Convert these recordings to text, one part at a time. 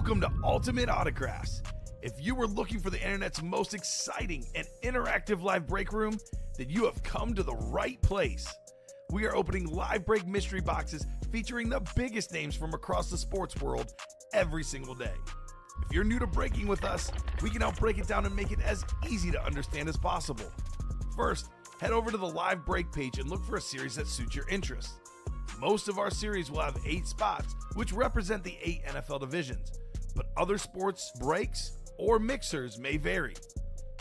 Welcome to Ultimate Autographs. If you were looking for the internet's most exciting and interactive live break room, then you have come to the right place. We are opening live break mystery boxes featuring the biggest names from across the sports world every single day. If you're new to breaking with us, we can help break it down and make it as easy to understand as possible. First, head over to the live break page and look for a series that suits your interests. Most of our series will have 8 spots, which represent the 8 NFL divisions, but other sports breaks or mixers may vary.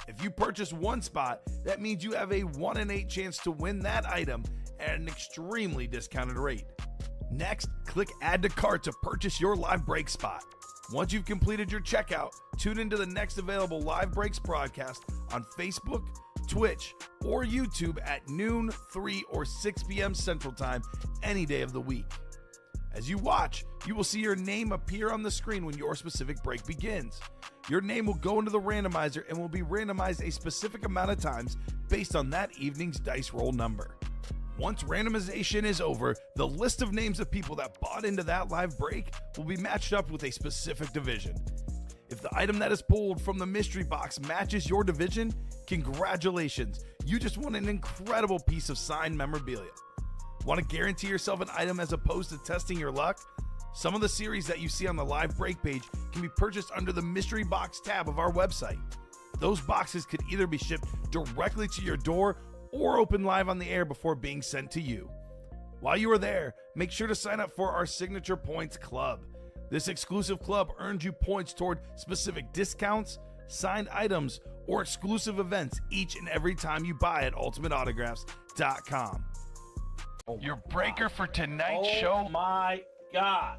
If you purchase one spot, that means you have a 1 in 8 chance to win that item at an extremely discounted rate. Next, click Add to Cart to purchase your live break spot. Once you've completed your checkout, tune into the next available live breaks broadcast on Facebook, Twitch, or YouTube at noon, 3, or 6 p.m. Central Time any day of the week. As you watch, you will see your name appear on the screen when your specific break begins. Your name will go into the randomizer and will be randomized a specific amount of times based on that evening's dice roll number. Once randomization is over, the list of names of people that bought into that live break will be matched up with a specific division. If the item that is pulled from the mystery box matches your division, congratulations, you just won an incredible piece of signed memorabilia. Want to guarantee yourself an item as opposed to testing your luck? Some of the series that you see on the live break page can be purchased under the mystery box tab of our website. Those boxes could either be shipped directly to your door or open live on the air before being sent to you. While you are there, make sure to sign up for our Signature Points Club. This exclusive club earns you points toward specific discounts, signed items, or exclusive events each and every time you buy at ultimateautographs.com. Your breaker for tonight's show. Oh my God.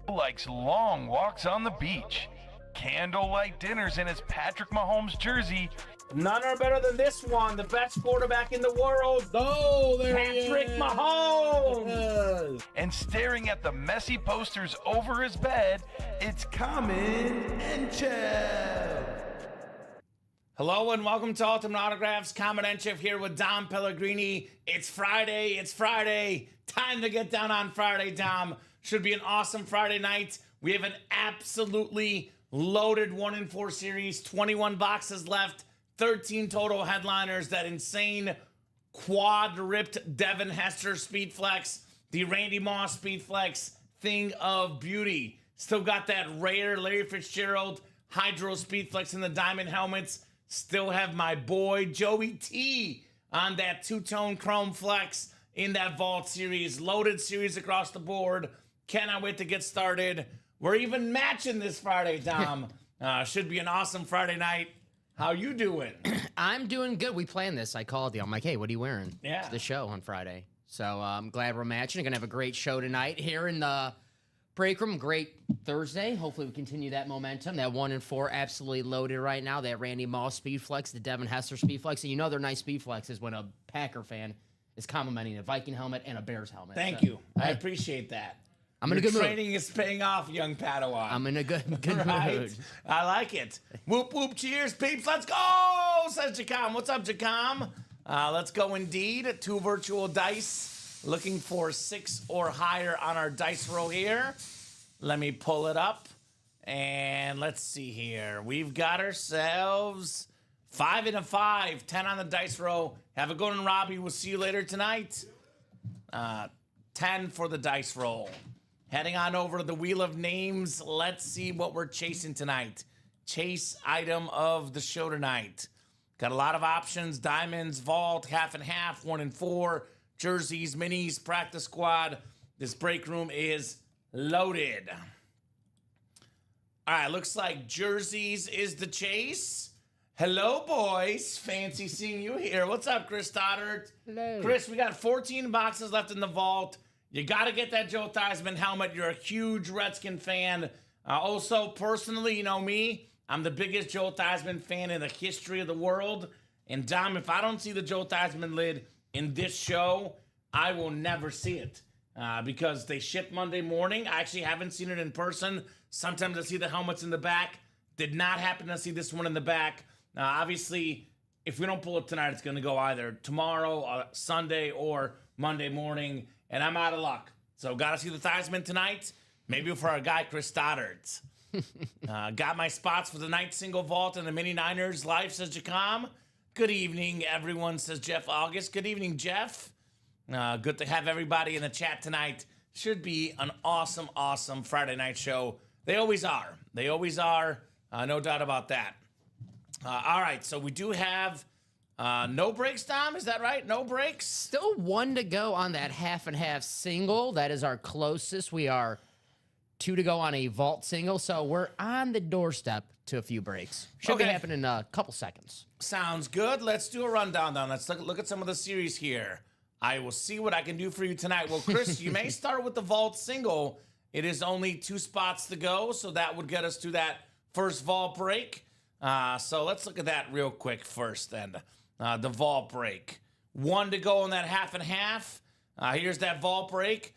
Likes long walks on the beach, candlelight dinners in his Patrick Mahomes jersey, None are better than this one, the best quarterback in the world. Oh, there he Patrick is. Mahomes. and staring at the messy posters over his bed, it's Common and Chev. Hello and welcome to Ultimate Autographs. Common and Chef here with Dom Pellegrini. It's Friday. Time to get down on Friday, Dom. Should be an awesome Friday night. We have an absolutely loaded 1-in-4 series, 21 boxes left, 13 total headliners, that insane quad-ripped Devin Hester Speed Flex, the Randy Moss Speed Flex, thing of beauty. Still got that rare Larry Fitzgerald Hydro Speed Flex in the diamond helmets. Still have my boy Joey T on that two-tone chrome flex in that Vault series. Loaded series across the board. Cannot wait to get started. We're even matching this Friday, Dom. Should be an awesome Friday night. How you doing? I'm doing good. We planned this. I called you. I'm like, hey, what are you wearing Yeah. to the show on Friday? So I'm glad we're matching. Going to have a great show tonight here in the break room. Great Thursday. Hopefully we continue that momentum. That 1-in-4 absolutely loaded right now. That Randy Moss Speed Flex, the Devin Hester Speed Flex. And you know they're nice Speed Flexes when a Packer fan is complimenting a Viking helmet and a Bears helmet. Thank So, you. I appreciate that. I'm in a Your good mood. training is paying off, young Padawan. I'm in a good Right? mood. I like it. Whoop, whoop, cheers, peeps. Let's go, says Jacom. What's up, Jacom? Let's go indeed. 2 virtual dice. Looking for 6 or higher on our dice roll here. Let me pull it up. And let's see here. We've got ourselves 5 and a 5. 10 on the dice roll. Have a good one, Robbie. We'll see you later tonight. 10 for the dice roll. Heading on over to the Wheel of Names. Let's see what we're chasing tonight. Chase item of the show tonight. Got a lot of options. Diamonds, Vault, half and half, 1-in-4, jerseys, minis, practice squad. This break room is loaded. All right, looks like jerseys is the chase. Hello, boys. Fancy seeing you here. What's up, Chris Stoddard? Hello. Chris, we got 14 boxes left in the vault. You got to get that Joe Theismann helmet. You're a huge Redskin fan. Also, personally, you know me, I'm the biggest Joe Theismann fan in the history of the world. And, Dom, if I don't see the Joe Theismann lid in this show, I will never see it. Because they ship Monday morning. I actually haven't seen it in person. Sometimes I see the helmets in the back. Did not happen to see this one in the back. Obviously, if we don't pull it tonight, it's going to go either tomorrow, Sunday, or Monday morning. And I'm out of luck. So got to see the Theismann tonight. Maybe for our guy, Chris Stoddard. Got my spots for the night single vault and the mini Niners live, says Jacom. Good evening, everyone, says Jeff August. Good evening, Jeff. Good to have everybody in the chat tonight. Should be an awesome, awesome Friday night show. They always are. They always are. No doubt about that. All right, so we do have no breaks, Tom. Is that right? No breaks? Still one to go on that half and half single. That is our closest. We are 2 to go on a vault single, so we're on the doorstep to a few breaks. Should be Okay. happening in a couple seconds. Sounds good. Let's do a rundown then. Let's look at some of the series here. I will see what I can do for you tonight. Well, Chris, you may start with the vault single. It is only 2 spots to go, so that would get us to that first vault break. So let's look at that real quick first then. The vault break. 1 to go on that half and half. Here's that vault break.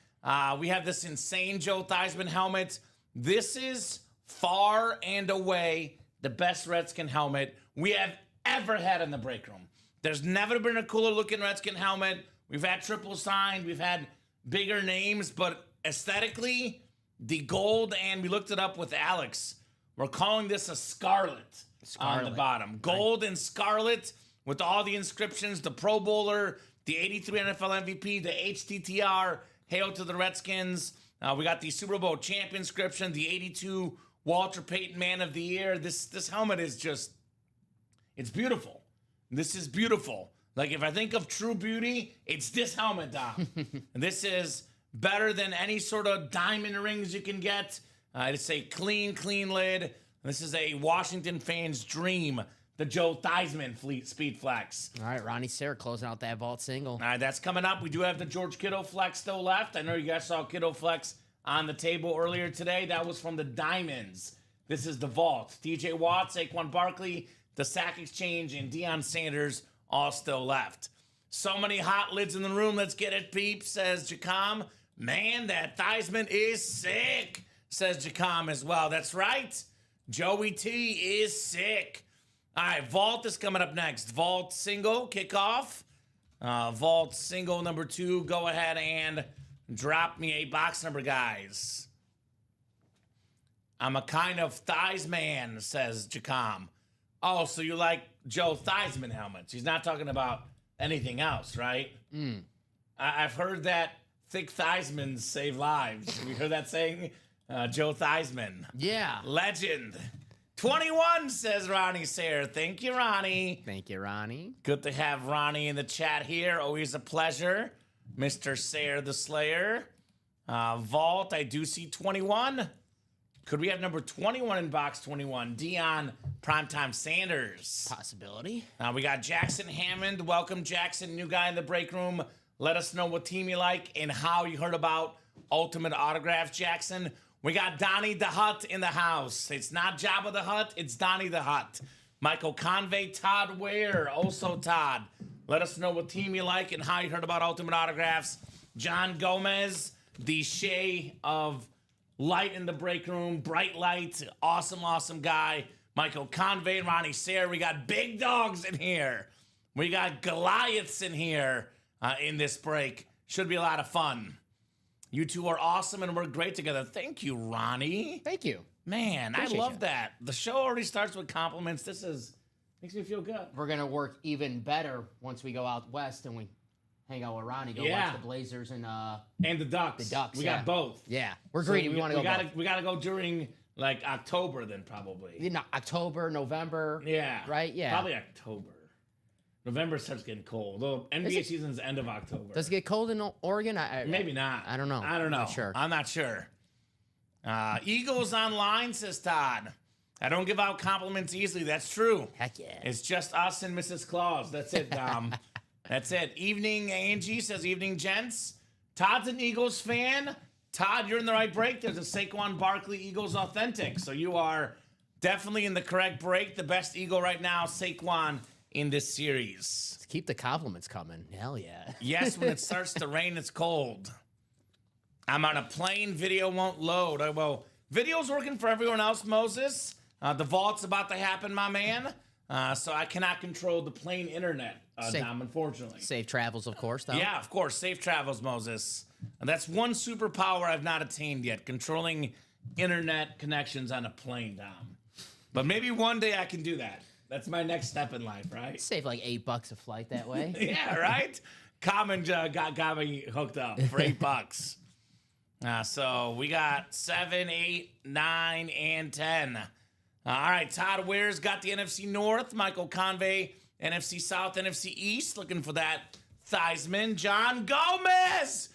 We have this insane Joe Theismann helmet. This is far and away the best Redskin helmet we have ever had in the break room. There's never been a cooler looking Redskin helmet. We've had triple signed, we've had bigger names, but aesthetically, the gold, and we looked it up with Alex, we're calling this a scarlet on the bottom. Gold and scarlet with all the inscriptions, the Pro Bowler, the 83 NFL MVP, the HTTR, hail to the Redskins. We got the Super Bowl champ inscription, the 82 Walter Payton Man of the Year. This helmet is just, it's beautiful. This is beautiful. Like, if I think of true beauty, it's this helmet, Dom. And this is better than any sort of diamond rings you can get. It's a clean lid. This is a Washington fan's dream, the Joe Theismann Speed Flex. All right, Ronnie Sarah closing out that vault single. All right, that's coming up. We do have the George Kittle Flex still left. I know you guys saw Kittle Flex on the table earlier today. That was from the Diamonds. This is the vault. DJ Watt, Saquon Barkley, the Sack Exchange, and Deion Sanders all still left. So many hot lids in the room. Let's get it, peeps, says Jacom. Man, that Theismann is sick, says Jacom as well. That's right. Joey T is sick. All right, vault is coming up next. Vault single, kickoff. Vault single number 2. Go ahead and drop me a box number, guys. I'm a kind of thighs man, says Jacom. Oh, so you like Joe Theismann helmets. He's not talking about anything else, right? I've heard that thick Theismanns save lives. Have you heard that saying? Joe Theismann. Yeah. Legend. 21, says Ronnie Sayre. Thank you, Ronnie. Thank you, Ronnie. Good to have Ronnie in the chat here. Always a pleasure. Mr. Sayre the Slayer. Vault, I do see 21. Could we have number 21 in box 21? Deion Primetime Sanders. Possibility. We got Jackson Hammond. Welcome, Jackson. New guy in the break room. Let us know what team you like and how you heard about Ultimate Autographs, Jackson. We got Donnie the Hutt in the house. It's not Jabba the Hutt, it's Donnie the Hutt. Michael Convey, Todd Ware, also Todd. Let us know what team you like and how you heard about Ultimate Autographs. John Gomez, the Shea of light in the break room, bright light, awesome guy. Michael Convey, Ronnie Sayre. We got big dogs in here. We got Goliaths in here in this break. Should be a lot of fun. You two are awesome and work great together. Thank you, Ronnie. Thank you. Man, Appreciate I love you. that. The show already starts with compliments. Makes me feel good. We're going to work even better once we go out west and we hang out with Ronnie. Go Yeah. watch the Blazers and The Ducks. The Ducks, We yeah. got both. yeah. We're greedy. We want to go both. We gotta go during like October then probably. You know, October, November. Yeah. Right? Yeah. Probably October. November starts getting cold. The NBA season's end of October. Does it get cold in Oregon? Maybe not. I don't know. I don't know. I'm not sure. I'm not sure. Eagles online, says Todd. I don't give out compliments easily. That's true. Heck yeah. It's just us and Mrs. Claus. That's it, Dom. That's it. Evening, Angie says, evening, gents. Todd's an Eagles fan. Todd, you're in the right break. There's a Saquon Barkley Eagles Authentic. So you are definitely in the correct break. The best Eagle right now, Saquon, in this series. Let's keep the compliments coming. Hell yeah. Yes, when it starts to rain, it's cold. I'm on a plane. Video won't load. Well, video's working for everyone else, Moses. The vault's about to happen, my man. So I cannot control the plane internet, Dom, unfortunately. Safe travels, of course, though. Yeah, of course. Safe travels, Moses. And that's one superpower I've not attained yet, controlling internet connections on a plane, Dom. But maybe one day I can do that. That's my next step in life, right? Save like $8 a flight that way. Yeah, right? Common got me hooked up for $8. So we got 7, 8, 9, and 10. All right, Todd Ware's got the NFC North. Michael Convey, NFC South, NFC East. Looking for that Theismann. John Gomez!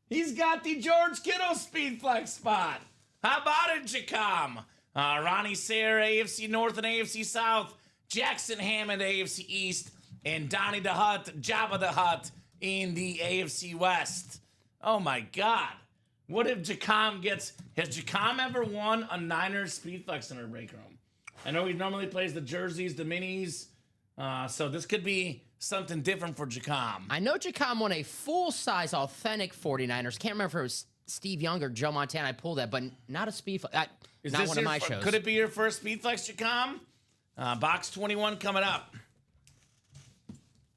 He's got the George Kittle Speed Flex spot. How about it, Jacom? Ronnie Sayre, AFC North and AFC South. Jackson Hammond, AFC East. And Donnie the Hut, Jabba the Hutt in the AFC West. Oh, my God. What if Jacom gets... Has Jacom ever won a Niners Speed Flex in our break room? I know he normally plays the jerseys, the minis. So this could be something different for Jacom. I know Jacom won a full-size authentic 49ers. Can't remember if it was Steve Young or Joe Montana. I pulled that, but not a Speed Flex. Not one of my shows. Could it be your first Speed Flex, Jacom? Box 21 coming up.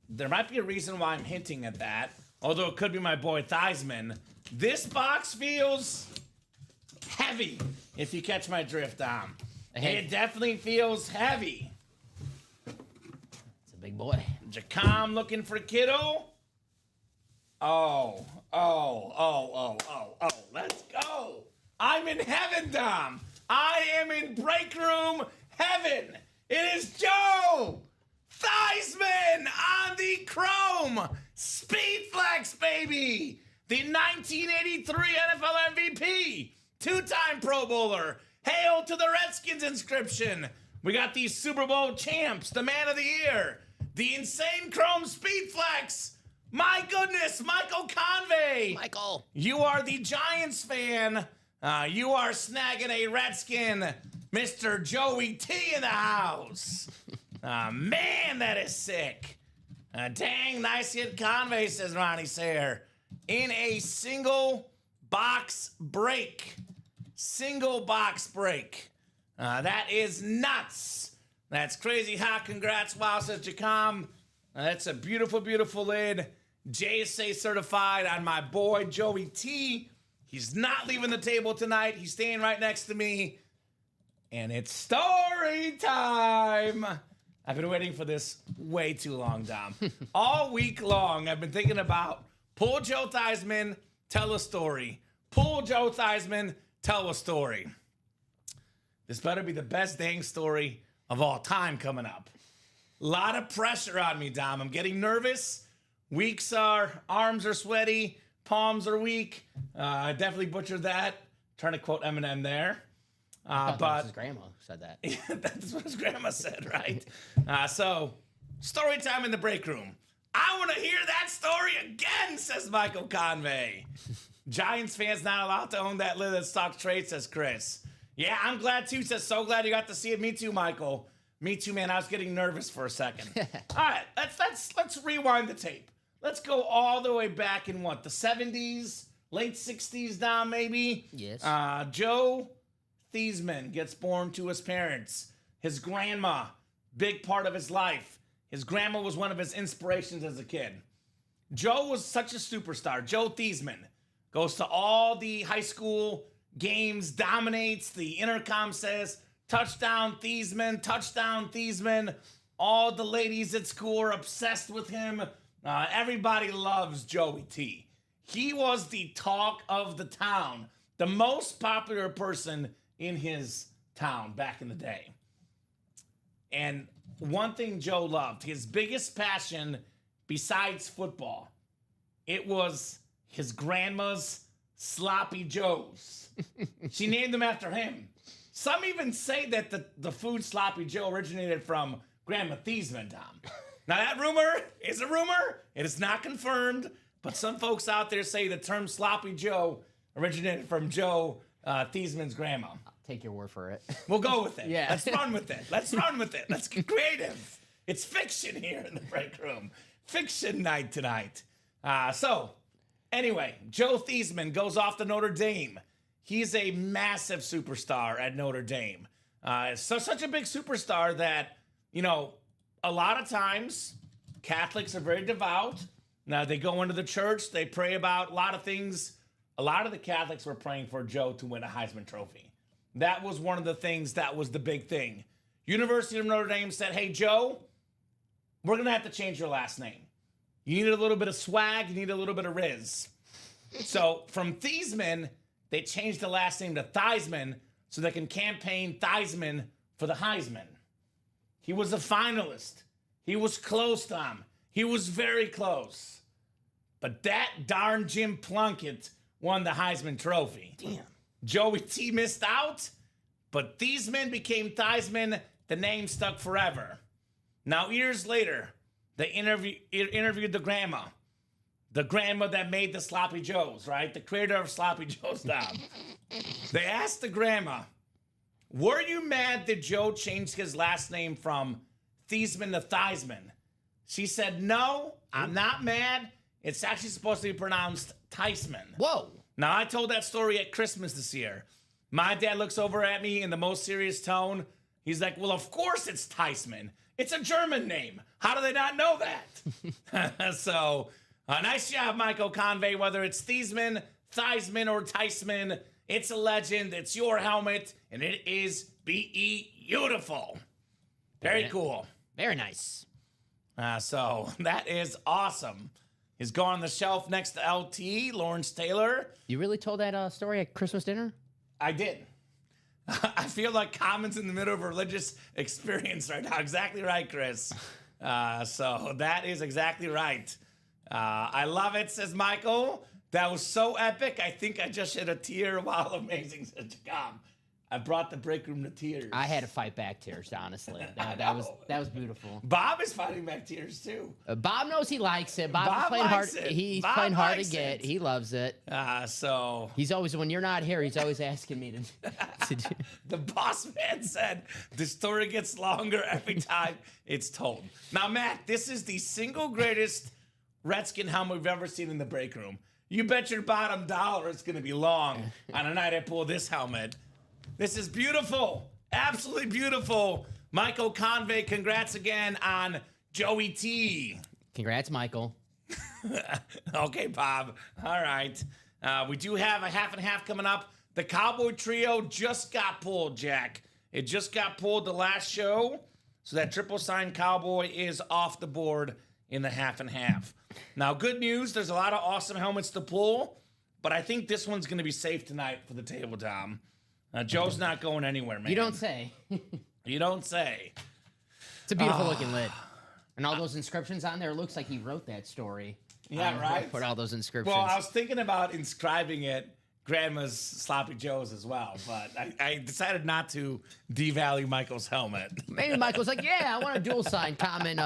There might be a reason why I'm hinting at that, although it could be my boy Theismann. This box feels heavy, if you catch my drift, Dom. It definitely feels heavy. It's a big boy. Jacom looking for Kittle. Oh. Let's go. I'm in heaven, Dom. I am in break room heaven. It is Joe Theismann on the Chrome Speed Flex, baby. The 1983 NFL MVP. Two-time Pro Bowler. Hail to the Redskins inscription. We got the Super Bowl champs, the man of the year, the insane Chrome Speed Flex. My goodness, Michael Convey. Michael. You are the Giants fan. You are snagging a Redskin. Mr. Joey T in the house. Man, that is sick. Dang, nice hit Convey, says Ronnie Sayre. In a single box break. That is nuts. That's crazy hot. Congrats, wow, says Jacom. That's a beautiful, beautiful lid. JSA certified on my boy, Joey T. He's not leaving the table tonight. He's staying right next to me. And it's story time. I've been waiting for this way too long, Dom. All week long, I've been thinking about pull Joe Theismann, tell a story. Pull Joe Theismann, tell a story. This better be the best dang story of all time coming up. A lot of pressure on me, Dom. I'm getting nervous. Arms are sweaty, palms are weak. I definitely butchered that. Trying to quote Eminem there. But his grandma said that. That's what his grandma said, right? So, story time in the break room. I want to hear that story again, says Michael Convey. Giants fans not allowed to own that Lillard stock trade, says Chris. Yeah, I'm glad too, says so glad you got to see it. Me too, Michael. Me too, man. I was getting nervous for a second. All right, let's rewind the tape. Let's go all the way back in the 70s, late 60s now, maybe? Yes. Joe Theismann gets born to his parents. His grandma, big part of his life. His grandma was one of his inspirations as a kid. Joe was such a superstar. Joe Theismann goes to all the high school games, dominates. The intercom says, touchdown Theismann, touchdown Theismann. All the ladies at school are obsessed with him. Everybody loves Joey T. He was the talk of the town, the most popular person in his town back in the day. And one thing Joe loved, his biggest passion besides football, it was his grandma's Sloppy Joes. She named them after him. Some even say that the food Sloppy Joe originated from Grandma Theismann, Tom. Now that rumor is a rumor. It is not confirmed, but some folks out there say the term Sloppy Joe originated from Joe Theismann's grandma. I'll take your word for it. We'll go with it. Yeah. Let's run with it. Let's get creative. It's fiction here in the break room. Fiction night tonight. Anyway, Joe Theismann goes off to Notre Dame. He's a massive superstar at Notre Dame. Such a big superstar that, a lot of times Catholics are very devout. Now they go into the church, they pray about a lot of things a lot of the Catholics were praying for Joe to win a Heisman Trophy. That was one of the things that was the big thing. University of Notre Dame said, hey, Joe, we're going to have to change your last name. You need a little bit of swag. You need a little bit of riz. So from Theismann, they changed the last name to Theismann so they can campaign Theismann for the Heisman. He was a finalist. He was close, Tom. He was very close. But that darn Jim Plunkett won the Heisman Trophy. Damn. Joey T missed out, but Theismann became Theismann. The name stuck forever. Now, years later, they interviewed the grandma that made the Sloppy Joes, right? The creator of Sloppy Joes, Tom. They asked the grandma, were you mad that Joe changed his last name from Theismann to Theismann? She said, no, I'm not mad. It's actually supposed to be pronounced Theismann. Whoa. Now, I told that story at Christmas this year. My dad looks over at me in the most serious tone. He's like, well, of course it's Theismann. It's a German name. How do they not know that? So, nice job, Michael Convey. Whether it's Theismann, or Theismann, it's a legend. It's your helmet, and it is beautiful. Very cool. Very nice. So, that is awesome. He's going on the shelf next to LT, Lawrence Taylor. You really told that story at Christmas dinner? I did. I feel like Common's in the middle of a religious experience right now. Exactly right, Chris. So that is exactly right. I love it, says Michael. That was so epic. I think I just shed a tear while amazing said to come. I brought the break room to tears. I had to fight back tears, honestly. That was beautiful. Bob is fighting back tears too. Bob knows he likes it. Bob's playing likes hard. it. He's Bob playing hard to likes get. it. He loves it. So He's always, when you're not here, he's always asking me to do. the boss man said the story gets longer every time it's told. Now, Matt, this is the single greatest Redskin helmet we've ever seen in the break room. You bet your bottom dollar it's going to be long on a night I pull this helmet. This is beautiful. Absolutely beautiful. Michael Convey, congrats again on Joey T. Congrats, Michael. Okay, Bob. All right. We do have a half and half coming up. The Cowboy Trio just got pulled, Jack. It just got pulled the last show. So that triple sign Cowboy is off the board in the half and half. Now, good news. There's a lot of awesome helmets to pull. But I think this one's going to be safe tonight for the table, Tom. Joe's not going anywhere, man. You don't say. You don't say. It's a beautiful looking lid. And all those inscriptions on there, it looks like he wrote that story. Yeah, right? Put all those inscriptions. Well, I was thinking about inscribing it Grandma's Sloppy Joe's as well, but I decided not to devalue Michael's helmet. Maybe Michael's like, yeah, I want a dual sign comment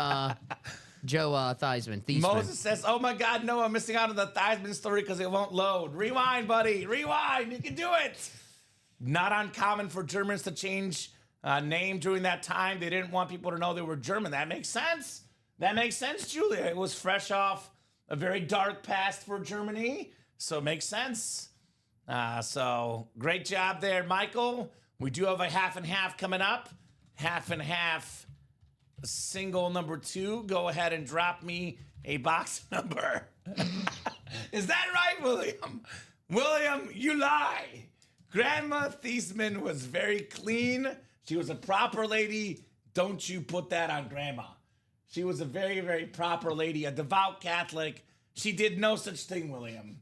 Joe Theismann. Moses says, oh my God, no, I'm missing out on the Theismann story because it won't load. Rewind, buddy. Rewind. You can do it. Not uncommon for Germans to change name during that time. They didn't want people to know they were German. That makes sense. That makes sense, Julia. It was fresh off a very dark past for Germany, so it makes sense. So great job there, Michael. We do have a half and half coming up. Half and half single number 2. Go ahead and drop me a box number. Is that right, William? William, you lie. Grandma Theismann was very clean. She was a proper lady. Don't you put that on Grandma. She was a very, very proper lady, a devout Catholic. She did no such thing, William.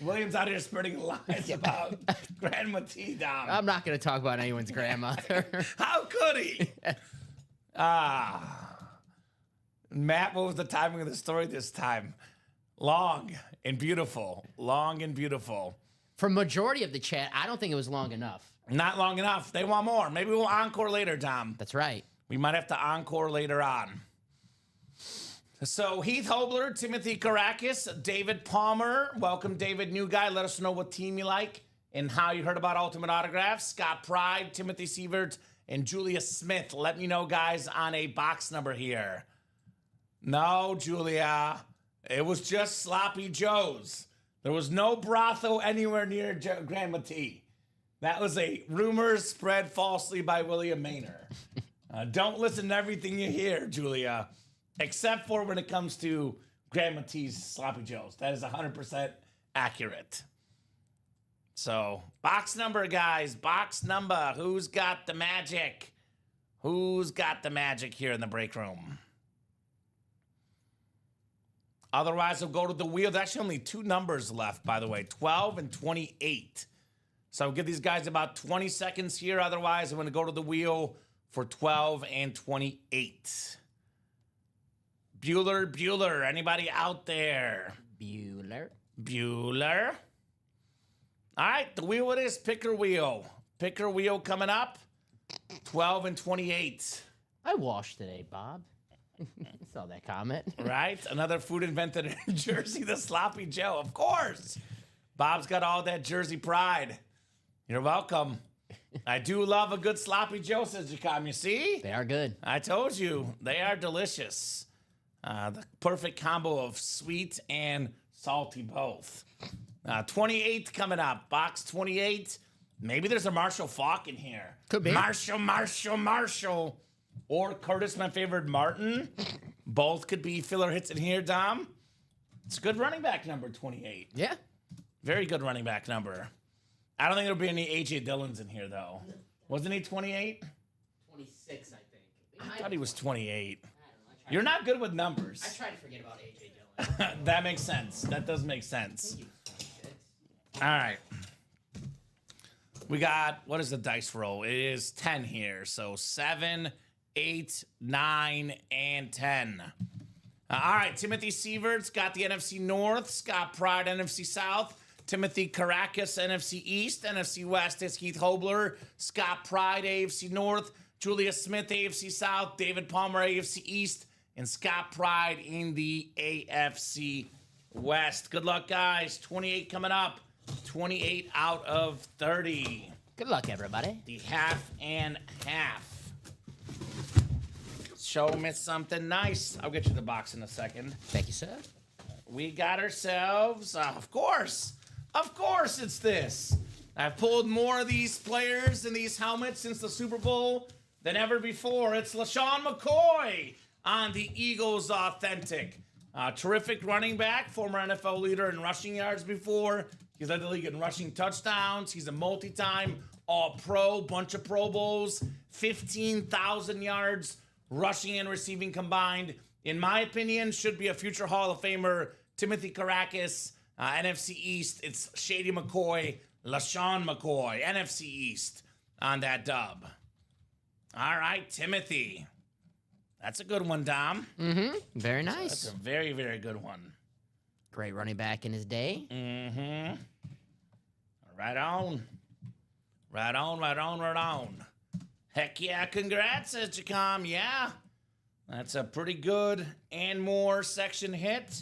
William's out here spreading lies about Grandma T. Dom. I'm not going to talk about anyone's grandmother. How could he? Matt, what was the timing of the story this time? Long and beautiful. Long and beautiful. For majority of the chat, I don't think it was long enough. Not long enough. They want more. Maybe we'll encore later, Tom. That's right. We might have to encore later on. So Heath Hobler, Timothy Karakis, David Palmer. Welcome, David. New guy. Let us know what team you like and how you heard about Ultimate Autographs. Scott Pride, Timothy Sievert, and Julia Smith. Let me know, guys, on a box number here. No, Julia. It was just Sloppy Joe's. There was no brothel anywhere near Grandma T. That was a rumor spread falsely by William Maynor. Don't listen to everything you hear, Julia, except for when it comes to Grandma T's Sloppy Joe's. That is 100% accurate. So, box number, guys. Box number. Who's got the magic? Who's got the magic here in the break room? Otherwise, we'll go to the wheel. There's actually only 2 numbers left, by the way, 12 and 28. So I'll give these guys about 20 seconds here. Otherwise, I'm going to go to the wheel for 12 and 28. Bueller. Anybody out there? Bueller. All right, the wheel it is. Picker wheel. Picker wheel coming up. 12 and 28. I washed today, Bob. Saw that comment. Right? Another food invented in Jersey, the Sloppy Joe. Of course. Bob's got all that Jersey pride. You're welcome. I do love a good Sloppy Joe, says Jacom. You see? They are good. I told you. They are delicious. The perfect combo of sweet and salty both. 28 coming up. Box 28. Maybe there's a Marshall Falk in here. Could be. Marshall. Or Curtis, my favorite, Martin. Both could be filler hits in here, Dom. It's a good running back number, 28. Yeah. Very good running back number. I don't think there'll be any A.J. Dillons in here, though. Wasn't he 28? 26, I think. I thought he was 28. You're not good with numbers. I try to forget about A.J. Dillon. That makes sense. That does make sense. All right. We got, what is the dice roll? It is 10 here. So 7, 8, 9, and 10. All right. Timothy Sieverts got the NFC North. Scott Pride, NFC South. Timothy Caracas, NFC East. NFC West is Keith Hobler. Scott Pride, AFC North. Julia Smith, AFC South. David Palmer, AFC East. And Scott Pride in the AFC West. Good luck, guys. 28 coming up. 28 out of 30. Good luck, everybody. The half and half. Show me something nice. I'll get you the box in a second. Thank you, sir. We got ourselves, of course it's this. I've pulled more of these players and these helmets since the Super Bowl than ever before. It's LaShawn McCoy on the Eagles Authentic. Terrific running back, former NFL leader in rushing yards before. He's led the league in rushing touchdowns. He's a multi-time All-Pro, bunch of Pro Bowls, 15,000 yards rushing and receiving combined. In my opinion, should be a future Hall of Famer. Timothy Caracas, NFC East. It's Shady McCoy, LaShawn McCoy, NFC East on that dub. All right, Timothy. That's a good one, Dom. Mm-hmm. Very nice. That's a very, very good one. Great running back in his day. Mm-hmm. Right on. Right on. Heck yeah, congrats, says Jacom. Yeah. That's a pretty good and more section hit.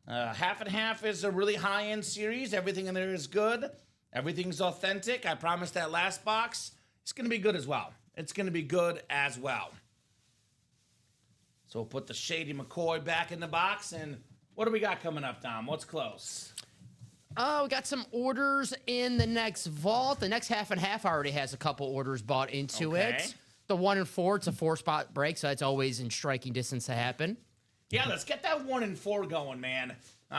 Half and half is a really high-end series. Everything in there is good. Everything's authentic. I promised that last box. It's going to be good as well. So we'll put the Shady McCoy back in the box. And what do we got coming up, Dom? What's close? We got some orders in the next vault. The next half and half already has a couple orders bought into it. The 1 and 4, it's a 4-spot break, so it's always in striking distance to happen. Yeah, let's get that 1 and 4 going, man.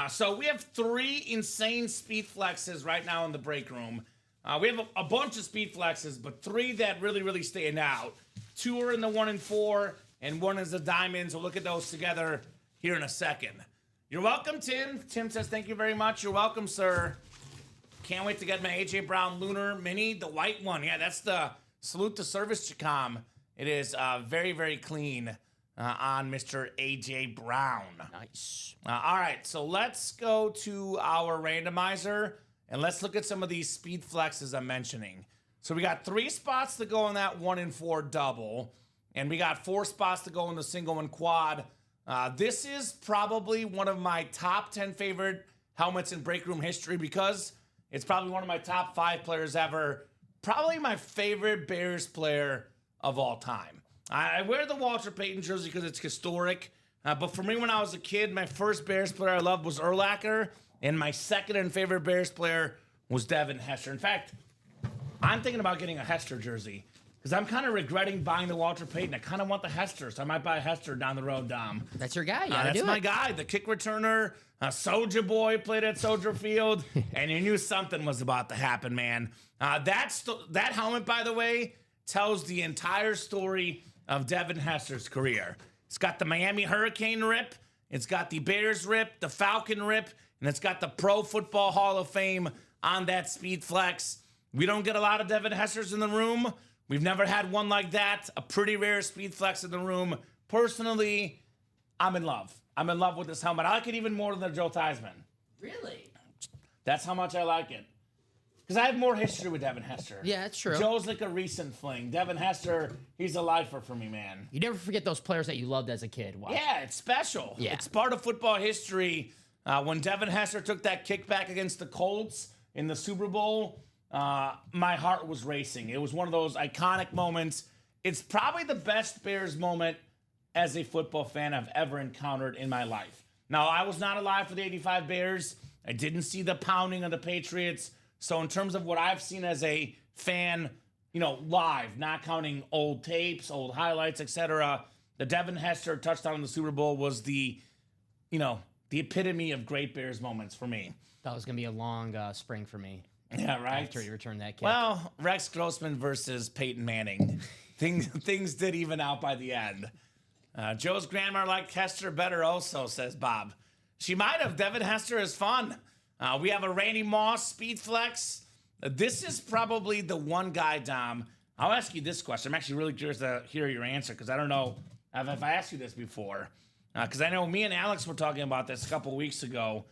So we have 3 insane speed flexes right now in the break room. We have a bunch of speed flexes, but 3 that really, really stand out. 2 are in the 1 and 4, and 1 is the diamonds. We'll look at those together here in a second. You're welcome, Tim. Tim says thank you very much. You're welcome, sir. Can't wait to get my A.J. Brown Lunar Mini, the white one. Yeah, that's the salute to service, Chacom. It is very, very clean on Mr. A.J. Brown. Nice. All right, so let's go to our randomizer, and let's look at some of these speed flexes I'm mentioning. So we got 3 spots to go in that 1 and 4 double, and we got 4 spots to go in the single and quad. This is probably one of my top 10 favorite helmets in break room history because it's probably one of my top 5 players ever. Probably my favorite Bears player of all time. I wear the Walter Payton jersey because it's historic. But for me, when I was a kid, my first Bears player I loved was Urlacher, and my second and favorite Bears player was Devin Hester. In fact, I'm thinking about getting a Hester jersey because I'm kind of regretting buying the Walter Payton. I kind of want the Hester, so I might buy a Hester down the road, Dom. That's your guy. You gotta That's do my it. guy, the kick returner. Soldier Boy played at Soldier Field, and you knew something was about to happen, man. That helmet, by the way, tells the entire story of Devin Hester's career. It's got the Miami Hurricane rip, it's got the Bears rip, the Falcon rip, and it's got the Pro Football Hall of Fame on that Speed Flex. We don't get a lot of Devin Hesters in the room. We've never had one like that. A pretty rare Speed Flex in the room. Personally, I'm in love. I'm in love with this helmet. I like it even more than the Joe Theismann. Really? That's how much I like it. Because I have more history with Devin Hester. Yeah, that's true. Joe's like a recent fling. Devin Hester, he's a lifer for me, man. You never forget those players that you loved as a kid. Watch. Yeah, it's special. Yeah. It's part of football history. When Devin Hester took that kickback against the Colts in the Super Bowl, my heart was racing. It was one of those iconic moments. It's probably the best Bears moment as a football fan I've ever encountered in my life. Now, I was not alive for the 85 Bears. I didn't see the pounding of the Patriots. So in terms of what I've seen as a fan, live, not counting old tapes, old highlights, etc., the Devin Hester touchdown in the Super Bowl was the epitome of great Bears moments for me. That was gonna be a long spring for me. Yeah, right. After he returned that kick. Well, Rex Grossman versus Peyton Manning. Things did even out by the end. Joe's grandma liked Hester better also, says Bob. She might have. Devin Hester is fun. We have a Randy Moss Speed Flex. This is probably the one guy, Dom. I'll ask you this question. I'm actually really curious to hear your answer because I don't know if I asked you this before. Because I know me and Alex were talking about this a couple weeks ago.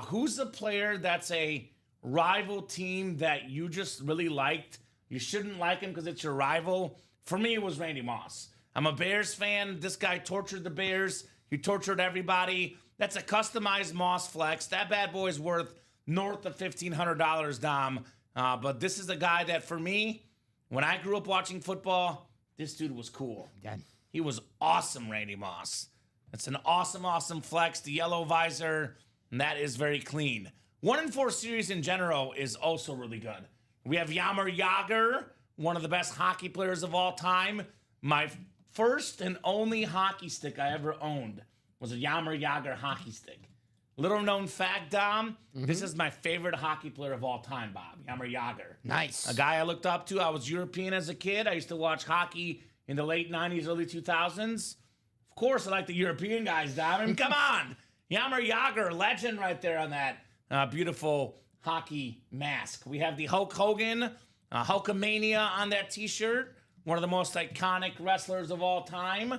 Who's the player that's a rival team that you just really liked? You shouldn't like him because it's your rival. For me, it was Randy Moss. I'm a Bears fan. This guy tortured the Bears. He tortured everybody. That's a customized Moss Flex. That bad boy is worth north of $1,500, Dom. But this is a guy that, for me, when I grew up watching football, this dude was cool. Yeah. He was awesome, Randy Moss. It's an awesome flex. The yellow visor, and that is very clean. 1-4 series in general is also really good. We have Jaromir Jagr, one of the best hockey players of all time. My first and only hockey stick I ever owned was a Jaromir Jagr hockey stick. Little known fact, Dom, this is my favorite hockey player of all time, Bob. Jaromir Jagr. Nice. A guy I looked up to. I was European as a kid. I used to watch hockey in the late 90s, early 2000s. Of course, I like the European guys, Dom. I mean, come on. Jaromir Jagr, legend right there on that beautiful hockey mask. We have the Hulk Hogan, Hulkamania on that t-shirt. One of the most iconic wrestlers of all time.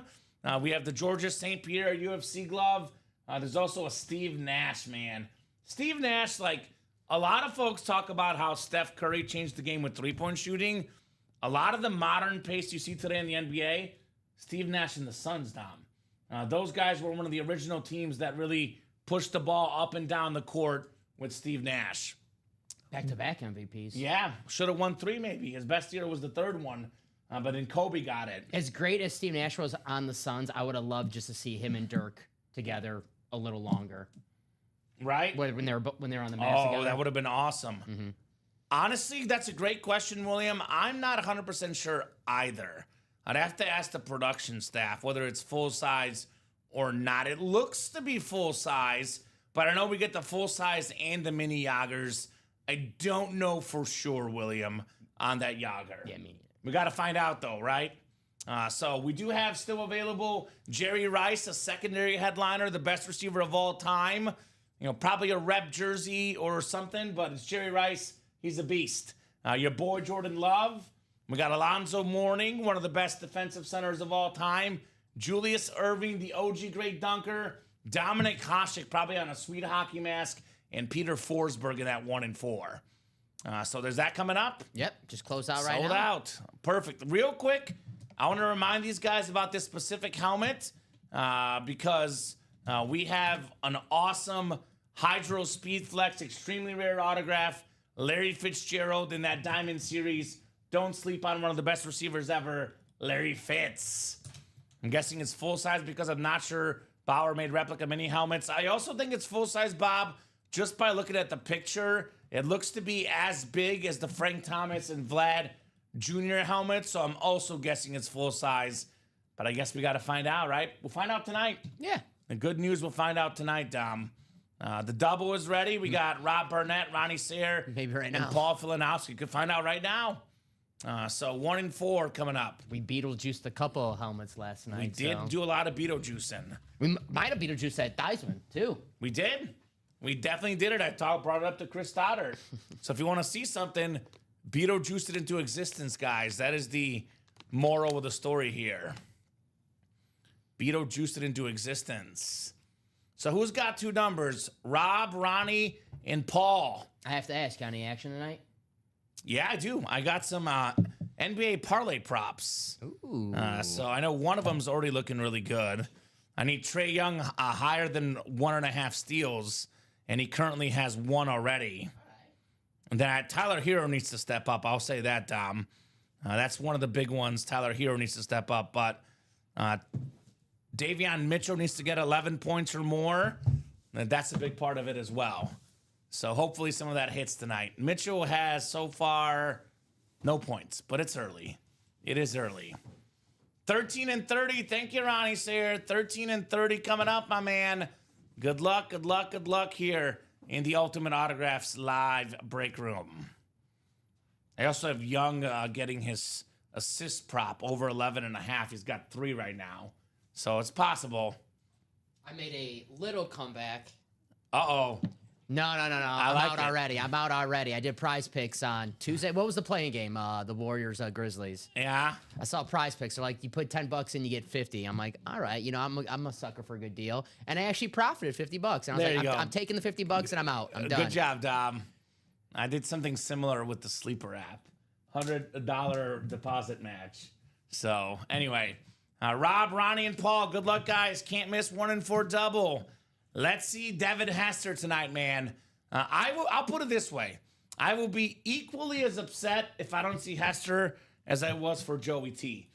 We have the Georges St. Pierre UFC glove. There's also a Steve Nash, man. Steve Nash, like, a lot of folks talk about how Steph Curry changed the game with three-point shooting. A lot of the modern pace you see today in the NBA, Steve Nash and the Suns, Dom. Those guys were one of the original teams that really pushed the ball up and down the court with Steve Nash. Back-to-back MVPs. Yeah, should have won 3 maybe. His best year was the 3rd one, but then Kobe got it. As great as Steve Nash was on the Suns, I would have loved just to see him and Dirk together a little longer. Right? When they're on the mat together. That would have been awesome. Honestly, that's a great question, William. I'm not 100% sure either. I'd have to ask the production staff whether it's full size or not. It looks to be full size, but I know we get the full size and the mini Jagrs. I don't know for sure, William, on that Jagr. Yeah, me neither. We got to find out, though, right? So we do have still available Jerry Rice, a secondary headliner, the best receiver of all time. Probably a rep jersey or something, but it's Jerry Rice. He's a beast. Your boy Jordan Love. We got Alonzo Mourning, one of the best defensive centers of all time. Julius Erving, the OG great dunker. Dominic Hasek, probably on a sweet hockey mask. And Peter Forsberg in that 1-4. So there's that coming up. Yep, just close out right now. Sold out. Perfect. Real quick, I want to remind these guys about this specific helmet because we have an awesome Hydro Speed Flex, extremely rare autograph. Larry Fitzgerald in that Diamond Series. Don't sleep on one of the best receivers ever, Larry Fitz. I'm guessing it's full size because I'm not sure Bauer made replica mini helmets. I also think it's full size, Bob, just by looking at the picture. It looks to be as big as the Frank Thomas and Vlad junior helmet, so I'm also guessing it's full size. But I guess we got to find out, right? We'll find out tonight. Yeah. The good news, we'll find out tonight, Dom. The double is ready. We got Rob Burnett, Ronnie Sayre, Maybe right now. and Paul Filanowski. Could find out right now. So 1 and 4 coming up. We Beetlejuiced a couple of helmets last night. We did do a lot of Beetlejuicing. We might have Beetlejuiced that Theismann, too. We did. We definitely did it. I brought it up to Chris Stoddard. So if you want to see something, Beetlejuiced it into existence, guys. That is the moral of the story here. Beetlejuiced it into existence. So who's got 2 numbers? Rob, Ronnie, and Paul. I have to ask, any action tonight? Yeah, I do. I got some NBA parlay props. Ooh. So I know one of them's already looking really good. I need Trae Young higher than 1.5 steals, and he currently has 1 already. And then Tyler Hero needs to step up. I'll say that, Dom. That's one of the big ones. Tyler Hero needs to step up, but Davion Mitchell needs to get 11 points or more. And that's a big part of it as well. So hopefully some of that hits tonight. Mitchell has so far no points, but it's early. It is early. 13 and 30. Thank you, Ronnie Sayre. 13 and 30 coming up, my man. Good luck, good luck, good luck here in the Ultimate Autographs live break room. I also have Young getting his assist prop over 11.5. He's got 3 right now. So it's possible. I made a little comeback. Uh-oh. No. I'm out already. I did Prize Picks on Tuesday. What was the playing game? The Warriors, Grizzlies. Yeah. I saw Prize Picks. They're like, you put $10 in, you get 50. I'm like, all right, I'm a sucker for a good deal, and I actually profited $50. And I was There you go. I'm taking the $50 and I'm out. I'm done. Good job, Dom. I did something similar with the Sleeper app. $100 deposit match. So anyway, Rob, Ronnie, and Paul, good luck, guys. Can't miss 1 and 4 double. Let's see Devin Hester tonight, man. I'll put it this way. I will be equally as upset if I don't see Hester as I was for Joey T.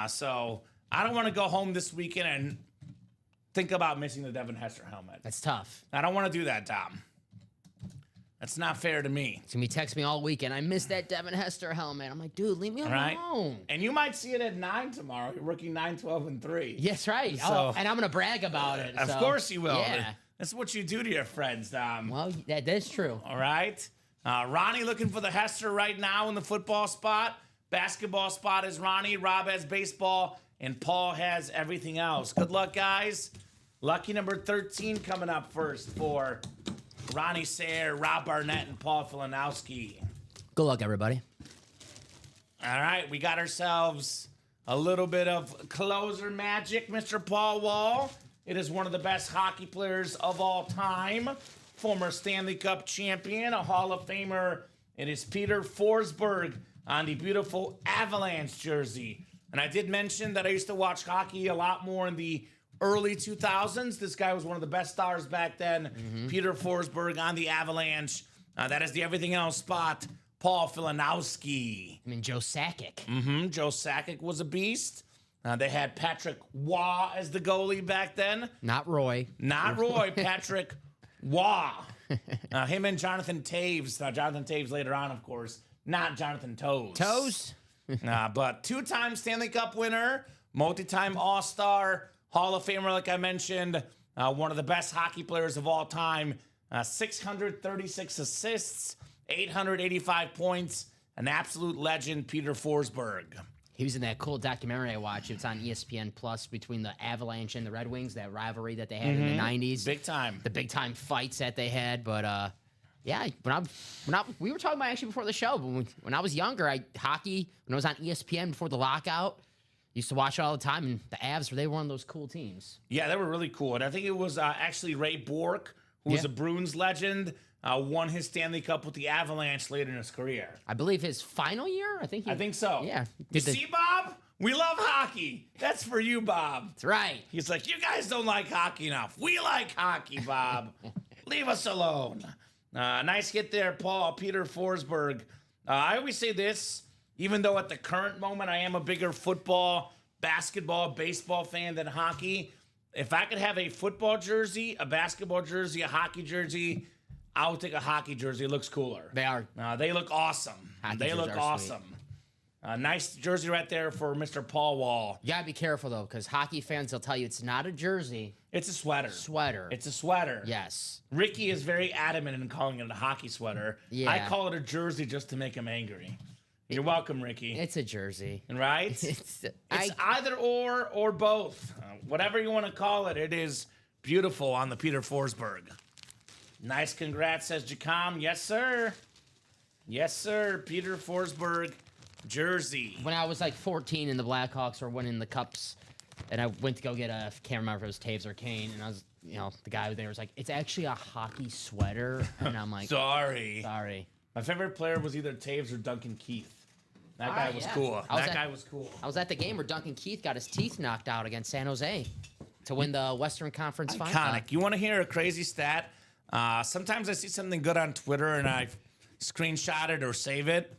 So I don't want to go home this weekend and think about missing the Devin Hester helmet. That's tough. I don't want to do that, Dom. That's not fair to me. It's gonna be text me all weekend. I missed that Devin Hester helmet. I'm like, dude, leave me alone. Right? And you might see it at 9 tomorrow. You're rookie 9, 12, and 3. Yes, right. So- and I'm gonna brag about it. Of so, course you will. Yeah. That's what you do to your friends, Dom. Well, that is true. All right. Ronnie looking for the Hester right now in the football spot. Basketball spot is Ronnie. Rob has baseball. And Paul has everything else. Good luck, guys. Lucky number 13 coming up first for Ronnie Sayre, Rob Barnett, and Paul Filanowski. Good luck, everybody. All right. We got ourselves a little bit of closer magic, Mr. Paul Wall. It is one of the best hockey players of all time. Former Stanley Cup champion, a Hall of Famer. It is Peter Forsberg on the beautiful Avalanche jersey. And I did mention that I used to watch hockey a lot more in the early 2000s. This guy was one of the best stars back then. Peter Forsberg on the Avalanche. That is the everything else spot. Paul Filanowski. I mean, Joe Sakic. Joe Sakic was a beast. They had Patrick Waugh as the goalie back then. Not Roy. Not Roy, Patrick Waugh. Him and Jonathan Taves. Jonathan Taves later on, of course. Not Jonathan Toews. Toes? But 2-time Stanley Cup winner, multi-time All-Star, Hall of Famer, like I mentioned, one of the best hockey players of all time, 636 assists, 885 points, an absolute legend, Peter Forsberg. He was in that cool documentary I watched. It's on ESPN Plus between the Avalanche and the Red Wings, that rivalry that they had in the 90s. Big time. The big time fights that they had. But yeah, we were talking about actually before the show, but when I was younger, hockey, when I was on ESPN before the lockout, used to watch it all the time, and the Avs, they were one of those cool teams. Yeah, they were really cool. And I think it was actually Ray Bourque, who was a Bruins legend, won his Stanley Cup with the Avalanche later in his career. I believe his final year, I think so. Yeah. You see, Bob? We love hockey. That's for you, Bob. That's right. He's like, you guys don't like hockey enough. We like hockey, Bob. Leave us alone. Nice hit there, Paul. Peter Forsberg. I always say this, even though at the current moment I am a bigger football, basketball, baseball fan than hockey, if I could have a football jersey, a basketball jersey, a hockey jersey, I would take a hockey jersey. It looks cooler. They are. They look awesome. Hockey They jerseys look are awesome. Nice jersey right there for Mr. Paul Wall. You gotta be careful though, because hockey fans will tell you it's not a jersey. It's a sweater. Sweater. It's a sweater. Yes. Ricky is very adamant in calling it a hockey sweater. Yeah. I call it a jersey just to make him angry. You're welcome, Ricky. It's a jersey. Right? It's either or both. Whatever you want to call it, it is beautiful on the Peter Forsberg. Nice congrats, says Jacom. Yes, sir. Yes, sir. Peter Forsberg jersey. When I was like 14 and the Blackhawks were winning the cups, and I went to go get a, can't remember if it was Taves or Kane, and I was, the guy there was like, it's actually a hockey sweater. And I'm like, Sorry. My My favorite player was either Taves or Duncan Keith. That guy was cool. That guy was cool. I was at the game where Duncan Keith got his teeth knocked out against San Jose to win the Western Conference Final. Iconic. You want to hear a crazy stat? Sometimes I see something good on Twitter and I screenshot it or save it.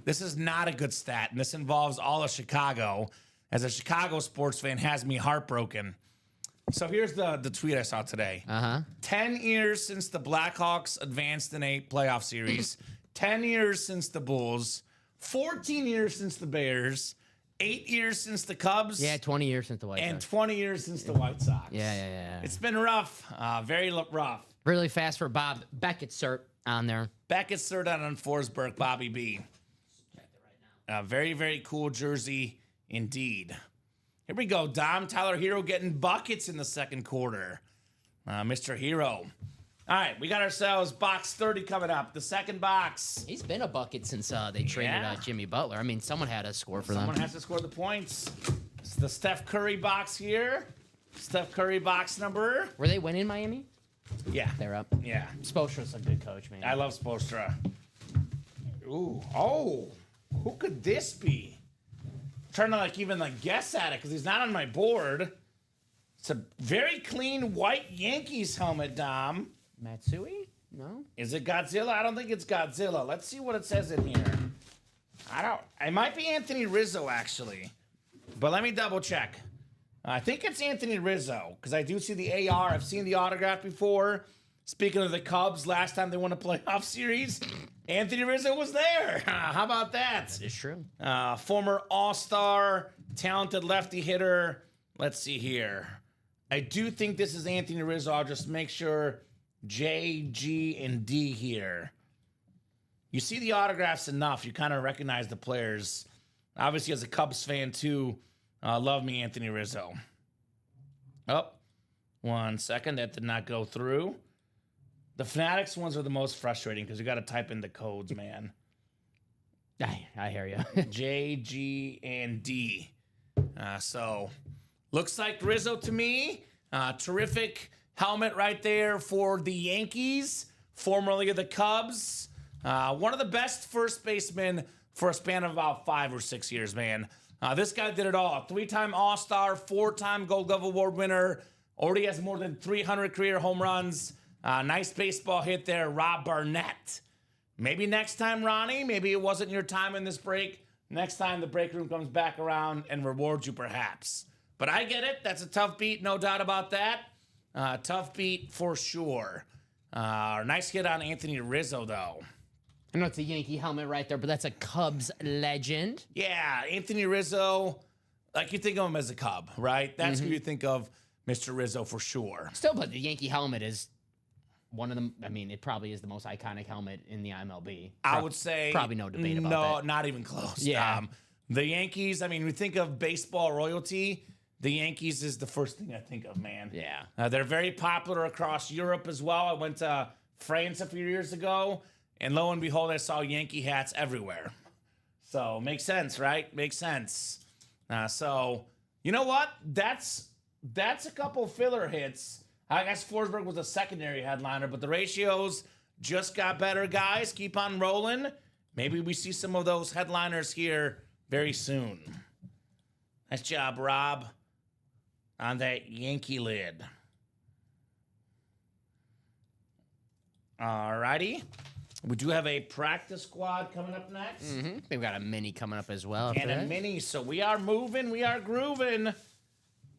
This is not a good stat, and this involves all of Chicago. As a Chicago sports fan, has me heartbroken. So here's the tweet I saw today. 10 years since the Blackhawks advanced in a playoff series. 10 years since the Bulls. 14 years since the Bears. 8 years since the Cubs. Yeah, 20 years since the White Sox. And 20 years since the White Sox. Yeah. It's been rough. Very rough. Really fast for Bob Beckett on there. Beckett cert on Forsberg, Bobby B. Very, very cool jersey indeed. Here we go. Dom Tyler Hero getting buckets in the second quarter. Mr. Hero. All right, we got ourselves box 30 coming up. The second box. He's been a bucket since they traded Jimmy Butler. I mean, someone had to score for them. Someone has to score the points. It's the Steph Curry box here. Steph Curry box number. Were they winning Miami? Yeah. They're up. Yeah. Spoelstra's a good coach, man. I love Spoelstra. Ooh. Oh. Who could this be? Trying to even guess at it because he's not on my board. It's a very clean white Yankees helmet, Dom. Matsui? No. Is it Godzilla? I don't think it's Godzilla. Let's see what it says in here. It might be Anthony Rizzo, actually. But let me double check. I think it's Anthony Rizzo because I do see the AR. I've seen the autograph before. Speaking of the Cubs, last time they won a playoff series, Anthony Rizzo was there. How about that? It's true. Former All-Star, talented lefty hitter. Let's see here. I do think this is Anthony Rizzo. I'll just make sure J, G, and D here. You see the autographs enough, you kind of recognize the players. Obviously, as a Cubs fan, too, love me Anthony Rizzo. Oh, 1 second. That did not go through. The Fanatics ones are the most frustrating because you got to type in the codes, man. I hear you. J, G, and D. So, looks like Rizzo to me. Terrific helmet right there for the Yankees, formerly of the Cubs. One of the best first basemen for a span of about 5 or 6 years, man. This guy did it all. 3-time All-Star, 4-time Gold Glove Award winner. Already has more than 300 career home runs. Nice baseball hit there, Rob Barnett. Maybe next time, Ronnie, maybe it wasn't your time in this break. Next time the break room comes back around and rewards you perhaps. But I get it. That's a tough beat, no doubt about that. Tough beat for sure. Nice hit on Anthony Rizzo, though. I know it's a Yankee helmet right there, but that's a Cubs legend. Yeah, Anthony Rizzo, you think of him as a Cub, right? That's who you think of Mr. Rizzo for sure. Still, but the Yankee helmet is one of them. I mean, it probably is the most iconic helmet in the MLB. I would say probably no debate about that. No, not even close. Yeah. The Yankees, I mean, we think of baseball royalty. The Yankees is the first thing I think of, man. Yeah. They're very popular across Europe as well. I went to France a few years ago, and lo and behold, I saw Yankee hats everywhere. So, makes sense, right? Makes sense. So, you know what? That's a couple filler hits. I guess Forsberg was a secondary headliner, but the ratios just got better, guys. Keep on rolling. Maybe we see some of those headliners here very soon. Nice job, Rob, on that Yankee lid. All righty. We do have a practice squad coming up next. We've got a mini coming up as well. And a mini, so we are moving, we are grooving.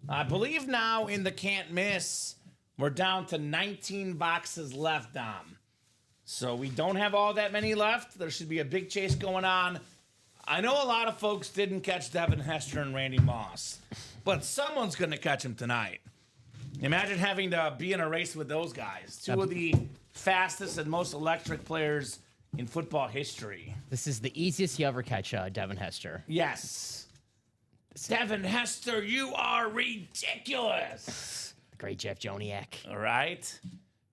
I believe now in the can't miss, we're down to 19 boxes left, Dom. So we don't have all that many left. There should be a big chase going on. I know a lot of folks didn't catch Devin Hester and Randy Moss, but someone's going to catch him tonight. Imagine having to be in a race with those guys, two of the fastest and most electric players in football history. This is the easiest you ever catch Devin Hester. Yes. Devin Hester, you are ridiculous. Great Jeff Joniak. All right.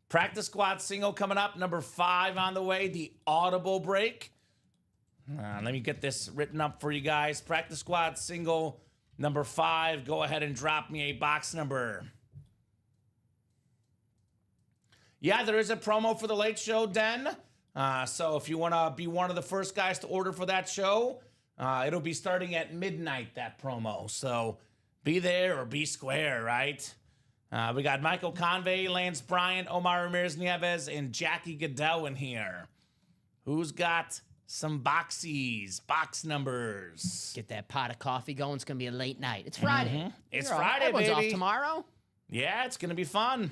Practice squad single coming up, number 5 on the way, the audible break. Let me get this written up for you guys. Practice squad single, number 5. Go ahead and drop me a box number. Yeah, there is a promo for the late show, Den. So if you want to be one of the first guys to order for that show, it'll be starting at midnight, that promo. So be there or be square, right? We got Michael Convey, Lance Bryant, Omar Ramirez-Nieves, and Jackie Goodell in here. Who's got some box numbers? Get that pot of coffee going. It's going to be a late night. It's Friday. It's You're Friday, everyone's baby. off tomorrow. Yeah, it's going to be fun.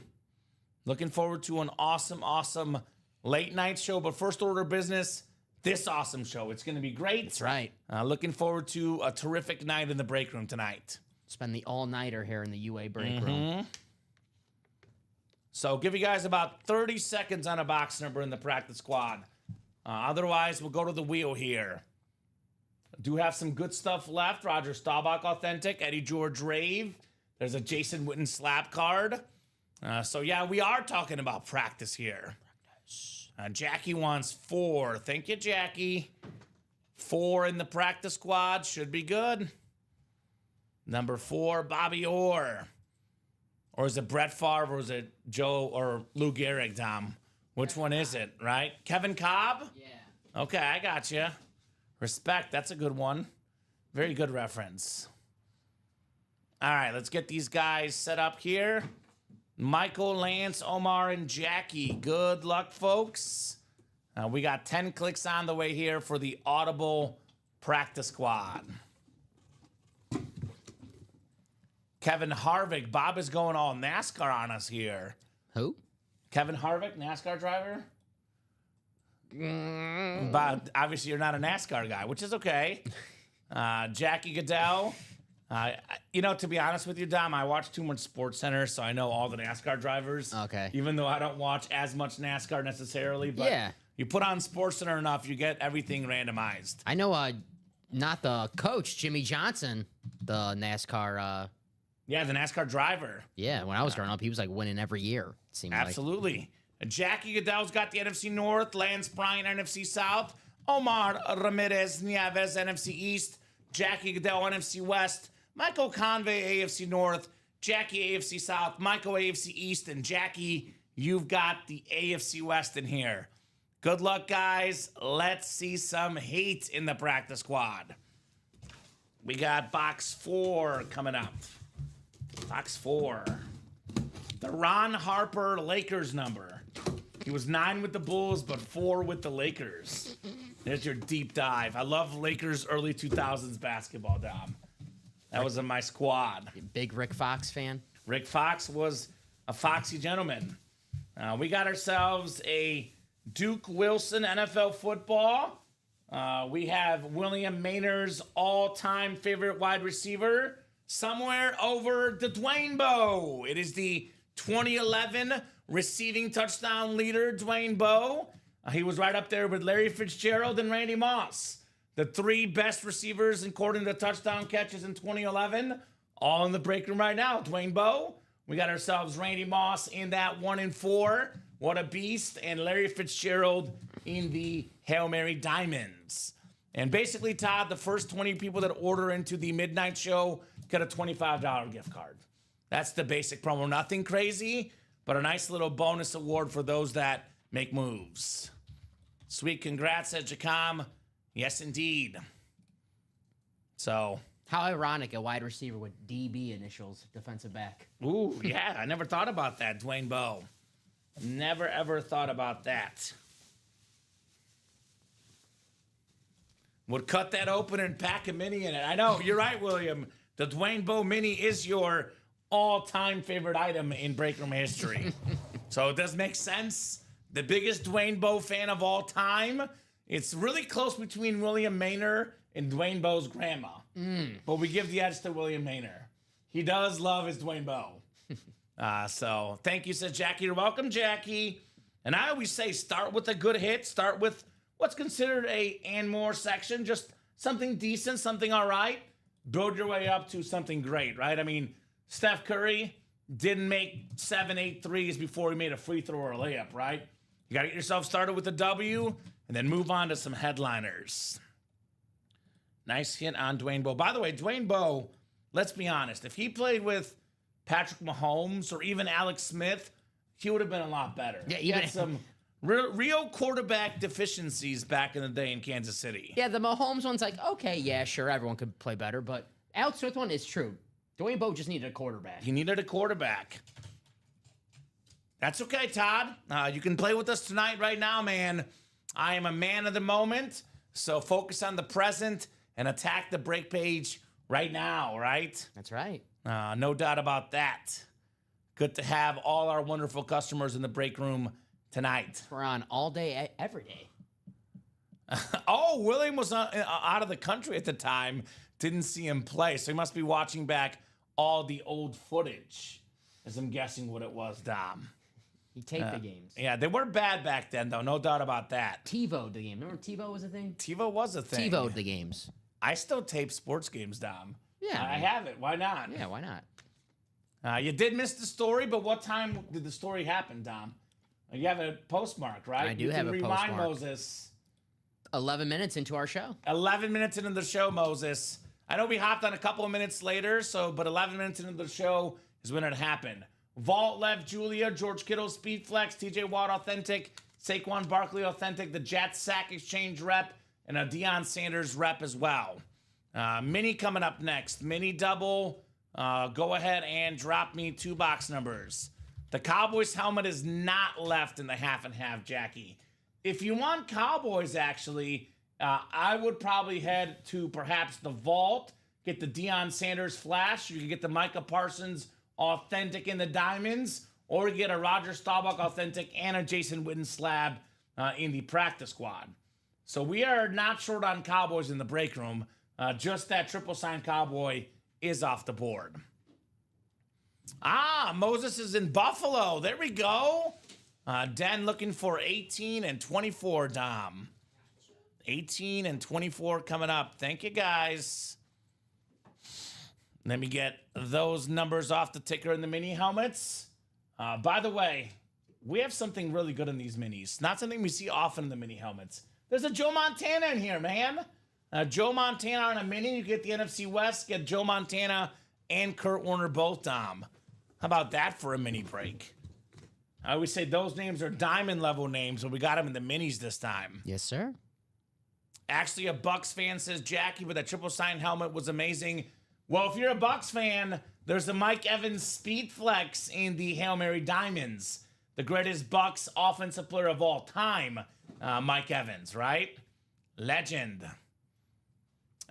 Looking forward to an awesome late night show. But first order of business, this awesome show. It's going to be great. That's right. Looking forward to a terrific night in the break room tonight. Spend the all-nighter here in the UA break room. So give you guys about 30 seconds on a box number in the practice squad. Otherwise, we'll go to the wheel here. Do have some good stuff left. Roger Staubach authentic. Eddie George Rave. There's a Jason Witten slap card. So yeah, we are talking about practice here. Jackie wants 4. Thank you, Jackie. 4 in the practice squad. Should be good. Number 4, Bobby Orr. Or is it Brett Favre, or is it Joe or Lou Gehrig, Dom? Which one is it, right? Kevin Cobb? Yeah. Okay, I got you. Respect, that's a good one. Very good reference. All right, let's get these guys set up here. Michael, Lance, Omar, and Jackie. Good luck, folks. We got 10 clicks on the way here for the Audible practice squad. Kevin Harvick. Bob is going all NASCAR on us here. Who? Kevin Harvick, NASCAR driver? But obviously you're not a NASCAR guy, which is okay. Jackie Goodell. To be honest with you, Dom, I watch too much SportsCenter, so I know all the NASCAR drivers. Okay. Even though I don't watch as much NASCAR necessarily, but Yeah. you put on SportsCenter enough, you get everything randomized. I know not the coach, Jimmy Johnson, the NASCAR. Yeah, the NASCAR driver. Yeah, when I was growing up, he was like winning every year, it seemed like. Absolutely. Jackie Goodell's got the NFC North, Lance Bryant, NFC South, Omar Ramirez Nieves, NFC East, Jackie Goodell, NFC West, Michael Convey, AFC North, Jackie, AFC South, Michael, AFC East, and Jackie, you've got the AFC West in here. Good luck, guys. Let's see some heat in the practice squad. We got box 4 coming up. Box 4. The Ron Harper Lakers number. He was 9 with the Bulls, but 4 with the Lakers. There's your deep dive. I love Lakers early 2000s basketball, Dom. That was in my squad. Big Rick Fox fan. Rick Fox was a foxy gentleman. We got ourselves a Duke Wilson NFL football. We have William Maynard's all-time favorite wide receiver somewhere over the Dwayne Bowe. It is the 2011 receiving touchdown leader, Dwayne Bowe. He was right up there with Larry Fitzgerald and Randy Moss. The 3 best receivers according to touchdown catches in 2011. All in the break room right now. Dwayne Bowe. We got ourselves Randy Moss in that 1-4. What a beast. And Larry Fitzgerald in the Hail Mary Diamonds. And basically, Todd, the first 20 people that order into the midnight show get a $25 gift card. That's the basic promo. Nothing crazy, but a nice little bonus award for those that make moves. Sweet congrats at Jacom. Yes, indeed. So. How ironic, a wide receiver with DB initials, defensive back. Ooh, yeah, I never thought about that, Dwayne Bowe. Never, ever thought about that. Would cut that open and pack a mini in it. I know, you're right, William. The Dwayne Bowe mini is your all-time favorite item in break room history. So it does make sense. The biggest Dwayne Bowe fan of all time. It's really close between William Maynard and Dwayne Bowe's grandma. But we give the edge to William Maynor. He does love his Dwayne Bowe. So thank you, says Jackie. You're welcome, Jackie. And I always say start with a good hit. Start with what's considered a and more section. Just something decent, something all right. Build your way up to something great, right? I mean, Steph Curry didn't make 7, 8 threes before he made a free throw or a layup, right? You got to get yourself started with a W and then move on to some headliners. Nice hit on Dwayne Bowe. By the way, Dwayne Bowe, let's be honest. If he played with Patrick Mahomes or even Alex Smith, he would have been a lot better. Yeah, he had some real quarterback deficiencies back in the day in Kansas City. Yeah, the Mahomes one's like, okay, yeah, sure, everyone could play better, but Alex Smith one is true. Dwayne Bowe just needed a quarterback. He needed a quarterback. That's okay, Todd. You can play with us tonight right now, man. I am a man of the moment, so focus on the present and attack the break page right now, right? That's right. No doubt about that. Good to have all our wonderful customers in the break room tonight. We're on all day, every day. Oh, William was out of the country at the time. Didn't see him play, so he must be watching back all the old footage, as I'm guessing what it was, Dom. He taped the games. Yeah, they were bad back then, though. No doubt about that. TiVo'd the game. Remember TiVo was a thing? TiVo was a thing. TiVo'd the games. I still tape sports games, Dom. Yeah. I have it. Why not? Yeah, why not? You did miss the story, but what time did the story happen, Dom? You have a postmark, right? I do you have can a rewind, postmark. Moses. 11 minutes into our show. 11 minutes into the show, Moses. I know we hopped on a couple of minutes later, but 11 minutes into the show is when it happened. Vault left Julia, George Kittle, Speed Flex, TJ Watt authentic, Saquon Barkley authentic, the Jets Sack Exchange rep, and a Deion Sanders rep as well. Mini coming up next. Mini double. Go ahead and drop me 2 box numbers. The Cowboys helmet is not left in the half and half, Jackie. If you want Cowboys, actually, I would probably head to perhaps the Vault, get the Deion Sanders Flash. You can get the Micah Parsons authentic in the diamonds, or you get a Roger Staubach authentic and a Jason Witten slab in the practice squad. So we are not short on Cowboys in the break room. Just that triple sign Cowboy is off the board. Moses is in Buffalo. There we go. Den looking for 18 and 24, Dom. 18 and 24 coming up. Thank you, guys. Let me get those numbers off the ticker in the mini helmets. By the way, we have something really good in these minis. Not something we see often in the mini helmets. There's a Joe Montana in here, man. Joe Montana on a mini. You get the NFC West, get Joe Montana and Kurt Warner both, Dom. How about that for a mini break? I always say those names are diamond level names, but we got them in the minis this time. Yes, sir. Actually, a Bucks fan says, Jackie, with that triple sign helmet was amazing. Well, if you're a Bucks fan, there's the Mike Evans Speed Flex in the Hail Mary Diamonds. The greatest Bucks offensive player of all time, Mike Evans, right? Legend.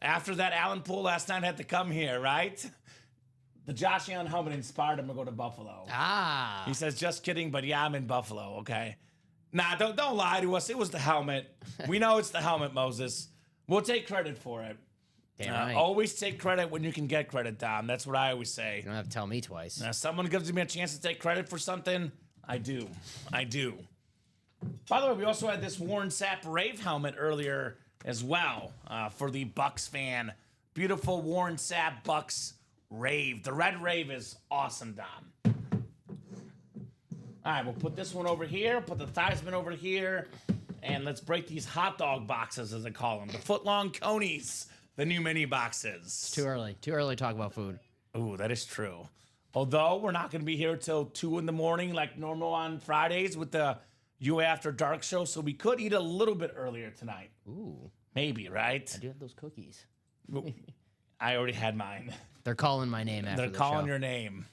After that, Alan Poole last night had to come here, right? The Josh Allen helmet inspired him to go to Buffalo. He says, just kidding, but yeah, I'm in Buffalo, okay? Nah, don't lie to us. It was the helmet. We know it's the helmet, Moses. We'll take credit for it. Damn right. Always take credit when you can get credit, Dom. That's what I always say. You don't have to tell me twice. Now, someone gives me a chance to take credit for something, I do. I do. By the way, we also had this Warren Sapp Rave helmet earlier as well for the Bucks fan. Beautiful Warren Sapp Bucks Rave. The red Rave is awesome, Dom. All right, we'll put this one over here, put the Theismann over here, and let's break these hot dog boxes, as I call them. The foot-long conies, the new mini boxes. It's too early. Too early to talk about food. Ooh, that is true. Although we're not going to be here till 2 in the morning like normal on Fridays with the UA After Dark show, so we could eat a little bit earlier tonight. Ooh. Maybe, right? I do have those cookies. I already had mine. They're calling my name after They're the calling show. your name.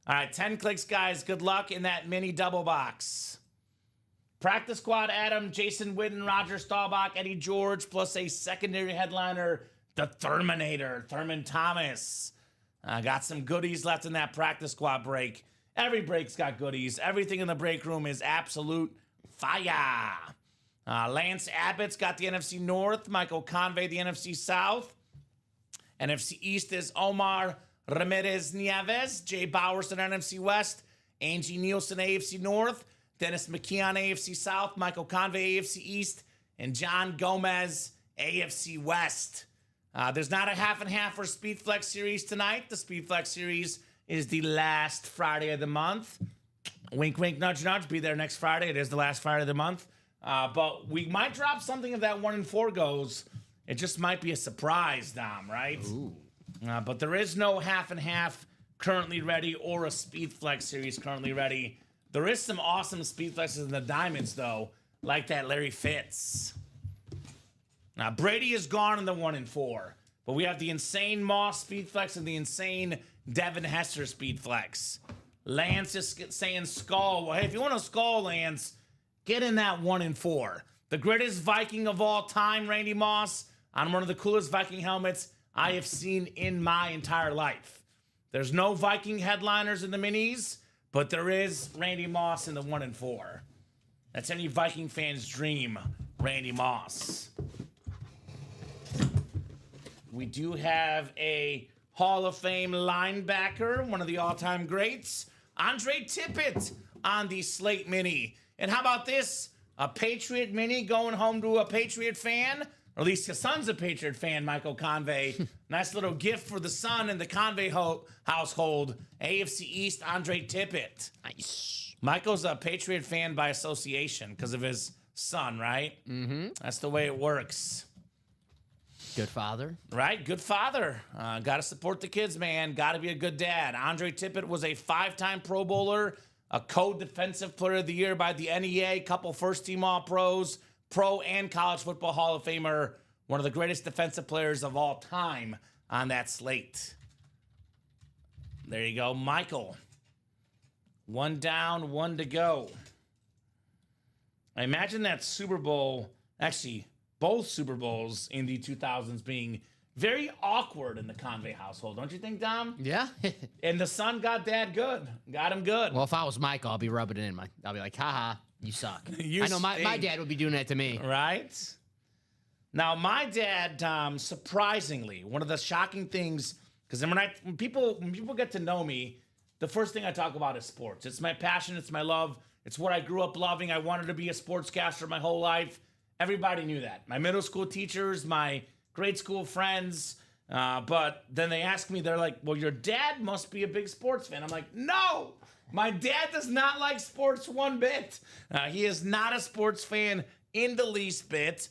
All right, 10 clicks, guys. Good luck in that mini double box. Practice squad, Adam, Jason Witten, Roger Staubach, Eddie George, plus a secondary headliner, the Terminator, Thurman Thomas. Got some goodies left in that practice squad break. Every break's got goodies. Everything in the break room is absolute fire. Lance Abbott's got the NFC North. Michael Convey, the NFC South. NFC East is Omar Ramirez Nieves. Jay Bowerson, NFC West. Angie Nielsen, AFC North. Dennis McKeon, AFC South. Michael Convey, AFC East. And John Gomez, AFC West. There's not a half and half for Speed Flex Series tonight. The Speed Flex Series is the last Friday of the month. Wink, wink, nudge, nudge. Be there next Friday. It is the last Friday of the month. But we might drop something if that 1 and 4 goes. It just might be a surprise, Dom, right? Ooh. But there is no half and half currently ready or a Speed Flex Series currently ready. There is some awesome Speed Flexes in the Diamonds, though, like that Larry Fitz. Now, Brady is gone in the 1 and 4, but we have the insane Moss Speed Flex and the insane Devin Hester Speed Flex. Lance is saying skull. Well, hey, if you want a skull, Lance, get in that 1 and 4. The greatest Viking of all time, Randy Moss, on one of the coolest Viking helmets I have seen in my entire life. There's no Viking headliners in the minis, but there is Randy Moss in the 1 and 4. That's any Viking fan's dream, Randy Moss. We do have a Hall of Fame linebacker, one of the all-time greats, Andre Tippett on the Slate Mini. And how about this? A Patriot Mini going home to a Patriot fan, or at least his son's a Patriot fan, Michael Convey. Nice little gift for the son in the Convey household. AFC East, Andre Tippett. Nice. Michael's a Patriot fan by association because of his son, right? Mm-hmm. That's the way it works. Good father. Right, good father. Got to support the kids, man. Got to be a good dad. Andre Tippett was a 5-time Pro Bowler, a co-defensive player of the year by the NEA, couple first-team All-Pros, Pro and College Football Hall of Famer, one of the greatest defensive players of all time on that slate. There you go, Michael. 1 down, 1 to go. I imagine that Super Bowl, actually, both Super Bowls in the 2000s being very awkward in the Convey household. Don't you think, Dom? Yeah. And the son got dad good. Got him good. Well, if I was Michael, I'll be rubbing it in. I'll be like, haha, you suck. You I know my stink. dad would be doing that to me. Right? Now, my dad, surprisingly, one of the shocking things, because when people get to know me, the first thing I talk about is sports. It's my passion. It's my love. It's what I grew up loving. I wanted to be a sportscaster my whole life. Everybody knew that. My middle school teachers, my grade school friends. But then they asked me, they're like, well, your dad must be a big sports fan. I'm like, no, my dad does not like sports one bit. He is not a sports fan in the least bit.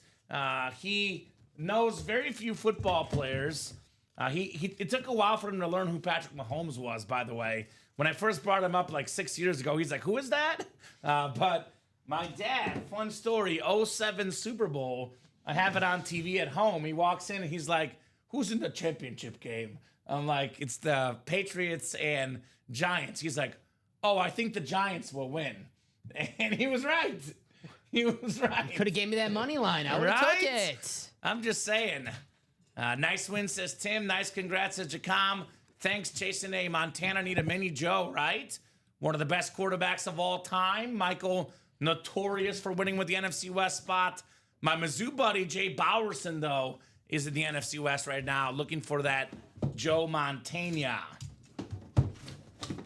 He knows very few football players. It took a while for him to learn who Patrick Mahomes was, by the way. When I first brought him up like 6 years ago, he's like, who is that? But my dad, fun story, 07 Super Bowl, I have it on TV at home. He walks in and he's like, who's in the championship game? I'm like, it's the Patriots and Giants. He's like, oh, I think the Giants will win. And he was right. He was right. Could have gave me that money line. I would have Right? took it. I'm just saying. Nice win, says Tim. Nice congrats to Jacom. Thanks, chasing a Montana need a mini Joe, right? One of the best quarterbacks of all time. Michael, notorious for winning with the NFC West spot. My Mizzou buddy, Jay Bowerson, though, is in the NFC West right now, looking for that Joe Montana.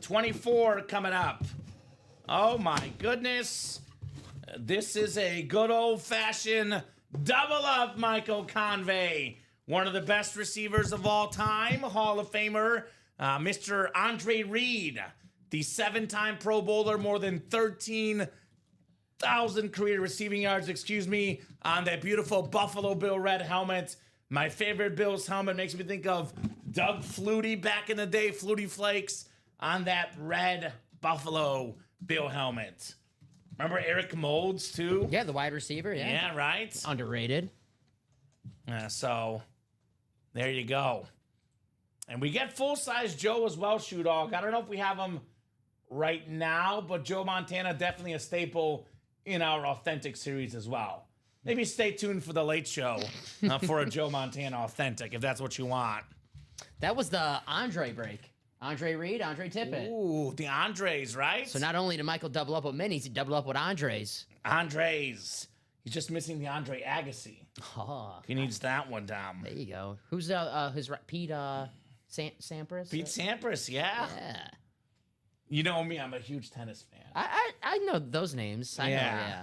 24 coming up. Oh, my goodness. This is a good old-fashioned double up, Michael Convey. One of the best receivers of all time, Hall of Famer, Mr. Andre Reed, the 7-time Pro Bowler, more than 13,000 career receiving yards, on that beautiful Buffalo Bill red helmet. My favorite Bills helmet makes me think of Doug Flutie back in the day, Flutie Flakes, on that red Buffalo Bill helmet. Remember Eric Moulds, too? Yeah, the wide receiver, yeah. Yeah, right? Underrated. So, there you go. And we get full-size Joe as well, Shoe Dog. I don't know if we have him right now, but Joe Montana definitely a staple in our Authentic series as well. Maybe stay tuned for the late show for a Joe Montana Authentic, if that's what you want. That was the Andre break. Andre Reed, Andre Tippett. Ooh, the Andres, right? So not only did Michael double up with minis, he doubled up with Andres. Andres. He's just missing the Andre Agassi. Oh, He needs that one, Dom. there you go. Who's Pete Sampras? Pete Sampras, yeah. Yeah. You know me, I'm a huge tennis fan. I know those names. I know, yeah.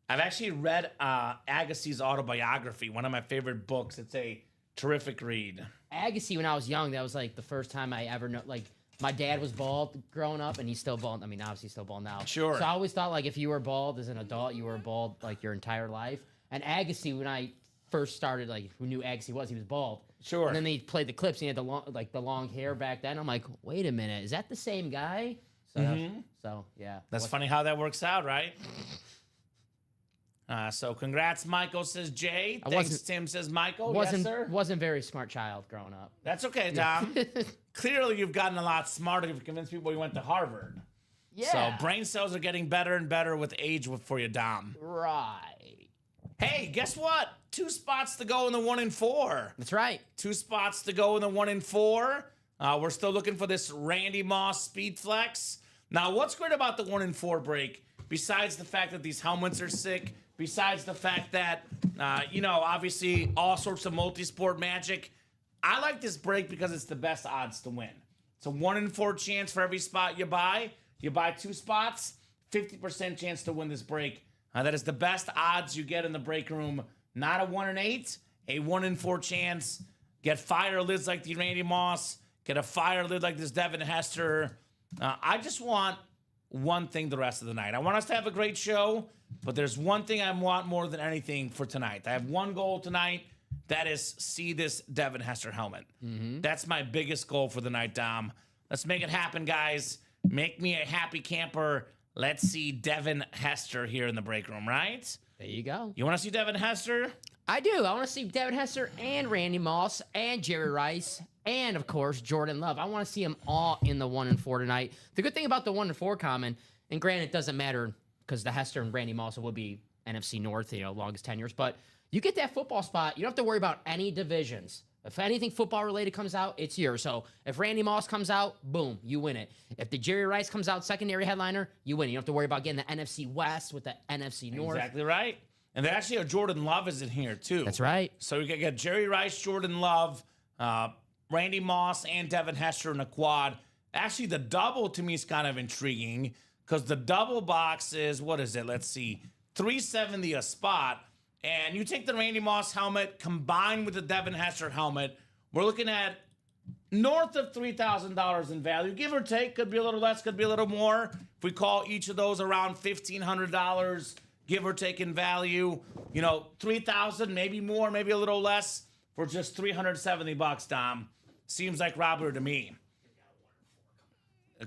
I've actually read Agassi's autobiography, one of my favorite books. It's a terrific read. Agassi, when I was young, that was like the first time I ever know. Like, my dad was bald growing up, and he's still bald. I mean, obviously, he's still bald now. Sure. So I always thought, like, if you were bald as an adult, you were bald like your entire life. And Agassi, when I first started, like, who knew Agassi was? He was bald. Sure. And then they played the clips, and he had the long hair back then. I'm like, wait a minute, is that the same guy? So yeah. That's funny how that works out, right? So congrats, Michael, says Jay. Thanks, Tim, says Michael. Yes, sir. Wasn't a very smart child growing up. That's okay, Dom. Clearly, you've gotten a lot smarter. You've convinced people you went to Harvard. Yeah. So brain cells are getting better and better with age for you, Dom. Right. Hey, guess what? 2 spots to go in the 1 and 4. That's right. 2 spots to go in the 1 and 4. We're still looking for this Randy Moss Speed Flex. Now, what's great about the 1 and 4 break, besides the fact that these helmets are sick, besides the fact that, obviously all sorts of multi-sport magic, I like this break because it's the best odds to win. It's a 1 in 4 chance for every spot you buy. You buy 2 spots, 50% chance to win this break. That is the best odds you get in the break room. Not a 1 in 8, a 1 in 4 chance. Get fire lids like the Randy Moss. Get a fire lid like this Devin Hester. I just want one thing the rest of the night. I want us to have a great show, but there's one thing I want more than anything for tonight. I have one goal tonight. That is see this Devin Hester helmet. That's my biggest goal for the night, Dom. Let's make it happen, guys. Make me a happy camper. Let's see Devin Hester here in the break room, right? There you go. You want to see Devin Hester? I do. I want to see Devin Hester and Randy Moss and Jerry Rice and, of course, Jordan Love. I want to see them all in the 1 and 4 tonight. The good thing about the 1 and 4 common, and granted, it doesn't matter because the Hester and Randy Moss will be NFC North, longest tenures, but you get that football spot. You don't have to worry about any divisions. If anything football related comes out, it's yours. So if Randy Moss comes out, boom, you win it. If the Jerry Rice comes out, secondary headliner, you win it. You don't have to worry about getting the NFC West with the NFC North. Exactly right. And then actually, Jordan Love is in here, too. That's right. So you can get Jerry Rice, Jordan Love, Randy Moss, and Devin Hester in a quad. Actually, the double to me is kind of intriguing because the double box is, what is it? Let's see, $370 a spot. And you take the Randy Moss helmet combined with the Devin Hester helmet, we're looking at north of $3,000 in value, give or take. Could be a little less, could be a little more. If we call each of those around $1,500, give or take in value, $3,000, maybe more, maybe a little less for just $370, Dom. Seems like robbery to me.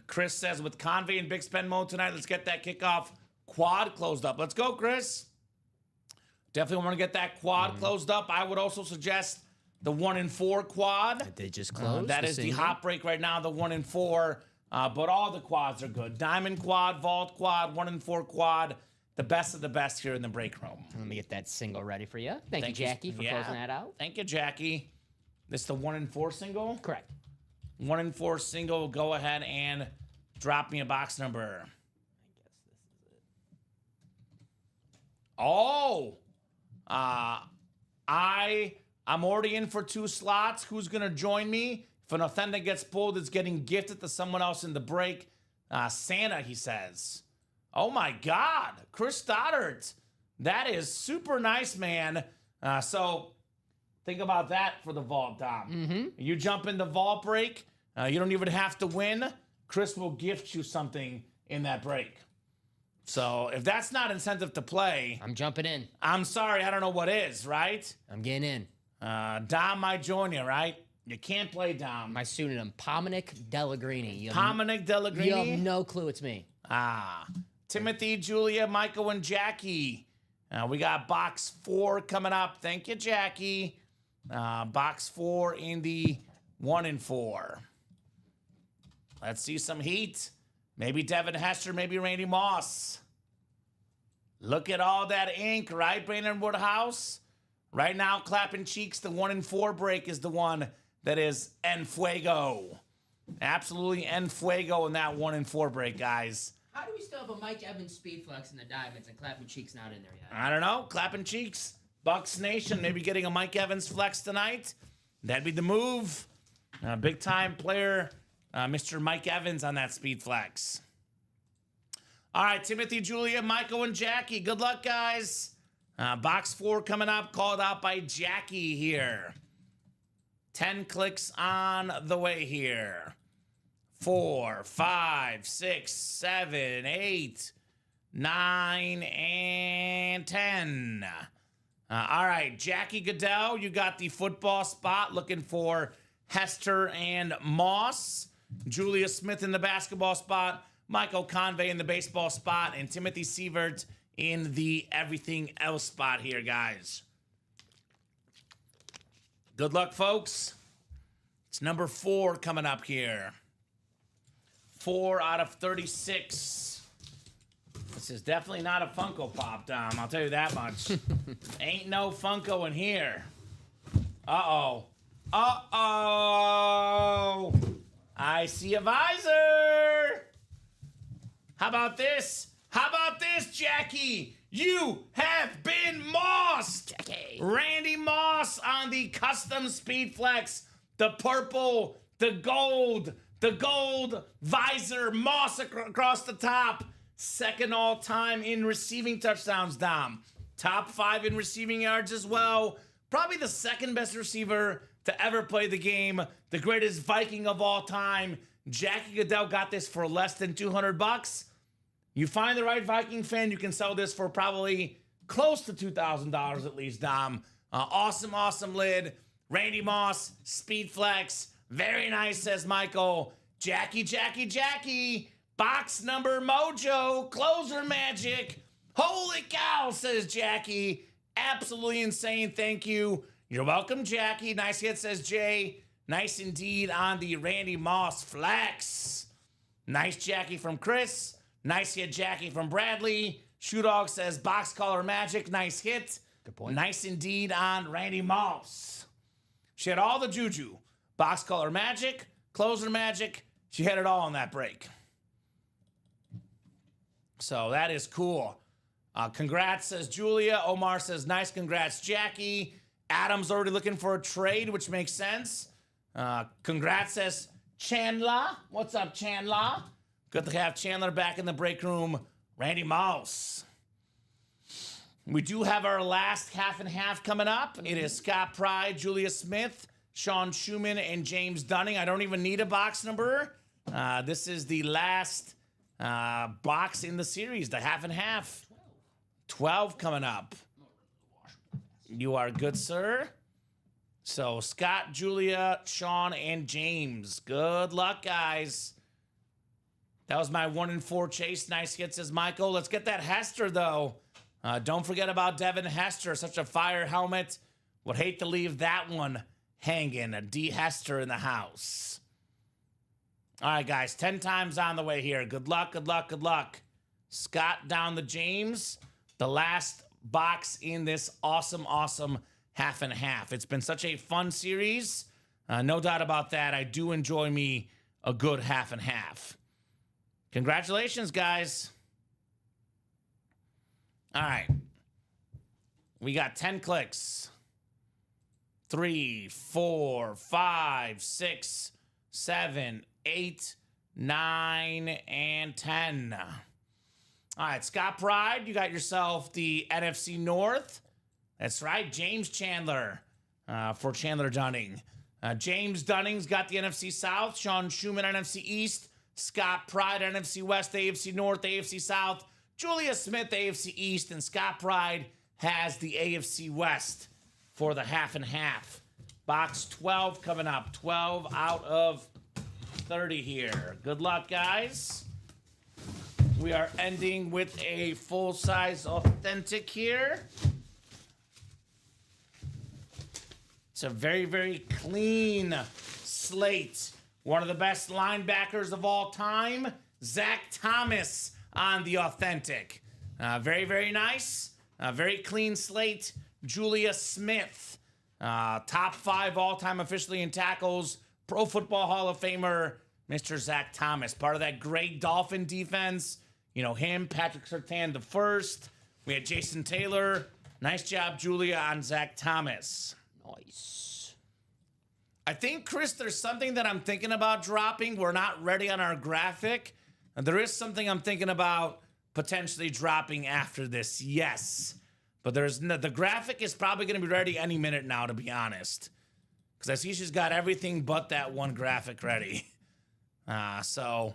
Chris says with Convey and Big Spend mode tonight, let's get that kickoff quad closed up. Let's go, Chris. Definitely want to get that quad closed up. I would also suggest the 1 in 4 quad. They just closed. That is the hot break right now, the 1 in 4. But all the quads are good. Diamond quad, vault quad, 1 in 4 quad. The best of the best here in the break room. Let me get that single ready for you. Thank you, Jackie, for closing that out. Thank you, Jackie. This is the 1 in 4 single? Correct. 1 in 4 single. Go ahead and drop me a box number. Oh! I'm already in for 2 slots. Who's going to join me? If an authentic gets pulled, it's getting gifted to someone else in the break. Santa, he says. Oh, my God. Chris Stoddard. That is super nice, man. So think about that for the vault, Dom. You jump in the vault break. You don't even have to win. Chris will gift you something in that break. So if that's not incentive to play, I'm jumping in. I'm sorry, I don't know what is, right? I'm getting in. Dom might join you, right? You can't play Dom. My pseudonym, Pominic Delagrini. Pominic Delagrini? You have no clue it's me. Timothy, Julia, Michael, and Jackie. We got box 4 coming up. Thank you, Jackie. Box 4 in the 1 in 4. Let's see some heat. Maybe Devin Hester, maybe Randy Moss. Look at all that ink, right, Brandon Woodhouse? Right now, clapping cheeks, the 1 in 4 break is the one that is en fuego. Absolutely en fuego in that 1 in 4 break, guys. How do we still have a Mike Evans speed flex in the diamonds and Clapping Cheeks not in there yet? I don't know. Clapping Cheeks. Bucks Nation maybe getting a Mike Evans flex tonight. That'd be the move. Big time player, Mr. Mike Evans on that speed flex. All right, Timothy, Julia, Michael, and Jackie. Good luck, guys. Box 4 coming up, called out by Jackie here. 10 clicks on the way here. 4, 5, 6, 7, 8, 9, and 10. All right, Jackie Goodell, you got the football spot, looking for Hester and Moss. Julia Smith in the basketball spot. Michael Convey in the baseball spot. And Timothy Sievert in the everything else spot here, guys. Good luck, folks. It's number 4 coming up here. 4 out of 36. This is definitely not a Funko Pop, Dom. I'll tell you that much. Ain't no Funko in here. Uh-oh. Uh-oh. I see a visor. How about this? How about this, Jackie? You have been mossed. Jackie. Randy Moss on the custom Speed Flex. The purple, the gold visor, Moss across the top. Second all-time in receiving touchdowns, Dom. Top 5 in receiving yards as well. Probably the second best receiver to ever play the game. The greatest Viking of all time. Jackie Goodell got this for less than $200. You find the right Viking fan, you can sell this for probably close to $2,000 at least, Dom. Awesome lid. Randy Moss, Speed Flex. Very nice, says Michael. Jackie. Box number mojo. Closer magic. Holy cow, says Jackie. Absolutely insane. Thank you. You're welcome, Jackie. Nice hit, says Jay. Nice indeed on the Randy Moss flex. Nice Jackie from Chris. Nice hit, Jackie from Bradley. Shoe Dog says box color magic. Nice hit. Good point. Nice indeed on Randy Moss. She had all the juju. Box color magic, closer magic. She had it all on that break. So that is cool. Congrats, says Julia. Omar says, nice, congrats, Jackie. Adam's already looking for a trade, which makes sense. Congrats, says Chandler. What's up, Chandler? Good to have Chandler back in the break room. Randy Moss. We do have our last half and half coming up. It is Scott Pride, Julia Smith, Sean Schumann, and James Dunning. I don't even need a box number. This is the last box in the series, the half and half. 12 coming up. You are good, sir. So Scott, Julia, Sean, and James. Good luck, guys. That was my 1 in 4 chase. Nice hit, says Michael. Let's get that Hester, though. Don't forget about Devin Hester. Such a fire helmet. Would hate to leave that one hanging. A D. Hester in the house. All right, guys. 10 times on the way here. Good luck. Scott down the James. The last box in this awesome half and half. It's been such a fun series. No doubt about that. I do enjoy me a good half and half. Congratulations, guys. All right. We got 10 clicks. 3, 4, 5, 6, 7, 8, 9, and 10. All right, Scott Pride, you got yourself the NFC North. That's right, James Chandler for Chandler Dunning. James Dunning's got the NFC South. Sean Schumann, NFC East. Scott Pride, NFC West, AFC North, AFC South. Julia Smith, AFC East. And Scott Pride has the AFC West for the half and half. Box 12 coming up. 12 out of 30 here. Good luck, guys. We are ending with a full-size authentic here. It's a very, very clean slate. One of the best linebackers of all time, Zach Thomas on the authentic. Very, very nice. Very clean slate. Julia Smith, top 5 all-time officially in tackles. Pro Football Hall of Famer, Mr. Zach Thomas. Part of that great Dolphin defense. him, Patrick Surtain the first. We had Jason Taylor. Nice job, Julia, on Zach Thomas. Nice. I think, Chris, there's something that I'm thinking about dropping. We're not ready on our graphic. And there is something I'm thinking about potentially dropping after this, yes. But the graphic is probably going to be ready any minute now, to be honest. Because I see she's got everything but that one graphic ready. So,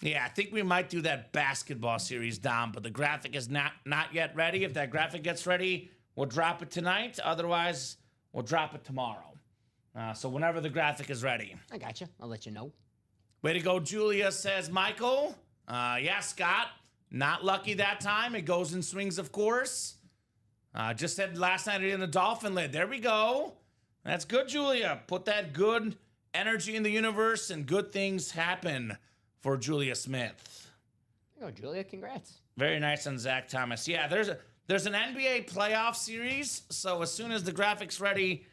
yeah, I think we might do that basketball series, Dom. But the graphic is not yet ready. If that graphic gets ready, we'll drop it tonight. Otherwise, we'll drop it tomorrow. So whenever the graphic is ready. I got you. I'll let you know. Way to go, Julia, says Michael. Yeah, Scott. Not lucky that time. It goes in swings, of course. Just said last night in the Dolphin lid. There we go. That's good, Julia. Put that good energy in the universe and good things happen for Julia Smith. There you go, Julia. Congrats. Very nice on Zach Thomas. Yeah, there's an NBA playoff series. So as soon as the graphic's ready,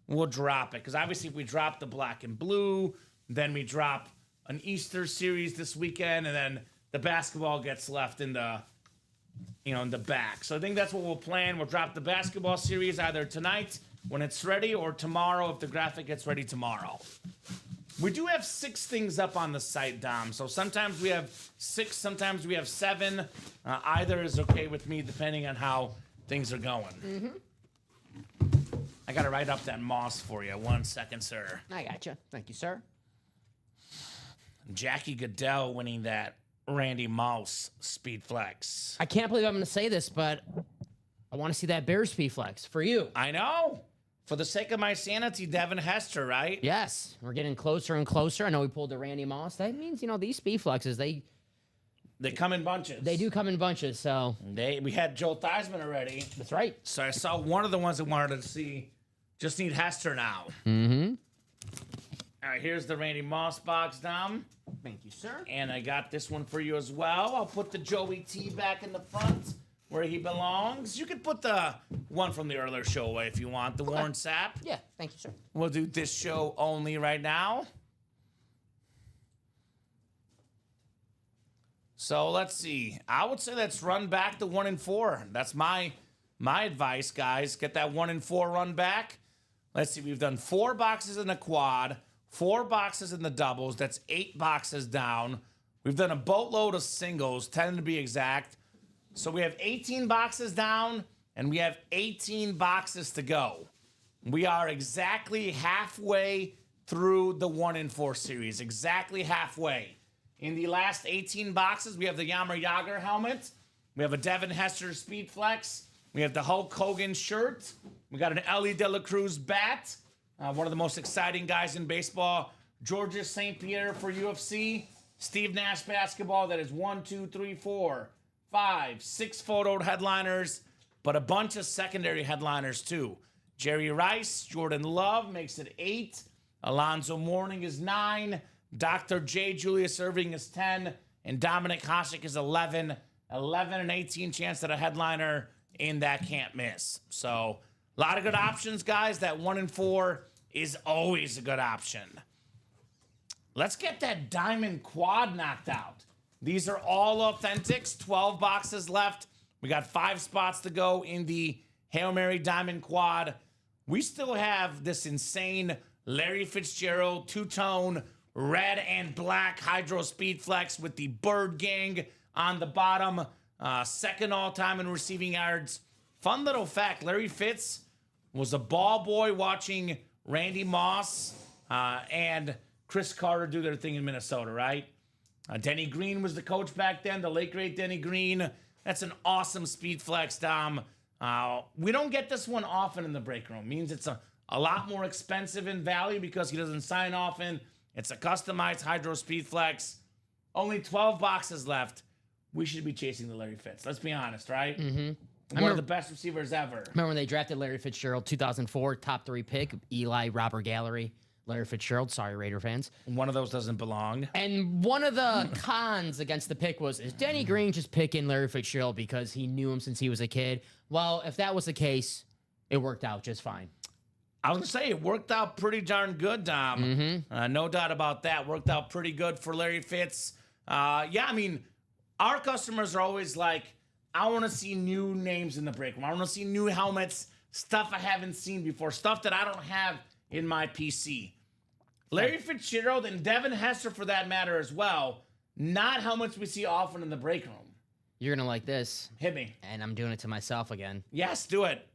we'll drop it. Because obviously if we drop the black and blue, then we drop an Easter series this weekend, and then the basketball gets left in the back. So I think that's what we'll plan. We'll drop the basketball series either tonight when it's ready or tomorrow if the graphic gets ready tomorrow. We do have 6 things up on the site, Dom. So sometimes we have 6, sometimes we have 7. Either is okay with me depending on how things are going. Mm-hmm. I got to write up that Moss for you. 1 second, sir. I got you. Thank you, sir. Jackie Goodell winning that Randy Moss speed flex. I can't believe I'm going to say this, but I want to see that Bears speed flex for you. I know. For the sake of my sanity, Devin Hester, right? Yes. We're getting closer and closer. I know we pulled the Randy Moss. That means, these speed flexes, they come in bunches. They do come in bunches, so. We had Joe Theismann already. That's right. So I saw one of the ones I wanted to see. Just need Hester now. Mm-hmm. All right, here's the Randy Moss box, Dom. Thank you, sir. And I got this one for you as well. I'll put the Joey T back in the front where he belongs. You can put the one from the earlier show away if you want, the Warren Sapp. Yeah, thank you, sir. We'll do this show only right now. So let's see. I would say let's run back to 1 and 4. That's my advice, guys. Get that 1 and 4 run back. Let's see. We've done 4 boxes in the quad, 4 boxes in the doubles. That's 8 boxes down. We've done a boatload of singles, 10 to be exact. So we have 18 boxes down, and we have 18 boxes to go. We are exactly halfway through the 1 and 4 series. Exactly halfway. In the last 18 boxes, we have the Yammer Yager helmet. We have a Devin Hester Speed Flex. We have the Hulk Hogan shirt. We got an Ellie De La Cruz bat. One of the most exciting guys in baseball. Georges St. Pierre for UFC. Steve Nash basketball. That is 1, 2, 3, 4, 5, 6 photoed headliners, but a bunch of secondary headliners too. Jerry Rice, Jordan Love makes it 8. Alonzo Mourning is 9. Dr. J. Julius Irving is 10. And Dominic Hasek is 11. 11 and 18 chance at a headliner in that can't miss. So a lot of good options, guys. That 1 and 4 is always a good option. Let's get that diamond quad knocked out. These are all authentics. 12 boxes left. We got 5 spots to go in the Hail Mary Diamond Quad. We still have this insane Larry Fitzgerald two-tone red and black Hydro Speed Flex with the Bird Gang on the bottom. Second all-time in receiving yards. Fun little fact, Larry Fitz was a ball boy watching Randy Moss and Chris Carter do their thing in Minnesota, right? Denny Green was the coach back then, the late, great Denny Green. That's an awesome speed flex, Dom. We don't get this one often in the break room. Means it's a lot more expensive in value because he doesn't sign often. It's a customized Hydro Speed Flex. Only 12 boxes left. We should be chasing the Larry Fitz. Let's be honest, right? Mm-hmm. One of the best receivers ever. Remember when they drafted Larry Fitzgerald, 2004, top 3 pick, Eli, Robert Gallery, Larry Fitzgerald. Sorry, Raider fans. One of those doesn't belong. And one of the cons against the pick was, is Denny Green just picking Larry Fitzgerald because he knew him since he was a kid? Well, if that was the case, it worked out just fine. I was going to say, it worked out pretty darn good, Dom. No doubt about that. Worked out pretty good for Larry Fitz. Yeah, I mean, our customers are always like, I want to see new names in the break room. I want to see new helmets, stuff I haven't seen before, stuff that I don't have in my PC. Larry Fitzgerald and Devin Hester, for that matter, as well. Not helmets we see often in the break room. You're going to like this. Hit me. And I'm doing it to myself again. Yes, do it.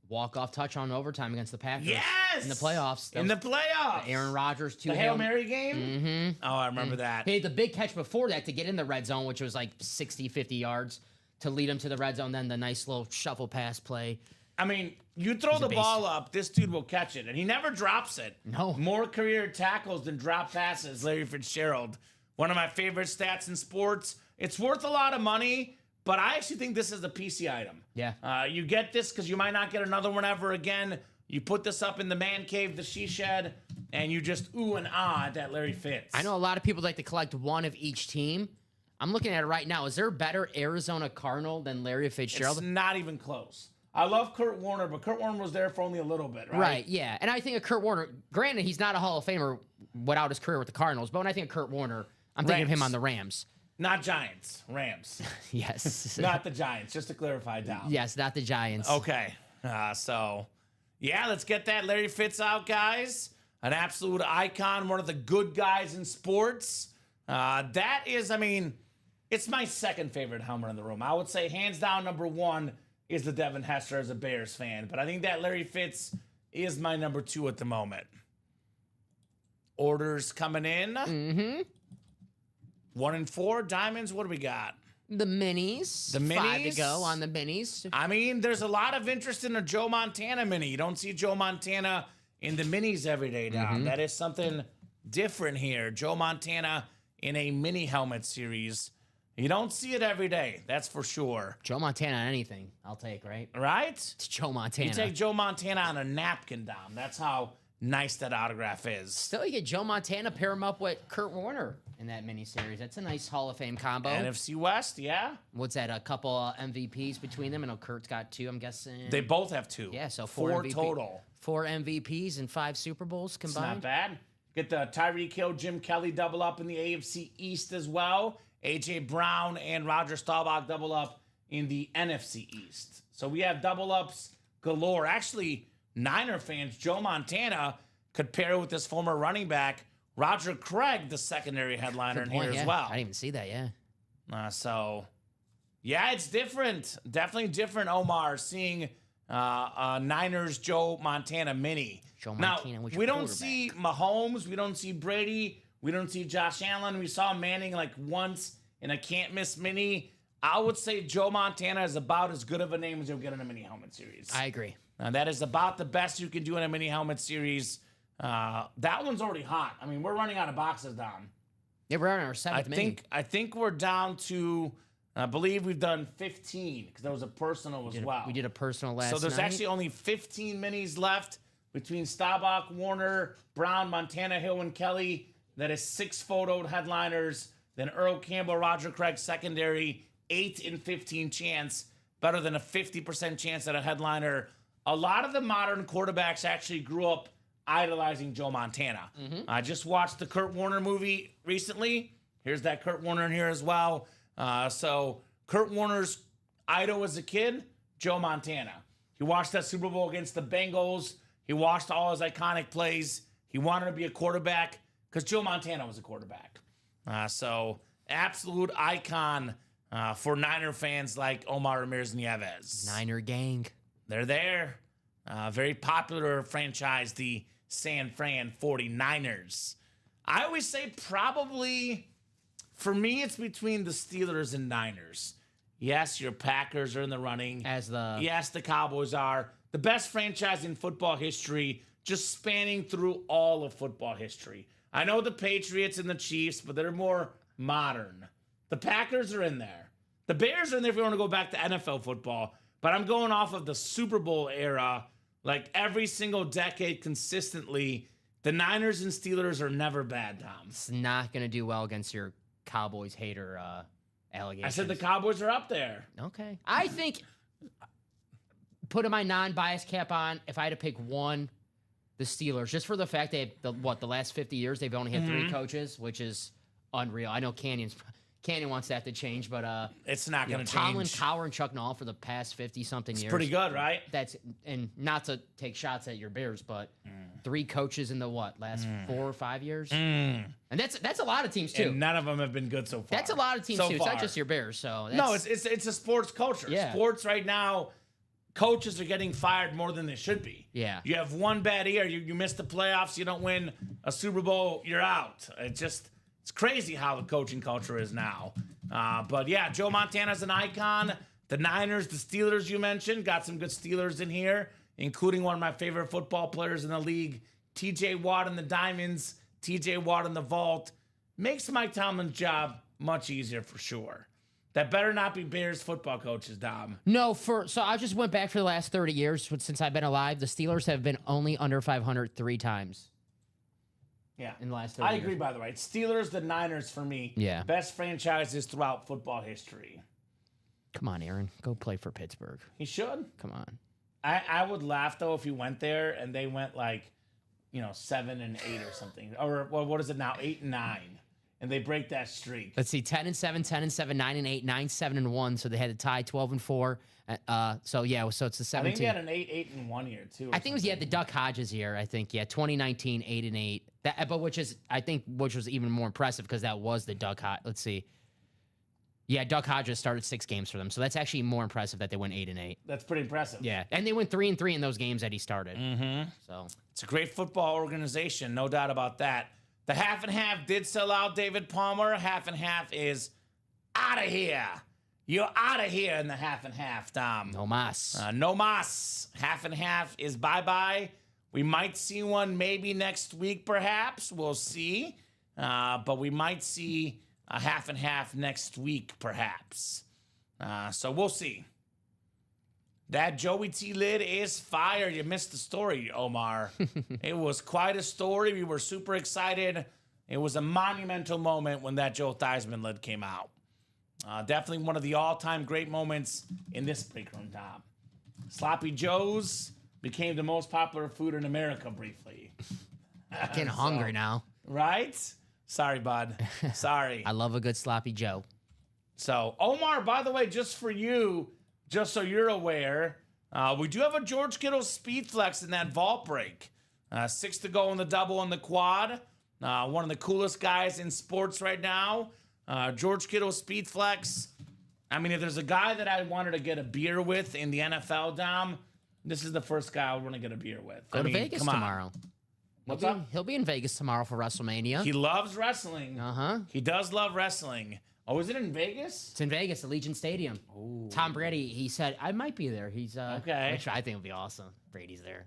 Walk-off touchdown overtime against the Packers. Yes! In the playoffs. In the playoffs. The Aaron Rodgers The Hail Mary game? Mm-hmm. Oh, I remember that. He had the big catch before that to get in the red zone, which was like 60, 50 yards to lead him to the red zone. Then the nice little shuffle pass play. I mean, you throw the ball up, this dude will catch it. And he never drops it. No. More career tackles than drop passes, Larry Fitzgerald. One of my favorite stats in sports. It's worth a lot of money, but I actually think this is a PC item. Yeah. You get this because you might not get another one ever again. You put this up in the man cave, the she shed, and you just ooh and ah at that Larry Fitz. I know a lot of people like to collect one of each team. I'm looking at it right now. Is there a better Arizona Cardinal than Larry Fitzgerald? It's not even close. I love Kurt Warner, but Kurt Warner was there for only a little bit, right? Right, yeah. And I think of Kurt Warner, granted, he's not a Hall of Famer without his career with the Cardinals, but when I think of Kurt Warner, I'm thinking of him on the Rams. Not Giants, Rams. Yes. Not the Giants, just to clarify down. Yes, not the Giants. Okay. Yeah, let's get that Larry Fitz out, guys. An absolute icon, one of the good guys in sports. That is, I mean, it's my second favorite helmet in the room. I would say hands down number one is the Devin Hester as a Bears fan. But I think that Larry Fitz is my number two at the moment. Orders coming in. Mm-hmm. 1 and 4 diamonds. What do we got? The minis. The 5 to minis? go on the minis. I mean, there's a lot of interest in a Joe Montana mini. You don't see Joe Montana in the minis every day, Dom. That is something different here. Joe Montana in a mini helmet series. You don't see it every day, that's for sure. Joe Montana on anything, I'll take, right? Right? It's Joe Montana. You take Joe Montana on a napkin, Dom. That's how nice that autograph is. Still, you get Joe Montana, pair him up with Kurt Warner in that miniseries. That's a nice Hall of Fame combo. NFC West, yeah. What's that, a couple MVPs between them? I know Kurt's got 2, I'm guessing. They both have 2. Yeah, so 4 total. 4 MVPs and 5 Super Bowls It's combined. not bad. Get the Tyreek Hill, Jim Kelly double up in the AFC East as well. A.J. Brown and Roger Staubach double up in the NFC East. So we have double ups galore. Actually, Niner fans, Joe Montana could pair with this former running back, Roger Craig, the secondary headliner in here as well. I didn't even see that, yeah. Yeah, it's different. Definitely different, Omar, seeing Niners Joe Montana mini. Joe Montana, now, which we don't quarterback? see Mahomes. We don't see Brady. We don't see Josh Allen. We saw Manning like once in a can't-miss mini. I would say Joe Montana is about as good of a name as you'll get in a mini helmet series. I agree. That is about the best you can do in a mini helmet series. That one's already hot. I mean, we're running out of boxes, Dom. Yeah, we're on our 7th mini. I think we're down to, I believe we've done 15 because there was a personal as well. We did a personal last night. So there's actually only 15 minis left between Staubach, Warner, Brown, Montana, Hill, and Kelly. That is 6 photoed headliners. Then Earl Campbell, Roger Craig, secondary, 8 in 15 chance. Better than a 50% chance at a headliner. A lot of the modern quarterbacks actually grew up idolizing Joe Montana. I just watched the Kurt Warner movie recently. Here's that Kurt Warner in here as well. So Kurt Warner's idol as a kid, Joe Montana. He watched that Super Bowl against the Bengals. He watched all his iconic plays. He wanted to be a quarterback because Joe Montana was a quarterback. So absolute icon for Niner fans like Omar Ramirez Nieves. Niner gang. They're there. Very popular franchise, the San Fran 49ers. I always say probably, for me, it's between the Steelers and Niners. Yes, your Packers are in the running. Yes, the Cowboys are. The best franchise in football history, just spanning through all of football history. I know the Patriots and the Chiefs, but they're more modern. The Packers are in there. The Bears are in there if you want to go back to NFL football. But I'm going off of the Super Bowl era, like every single decade consistently. The Niners and Steelers are never bad, Tom. It's not going to do well against your Cowboys hater allegations. I said the Cowboys are up there. Okay. I think, putting my non-bias cap on, if I had to pick one, the Steelers, just for the fact they have, the last 50 years, they've only had 3 coaches, which is unreal. I know Cannon's Canyon wants that to change, but It's not going to Tomlin, change. Cowher, and Chuck Noll for the past 50-something years. Pretty good, right? That's and not to take shots at your Bears, but 3 coaches in the last 4 or 5 years, and that's a lot of teams too. And none of them have been good so far. That's a lot of teams so too. far. It's not just your Bears. So No, that's, it's a sports culture. Yeah. Sports right now, coaches are getting fired more than they should be. Yeah. You have one bad year, you miss the playoffs, you don't win a Super Bowl, you're out. It's crazy how the coaching culture is now. But yeah, Joe Montana's an icon. The Niners, the Steelers you mentioned, got some good Steelers in here, including one of my favorite football players in the league, TJ Watt and the Diamonds, TJ Watt in the Vault. Makes Mike Tomlin's job much easier for sure. That better not be Bears football coaches, Dom. no so I just went back for the last 30 years since I've been alive. The Steelers have been only under 500 3 times. Yeah. In the last 30 I years. agree, by the way. It's Steelers, the Niners for me. Yeah. Best franchises throughout football history. Come on, Aaron, go play for Pittsburgh. He should. Come on. I would laugh though if he went there and they went like, 7-8 or something, or what is it now, 8-9, and they break that streak. Let's see, 10-7, 10-7, 9-8, 9-7-1. So they had to tie 12-4. So it's the 17. I think they had an 8-1 year too. I think it was the Duck Hodges year. I think 2019 8-8. But which was even more impressive because that was the Duck Hodges. Let's see. Yeah, Duck Hodges started 6 games for them, so that's actually more impressive that they went 8-8. That's pretty impressive. Yeah, and they went 3-3 in those games that he started. Mm-hmm. So it's a great football organization, no doubt about that. The half and half did sell out David Palmer. Half and half is out of here. You're out of here in the half and half, Dom. no mas. No mas. Half and half is bye-bye. We might see one maybe next week, perhaps. We'll see. But we might see a half and half next week, perhaps. So we'll see. That Joey T. lid is fire. You missed the story, Omar. It was quite a story. We were super excited. It was a monumental moment when that Joe Theismann lid came out. Definitely one of the all-time great moments in this break room, Tom. Sloppy Joes became the most popular food in America briefly. Getting hungry now. Right? Sorry, bud. Sorry. I love a good sloppy Joe. So, Omar, by the way, just for you, just so you're aware, we do have a George Kittle speed flex in that vault break. 6 to go in the double and the quad. One of the coolest guys in sports right now. George Kittle speed flex. I mean, if there's a guy that I wanted to get a beer with in the NFL, Dom, this is the first guy I want to get a beer with. Go to Vegas come on. tomorrow. What's up? He'll be in Vegas tomorrow for WrestleMania. He loves wrestling. Uh-huh. He does love wrestling. Oh, is it in Vegas? It's in Vegas, Allegiant Stadium. Tom Brady, he said, I might be there. He's Okay. Which I think would be awesome. Brady's there.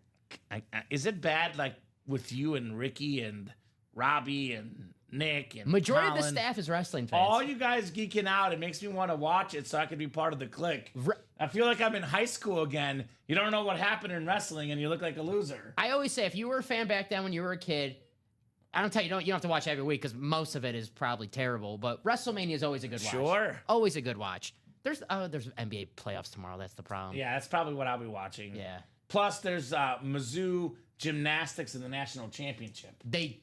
Is it bad, like, with you and Ricky and Robbie and Nick and Majority of the Colin? staff is wrestling fans. All you guys geeking out. It makes me want to watch it so I could be part of the clique. I feel like I'm in high school again. You don't know what happened in wrestling, and you look like a loser. I always say, if you were a fan back then when you were a kid, I don't tell you, you don't have to watch every week because most of it is probably terrible. But WrestleMania is always a good watch. Sure. Always a good watch. There's NBA playoffs tomorrow. That's the problem. Yeah, that's probably what I'll be watching. Yeah. Plus, there's Mizzou gymnastics in the national championship. They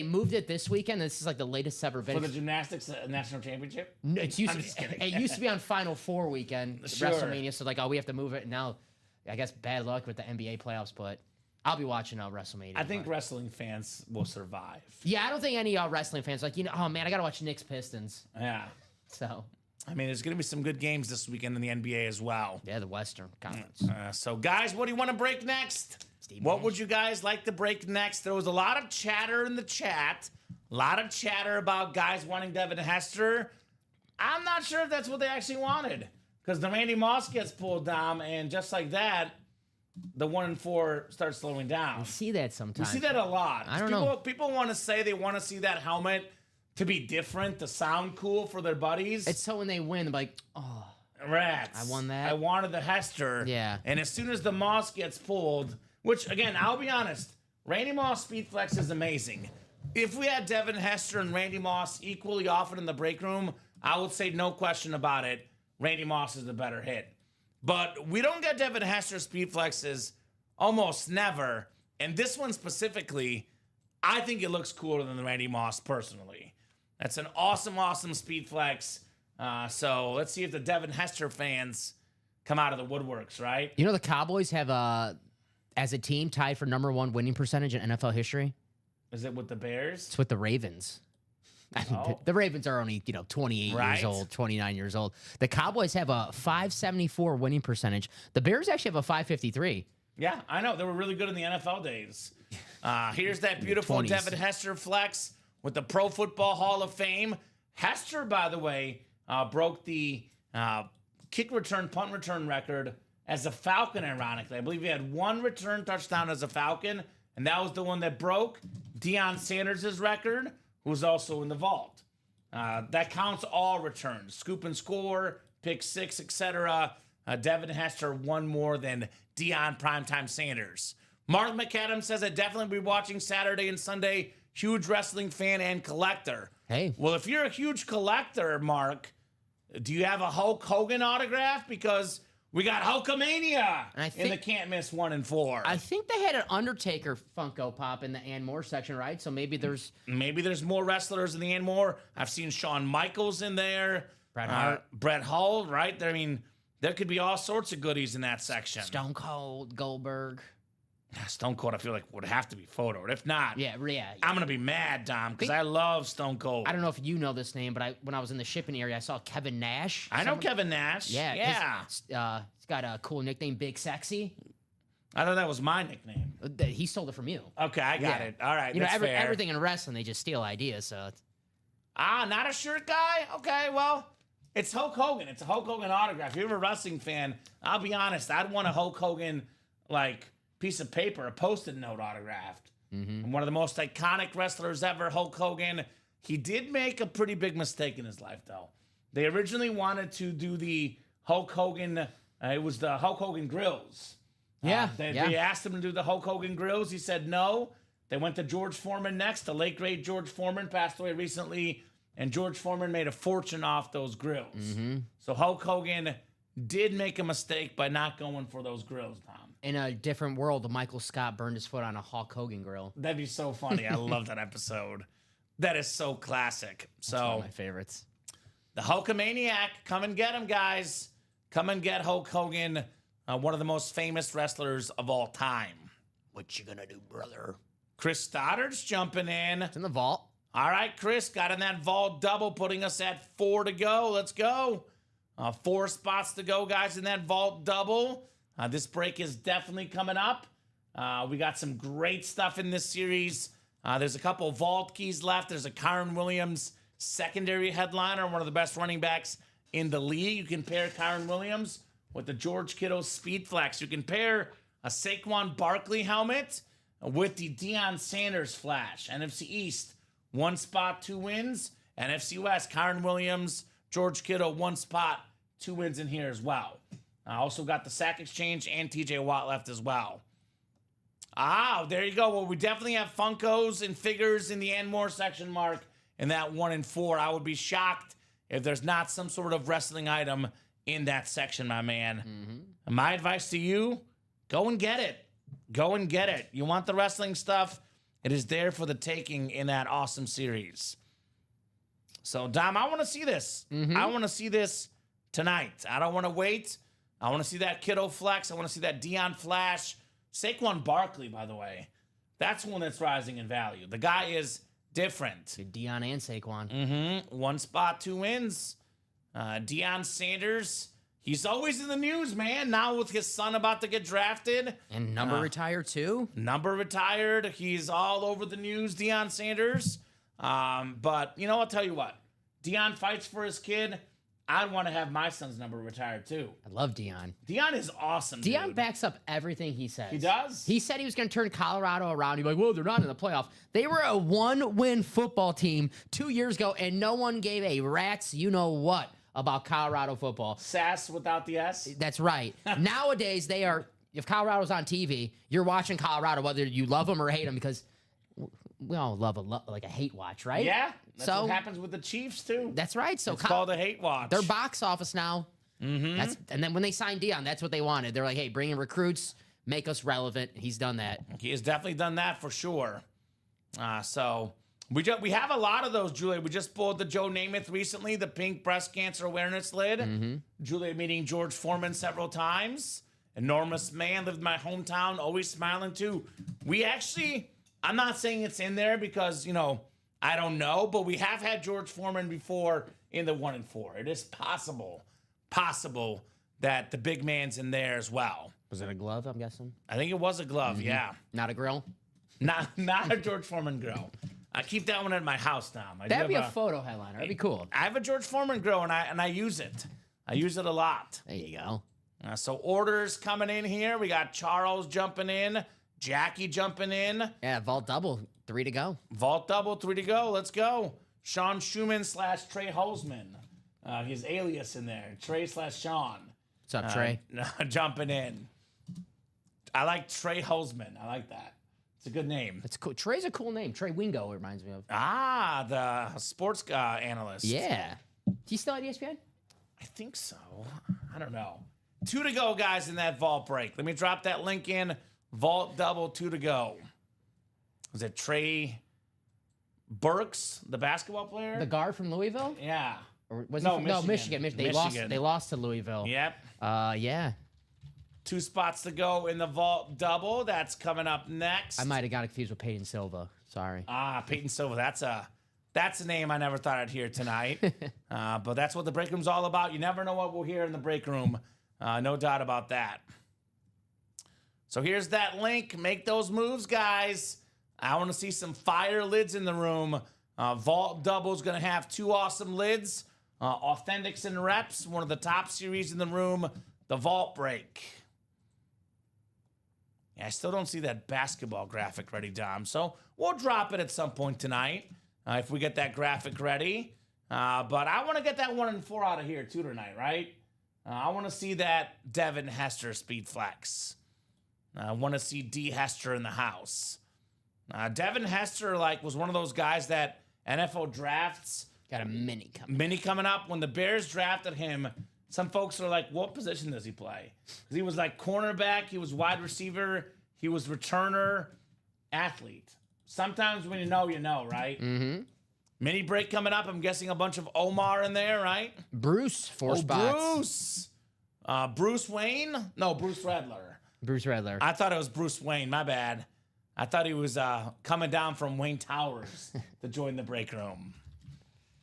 moved it this weekend. This is like the latest ever For the gymnastics national championship? No, it used I'm to just kidding. It used to be on Final Four weekend, Sure. WrestleMania. So like, we have to move it. And now, I guess bad luck with the NBA playoffs, but I'll be watching WrestleMania. I think but- wrestling fans will survive. Yeah, I don't think any wrestling fans like, oh man, I gotta watch Knicks Pistons. Yeah. So I mean, there's going to be some good games this weekend in the NBA as well. yeah, the Western Conference. So, guys, what do you want to break next? Steve What Nash. would you guys like to break next? There was a lot of chatter in the chat. A lot of chatter about guys wanting Devin Hester. I'm not sure if that's what they actually wanted. Because the Randy Moss gets pulled down, and just like that, the 1-4 starts slowing down. I see that We sometimes. see that a lot. I don't know. People want to say they want to see that helmet to be different, to sound cool for their buddies. It's so when they win, they're like, oh, Rats. I won that. I wanted the Hester. Yeah. And as soon as the Moss gets pulled, which again, I'll be honest, Randy Moss speed flex is amazing. If we had Devin Hester and Randy Moss equally often in the break room, I would say no question about it, Randy Moss is the better hit. But we don't get Devin Hester speed flexes almost never. And this one specifically, I think it looks cooler than the Randy Moss personally. That's an awesome, awesome speed flex. So let's see if the Devin Hester fans come out of the woodworks, right? You know, the Cowboys have, as a team, tied for #1 winning percentage in NFL history. Is it with the Bears? It's with the Ravens. I mean, Oh. the Ravens are only, 28 Right. years old, 29 years old. The Cowboys have a 574 winning percentage. The Bears actually have a 553. Yeah, I know. They were really good in the NFL days. Here's that beautiful 20s. Devin Hester flex with the Pro Football Hall of Fame. Hester, by the way, broke the kick return, punt return record as a Falcon, ironically. I believe he had one return touchdown as a Falcon, and that was the one that broke Deion Sanders' record, who was also in the vault. That counts all returns, scoop and score, pick six, etc. Devin Hester won more than Deion Primetime Sanders. Mark McAdams says I'd definitely be watching Saturday and Sunday. Huge wrestling fan and collector. Hey. Well, if you're a huge collector, Mark, do you have a Hulk Hogan autograph? Because we got Hulkamania And I in think- the can't miss 1 and 4. I think they had an Undertaker Funko Pop in the Ann Moore section, right? So maybe there's Maybe there's more wrestlers in the end more. I've seen Shawn Michaels in there. Bret Hart. Bret Hart, right? I mean, there could be all sorts of goodies in that section. Stone Cold, Goldberg. Stone Cold, I feel like, would have to be photoed. If not, Yeah. I'm going to be mad, Dom, because I love Stone Cold. I don't know if you know this name, but when I was in the shipping area, I saw Kevin Nash. I know Kevin Nash. Yeah. Yeah. He's got a cool nickname, Big Sexy. I thought that was my nickname. He stole it from you. Okay, I got Yeah. it. All right, You know, that's fair. everything in wrestling, they just steal ideas. So Not a shirt guy? Okay, well, it's Hulk Hogan. It's a Hulk Hogan autograph. If you're a wrestling fan, I'll be honest, I'd want a Hulk Hogan, piece of paper, a Post-it note autographed. And one of the most iconic wrestlers ever, Hulk Hogan. He did make a pretty big mistake in his life, though. They originally wanted to do the Hulk Hogan, it was the Hulk Hogan grills. Yeah, They asked him to do the Hulk Hogan grills. He said no. They went to George Foreman next. The late, great George Foreman passed away recently, and George Foreman made a fortune off those grills. So Hulk Hogan did make a mistake by not going for those grills, Tom. in a different world, Michael Scott burned his foot on a Hulk Hogan grill. That'd be so funny. I love that episode. That is so classic. One of So my favorites. the Hulkamaniac, come and get him, guys. Come and get Hulk Hogan, one of the most famous wrestlers of all time. What you gonna do, brother? Chris Stoddard's jumping in. It's in the vault. All right, Chris got in that vault double, putting us at 4 to go. Let's go. 4 spots to go, guys, in that vault double. This break is definitely coming up. We got some great stuff in this series. There's a couple vault keys left. There's a Kyron Williams secondary headliner, one of the best running backs in the league. You can pair Kyron Williams with the George Kittle Speed Flex. You can pair a Saquon Barkley helmet with the Deion Sanders Flash. NFC East, 1 spot, 2 wins. NFC West, Kyron Williams, George Kittle, 1 spot, 2 wins in here as well. I also got the Sack Exchange and TJ Watt left as well. There you go. Well, we definitely have Funkos and figures in the Anmore section, Mark, in that 1 and 4. I would be shocked if there's not some sort of wrestling item in that section, my man. My advice to you, go and get it. Go and get it. You want the wrestling stuff? It is there for the taking in that awesome series. So, Dom, I want to see this. I want to see this tonight. I don't want to wait. I want to see that Kittle flex. I want to see that Deion Flash. Saquon Barkley, by the way. That's one that's rising in value. The guy is different. Deion and Saquon. 1 spot, 2 wins. Deion Sanders, he's always in the news, man. Now with his son about to get drafted. And number retired too. Number retired. He's all over the news, Deion Sanders. But, I'll tell you what. Deion fights for his kid. I'd want to have my son's number retired, too. I love Deion. Deion is awesome, Deion dude. backs up everything he says. He does? He said he was going to turn Colorado around. He's like, well, they're not in the playoff. They were a 1-win football team 2 years ago, and no one gave a rat's you-know-what about Colorado football. Sass without the S. That's right. Nowadays, they are, if Colorado's on TV, you're watching Colorado, whether you love them or hate them, because we all love a hate watch, right? Yeah. That's So- what happens with the Chiefs, too. That's right. So It's called a hate watch. their box office now. And then when they signed Deion, that's what they wanted. They're like, hey, bring in recruits, make us relevant. He's done that. He has definitely done that for sure. So We have a lot of those, Julia. We just pulled the Joe Namath recently, the pink breast cancer awareness lid. Julia meeting George Foreman several times. Enormous man, lived in my hometown, always smiling too. We actually, I'm not saying it's in there because, you know, I don't know, but we have had George Foreman before in the 1 and 4. It is possible that the big man's in there as well. Was it a glove, I'm guessing? I think it was a glove, yeah. Not a grill? Not a George Foreman grill. I keep that one at my house now. That'd be a photo headliner. That'd be cool. I have a George Foreman grill, and I use it. I use it a lot. There you go. So orders coming in here. We got Charles jumping in, Jackie jumping in. Yeah, vault double, 3 to go. Vault double, 3 to go. Let's go. Sean Schumann / Trey Holzman. His alias in there. Trey / Sean. What's up, Trey? Jumping in. I like Trey Holzman. I like that. It's a good name. It's cool. Trey's a cool name. Trey Wingo, it reminds me of. The sports analyst. Yeah. He's still at ESPN? I think so. I don't know. 2 to go, guys, in that vault break. Let me drop that link in. Vault double, 2 to go. Was it Trey Burks, the basketball player? The guard from Louisville? Yeah. Or was No, he from, Michigan. Michigan. They lost to Louisville. Yep. Yeah. 2 spots to go in the vault double. That's coming up next. I might have got confused with Peyton Silva. Sorry. Peyton Silva. That's a name I never thought I'd hear tonight. But that's what the break room's all about. You never know what we'll hear in the break room. No doubt about that. So here's that link. Make those moves, guys. I want to see some fire lids in the room. Vault Double's going to have 2 awesome lids. Authentics and Reps, one of the top series in the room. The Vault Break. Yeah, I still don't see that basketball graphic ready, Dom. So we'll drop it at some point tonight if we get that graphic ready. But I want to get that 1 and 4 out of here too tonight, right? I want to see that Devin Hester speed flex. I want to see D Hester in the house. Devin Hester was one of those guys that NFL drafts. Got a mini coming up. When the Bears drafted him, some folks are like, what position does he play? He was like cornerback, he was wide receiver, he was returner, athlete. Sometimes when you know, right? Mm-hmm. Mini break coming up. I'm guessing a bunch of Omar in there, right? Bruce, 4 Bruce. spots. Bruce Wayne? No, Bruce Redler. Bruce Redler. I thought it was Bruce Wayne. My bad. I thought he was coming down from Wayne Towers to join the break room.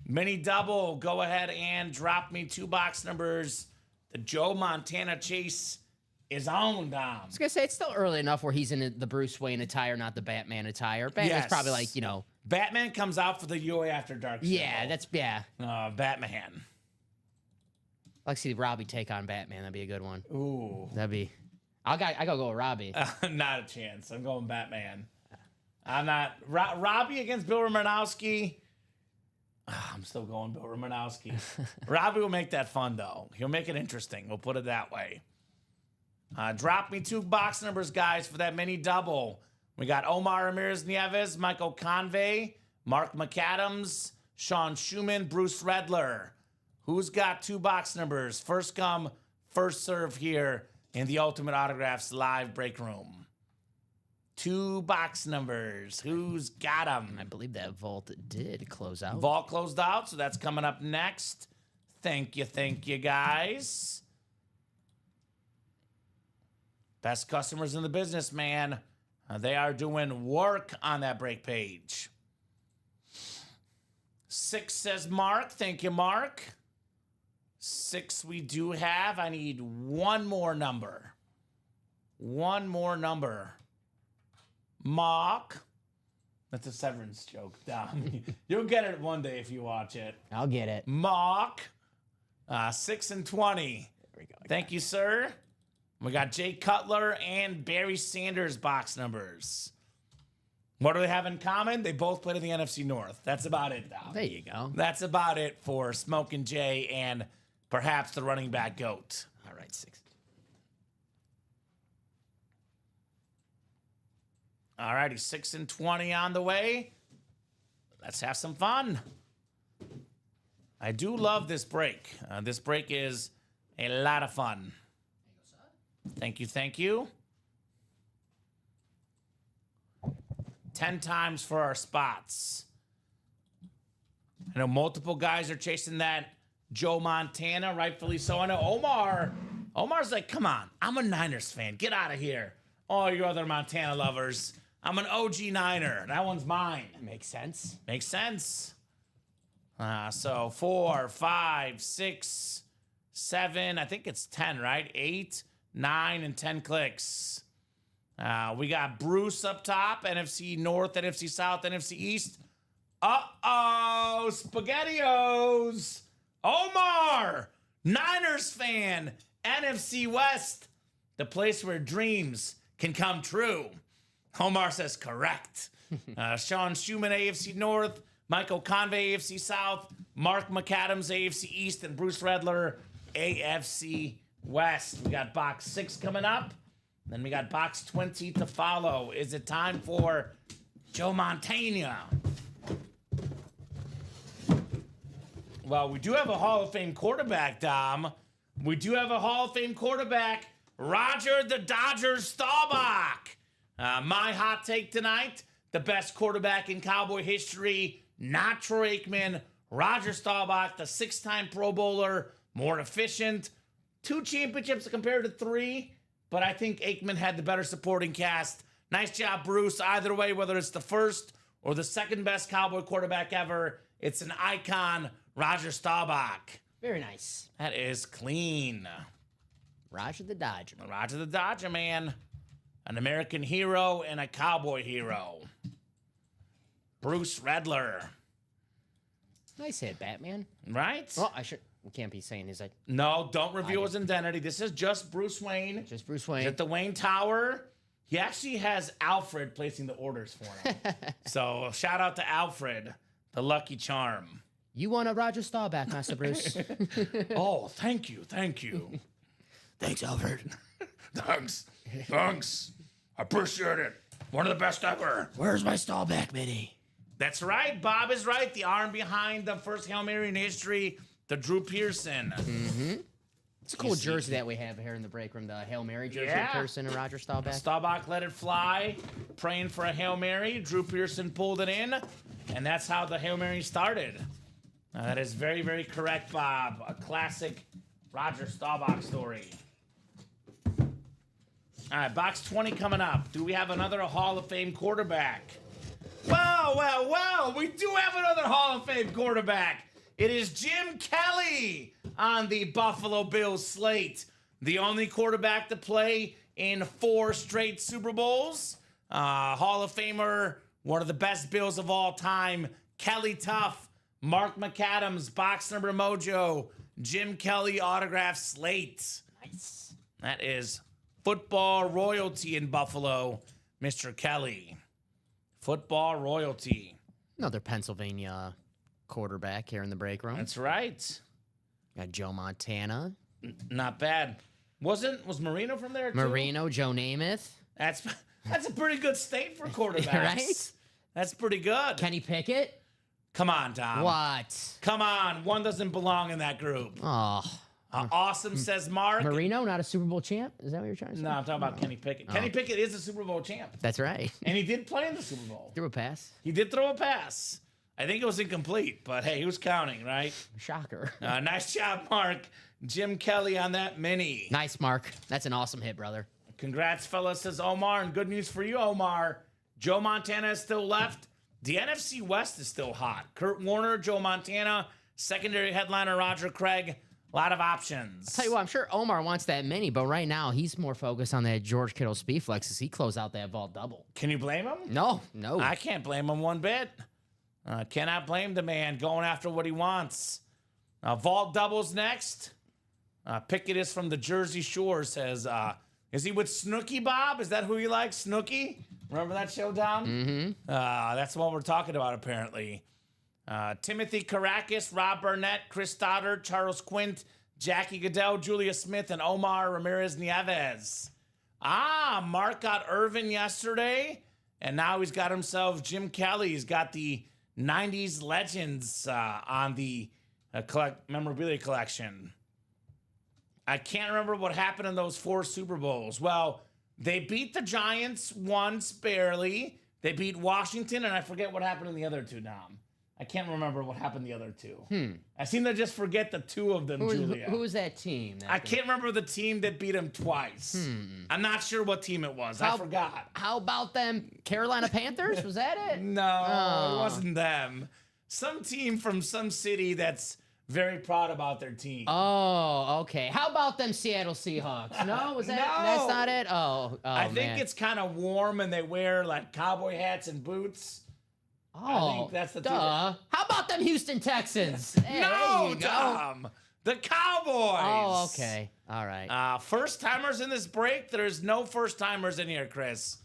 Mini double. Go ahead and drop me 2 box numbers. The Joe Montana chase is on, Dom. I was going to say, it's still early enough where he's in the Bruce Wayne attire, not the Batman attire. Batman's probably like, Batman comes out for the UA After Dark show. Yeah. Batman. I'd like to see Robbie take on Batman. That'd be a good one. Ooh. That'd be... I gotta go with Robbie. Not a chance. I'm going Batman. I'm not... Robbie against Bill Romanowski. I'm still going Bill Romanowski. Robbie will make that fun, though. He'll make it interesting. We'll put it that way. Drop me 2 box numbers, guys, for that mini double. We got Omar Ramirez Nieves, Michael Convey, Mark McAdams, Sean Schumann, Bruce Redler. Who's got 2 box numbers? First come, first serve here in the Ultimate Autographs live break room. 2 box numbers. Who's got them? I believe that vault did close out. Vault closed out, so that's coming up next. Thank you, guys. Best customers in the business, man. They are doing work on that break page. 6 says Mark. Thank you, Mark. 6 we do have. I need 1 more number. 1 more number. Mark. That's a Severance joke, Dom. You'll get it one day if you watch it. I'll get it. Mark. 6 and 20. There we go. Thank you, sir. We got Jay Cutler and Barry Sanders box numbers. What do they have in common? They both played in the NFC North. That's about it, Dom. There you go. That's about it for Smokin' Jay and perhaps the running back GOAT. All right, 6. All righty, 6 and 20 on the way. Let's have some fun. I do love this break. This break is a lot of fun. Thank you. 10 times for our spots. I know multiple guys are chasing that Joe Montana, rightfully so. I know Omar's like, come on, I'm a Niners fan. Get out of here. All you other Montana lovers. I'm an OG Niner. That one's mine. Makes sense. Makes sense. So 4, 5, 6, 7, I think it's 10, right? 8, 9, and 10 clicks. We got Bruce up top, NFC North, NFC South, NFC East. Uh-oh, SpaghettiOs. Omar, Niners fan, NFC West, the place where dreams can come true. Omar says correct. Sean Schumann, AFC North, Michael Convey, AFC South, Mark McAdams, AFC East, and Bruce Redler, AFC West. We got box 6 coming up. Then we got box 20 to follow. Is it time for Joe Montana? Well, we do have a Hall of Fame quarterback, Dom. We do have a Hall of Fame quarterback, Roger the Dodgers Staubach. My hot take tonight, the best quarterback in Cowboy history, not Troy Aikman, Roger Staubach, the 6-time Pro Bowler, more efficient. 2 championships compared to 3, but I think Aikman had the better supporting cast. Nice job, Bruce. Either way, whether it's the first or the second best Cowboy quarterback ever, it's an icon, Roger Staubach. Very nice. That is clean. Roger the Dodger. Roger the Dodger, man. An American hero and a Cowboy hero. Bruce Redler. Nice hit, Batman. Right? Well, we can't be saying his like No, don't reveal his identity. This is just Bruce Wayne. just Bruce Wayne. At the Wayne Tower. He actually has Alfred placing the orders for him. So shout out to Alfred, the lucky charm. You want a Roger Staubach, Master Bruce? Oh, thank you. Thank you. Thanks, Alfred. Thanks. Thanks. I appreciate it. One of the best ever. Where's my Staubach mini? That's right. Bob is right. The arm behind the first Hail Mary in history, the Drew Pearson. It's a cool jersey that we have here in the break room, the Hail Mary jersey Yeah. of Pearson and Roger Staubach. Staubach let it fly, praying for a Hail Mary. Drew Pearson pulled it in, and that's how the Hail Mary started. That is very, very correct, Bob. A classic Roger Staubach story. All right, box 20 coming up. Do we have another Hall of Fame quarterback? Well, we do have another Hall of Fame quarterback. It is Jim Kelly on the Buffalo Bills slate. The only quarterback to play in 4 straight Super Bowls. Hall of Famer, one of the best Bills of all time. Kelly Tough, Mark McAdams, box number mojo, Jim Kelly autograph slate. Nice. That is football royalty in Buffalo, Mr. Kelly. Football royalty. Another Pennsylvania quarterback here in the break room. That's right. Got Joe Montana. Not bad. Was Marino from there too? Marino, Joe Namath. That's a pretty good state for quarterbacks. Right? That's pretty good. Kenny Pickett. Come on, Tom. What? Come on. One doesn't belong in that group. Oh. Awesome, says Mark. Marino, not a Super Bowl champ? Is that what you're trying to say? No, I'm talking about Kenny Pickett. Kenny Pickett is a Super Bowl champ. That's right. And he did play in the Super Bowl. Threw a pass. He did throw a pass. I think it was incomplete, but hey, he was counting, right? Shocker. Nice job, Mark. Jim Kelly on that mini. Nice, Mark. That's an awesome hit, brother. Congrats, fellas, says Omar. And good news for you, Omar. Joe Montana is still left. The NFC West is still hot. Kurt Warner, Joe Montana, secondary headliner Roger Craig. A lot of options. Tell you what, I'm sure Omar wants that mini, but right now he's more focused on that George Kittle speed flex as he closed out that vault double. Can you blame him? No. I can't blame him one bit. Cannot blame the man going after what he wants. Vault doubles next. Pickett is from the Jersey Shore, says, is he with Snooki, Bob? Is that who you like, Snooki? Remember that show, Dom? Mm-hmm. That's what we're talking about, apparently. Timothy Karakis, Rob Burnett, Chris Stoddard, Charles Quint, Jackie Goodell, Julia Smith, and Omar Ramirez Nieves. Mark got Irvin yesterday, and now he's got himself Jim Kelly. He's got the 90s legends on the memorabilia collection. I can't remember what happened in those 4 Super Bowls. Well, they beat the Giants once, barely. They beat Washington, and I forget what happened in the other 2, Dom. I can't remember what happened the other two. I seem to just forget the two of them, Julia. Who was that team? I can't remember the team that beat him twice. I'm not sure what team it was. I forgot. How about them Carolina Panthers? Was that it? No, it wasn't them. Some team from some city that's very proud about their team. Oh, okay. How about them Seattle Seahawks? No, was that? No. That's not it. Oh, I think man. it's kind of warm and they wear like cowboy hats and boots. Oh, I think that's the team. How about them Houston Texans? Hey, there No, you go. Tom. The Cowboys. Oh, okay. All right. First timers in this break. There's no first timers in here, Chris.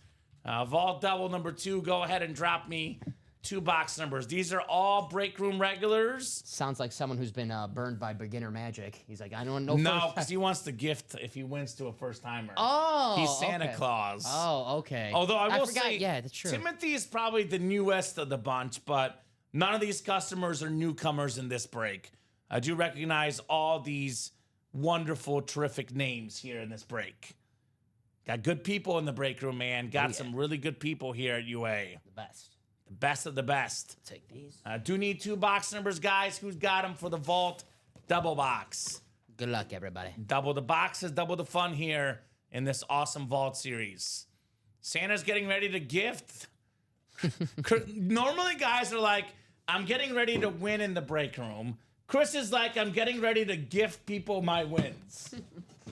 Vault double number 2. Go ahead and drop me 2 box numbers. These are all break room regulars. Sounds like someone who's been burned by beginner magic. He's like, I don't know. No, because he wants the gift if he wins to a first timer. Oh, He's Santa okay. Claus. Oh, okay. Although I will forgot. say, Yeah, that's true. Timothy is probably the newest of the bunch, but none of these customers are newcomers in this break. I do recognize all these wonderful, terrific names here in this break. Got good people in the break room, man. Got some really good people here at UA. The best. The best of the best. Take these. Do need 2 box numbers, guys. Who's got them for the vault double box? Good luck, everybody. Double the boxes, double the fun here in this awesome vault series. Santa's getting ready to gift. Normally, guys are like, I'm getting ready to win in the break room. Chris is like, I'm getting ready to gift people my wins.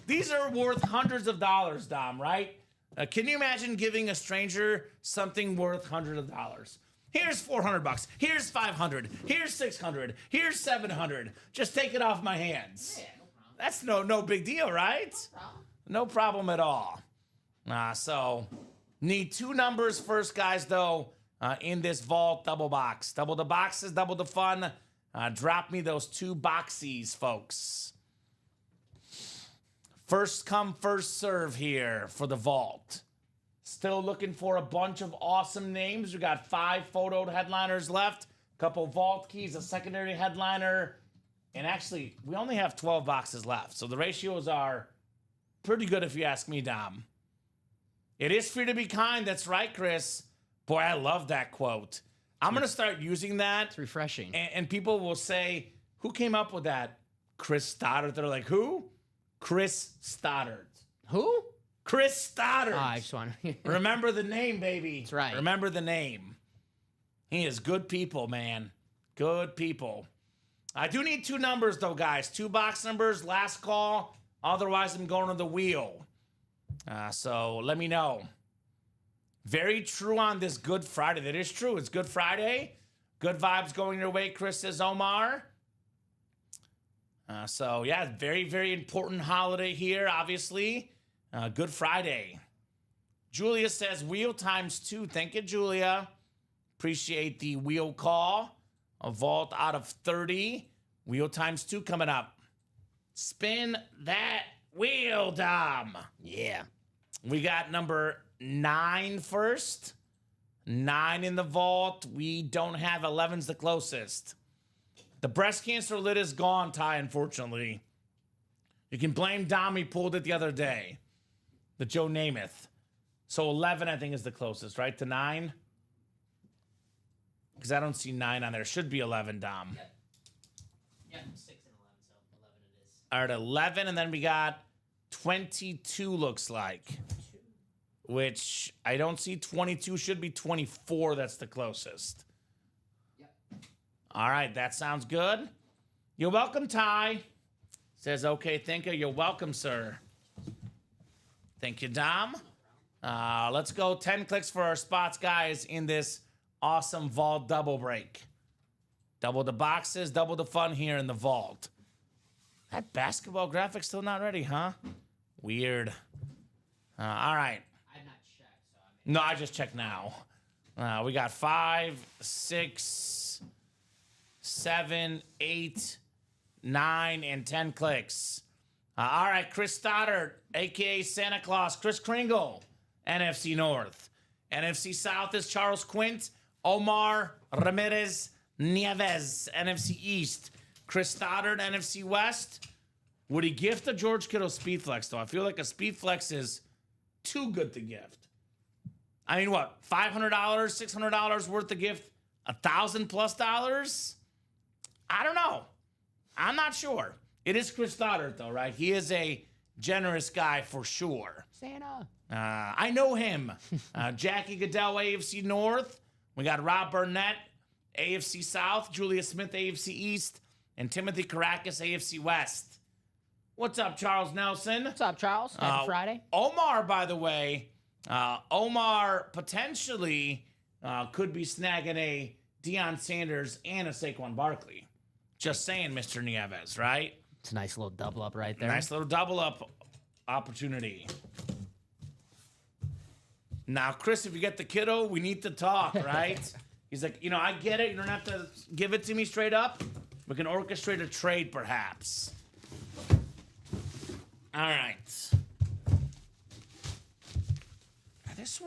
These are worth hundreds of dollars, Dom, right? Can you imagine giving a stranger something worth hundreds of dollars? Here's $400. Here's $500. Here's $600. Here's $700. Just take it off my hands. Yeah, no problem. That's no big deal, right? No problem at all. So need 2 numbers first, guys, though, in this vault double box. Double the boxes, double the fun. Drop me those 2 boxies, folks. First come, first serve here for the vault. Still looking for a bunch of awesome names. We got 5 photoed headliners left. Couple vault keys, a secondary headliner. And actually, we only have 12 boxes left. So the ratios are pretty good if you ask me, Dom. It is free to be kind. That's right, Chris. Boy, I love that quote. I'm going to start using that. It's refreshing. And people will say, who came up with that? Chris Stoddard. They're like, who? Chris Stoddard. Who? Chris Stoddard. I just want to. Remember the name, baby. That's right. Remember the name. He is good people, man. Good people. I do need 2 numbers, though, guys. 2 box numbers, last call. Otherwise, I'm going to the wheel. So let me know. Very true on this Good Friday. That is true. It's Good Friday. Good vibes going your way, Chris says Omar. So, yeah, very, very important holiday here, obviously. Good Friday. Julia says wheel times 2. Thank you, Julia. Appreciate the wheel call. A vault out of 30. Wheel times 2 coming up. Spin that wheel, Dom. Yeah. We got number 9 first. 9 in the vault. We don't have 11's the closest. The breast cancer lid is gone, Ty, unfortunately. You can blame Dom. He pulled it the other day. The Joe Namath. So 11, I think, is the closest, right? To 9? Because I don't see 9 on there. Should be 11, Dom. Yep, 6 and 11, so 11 it is. All right, 11, and then we got 22, looks like. Which I don't see 22. Should be 24. That's the closest. Yep. All right, that sounds good. You're welcome, Ty. Says, okay, thank you. You're welcome, sir. Thank you, Dom. Let's go 10 clicks for our spots, guys, in this awesome vault double break. Double the boxes, double the fun here in the vault. That basketball graphic's still not ready, huh? Weird. All right. I've not checked, so I mean. No, I just checked now. We got 5, 6, 7, 8, 9, and 10 clicks. All right, Chris Stoddard, a.k.a. Santa Claus. Chris Kringle, NFC North. NFC South is Charles Quint. Omar Ramirez Nieves, NFC East. Chris Stoddard, NFC West. Would he gift a George Kittle Speedflex, though? I feel like a Speedflex is too good to gift. I mean, what, $500, $600 worth of gift $1,000+? I don't know. I'm not sure. It is Chris Stoddard, though, right? He is a generous guy for sure. Santa. I know him. Jackie Goodell, AFC North. We got Rob Burnett, AFC South. Julia Smith, AFC East. And Timothy Karakis, AFC West. What's up, Charles Nelson? What's up, Charles? Happy Friday. Omar, by the way, Omar potentially could be snagging a Deion Sanders and a Saquon Barkley. Just saying, Mr. Nieves, right? It's a nice little double up right there. Nice little double up opportunity. Now, Chris, if you get the kiddo, we need to talk, right? He's like, I get it. You don't have to give it to me straight up. We can orchestrate a trade, perhaps. All right. This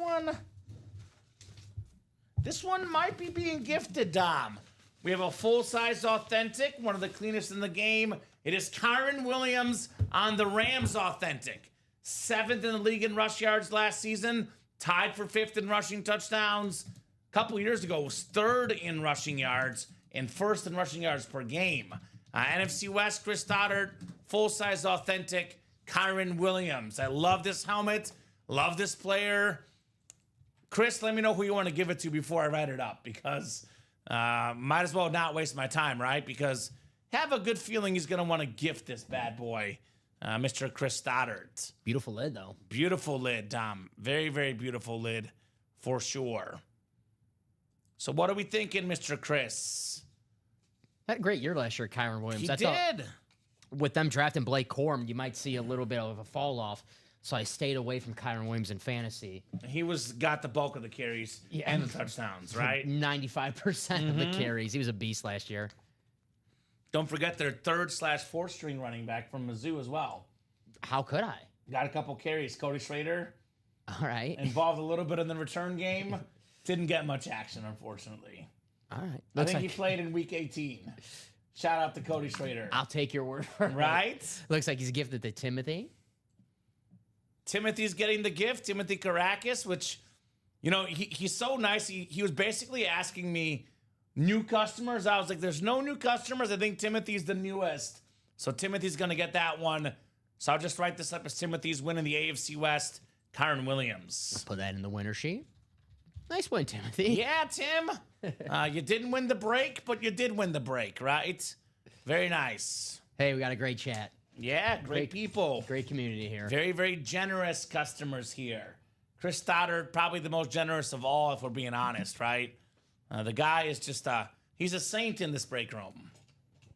one might be being gifted, Dom. We have a full-size authentic, one of the cleanest in the game. It is Kyren Williams on the Rams authentic. 7th in the league in rush yards last season, tied for 5th in rushing touchdowns. A couple years ago, was 3rd in rushing yards and 1st in rushing yards per game. NFC West, Chris Stoddard, full-size authentic, Kyren Williams. I love this helmet, love this player. Chris, let me know who you want to give it to before I write it up, because might as well not waste my time, right? Because have a good feeling he's going to want to gift this bad boy, Mr. Chris Stoddard. Beautiful lid, though. Beautiful lid, Dom. Very, very beautiful lid, for sure. So what are we thinking, Mr. Chris? Had a great year last year, Kyren Williams. He I thought did. with them drafting Blake Corum, you might see a little bit of a fall off. So I stayed away from Kyren Williams in fantasy. He got the bulk of the carries and the touchdowns, right? 95% of the carries. He was a beast last year. Don't forget their 3rd/4th string running back from Mizzou as well. How could I? Got a couple carries. Cody Schrader All right. involved a little bit in the return game. Didn't get much action, unfortunately. All right. I think he played in week 18. Shout out to Cody Schrader. I'll take your word for it. Right? Looks like he's gifted to Timothy. Timothy's getting the gift. Timothy Karakis, which, he's so nice. He was basically asking me new customers. I was like, there's no new customers. I think Timothy's the newest. So Timothy's going to get that one. So I'll just write this up as Timothy's winning the AFC West. Kyren Williams. Put that in the winner sheet. Nice win, Timothy. Yeah, Tim. You didn't win the break, but you did win the break, right? Very nice. Hey, we got a great chat. Yeah, great people. Great community here. Very, very generous customers here. Chris Stoddard, probably the most generous of all, if we're being honest, right? The guy is just, he's a saint in this break room.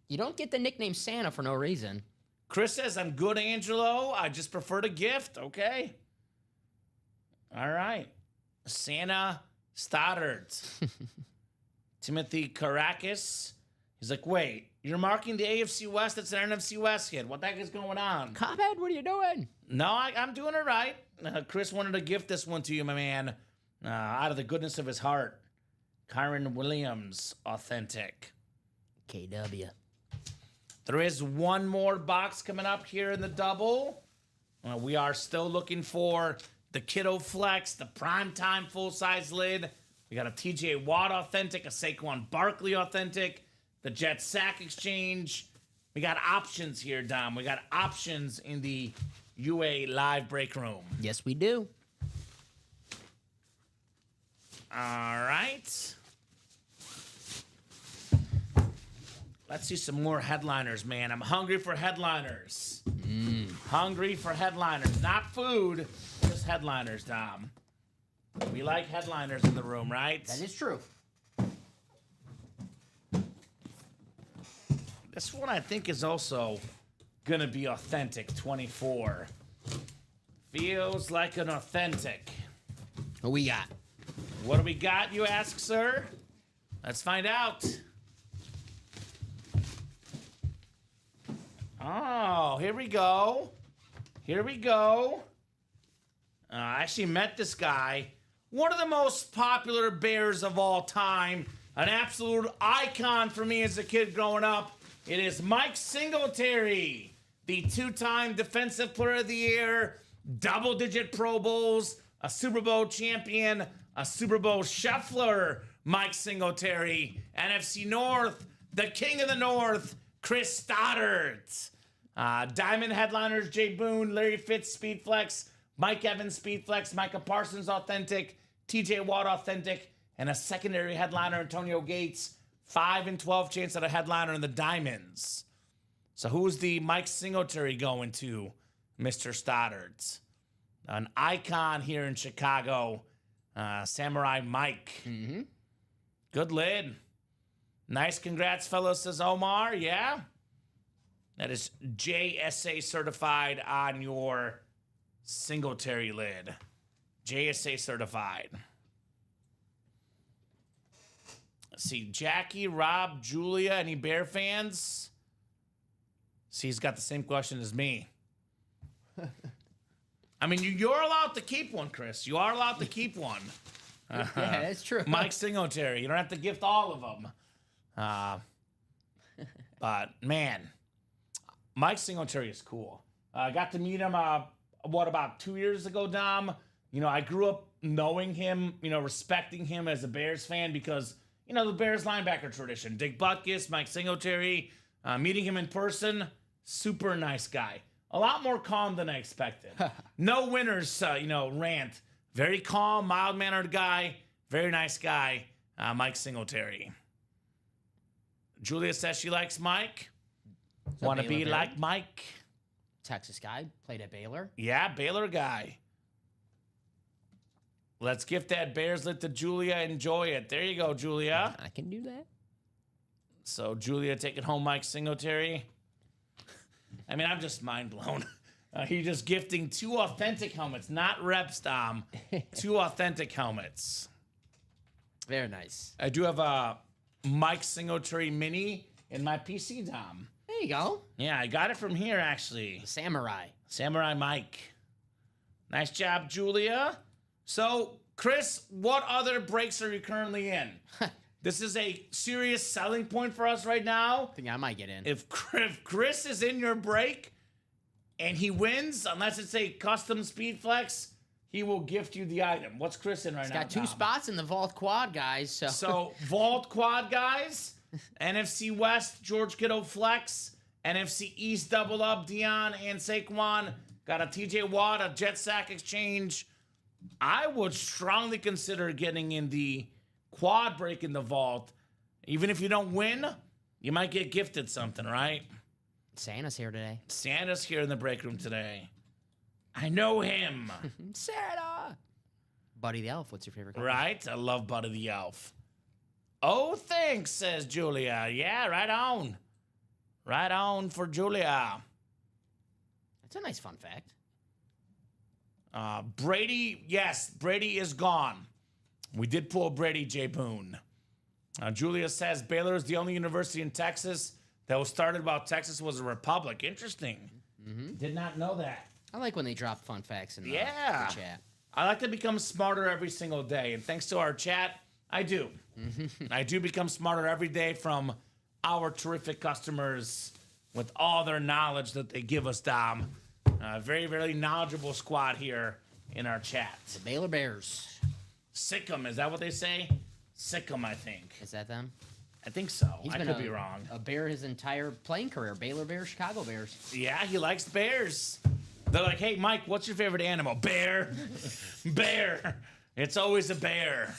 You don't get the nickname Santa for no reason. Chris says, I'm good, Angelo. I just prefer to gift. Okay. All right. Santa Stoddard. Timothy Karakis. He's like, wait, you're marking the AFC West? That's an NFC West hit. What the heck is going on? Cophead, what are you doing? No, I'm doing it right. Chris wanted to gift this one to you, my man, out of the goodness of his heart. Kyren Williams, authentic. KW. There is one more box coming up here in the double. We are still looking for the Kiddo Flex, the primetime full-size lid. We got a TJ Watt authentic, a Saquon Barkley authentic, the Jet Sack Exchange. We got options here, Dom. We got options in the UA live break room. Yes, we do. All right. Let's see some more headliners, man. I'm hungry for headliners. Hungry for headliners. Not food, just headliners, Dom. We like headliners in the room, right? That is true. This one I think is also going to be authentic, 24. Feels like an authentic. What we got? What do we got, you ask, sir? Let's find out. Oh, here we go. Here we go. I actually met this guy. One of the most popular Bears of all time. An absolute icon for me as a kid growing up. It is Mike Singletary, the two-time Defensive Player of the Year, double-digit Pro Bowls, a Super Bowl champion, a Super Bowl shuffler, Mike Singletary. NFC North, the king of the North, Chris Stoddard. Diamond headliners, Jay Boone, Larry Fitz, Speedflex, Mike Evans, Speedflex, Micah Parsons, Authentic, TJ Watt, Authentic, and a secondary headliner, Antonio Gates. 5 and 12 chance at a headliner in the Diamonds. So who's the Mike Singletary going to, Mr. Stoddard? An icon here in Chicago, Samurai Mike. Mm-hmm. Good lid. Nice congrats, fellas, says Omar. Yeah. That is JSA certified on your Singletary lid. JSA certified. Let's see. Jackie, Rob, Julia, any Bear fans? See, he's got the same question as me. I mean, you're allowed to keep one, Chris. You are allowed to keep one. Yeah, that's true. Mike Singletary. You don't have to gift all of them. But, man, Mike Singletary is cool. I got to meet him, about 2 years ago, Dom? You know, I grew up knowing him, respecting him as a Bears fan because, the Bears linebacker tradition. Dick Butkus, Mike Singletary, meeting him in person, super nice guy. A lot more calm than I expected. No winners, rant. Very calm, mild-mannered guy. Very nice guy, Mike Singletary. Julia says she likes Mike. Want to be like Mike? Texas guy, played at Baylor. Yeah, Baylor guy. Let's gift that Bears lit to Julia. Enjoy it. There you go, Julia. I can do that. So Julia taking home Mike Singletary. I mean, I'm just mind blown. He's just gifting 2 authentic helmets, not reps, Dom. 2 authentic helmets. Very nice. I do have a Mike Singletary mini in my PC, Dom. There you go. Yeah, I got it from here, actually. Samurai. Samurai Mike. Nice job, Julia. So, Chris, what other breaks are you currently in? This is a serious selling point for us right now. I think I might get in. If Chris is in your break and he wins, unless it's a custom speed flex, he will gift you the item. What's Chris in right now? He's got 2 spots in the Vault Quad, guys. So Vault Quad, guys. NFC West, George Kittle flex. NFC East double up, Dion and Saquon. Got a TJ Watt, a Jet Sack exchange. I would strongly consider getting in the quad break in the vault. Even if you don't win, you might get gifted something, right? Santa's here today. Santa's here in the break room today. I know him. Santa! Buddy the Elf, what's your favorite color? Right? I love Buddy the Elf. Oh, thanks, says Julia. Yeah, right on. Right on for Julia. That's a nice fun fact. Brady, yes, Brady is gone. We did pull Brady, Jay Boone. Julia says Baylor is the only university in Texas that was started while Texas was a republic. Interesting. Mm-hmm. Did not know that. I like when they drop fun facts in the chat. I like to become smarter every single day. And thanks to our chat, I do. I do become smarter every day from our terrific customers with all their knowledge that they give us, Dom. Very, very knowledgeable squad here in our chat. The Baylor Bears. Sick 'em, is that what they say? Sick 'em, I think. Is that them? I think so. He's I been could be wrong. A Bear his entire playing career. Baylor Bears, Chicago Bears. Yeah, he likes bears. They're like, hey, Mike, what's your favorite animal? Bear. Bear. It's always a bear.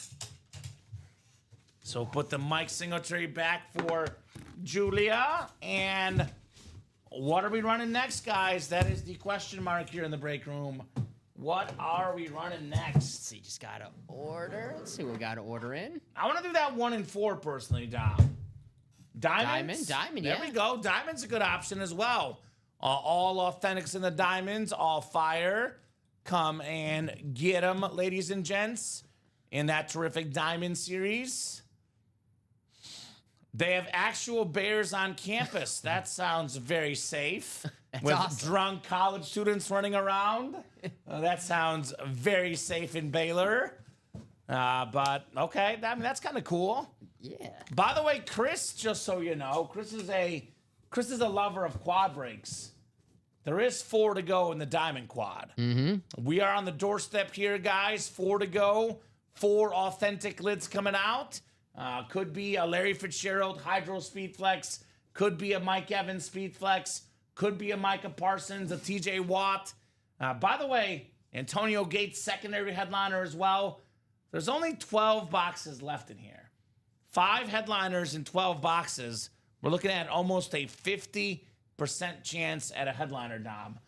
So put the Mike Singletary back for Julia. And what are we running next, guys? That is the question mark here in the break room. What are we running next? Let's see, just gotta order. Let's see what we gotta order in. I want to do that 1 and 4 personally, Dom. Diamonds? Diamond, There we go. Diamond's a good option as well. All authentics in the diamonds, all fire. Come and get them, ladies and gents, in that terrific diamond series. They have actual bears on campus. That sounds very safe. That's with awesome. Drunk college students running around. That sounds very safe in Baylor. But okay, that's kind of cool. Yeah. By the way, Chris, just so you know, Chris is a lover of quad breaks. there is 4 to go in the Diamond Quad. We are on the doorstep here, guys. 4 to go. 4 authentic lids coming out. Could be a Larry Fitzgerald Hydro Speed Flex. Could be a Mike Evans Speed Flex. Could be a Micah Parsons, a TJ Watt. By the way, Antonio Gates, secondary headliner as well. There's only 12 boxes left in here. 5 headliners in 12 boxes. We're looking at almost a 50% chance at a headliner, Dom.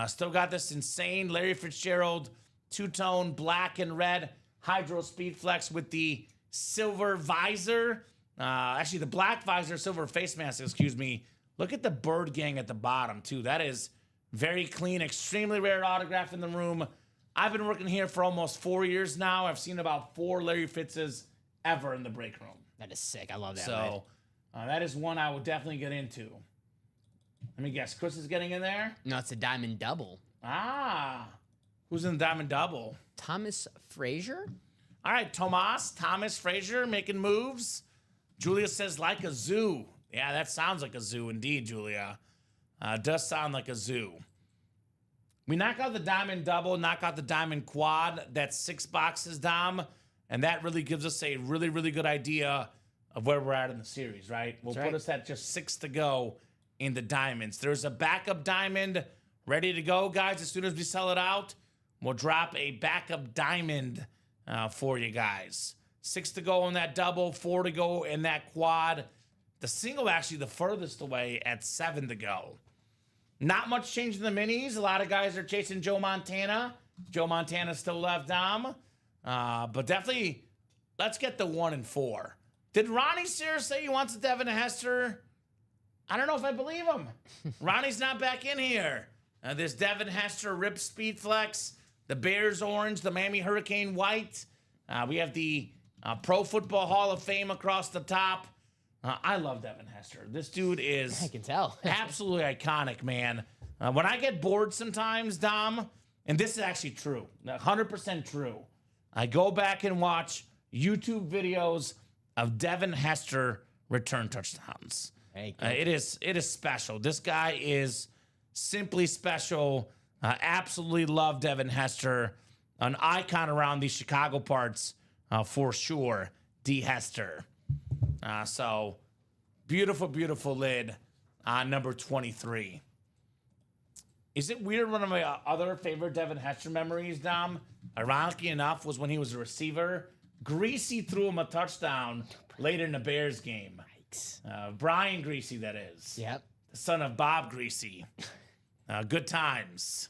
Still got this insane Larry Fitzgerald two-tone black and red Hydro Speed Flex with the silver visor. Actually, the black visor, silver face mask, excuse me. Look at the Bird Gang at the bottom, too. That is very clean, extremely rare autograph in the room. I've been working here for almost 4 years now. I've seen about 4 Larry Fitzes ever in the break room. That is sick. I love that. So that is one I would definitely get into. Let me guess. Chris is getting in there? No, it's a diamond double. Ah. Who's in the Diamond Double? Thomas Frazier? All right, Thomas Frazier making moves. Julia says like a zoo. Yeah, that sounds like a zoo indeed, Julia. Does sound like a zoo. We knock out the Diamond Double, knock out the Diamond Quad. That's 6 boxes, Dom. And that really gives us a really, really good idea of where we're at in the series, right? We'll put us at just 6 to go in the diamonds. There's a backup diamond ready to go, guys. As soon as we sell it out, we'll drop a backup diamond for you guys. 6 to go in that double, 4 to go in that quad. The single actually the furthest away at 7 to go. Not much change in the minis. A lot of guys are chasing Joe Montana. Joe Montana still left, Dom. But definitely, let's get the 1 and 4. Did Ronnie Sears say he wants a Devin Hester? I don't know if I believe him. Ronnie's not back in here. There's Devin Hester, Rip Speed Flex, the Bears Orange, the Miami Hurricane White. We have the Pro Football Hall of Fame across the top. I love Devin Hester. This dude is I can tell. absolutely iconic, man. When I get bored sometimes, Dom, and this is actually true, 100% true, I go back and watch YouTube videos of Devin Hester return touchdowns. It is special. This guy is simply special. Absolutely love Devin Hester. An icon around these Chicago parts for sure. D. Hester. So beautiful, beautiful lid on number 23. Is it weird? One of my other favorite Devin Hester memories, Dom, ironically enough, was when he was a receiver. Greasy threw him a touchdown later in the Bears game. Brian Greasy, that is. Yep. The son of Bob Greasy. Good times.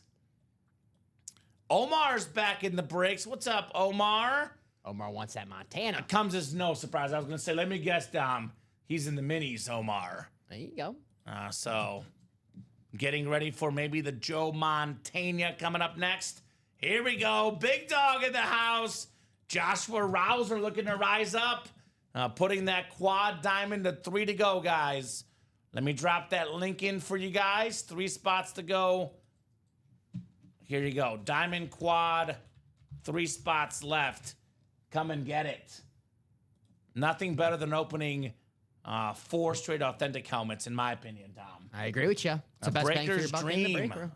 Omar's back in the breaks. What's up, Omar? Omar wants that Montana. Comes as no surprise. I was going to say, let me guess, Dom. He's in the minis, Omar. There you go. So, getting ready for maybe the Joe Montana coming up next. Here we go. Big dog in the house. Joshua Rouser looking to rise up. Putting that quad diamond to 3 to go, guys. Let me drop that link in for you guys. 3 spots to go. Here you go. Diamond quad. 3 spots left. Come and get it. Nothing better than opening 4 straight authentic helmets, in my opinion, Dom. I agree with you. It's the best bang for your buck in the break room.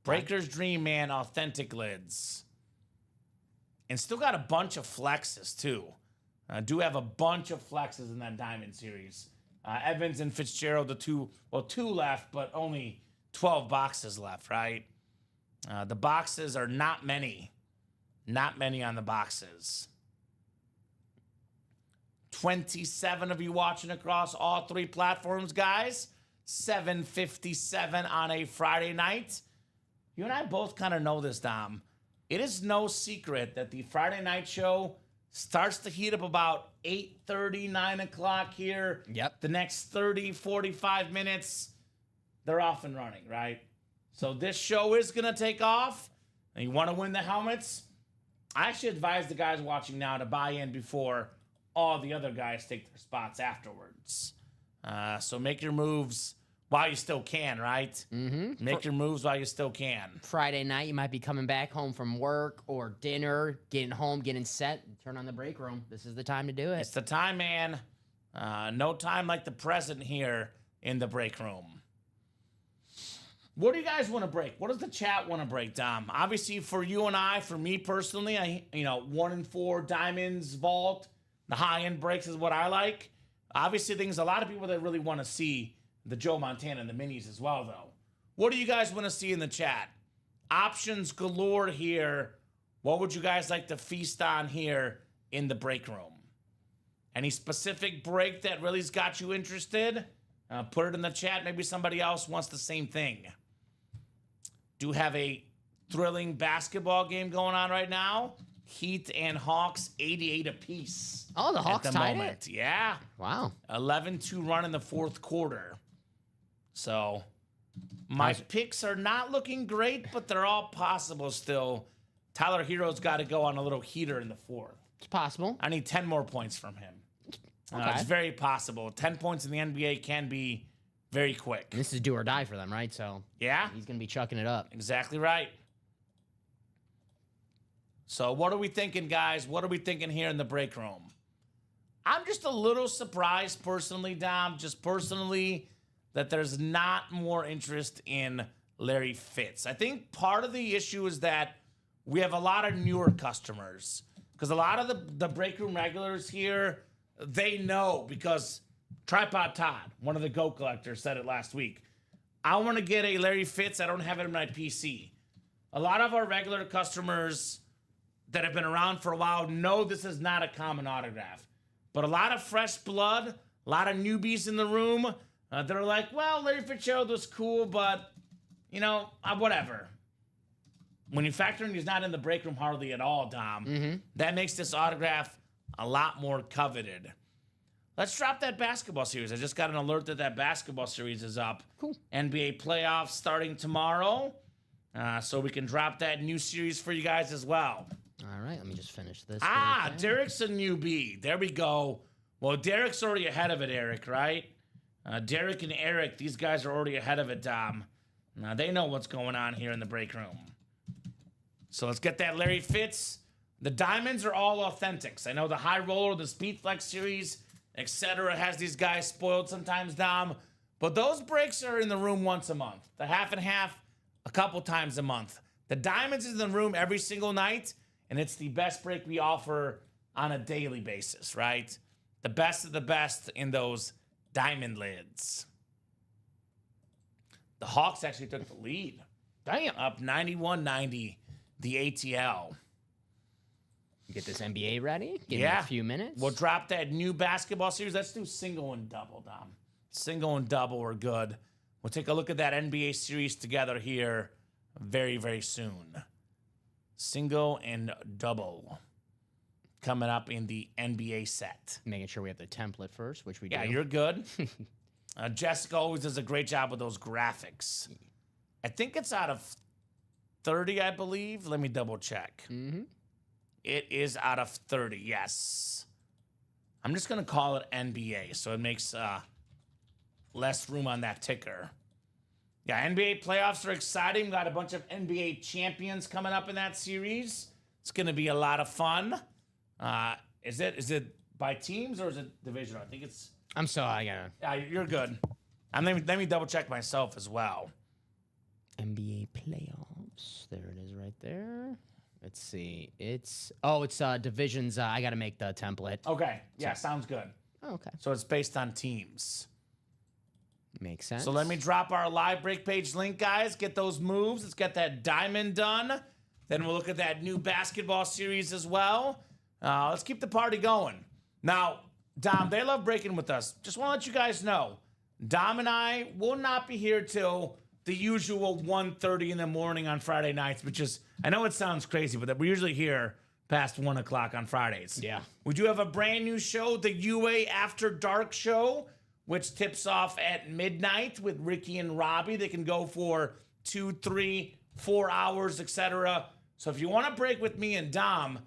Breaker's Dream, man. Authentic lids. And still got a bunch of flexes, too. Do have a bunch of flexes in that Diamond series. Evans and Fitzgerald, two left, but only 12 boxes left, right? The boxes are not many. Not many on the boxes. 27 of you watching across all 3 platforms, guys. 7:57 on a Friday night. You and I both kind of know this, Dom. It is no secret that the Friday night show starts to heat up about 8:30, 9 o'clock here. Yep. The next 30, 45 minutes, they're off and running, right? So this show is going to take off, and you want to win the helmets. I actually advise the guys watching now to buy in before all the other guys take their spots afterwards. So make your moves while you still can, right? Mm-hmm. Make your moves while you still can. Friday night, you might be coming back home from work or dinner, getting home, getting set, turn on the break room. This is the time to do it. It's the time, man. No time like the present here in the break room. What do you guys want to break? What does the chat want to break, Dom? Obviously, for you and I, for me personally, 1 and 4 diamonds vault, the high end breaks is what I like. Obviously, there's a lot of people that really want to see the Joe Montana and the minis as well, though. What do you guys want to see in the chat? Options galore here. What would you guys like to feast on here in the break room? Any specific break that really's got you interested? Put it in the chat. Maybe somebody else wants the same thing. Do have a thrilling basketball game going on right now. Heat and Hawks 88 apiece. Oh, the Hawks at the tied moment. it? Yeah. Wow. 11-2 run in the fourth quarter. So my picks are not looking great, but they're all possible still. Tyler Hero's got to go on a little heater in the fourth. It's possible. I need 10 more points from him. Okay. It's very possible. 10 points in the NBA can be very quick. And this is do or die for them, right? So Yeah, he's going to be chucking it up. exactly right. So what are we thinking, guys? What are we thinking here in the break room? I'm just a little surprised personally, Dom, just personally, that there's not more interest in Larry Fitz. I think part of the issue is that we have a lot of newer customers because a lot of the break room regulars here, they know because Tripod Todd, one of the GOAT collectors, said it last week. I want to get a Larry Fitz. I don't have it in my PC. A lot of our regular customers that have been around for a while know this is not a common autograph. But a lot of fresh blood, a lot of newbies in the room, they're like, well, Larry Fitzgerald was cool, but, whatever. When you factor in he's not in the break room hardly at all, Dom, that makes this autograph a lot more coveted. Let's drop that basketball series. I just got an alert that basketball series is up. Cool. NBA playoffs starting tomorrow. So we can drop that new series for you guys as well. All right, let me just finish this. Derek's a newbie. There we go. Well, Derek's already ahead of it, Eric, right? Derek and Eric, these guys are already ahead of it, Dom. Now, they know what's going on here in the break room. So let's get that Larry Fitz. The diamonds are all authentics. I know the High Roller, the Speed Flex series, etc. has these guys spoiled sometimes, Dom. But those breaks are in the room once a month. The half and half, a couple times a month. The diamonds is in the room every single night. And it's the best break we offer on a daily basis, right? The best of the best in those diamond lids. The Hawks actually took the lead. Damn. Up 91-90, the ATL. Get this NBA ready. Give me Yeah. a few minutes. We'll drop that new basketball series. Let's do single and double, Dom. Single and double are good. We'll take a look at that NBA series together here very, very soon. Single and double coming up in the NBA set. Making sure we have the template first, which we do. Yeah, you're good. Jessica always does a great job with those graphics. I think it's out of 30, I believe. Let me double check. Mm-hmm. It is out of 30, yes. I'm just going to call it NBA, so it makes less room on that ticker. Yeah, NBA playoffs are exciting. Got a bunch of NBA champions coming up in that series. It's going to be a lot of fun. Is it by teams or is it divisional? I think it's... I'm sorry, I gotta... You're good. Let me double check myself as well. NBA playoffs. There it is right there. Let's see. It's divisions. I gotta make the template. Okay. Yeah, sounds good. Oh, okay. So it's based on teams. Makes sense. So let me drop our live break page link, guys. Get those moves. Let's get that diamond done. Then we'll look at that new basketball series as well. Let's keep the party going. Now, Dom, they love breaking with us. Just want to let you guys know, Dom and I will not be here till the usual 1:30 in the morning on Friday nights, which is, I know it sounds crazy, but we're usually here past 1 o'clock on Fridays. Yeah. We do have a brand new show, the UA After Dark Show, which tips off at midnight with Ricky and Robbie. They can go for 2, 3, 4 hours, etc. So if you want to break with me and Dom,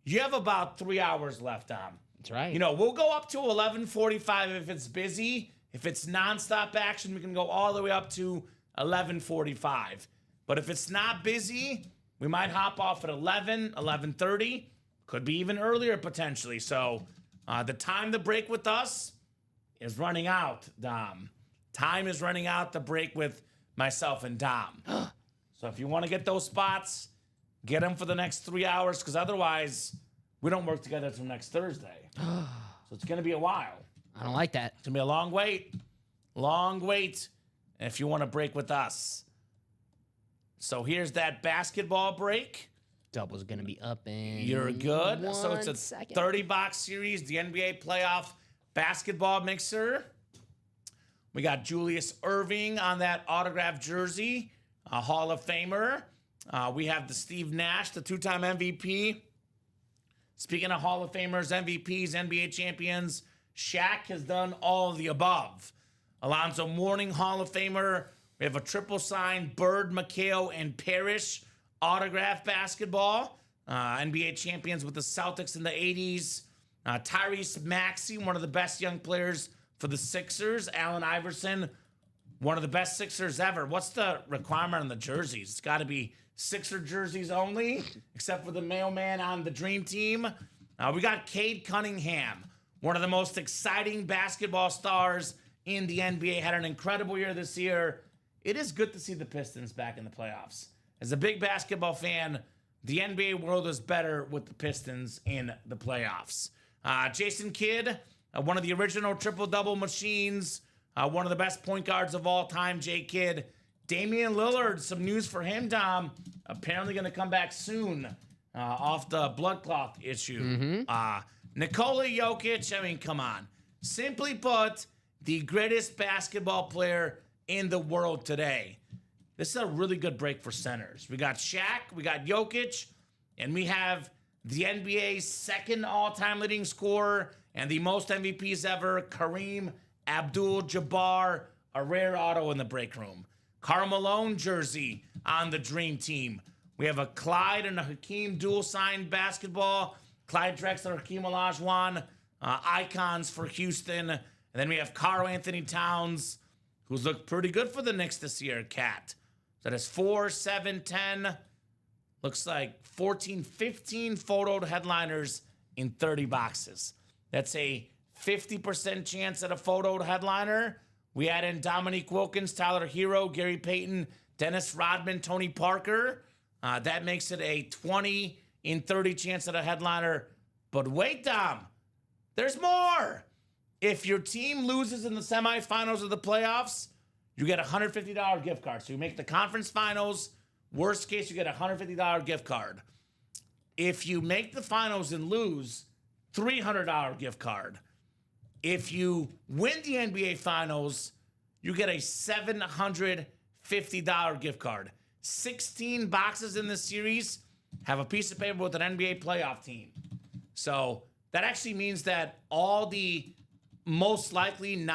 you have about 3 hours left, Dom. That's right. We'll go up to 11:45 if it's busy. If it's nonstop action, we can go all the way up to 11:45. But if it's not busy, we might hop off at 11, 11:30. Could be even earlier potentially. So the time to break with us is running out, Dom. Time is running out to break with myself and Dom. So if you want to get those spots, get them for the next 3 hours, because otherwise we don't work together until next Thursday. So it's going to be a while. I don't like that. It's going to be a long wait. Long wait if you want to break with us. So here's that basketball break. Double's going to be up in You're good. So it's a 1 second. 30-box series, the NBA playoff basketball mixer. We got Julius Erving on that autographed jersey, a Hall of Famer. We have the Steve Nash, the two-time MVP. Speaking of Hall of Famers, MVPs, NBA champions, Shaq has done all of the above. Alonzo Mourning, Hall of Famer. We have a triple signed Bird, McHale, and Parrish autograph basketball. NBA champions with the Celtics in the 80s. Tyrese Maxey, one of the best young players for the Sixers. Allen Iverson, one of the best Sixers ever. What's the requirement on the jerseys? It's got to be Sixer jerseys only, except for the mailman on the Dream Team. We got Cade Cunningham, one of the most exciting basketball stars in the NBA. Had an incredible year this year. It is good to see the Pistons back in the playoffs. As a big basketball fan, the NBA world is better with the Pistons in the playoffs. Jason Kidd, one of the original triple-double machines, one of the best point guards of all time, Jay Kidd. Damian Lillard, some news for him, Dom. Apparently going to come back soon off the blood clot issue. Nikola Jokic, I mean, come on. Simply put, the greatest basketball player in the world today. This is a really good break for centers. We got Shaq, we got Jokic, and we have the NBA's second all-time leading scorer and the most MVPs ever, Kareem Abdul-Jabbar, a rare auto in the break room. Karl Malone jersey on the Dream Team. We have a Clyde and a Hakeem dual-signed basketball. Clyde Drexler, Hakeem Olajuwon, icons for Houston. And then we have Karl Anthony Towns, who's looked pretty good for the Knicks this year, Cat. So that is 4, 7, 10, looks like 14, 15 photoed headliners in 30 boxes. That's a 50% chance at a photoed headliner. We add in Dominique Wilkins, Tyler Hero, Gary Payton, Dennis Rodman, Tony Parker. That makes it a 20 in 30 chance at a headliner. But wait, Dom, there's more. If your team loses in the semifinals of the playoffs, you get a $150 gift card. So you make the conference finals. Worst case, you get a $150 gift card. If you make the finals and lose, $300 gift card. If you win the NBA finals, you get a $750 gift card. 16 boxes in this series have a piece of paper with an NBA playoff team. So that actually means that all the most likely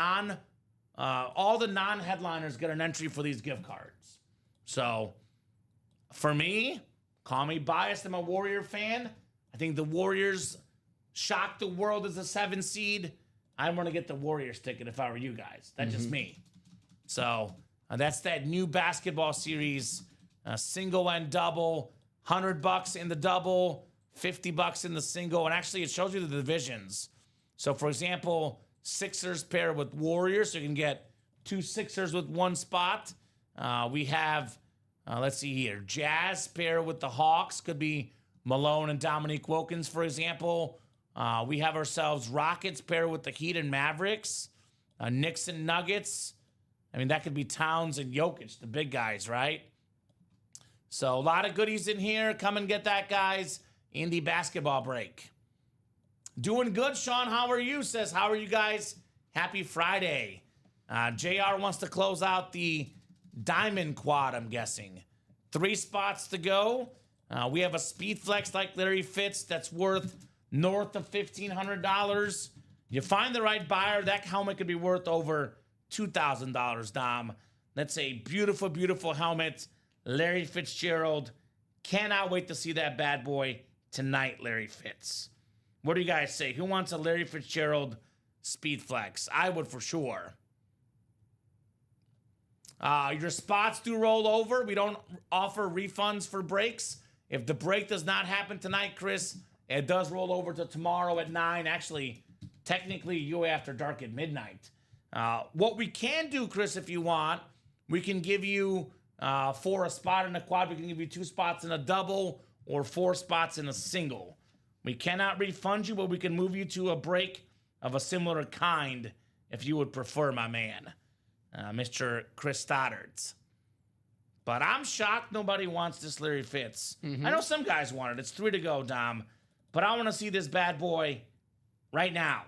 all the non-headliners get an entry for these gift cards. So for me, call me biased, I'm a Warrior fan. I think the Warriors shocked the world as a 7 seed. I want to get the Warriors ticket if I were you guys. That's just me. So that's that new basketball series, single and double, $100 in the double, $50 in the single, and actually it shows you the divisions. So for example, Sixers pair with Warriors, so you can get 2 Sixers with 1 spot. We have, let's see here, Jazz pair with the Hawks, could be Malone and Dominique Wilkins, for example. We have ourselves Rockets pair with the Heat and Mavericks, Knicks and Nuggets. I mean, that could be Towns and Jokic, the big guys, right? So a lot of goodies in here. Come and get that, guys, in the basketball break. Doing good, Sean. How are you? Says, how are you guys? Happy Friday. JR wants to close out the Diamond Quad, I'm guessing. 3 spots to go. We have a Speed Flex like Larry Fitz that's worth north of $1,500. You find the right buyer, that helmet could be worth over $2,000, Dom. That's a beautiful, beautiful helmet. Larry Fitzgerald. Cannot wait to see that bad boy tonight, Larry Fitz. What do you guys say? Who wants a Larry Fitzgerald Speed Flex? I would for sure. Your spots do roll over. We don't offer refunds for breaks. If the break does not happen tonight, Chris, it does roll over to tomorrow at 9. Actually, technically, you after dark at midnight. What we can do, Chris, if you want, We can give you for a spot in a quad. We can give you 2 spots in a double or 4 spots in a single. We cannot refund you, but we can move you to a break of a similar kind if you would prefer, my man, Mr. Chris Stoddards. But I'm shocked nobody wants this Larry Fitz. I know some guys want it. It's 3 to go, Dom. But I want to see this bad boy right now.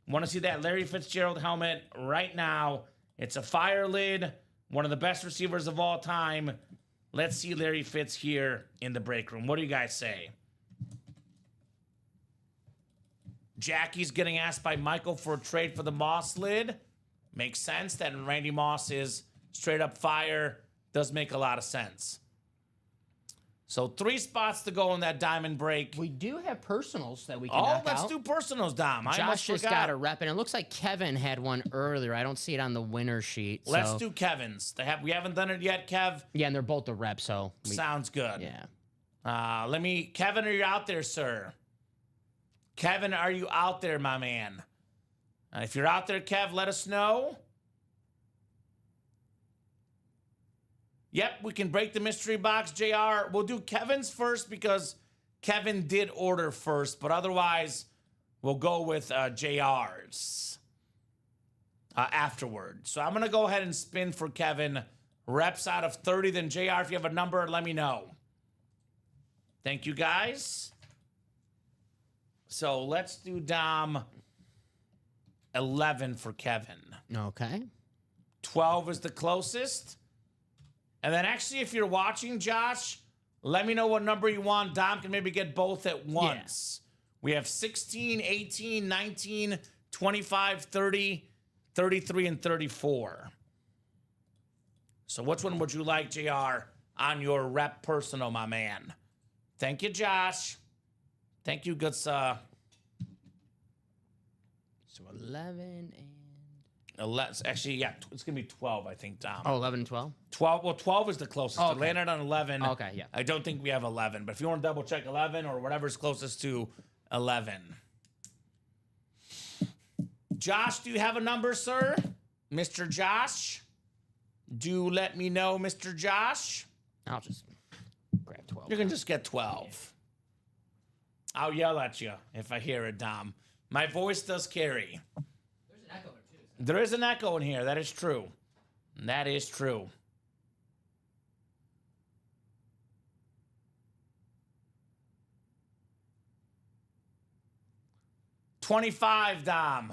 Want to see that Larry Fitzgerald helmet right now. It's a fire lid. One of the best receivers of all time. Let's see Larry Fitz here in the break room. What do you guys say? Jackie's getting asked by Michael for a trade for the Moss lid. Makes sense that Randy Moss is straight up fire. Does make a lot of sense. So 3 spots to go in that diamond break. We do have personals that we can knock out. Let's do personals, Dom. Josh just got a rep, and it looks like Kevin had one earlier. I don't see it on the winner sheet. Let's do Kevin's. We haven't done it yet, Kev. Yeah, and they're both the rep, so. Sounds good. Yeah. Kevin, are you out there, sir? Kevin, are you out there, my man? If you're out there, Kev, let us know. Yep, we can break the mystery box, JR. We'll do Kevin's first because Kevin did order first, but otherwise, we'll go with JR's afterward. So I'm going to go ahead and spin for Kevin. Reps out of 30. Then, JR, if you have a number, let me know. Thank you, guys. So let's do Dom 11 for Kevin. Okay. 12 is the closest. And then actually, if you're watching, Josh, let me know what number you want. Dom can maybe get both at once. Yeah. We have 16, 18, 19, 25, 30, 33, and 34. So which one would you like, JR, on your rep personal, my man? Thank you, Josh. Thank you, good sir. So 11 and... Actually, yeah, it's going to be 12, I think, Dom. Oh, 11 and 12? 12. Well, 12 is the closest. Oh, okay. I landed on 11. Okay, yeah. I don't think we have 11, but if you want to double check 11 or whatever's closest to 11. Josh, do you have a number, sir? Mr. Josh? Do let me know, Mr. Josh. I'll just grab 12. You can just get 12. I'll yell at you if I hear it, Dom. My voice does carry. There's an echo there, too. There is an echo in here. That is true. That is true. $25, Dom.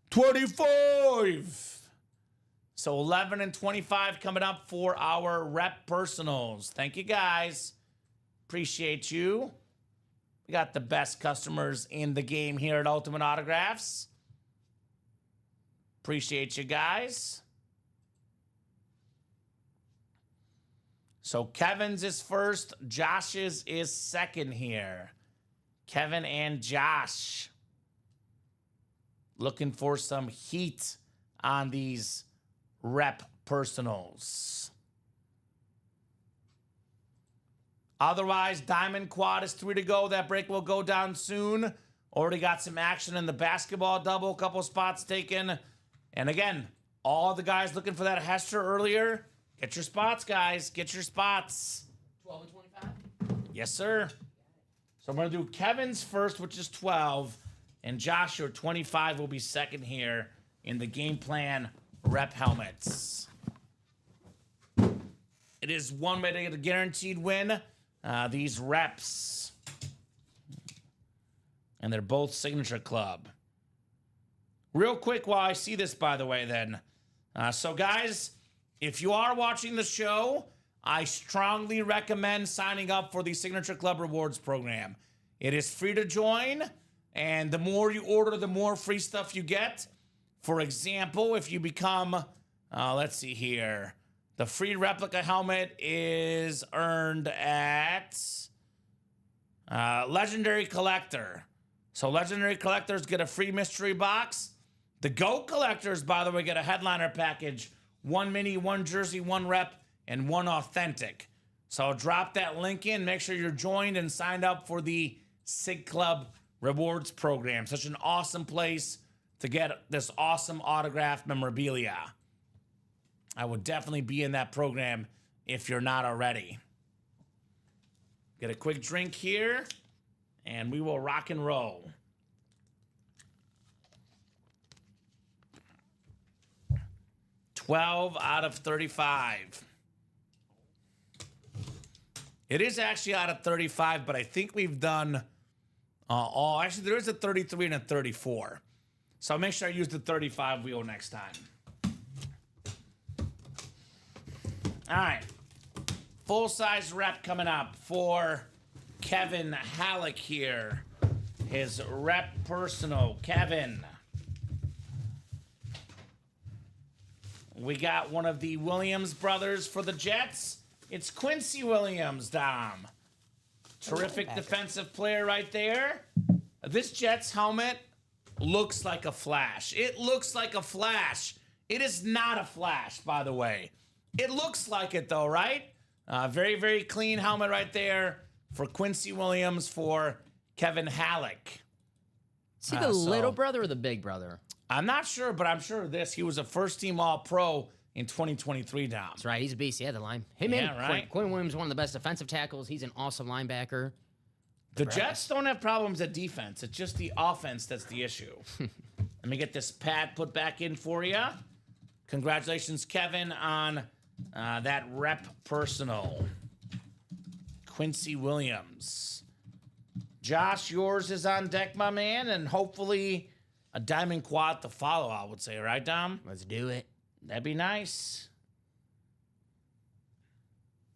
25. So 11 and 25 coming up for our rep personals. Thank you, guys. Appreciate you. We got the best customers in the game here at Ultimate Autographs. Appreciate you guys. So Kevin's is first. Josh's is second here. Kevin and Josh. Looking for some heat on these rep personals. Otherwise, Diamond Quad is 3 to go. That break will go down soon. Already got some action in the basketball double. Couple spots taken. And again, all the guys looking for that Hester earlier, get your spots, guys. Get your spots. 12 and 25? Yes, sir. So I'm going to do Kevin's first, which is 12. And Josh, your 25 will be second here in the game plan rep helmets. It is one way to get a guaranteed win. These reps. And they're both Signature Club. Real quick while I see this, by the way, then. So, guys, if you are watching the show, I strongly recommend signing up for the Signature Club Rewards program. It is free to join, and the more you order, the more free stuff you get. For example, if you become, let's see here, the free replica helmet is earned at Legendary Collector. So Legendary Collectors get a free mystery box. The GOAT Collectors, by the way, get a headliner package. 1 mini, 1 jersey, 1 rep, and 1 authentic. So drop that link in. Make sure you're joined and signed up for the Sig Club Rewards program. Such an awesome place to get this awesome autographed memorabilia. I would definitely be in that program if you're not already. Get a quick drink here, and we will rock and roll. $12 out of 35. It is actually out of 35, but I think we've done actually, there is a 33 and a 34. So I'll make sure I use the 35 wheel next time. All right. Full-size rep coming up for Kevin Halleck here. His rep personal. Kevin. We got one of the Williams brothers for the Jets. It's Quincy Williams, Dom. Terrific defensive player right there. This Jets helmet looks like a flash. It looks like a flash. It is not a flash, by the way. It looks like it, though, right? Very, very clean helmet right there for Quincy Williams for Kevin Halleck. Is he the little brother or the big brother? I'm not sure, but I'm sure of this. He was a first-team All-Pro in 2023, Dom. That's right. He's a beast. Yeah, the line. Hey, Yeah, right. Quinn Williams, one of the best defensive tackles. He's an awesome linebacker. The Jets don't have problems at defense. It's just the offense that's the issue. Let me get this pad put back in for you. Congratulations, Kevin, on that rep personal. Quincy Williams. Josh, yours is on deck, my man, and hopefully a diamond quad to follow, I would say. Right, Dom? Let's do it. That'd be nice.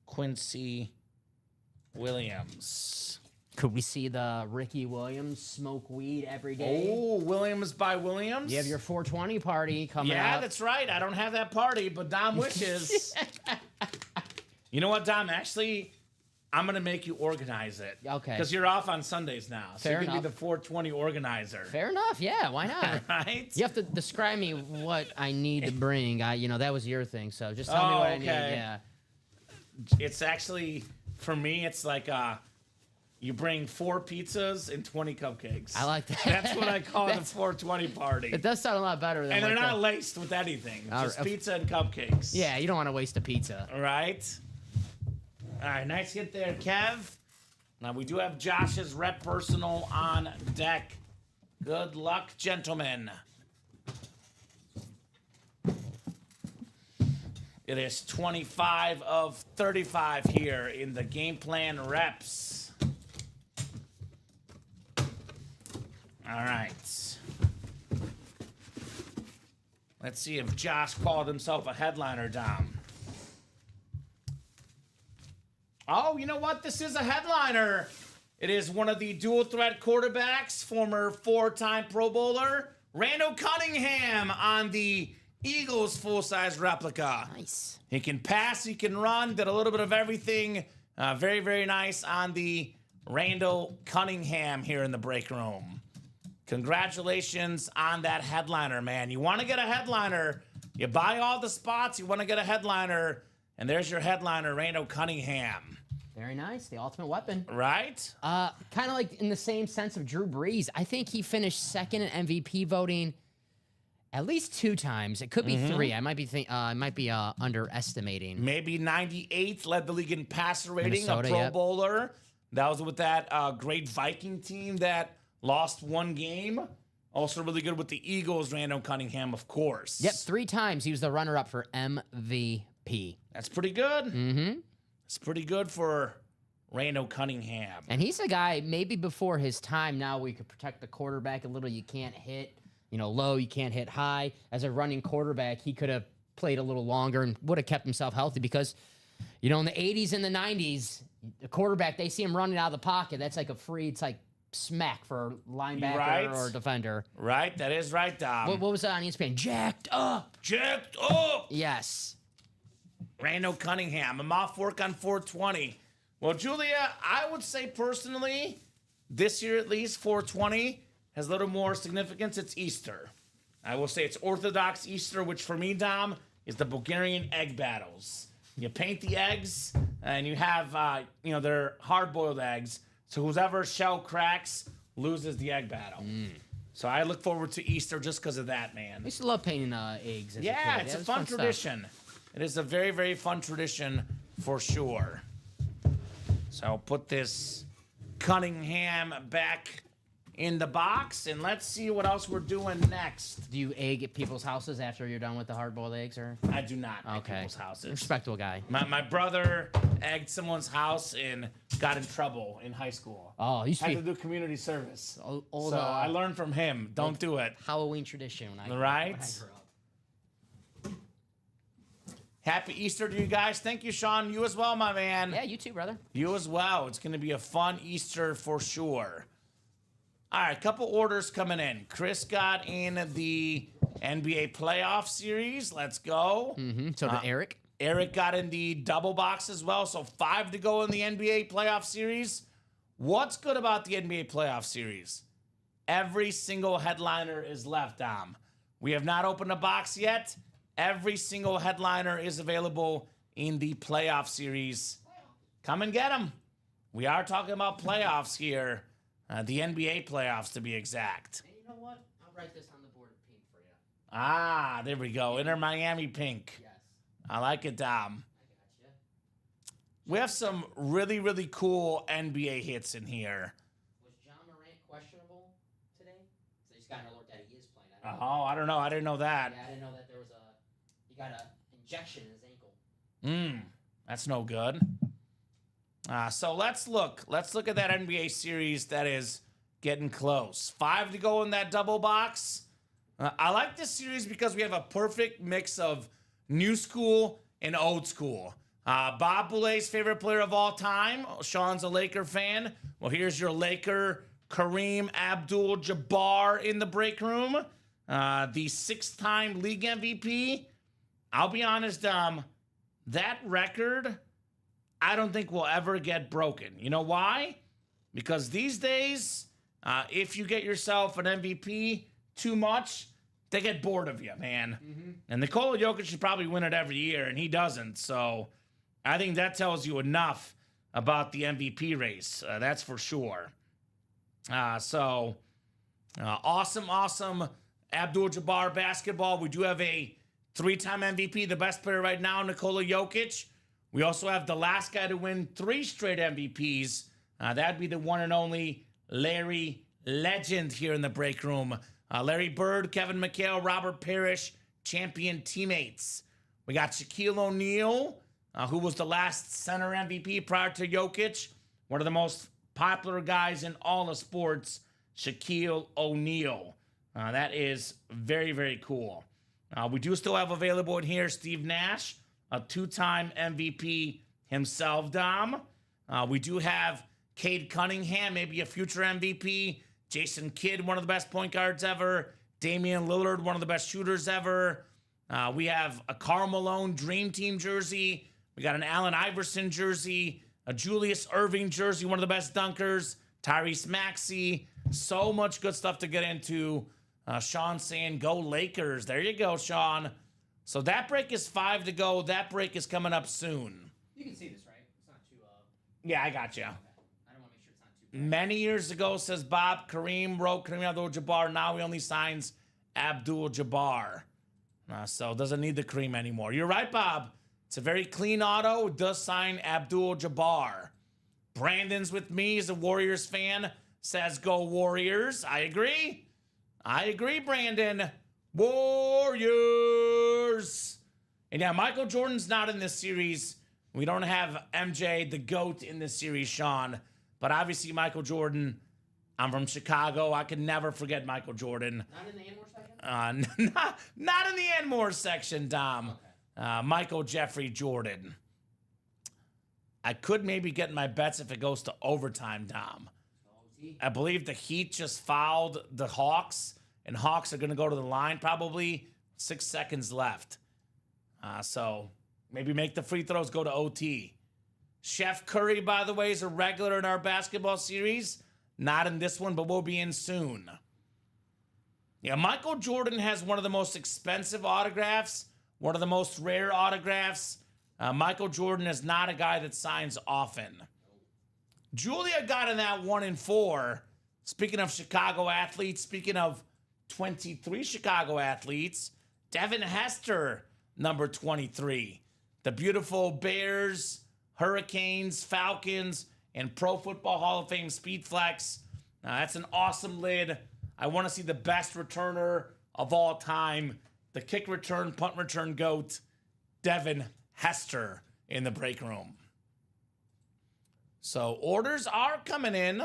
Quincy Williams. Could we see the Ricky Williams smoke weed every day? Oh, Williams by Williams. You have your 420 party coming up. Yeah, that's right. I don't have that party, but Dom wishes. You know what, Dom? Actually, I'm going to make you organize it. Okay. Because you're off on Sundays now. So Fair you can be enough. the 420 organizer. Fair enough. Yeah, why not? Right? You have to describe me what I need to bring. That was your thing, so just tell me what I need. okay. Yeah. It's actually, for me, it's like you bring 4 pizzas and 20 cupcakes. I like that. That's what I call the 420 party. It does sound a lot better than And they're like not laced with anything. Just right. pizza and cupcakes. Yeah, you don't want to waste a pizza. Right? All right, nice hit there, Kev. Now, we do have Josh's rep personal on deck. Good luck, gentlemen. It is 25 of 35 here in the game plan reps. All right. Let's see if Josh called himself a headliner, Dom. Oh, you know what? This is a headliner. It is one of the dual threat quarterbacks, former 4-time Pro Bowler, Randall Cunningham on the Eagles full-size replica. Nice. He can pass, he can run, did a little bit of everything. Very, very nice on the Randall Cunningham here in the break room. Congratulations on that headliner, man. You want to get a headliner, you buy all the spots, you want to get a headliner, and there's your headliner, Randall Cunningham. Very nice. The ultimate weapon. Right? Kind of like in the same sense of Drew Brees. I think he finished second in MVP voting at least 2 times. It could be 3. I might be underestimating. Maybe 98th, led the league in passer rating, Minnesota, a Pro yep. Bowler. That was with that great Viking team that lost 1 game. Also really good with the Eagles, Randall Cunningham, of course. Yep, 3 times he was the runner-up for MVP. That's pretty good. Mm-hmm. It's pretty good for Randall Cunningham. And he's a guy, maybe before his time now, we could protect the quarterback a little. You can't hit, low, you can't hit high. As a running quarterback, he could have played a little longer and would have kept himself healthy because, in the 80s and the 90s, the quarterback, they see him running out of the pocket. That's like it's like smack for a linebacker Right. or a defender. Right? That is right, Dom. What was that on ESPN? Jacked up. Jacked up! Yes. Randall Cunningham. I'm off work on 420. Well, Julia, I would say personally, this year at least, 420 has a little more significance. It's Easter. I will say it's Orthodox Easter, which for me, Dom, is the Bulgarian egg battles. You paint the eggs, and you have, they're hard-boiled eggs. So whoever shell cracks loses the egg battle. So I look forward to Easter just because of that, man. I used to love painting eggs as a Yeah, kid. it's That a was fun stuff. tradition. It is a very, very fun tradition for sure. So I'll put this Cunningham back in the box, and let's see what else we're doing next. Do you egg at people's houses after you're done with the hard-boiled eggs, or? I do not at Okay. people's houses. Respectable guy. My brother egged someone's house and got in trouble in high school. Oh, it used to Had to be do community service. old So I learned from him. Don't do it. Halloween tradition when I Right? when I grew up. Happy Easter to you guys. Thank you, Sean. You as well, my man. Yeah, you too, brother. You as well. It's going to be a fun Easter for sure. All right, couple orders coming in. Chris got in the NBA playoff series. Let's go. So did Eric. Eric got in the double box as well. So 5 to go in the NBA playoff series. What's good about the NBA playoff series? Every single headliner is left, Dom. We have not opened a box yet. Every single headliner is available in the playoff series. Come and get them. We are talking about playoffs here. The NBA playoffs, to be exact. Hey, you know what? I'll write this on the board of pink for you. Ah, there we go. Inter Miami pink. Yes. I like it, Dom. I got you. We have some really, really cool NBA hits in here. Was John Morant questionable today? So he's got an alert that he is playing. I don't know. Oh, I don't know. I didn't know that. Yeah, I didn't know that there was he got an injection in his ankle. That's no good. So let's look. Let's look at that NBA series that is getting close. 5 to go in that double box. I like this series because we have a perfect mix of new school and old school. Bob Boulet's favorite player of all time. Sean's a Laker fan. Well, here's your Laker, Kareem Abdul-Jabbar in the break room. The 6-time league MVP. I'll be honest, that record, I don't think will ever get broken. You know why? Because these days, if you get yourself an MVP too much, they get bored of you, man. And Nikola Jokic should probably win it every year, and he doesn't. So I think that tells you enough about the MVP race. That's for sure. Awesome Abdul-Jabbar basketball. We do have a 3-time MVP, the best player right now, Nikola Jokic. We also have the last guy to win 3 straight MVPs. That'd be the one and only Larry Legend here in the break room. Larry Bird, Kevin McHale, Robert Parrish, champion teammates. We got Shaquille O'Neal, who was the last center MVP prior to Jokic. One of the most popular guys in all of sports, Shaquille O'Neal. That is very, very cool. We do still have available in here Steve Nash, a 2-time MVP himself, Dom. We do have Cade Cunningham, maybe a future MVP. Jason Kidd, one of the best point guards ever. Damian Lillard, one of the best shooters ever. We have a Karl Malone Dream Team jersey. We got an Allen Iverson jersey. A Julius Erving jersey, one of the best dunkers. Tyrese Maxey. So much good stuff to get into. Sean saying, go Lakers. There you go, Sean. So that break is 5 to go. That break is coming up soon. You can see this, right? It's not too. Yeah, I got you. I don't want to make sure it's not too. Many years ago, says Bob, Kareem wrote Kareem Abdul-Jabbar. Now he only signs Abdul-Jabbar. So doesn't need the Kareem anymore. You're right, Bob. It's a very clean auto. It does sign Abdul-Jabbar. Brandon's with me. He's a Warriors fan. Says go Warriors. I agree. Brandon. Warriors. And yeah, Michael Jordan's not in this series. We don't have MJ, the GOAT, in this series, Sean. But obviously, Michael Jordan, I'm from Chicago. I can never forget Michael Jordan. Not in the Anmore section? Not in the Anmore section, Dom. Okay. Michael Jeffrey Jordan. I could maybe get my bets if it goes to overtime, Dom. I believe the Heat just fouled the Hawks, and Hawks are going to go to the line probably 6 seconds left. So maybe make the free throws go to OT. Chef Curry, by the way, is a regular in our basketball series. Not in this one, but we'll be in soon. Yeah, Michael Jordan has one of the most expensive autographs, one of the most rare autographs. Michael Jordan is not a guy that signs often. Julia got in that 1 and 4. Speaking of Chicago athletes, speaking of 23 Chicago athletes, Devin Hester, number 23. the beautiful Bears, Hurricanes, Falcons, and Pro Football Hall of Fame Speed Flex. That's an awesome lid. I want to see the best returner of all time, the kick return, punt return GOAT, Devin Hester in the break room. So orders are coming in.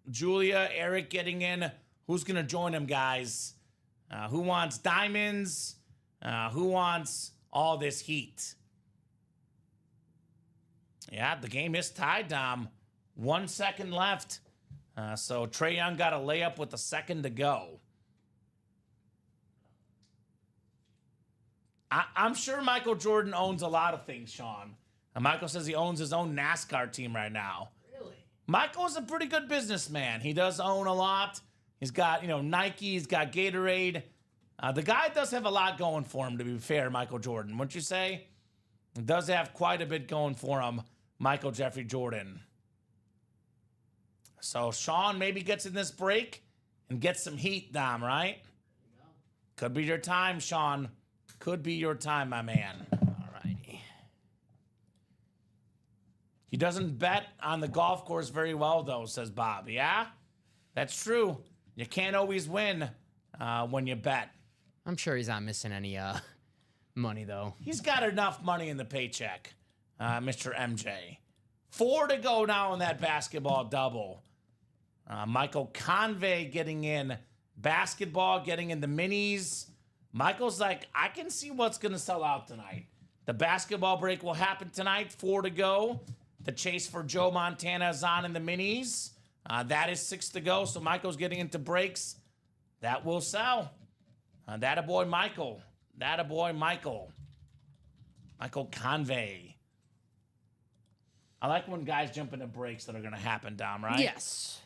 Julia, Eric getting in. Who's going to join them, guys? Who wants diamonds? Who wants all this heat? Yeah, the game is tied, Dom. 1 second left. So Trae Young got a layup with a second to go. I'm sure Michael Jordan owns a lot of things, Sean. And Michael says he owns his own NASCAR team right now. Really? Michael's a pretty good businessman. He does own a lot. He's got, Nike. He's got Gatorade. The guy does have a lot going for him, to be fair, Michael Jordan. Wouldn't you say? He does have quite a bit going for him, Michael Jeffrey Jordan. So Sean maybe gets in this break and gets some heat, Dom, right? Could be your time, Sean. Could be your time, my man. All righty. He doesn't bet on the golf course very well, though, says Bob. Yeah, that's true. You can't always win when you bet. I'm sure he's not missing any money, though. He's got enough money in the paycheck, Mr. MJ. 4 to go now in that basketball double. Michael Convey getting in basketball, getting in the minis. Michael's like, I can see what's going to sell out tonight. The basketball break will happen tonight, 4 to go. The chase for Joe Montana is on in the minis. That is 6 to go, so Michael's getting into breaks. That will sell. That-a-boy Michael. That-a-boy Michael. Michael Convey. I like when guys jump into breaks that are going to happen, Dom, right? Yes.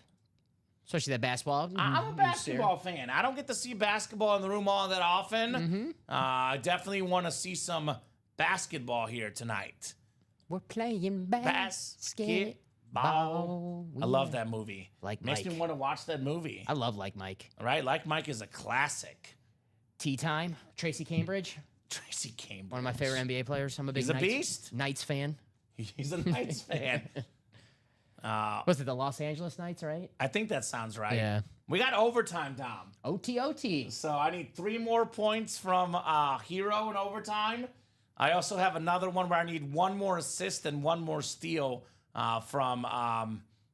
Especially that basketball. I'm a basketball fan. I don't get to see basketball in the room all that often. I definitely want to see some basketball here tonight. We're playing basketball. I love that movie. Like Makes Mike. me want to watch that movie. I love Like Mike. Right? Like Mike is a classic. Tea Time. Tracy Cambridge. Tracy Cambridge. One of my favorite NBA players. I'm a big He's a Knights, beast. Knights fan. He's a Knights fan. Was it the Los Angeles Knights, right? I think that sounds right. Yeah. We got overtime, Dom. OT. So I need 3 more points from Hero in overtime. I also have another one where I need 1 more assist and 1 more steal from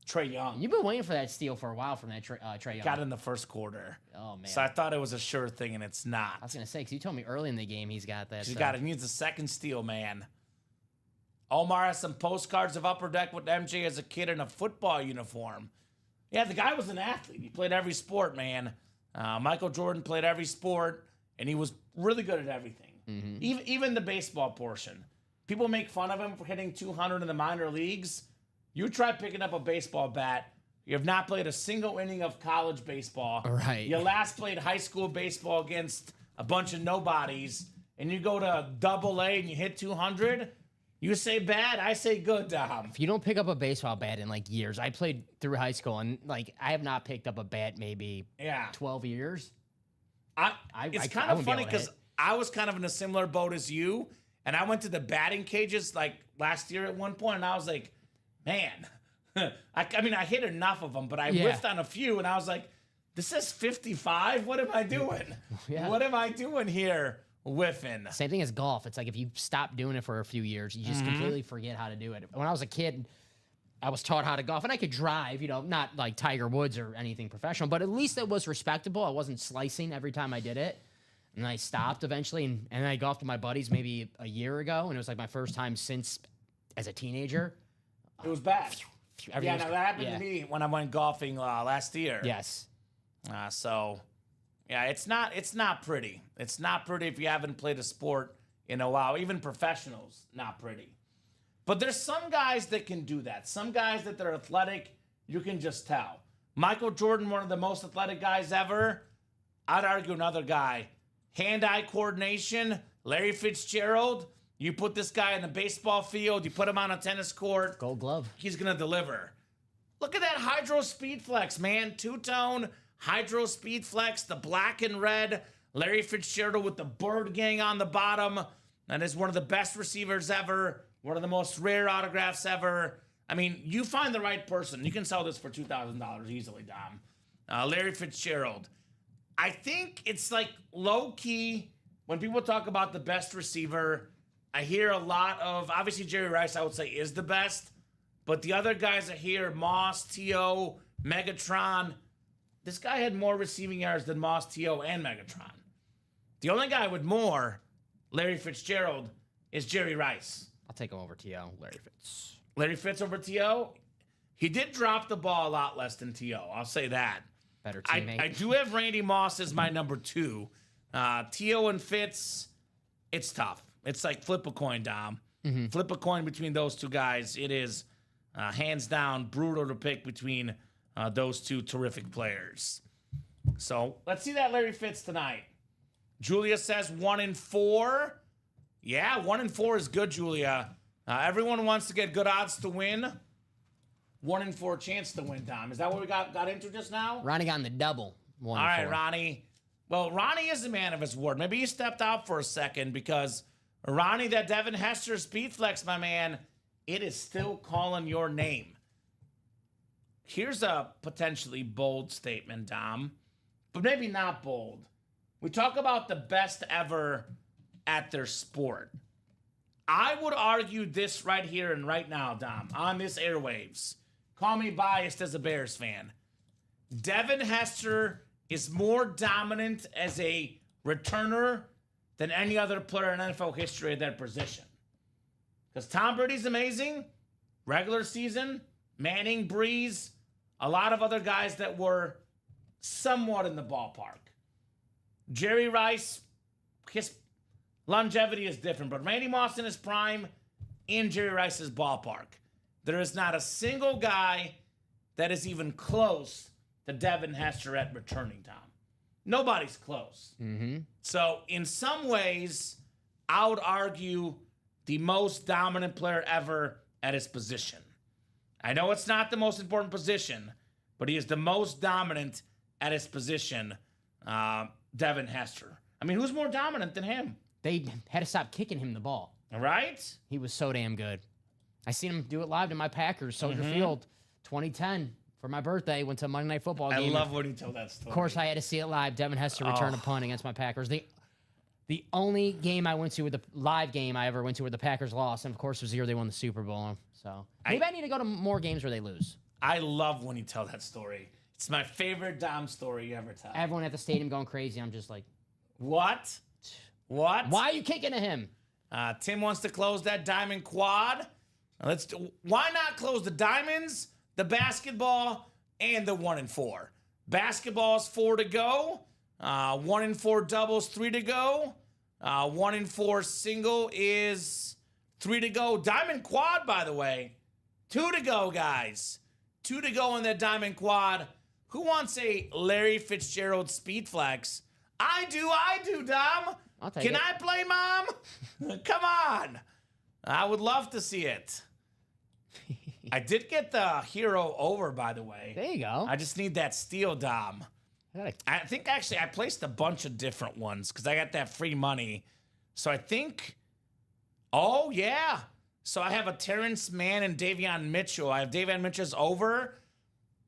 Trae Young. You've been waiting for that steal for a while from that Trae Young. Got in the first quarter. Oh, man. So I thought it was a sure thing, and it's not. I was going to say, because you told me early in the game he's got that. He needs a second steal, man. Omar has some postcards of Upper Deck with MJ as a kid in a football uniform. Yeah, the guy was an athlete. He played every sport, man. Michael Jordan played every sport, and he was really good at everything. Even the baseball portion. People make fun of him for hitting 200 in the minor leagues. You try picking up a baseball bat. You have not played a single inning of college baseball. Right. You last played high school baseball against a bunch of nobodies, and you go to Double-A and you hit 200. You say bad, I say good, Dom. If you don't pick up a baseball bat in like years, I played through high school and like I have not picked up a bat maybe 12 years. It's kind of funny because I was kind of in a similar boat as you, and I went to the batting cages like last year at one point, and I was like, man, I mean, I hit enough of them, but I whiffed on a few, and I was like, this is 55? What am I doing? Yeah. What am I doing here? Whiffing. Same thing as golf. It's like if you stop doing it for a few years, you just completely forget how to do it. When I was a kid, I was taught how to golf, and I could drive, not like Tiger Woods or anything professional, but at least it was respectable. I wasn't slicing every time I did it. And I stopped eventually, and I golfed with my buddies maybe a year ago, and it was like my first time since as a teenager. It was bad. That happened yeah. to me when I went golfing last year. Yes. Yeah, it's not pretty. It's not pretty if you haven't played a sport in a while. Even professionals, not pretty. But there's some guys that can do that. Some guys that they're athletic, you can just tell. Michael Jordan, one of the most athletic guys ever. I'd argue another guy. Hand-eye coordination, Larry Fitzgerald. You put this guy in the baseball field, you put him on a tennis court. Gold glove. He's going to deliver. Look at that Hydro Speed Flex, man. Two-tone Hydro Speed Flex, the black and red. Larry Fitzgerald with the bird gang on the bottom. That is one of the best receivers ever, one of the most rare autographs ever. I mean, you find the right person. You can sell this for $2,000 easily, Dom. Larry Fitzgerald. I think it's like low-key, when people talk about the best receiver, I hear a lot of, obviously Jerry Rice I would say is the best, but the other guys I hear, Moss, T.O., Megatron, this guy had more receiving yards than Moss, T.O., and Megatron. The only guy with more, Larry Fitzgerald, is Jerry Rice. I'll take him over T.O., Larry Fitz. Larry Fitz over T.O.? He did drop the ball a lot less than T.O., I'll say that. Better teammate. I do have Randy Moss as my number 2. T.O. and Fitz, it's tough. It's like flip a coin, Dom. Flip a coin between those two guys. It is hands down brutal to pick between those two terrific players. So let's see that Larry Fitz tonight. Julia says 1-4. Yeah, 1-4 is good, Julia. Everyone wants to get good odds to win. 1-4 chance to win, Dom. Is that what we got into just now? Ronnie got in the double. 1-4. All right, Ronnie. Well, Ronnie is a man of his word. Maybe he stepped out for a second because Ronnie, that Devin Hester speed flex, my man, it is still calling your name. Here's a potentially bold statement, Dom, but maybe not bold. We talk about the best ever at their sport. I would argue this right here and right now, Dom, on this airwaves. Call me biased as a Bears fan. Devin Hester is more dominant as a returner than any other player in NFL history at that position. Because Tom Brady's amazing, regular season, Manning, Breeze, a lot of other guys that were somewhat in the ballpark. Jerry Rice, his longevity is different, but Randy Moss in his prime, in Jerry Rice's ballpark. There is not a single guy that is even close to Devin Hester at returning, Tom. Nobody's close. So in some ways, I would argue the most dominant player ever at his position. I know it's not the most important position, but he is the most dominant at his position, Devin Hester. I mean, who's more dominant than him? They had to stop kicking him the ball. All right? He was so damn good. I seen him do it live to my Packers, Soldier Field, 2010. For my birthday, went to a Monday Night Football game. I love when you tell that story. Of course, I had to see it live. Devin Hester returned a punt against my Packers. The only game I went to, with the live game I ever went to where the Packers lost, and of course it was the year they won the Super Bowl. So maybe I need to go to more games where they lose. I love when you tell that story. It's my favorite Dom story you ever tell. Everyone at the stadium going crazy. I'm just like, What? why are you kicking to him? Tim wants to close that diamond quad. Why not close the diamonds, the basketball, and the 1-4? Basketball's 4 to go. 1-4 doubles, 3 to go. 1-4 single is 3 to go. Diamond quad, by the way, 2 to go, guys. 2 to go in that diamond quad. Who wants a Larry Fitzgerald speed flex? I do, Dom. I'll take Can it. I play, Mom? Come on. I would love to see it. I did get the hero over, by the way. There you go. I just need that steal, Dom. I gotta- I think actually I placed a bunch of different ones because I got that free money. So I think, oh yeah. So I have a Terrence Mann and Davion Mitchell. I have Davion Mitchell's over.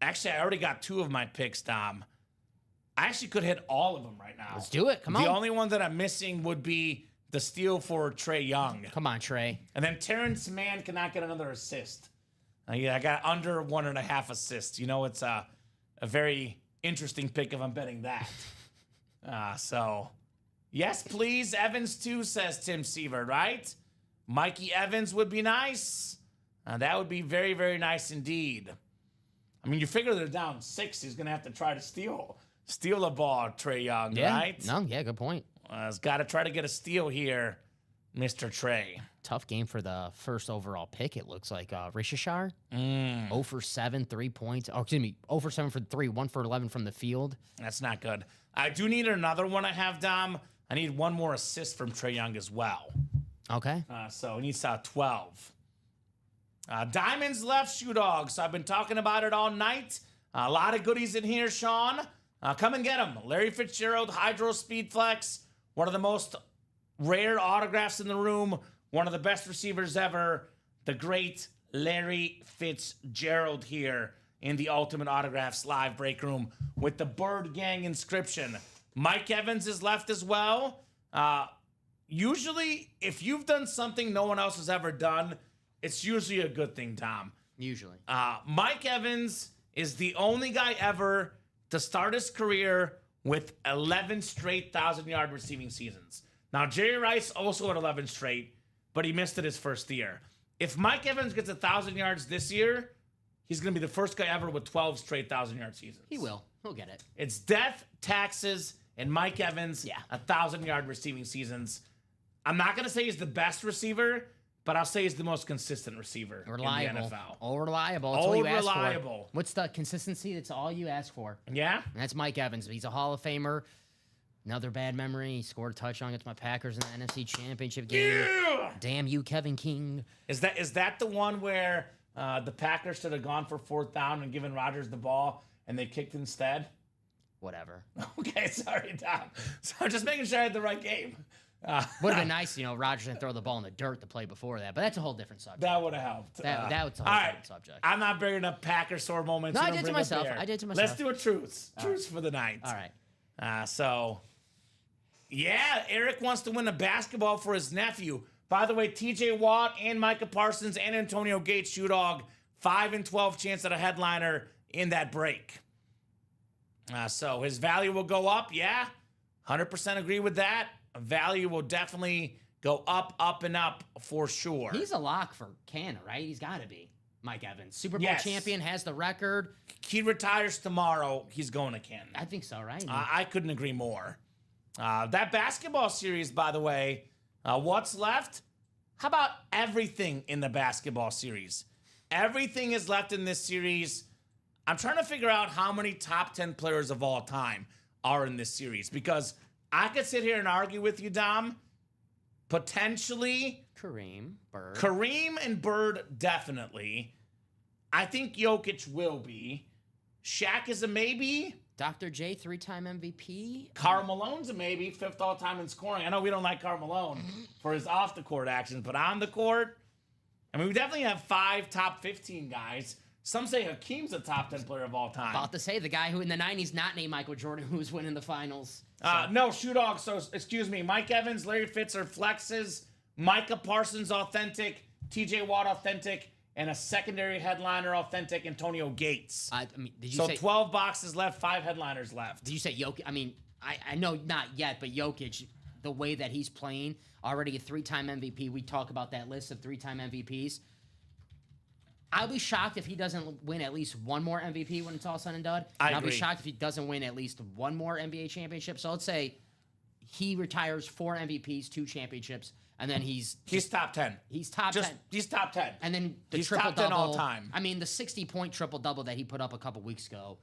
Actually, I already got 2 of my picks, Dom. I actually could hit all of them right now. Let's do it. Come on. The only one that I'm missing would be the steal for Trey Young. Come on, Trey. And then Terrence Mann cannot get another assist. Yeah, I got under 1.5 assists. You know, it's a very interesting pick if I'm betting that. So, yes, please. Evans, too, says Tim Sievert, right? Mikey Evans would be nice. That would be very, very nice indeed. I mean, you figure they're down 6. He's going to have to try to steal the ball, Trey Young, Yeah. right? No, yeah, good point. He's got to try to get a steal here, Mr. Trey. Tough game for the first overall pick, it looks like. Rishashar, 0 for 7, 3 points. Oh, excuse me, 0 for 7 for 3, 1 for 11 from the field. That's not good. I do need another one I have, Dom. I need one more assist from Trey Young as well. Okay. So he needs 12. Diamonds left, Shoe Dog. So I've been talking about it all night. A lot of goodies in here, Sean. Come and get them. Larry Fitzgerald, Hydro Speed Flex. One of the most rare autographs in the room. One of the best receivers ever, the great Larry Fitzgerald here in the Ultimate Autographs live break room with the Bird Gang inscription. Mike Evans is left as well. Usually, if you've done something no one else has ever done, it's usually a good thing, Tom. Usually. Mike Evans is the only guy ever to start his career with 11 straight 1,000-yard receiving seasons. Now, Jerry Rice also had 11 straight, but he missed it his first year. If Mike Evans gets 1,000 yards this year, he's going to be the first guy ever with 12 straight 1,000-yard seasons. He will. He'll get it. It's death, taxes, and Mike Evans, Yeah. 1,000-yard receiving seasons. I'm not going to say he's the best receiver, but I'll say he's the most consistent receiver Reliable. in the NFL. All reliable. That's all you ask for. Reliable. What's the consistency? That's all you ask for. Yeah? And that's Mike Evans. He's a Hall of Famer. Another bad memory. He scored a touchdown against my Packers in the NFC Championship game. Yeah! Damn you, Kevin King. Is that the one where the Packers should have gone for 4th down and given Rodgers the ball and they kicked instead? Whatever. Okay, sorry, Tom. So I'm just making sure I had the right game. Would have been nice, Rodgers didn't throw the ball in the dirt the play before that, but that's a whole different subject. That would have helped. That was a all whole right. different subject. I'm not bringing up Packer sore moments. No, You I don't did to bring up myself. there. I did to Let's myself. do a truce. Truce for the night. All right. Yeah, Eric wants to win a basketball for his nephew. By the way, TJ Watt and Micah Parsons and Antonio Gates, Shoe Dog, 5 and 12 chance at a headliner in that break. So his value will go up. Yeah, 100% agree with that. Value will definitely go up, and up for sure. He's a lock for Canada, right? He's got to be. Mike Evans. Super Bowl Yes. champion, has the record. He retires tomorrow. He's going to Canada. I think so, right? I couldn't agree more. That basketball series, by the way, what's left? How about everything in the basketball series? Everything is left in this series. I'm trying to figure out how many top 10 players of all time are in this series because I could sit here and argue with you, Dom. Potentially, Kareem, Bird. Kareem and Bird, definitely. I think Jokic will be. Shaq is a maybe. Dr. J, 3-time MVP. Karl Malone's a maybe, 5th all-time in scoring. I know we don't like Karl Malone for his off-the-court actions, but on the court, I mean, we definitely have 5 top 15 guys. Some say Hakeem's a top 10 player of all time. About to say, the guy who in the 90s, not named Michael Jordan, who was winning the finals. No, Shoe Dog, so, excuse me, Mike Evans, Larry Fitz are flexes, Micah Parsons authentic, TJ Watt authentic, and a secondary headliner authentic, Antonio Gates. Did you So say 12 boxes left, 5 headliners left. Did you say Jokic? I mean, I know not yet, but Jokic, the way that he's playing, already a 3-time MVP. We talk about that list of 3-time MVPs. I'll be shocked if he doesn't win at least one more MVP when it's all said and done. I'll be agree. shocked if he doesn't win at least one more NBA championship. So let's say he retires 4 MVPs, 2 championships, and then he's top 10. He's top 10. He's top 10. And then the He's triple top 10 double all time. I mean, the 60-point triple double that he put up a couple weeks ago.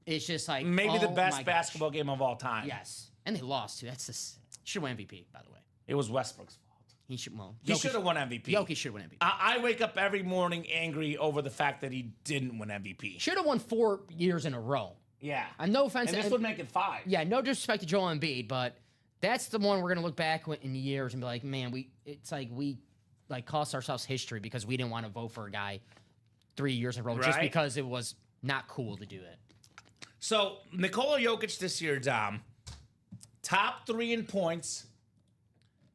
It's just like Maybe the oh best my gosh. basketball game of all time. Yes, and they lost too. That's this should win MVP, by the way. It was Westbrook's fault. He should. Well, He should have won MVP. Jokic should win MVP. I wake up every morning angry over the fact that he didn't win MVP. Should have won 4 years in a row. Yeah. And no offense. And this would make it 5. Yeah, no disrespect to Joel Embiid, but that's the one we're gonna look back in years and be like, man, we cost ourselves history because we didn't want to vote for a guy 3 years in a row just Right. because it was not cool to do it. So Nikola Jokic this year, Dom, top 3 in points,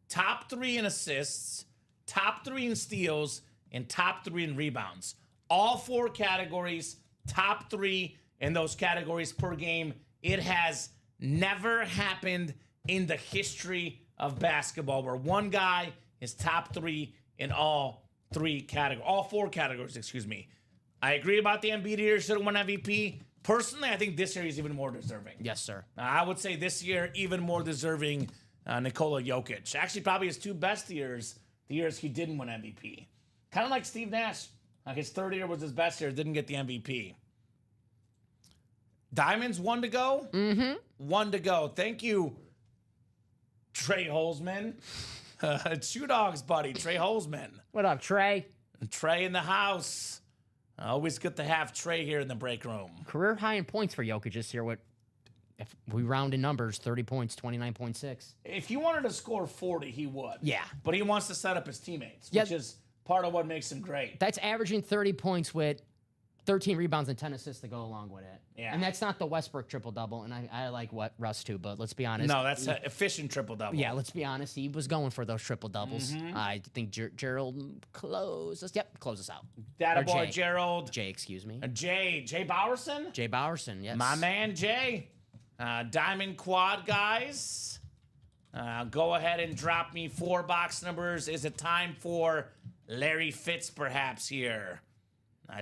top 3 in assists, top 3 in steals, and top 3 in rebounds. All 4 categories, top 3 in those categories per game. It has never happened in the history of basketball where one guy is top 3 in all 4 categories, excuse me. I agree about the Embiid here, should have won MVP. Personally, I think this year he's even more deserving. Yes, sir. I would say this year even more deserving Nikola Jokic. Actually, probably his 2 best years, the years he didn't win MVP. Kind of like Steve Nash. His 3rd year was his best year, didn't get the MVP. Diamonds, 1 to go? Mm-hmm. 1 to go. Thank you, Trey Holzman. Shoe Dog's buddy, Trey Holzman. What up, Trey? Trey in the house. Always good to have Trey here in the break room. Career high in points for Jokic this year with if we round in numbers, 30 points, 29.6. If he wanted to score 40, he would. Yeah. But he wants to set up his teammates, Yeah. which is part of what makes him great. That's averaging 30 points with 13 rebounds and 10 assists to go along with it. Yeah. And that's not the Westbrook triple-double, and I like what Russ too, but let's be honest. No, that's an efficient triple-double. Yeah, let's be honest. He was going for those triple-doubles. Mm-hmm. I think Gerald close us out. That Or boy, Jay. Gerald. Jay, excuse me. Jay Bowerson? Jay Bowerson, yes. My man, Jay. Diamond Quad, guys. Go ahead and drop me 4 box numbers. Is it time for Larry Fitz, perhaps, here?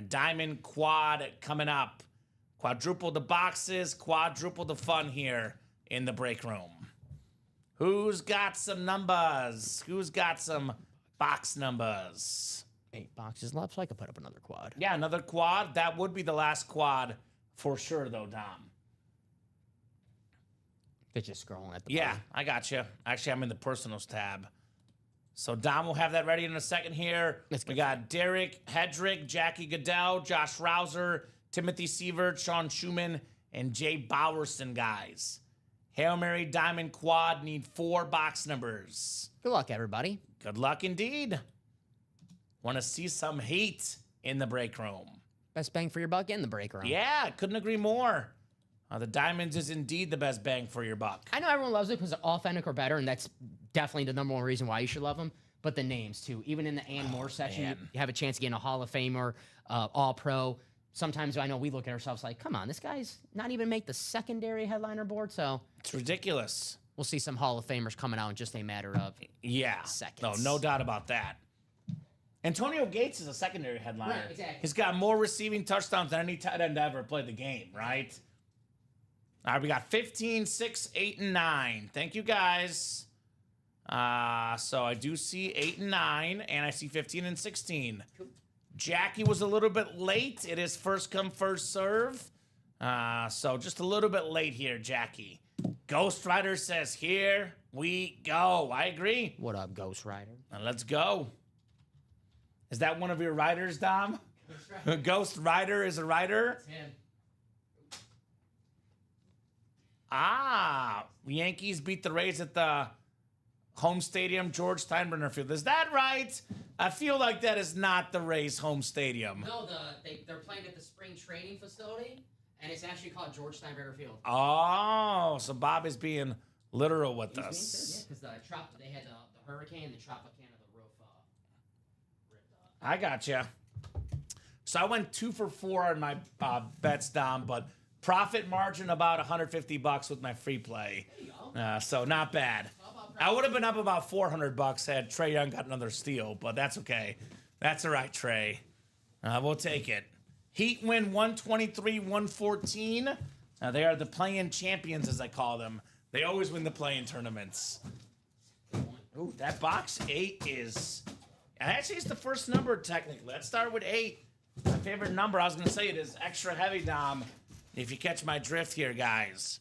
Diamond Quad coming up. Quadruple the boxes, quadruple the fun here in the break room. Who's got some numbers? Who's got some box numbers? 8 boxes left, so I could put up another quad. Yeah, another quad. That would be the last quad for sure, though, Dom. It's just scrolling at the Yeah, bottom. I got you. Actually, I'm in the personals tab. So Dom will have that ready in a second here. Let's We go. got Derek Hedrick, Jackie Goodell, Josh Rouser, Timothy Sievert, Sean Schumann, and Jay Bowerson, guys. Hail Mary Diamond Quad need 4 box numbers. Good luck, everybody. Good luck indeed. Want to see some heat in the break room. Best bang for your buck in the break room. Yeah, couldn't agree more. The Diamonds is indeed the best bang for your buck. I know everyone loves it because they're authentic or better, and that's definitely the number one reason why you should love them. But the names, too. Even in the Ann Moore section, man. you have a chance of getting a Hall of Famer, All-Pro. Sometimes I know we look at ourselves like, come on, this guy's not even make the secondary headliner board. So It's ridiculous. we'll see some Hall of Famers coming out in just a matter of Yeah. Seconds. No doubt about that. Antonio Gates is a secondary headliner. Right, exactly. He's got more receiving touchdowns than any tight end to ever played the game, right? All right, we got 15, 6, 8, and 9. Thank you, guys. So I do see 8 and 9, and I see 15 and 16. Jackie was a little bit late. It is first come, first serve. So just a little bit late here, Jackie. Ghost Rider says, here we go. I agree. what up, Ghost Rider? Now let's go. Is that one of your riders, Dom? Ghost Rider is a rider? Yankees beat the Rays at the home stadium, George Steinbrenner Field. Is that right? I feel like that is not the Rays' home stadium. No, they're playing at the spring training facility, and it's actually called George Steinbrenner Field. Oh, so Bob is being literal with us. Because they had the hurricane, the Tropicana, the roof ripped off. I gotcha. So I went 2 for 4 on my bets, Dom, but profit margin about $150 with my free play. There you go. So not bad. I would have been up about $400 had Trae Young got another steal, but that's okay. That's all right, Trey. We'll take it. Heat win 123-114. They are the play-in champions, as I call them. They always win the play-in tournaments. Ooh, that box 8 is... Actually, it's the first number, technically. Let's start with 8. My favorite number, I was going to say it is extra heavy, Dom. If you catch my drift here, guys.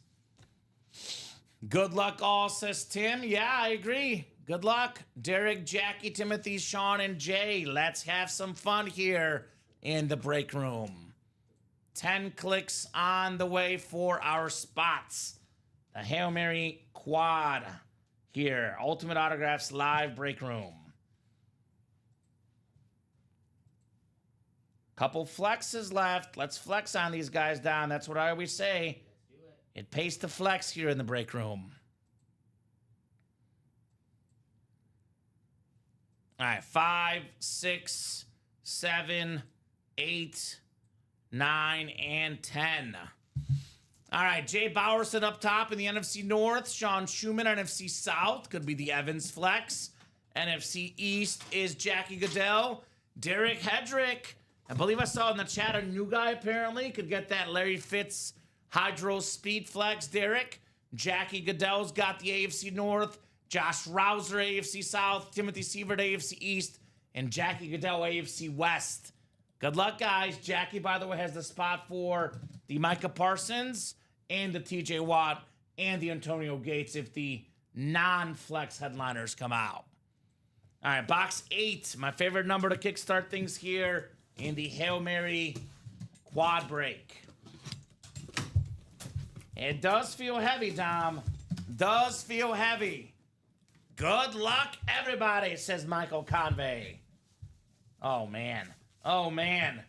Good luck all, says Tim. Yeah, I agree. Good luck. Derek, Jackie, Timothy, Sean, and Jay. Let's have some fun here in the break room. 10 clicks on the way for our spots. The Hail Mary Quad here. Ultimate Autographs live break room. Couple flexes left. Let's flex on these guys down. That's what I always say. It pays to flex here in the break room. All right, 5, 6, 7, 8, 9, and 10. All right, Jay Bowerson up top in the NFC North. Sean Schumann, NFC South, could be the Evans flex. NFC East is Jackie Goodell. Derek Hedrick, I believe I saw in the chat a new guy apparently. Could get that Larry Fitz Hydro Speed Flex, Derek. Jackie Goodell's got the AFC North. Josh Rouser, AFC South. Timothy Sievert, AFC East. And Jackie Goodell, AFC West. Good luck, guys. Jackie, by the way, has the spot for the Micah Parsons and the TJ Watt and the Antonio Gates if the non-flex headliners come out. All right, box 8. My favorite number to kickstart things here in the Hail Mary quad break. It does feel heavy, Dom. Does feel heavy. Good luck, everybody, says Michael Convey. Oh, man. Oh, man.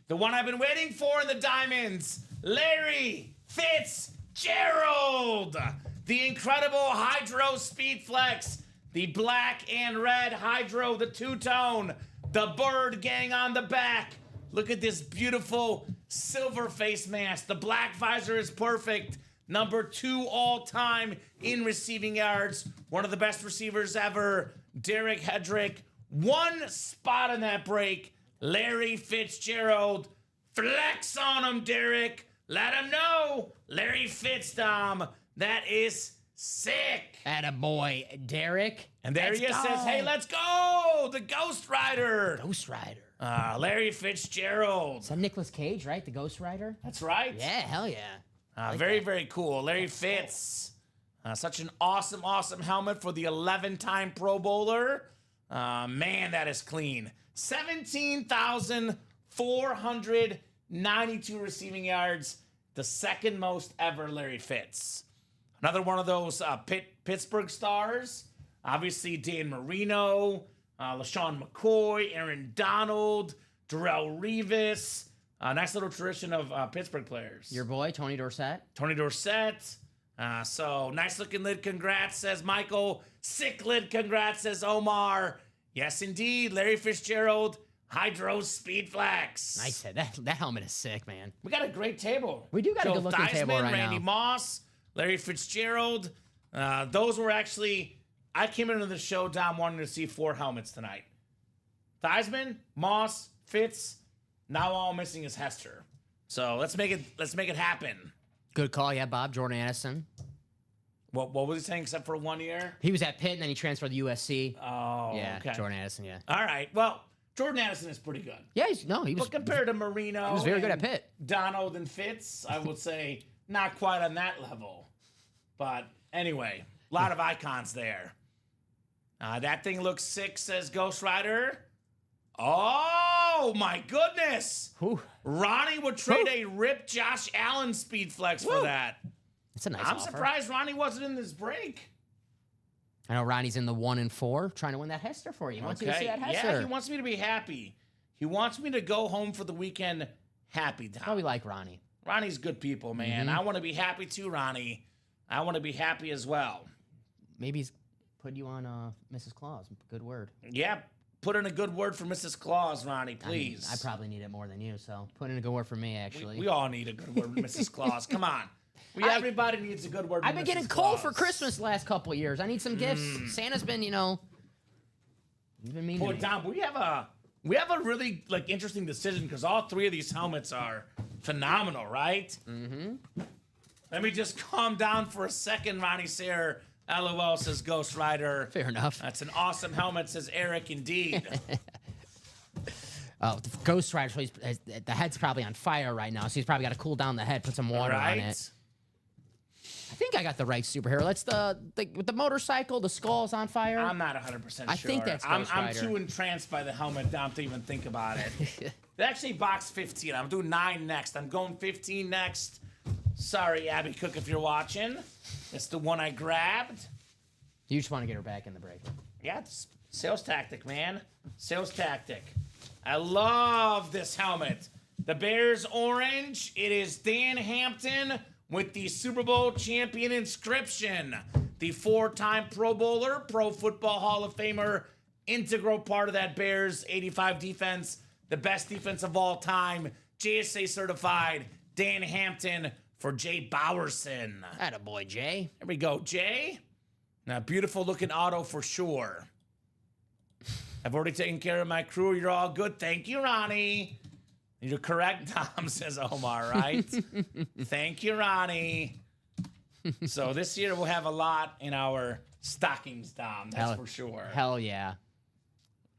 The one I've been waiting for in the diamonds, Larry Fitzgerald. The incredible Hydro Speed Flex. The black and red Hydro, the two-tone. The bird gang on the back. Look at this beautiful silver face mask. The black visor is perfect. Number 2 all-time in receiving yards. One of the best receivers ever. Derek Hedrick. 1 spot in that break. Larry Fitzgerald. Flex on him, Derek. Let him know. Larry Fitzdom. That is sick. Attaboy, Derek. And there Let's he go. says, hey, let's go. The Ghost Rider. Ghost Rider. Larry Fitzgerald. Is that Nicolas Cage, right? The Ghost Rider? That's right. Yeah, hell yeah. Very, very cool. Larry Fitz. Such an awesome, awesome helmet for the 11-time Pro Bowler. Man, that is clean. 17,492 receiving yards. The second most ever, Larry Fitz. Another one of those Pittsburgh stars. Obviously, Dan Marino, LaShawn McCoy, Aaron Donald, Darrell Revis. Nice little tradition of Pittsburgh players. Your boy, Tony Dorsett. Tony Dorsett. So nice looking lid. Congrats, says Michael. Sick lid. Congrats, says Omar. Yes, indeed. Larry Fitzgerald. Hydro Speed Flex. Nice head. That helmet is sick, man. We got a great table. We do got a good looking table right Randy now. Moss, Larry Fitzgerald. Those were actually, I came into the show, Dom, wanting to see 4 helmets tonight. Theismann, Moss, Fitz. Now all missing is Hester. So let's make it happen. Good call, yeah, Bob. Jordan Addison. What was he saying except for 1 year? He was at Pitt and then he transferred to USC. Oh, Yeah, okay. Jordan Addison, yeah. All right. Well, Jordan Addison is pretty good. Yeah, he was But compared to Marino, he was very good and at Pitt. Donald and Fitz, I would say not quite on that level. But anyway, a lot of icons there. That thing looks sick, says Ghost Rider. Oh my goodness! Whew. Ronnie would trade a ripped Josh Allen speed flex for that. It's a nice I'm offer. surprised Ronnie wasn't in this break. I know Ronnie's in the 1 and 4, trying to win that Hester for you. He wants you to see that Hester. Yeah, he wants me to be happy. He wants me to go home for the weekend happy. Tom. Oh, we like Ronnie. Ronnie's good people, man. I want to be happy too, Ronnie. I want to be happy as well. Maybe he's put you on Mrs. Claus. Good word. Yeah, put in a good word for Mrs. Claus, Ronnie, please. I probably need it more than you, so put in a good word for me, actually. We all need a good word for Mrs. Claus. Come on. Everybody needs a good word for I've been Mrs. getting Claus. cold for Christmas the last couple of years. I need some gifts. Santa's been, he's been mean to Boy, me. Dom, we have a really interesting decision because all 3 of these helmets are phenomenal, right? Mm-hmm. Let me just calm down for a second, Ronnie Sayre. LOL, says Ghost Rider. Fair enough. That's an awesome helmet, says Eric, indeed. Oh, the Ghost Rider, so the head's probably on fire right now, so he's probably got to cool down the head, put some water on it. I think I got the right superhero. That's with the motorcycle, the skull's on fire. I'm not 100% sure. I think that's Ghost I'm Rider. too entranced by the helmet, Dom, to even think about it. They actually box 15. I'm doing 9 next. I'm going 15 next. Sorry, Abby Cook, if you're watching. It's the one I grabbed. You just want to get her back in the break. Yeah, it's sales tactic, man. Sales tactic. I love this helmet. The Bears orange. It is Dan Hampton with the Super Bowl champion inscription. The 4-time Pro Bowler, Pro Football Hall of Famer, integral part of that Bears 85 defense, the best defense of all time, JSA certified, Dan Hampton for Jay Bowerson. Attaboy, Jay. There we go, Jay. Now, beautiful looking auto for sure. I've already taken care of my crew. You're all good. Thank you, Ronnie. You're correct, Dom, says Omar, right? Thank you, Ronnie. So this year we'll have a lot in our stockings, Dom. That's for sure. Hell yeah.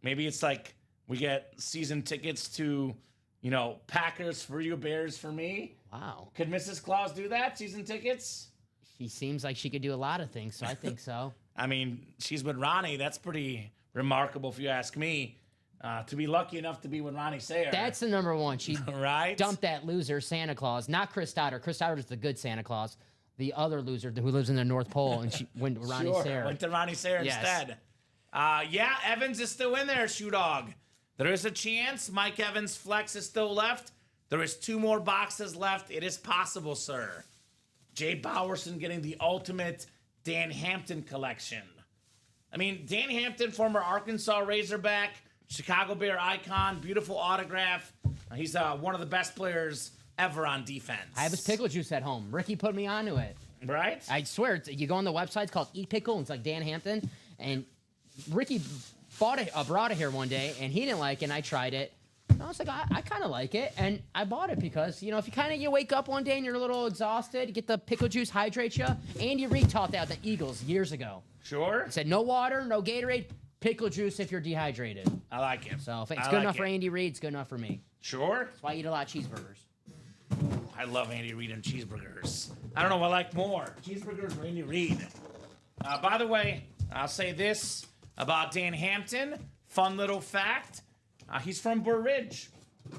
Maybe it's like we get season tickets to, Packers for you, Bears for me. Wow. Could Mrs. Claus do that? Season tickets? She seems like she could do a lot of things, so I think so. I mean, she's with Ronnie. That's pretty remarkable if you ask me. To be lucky enough to be with Ronnie Sayre. That's the number one. She right? dumped that loser Santa Claus, not Chris Stoddard. Chris Stoddard is the good Santa Claus. the other loser who lives in the North Pole, and she went to Ronnie Sayre. Went to Ronnie Sayre Yes. instead. Yeah, Evans is still in there, Shoe Dog. There is a chance. Mike Evans' flex is still left. There is 2 more boxes left. It is possible, sir. Jay Bowerson getting the ultimate Dan Hampton collection. I mean, Dan Hampton, former Arkansas Razorback, Chicago Bear icon, beautiful autograph. He's one of the best players ever on defense. I have his pickle juice at home. Ricky put me onto it. Right? I swear, you go on the website, it's called Eat Pickle, and it's like Dan Hampton. And Ricky brought it here one day, and he didn't like it, and I tried it. And I was like, I kind of like it, and I bought it because, you know, if you wake up one day and you're a little exhausted, you get the pickle juice, hydrate you. Andy Reid taught that at the Eagles years ago. Sure. He said, no water, no Gatorade, pickle juice if you're dehydrated. I like it. So if it's I good like enough it. for Andy Reid, it's good enough for me. Sure. That's why I eat a lot of cheeseburgers. I love Andy Reid and cheeseburgers. I don't know what I like more, cheeseburgers or Andy Reid. By the way, I'll say this about Dan Hampton. Fun little fact. He's from Burr Ridge.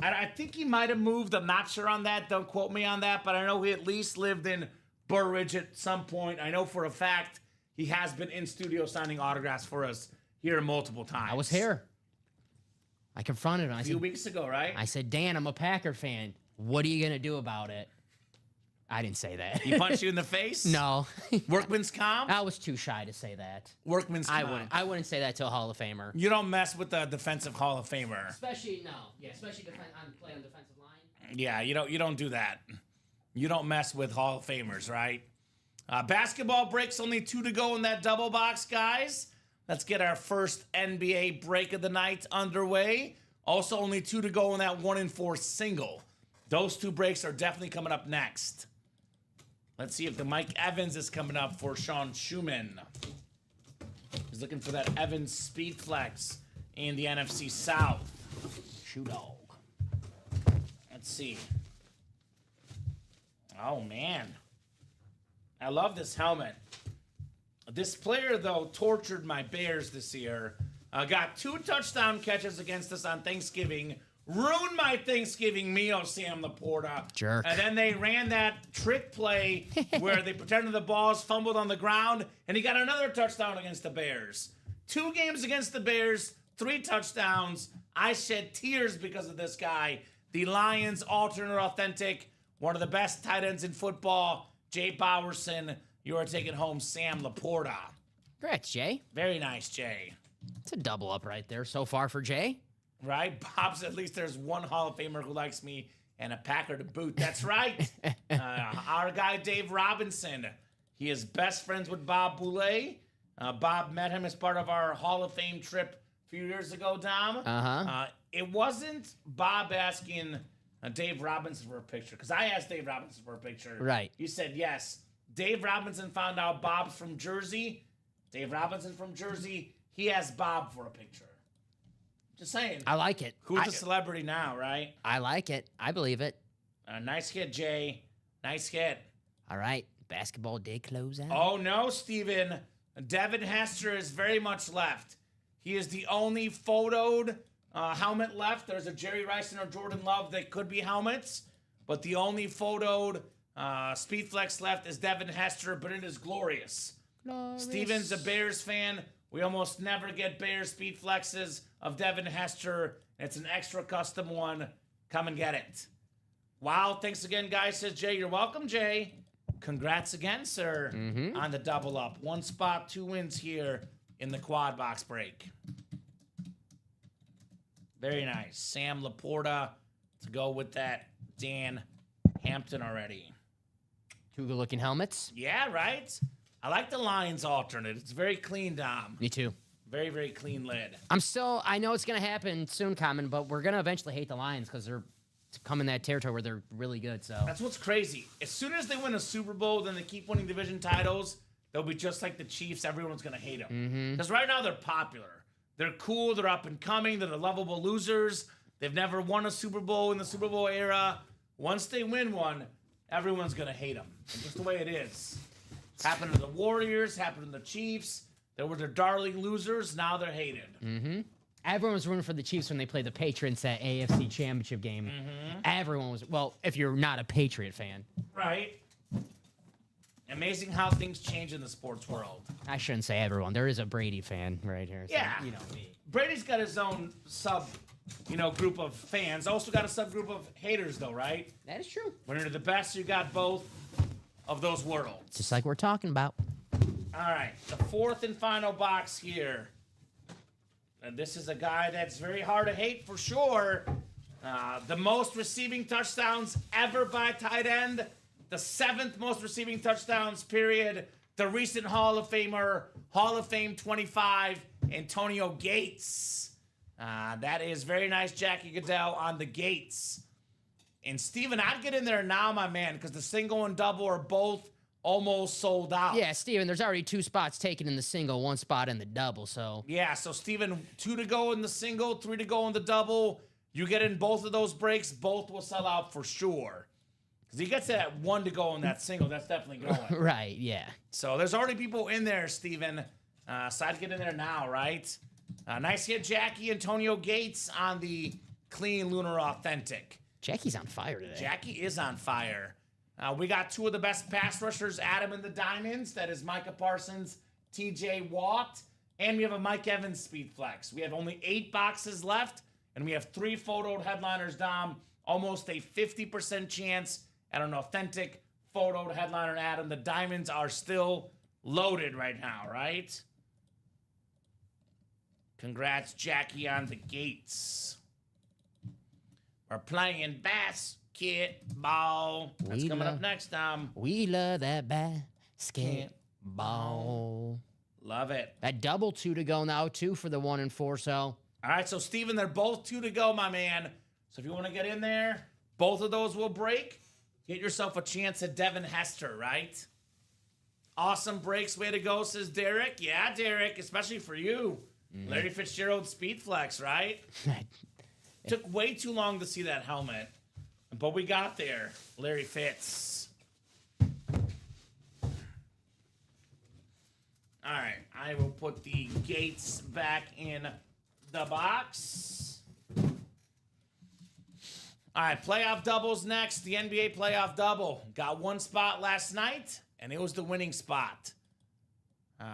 I think he might have moved. I'm not sure on that. Don't quote me on that. But I know he at least lived in Burr Ridge at some point. I know for a fact he has been in studio signing autographs for us here multiple times. I was here. I confronted him. I A few said, weeks ago, right? I said, Dan, I'm a Packer fan. What are you going to do about it? I didn't say that. He punched you in the face? No. Workman's comp? I was too shy to say that. Workman's I comp. wouldn't say that to a Hall of Famer. You don't mess with the defensive Hall of Famer. Especially on play on defensive line. Yeah, you don't do that. You don't mess with Hall of Famers, right? Basketball breaks, only 2 to go in that double box, guys. Let's get our first NBA break of the night underway. Also, only 2 to go in that 1-4 single. Those 2 breaks are definitely coming up next. Let's see if the Mike Evans is coming up for Sean Schumann. He's looking for that Evans speed flex in the NFC South. Shoe dog. Let's see. Oh, man. I love this helmet. This player, though, tortured my Bears this year. Got 2 touchdown catches against us on Thanksgiving. Ruined my Thanksgiving meal, Sam Laporta. Jerk. And then they ran that trick play where they pretended the balls fumbled on the ground, and he got another touchdown against the Bears. 2 games against the Bears, 3 touchdowns. I shed tears because of this guy. The Lions, alternate authentic, one of the best tight ends in football, Jay Bowerson. You are taking home Sam Laporta. Congrats, Jay. Very nice, Jay. It's a double up right there so far for Jay. Right? Bob's, at least there's one Hall of Famer who likes me and a Packer to boot. That's right. Our guy, Dave Robinson. He is best friends with Bob Boulay. Bob met him as part of our Hall of Fame trip a few years ago, Dom. It wasn't Bob asking Dave Robinson for a picture, because I asked Dave Robinson for a picture. Right. He said yes. Dave Robinson found out Bob's from Jersey. Dave Robinson from Jersey. He asked Bob for a picture. Just saying. I like it. Who's a celebrity now, right? I like it. I believe it. Nice hit, Jay. Nice hit. All right. Basketball day close out. Oh, no, Steven. Devin Hester is very much left. He is the only photoed helmet left. There's a Jerry Rice and a Jordan Love that could be helmets, but the only photoed Speedflex left is Devin Hester, but it is glorious. Steven's a Bears fan. We almost never get Bears Speedflexes of Devin Hester. It's an extra custom one. Come and get it. Wow, thanks again, guys, says Jay. You're welcome, Jay. Congrats again, sir, on the double up. 1 spot, 2 wins here in the quad box break. Very nice. Sam Laporta to go with that Dan Hampton already. 2 good-looking helmets. Yeah, right? I like the Lions alternate. It's very clean, Dom. Me too. Very, very clean lid. I know it's going to happen soon, Common, but we're going to eventually hate the Lions because they're coming that territory where they're really good. So That's what's crazy. As soon as they win a Super Bowl, then they keep winning division titles, they'll be just like the Chiefs. Everyone's going to hate them. Because right now they're popular. They're cool. They're up and coming. They're the lovable losers. They've never won a Super Bowl in the Super Bowl era. Once they win one, everyone's going to hate them. It's just the way it is. Happened to the Warriors. Happened to the Chiefs. They were their darling losers. Now they're hated. everyone was rooting for the Chiefs when they played the Patriots that AFC Championship game. Everyone was, well, if you're not a Patriot fan. Right. And amazing how things change in the sports world. I shouldn't say everyone. There is a Brady fan right here. So, Yeah. you know me. Brady's got his own group of fans. Also got a subgroup of haters, though, right? That is true. When you're the best, you got both of those worlds. Just like we're talking about. All right, the fourth and final box here. And this is a guy that's very hard to hate for sure. The most receiving touchdowns ever by a tight end. The 7th most receiving touchdowns, period. The recent Hall of Famer, Hall of Fame 25, Antonio Gates. That is very nice, Jackie Goodell on the Gates. And Steven, I'd get in there now, my man, because the single and double are both almost sold out. Yeah, Steven, there's already 2 spots taken in the single, 1 spot in the double, so. Yeah, so Steven, 2 to go in the single, 3 to go in the double. You get in both of those breaks, both will sell out for sure. Because he gets that 1 to go in that single, that's definitely going. Right, yeah. So there's already people in there, Steven. So I'd get in there now, right? Nice hit, Jackie. Antonio Gates on the clean Lunar Authentic. Jackie's on fire today. Jackie is on fire. We got 2 of the best pass rushers, Adam and the Diamonds. That is Micah Parsons, TJ Watt. And we have a Mike Evans speed flex. We have only 8 boxes left, and we have 3 photoed headliners, Dom. Almost a 50% chance at an authentic photoed headliner, Adam. The Diamonds are still loaded right now, right? Congrats, Jackie, on the Gates. We're playing basketball. That's coming up next, Dom. We love that basketball. Love it. That double 2 to go now, too, for the 1 and 4, so. All right, so Steven, they're both 2 to go, my man. So if you want to get in there, both of those will break. Get yourself a chance at Devin Hester, right? Awesome breaks. Way to go, says Derek. Yeah, Derek, especially for you. Larry Fitzgerald speed flex, right? Took way too long to see that helmet, but we got there. Larry Fitz. All right, I will put the Gates back in the box. All right, playoff doubles next. The NBA playoff double. Got 1 spot last night, and it was the winning spot.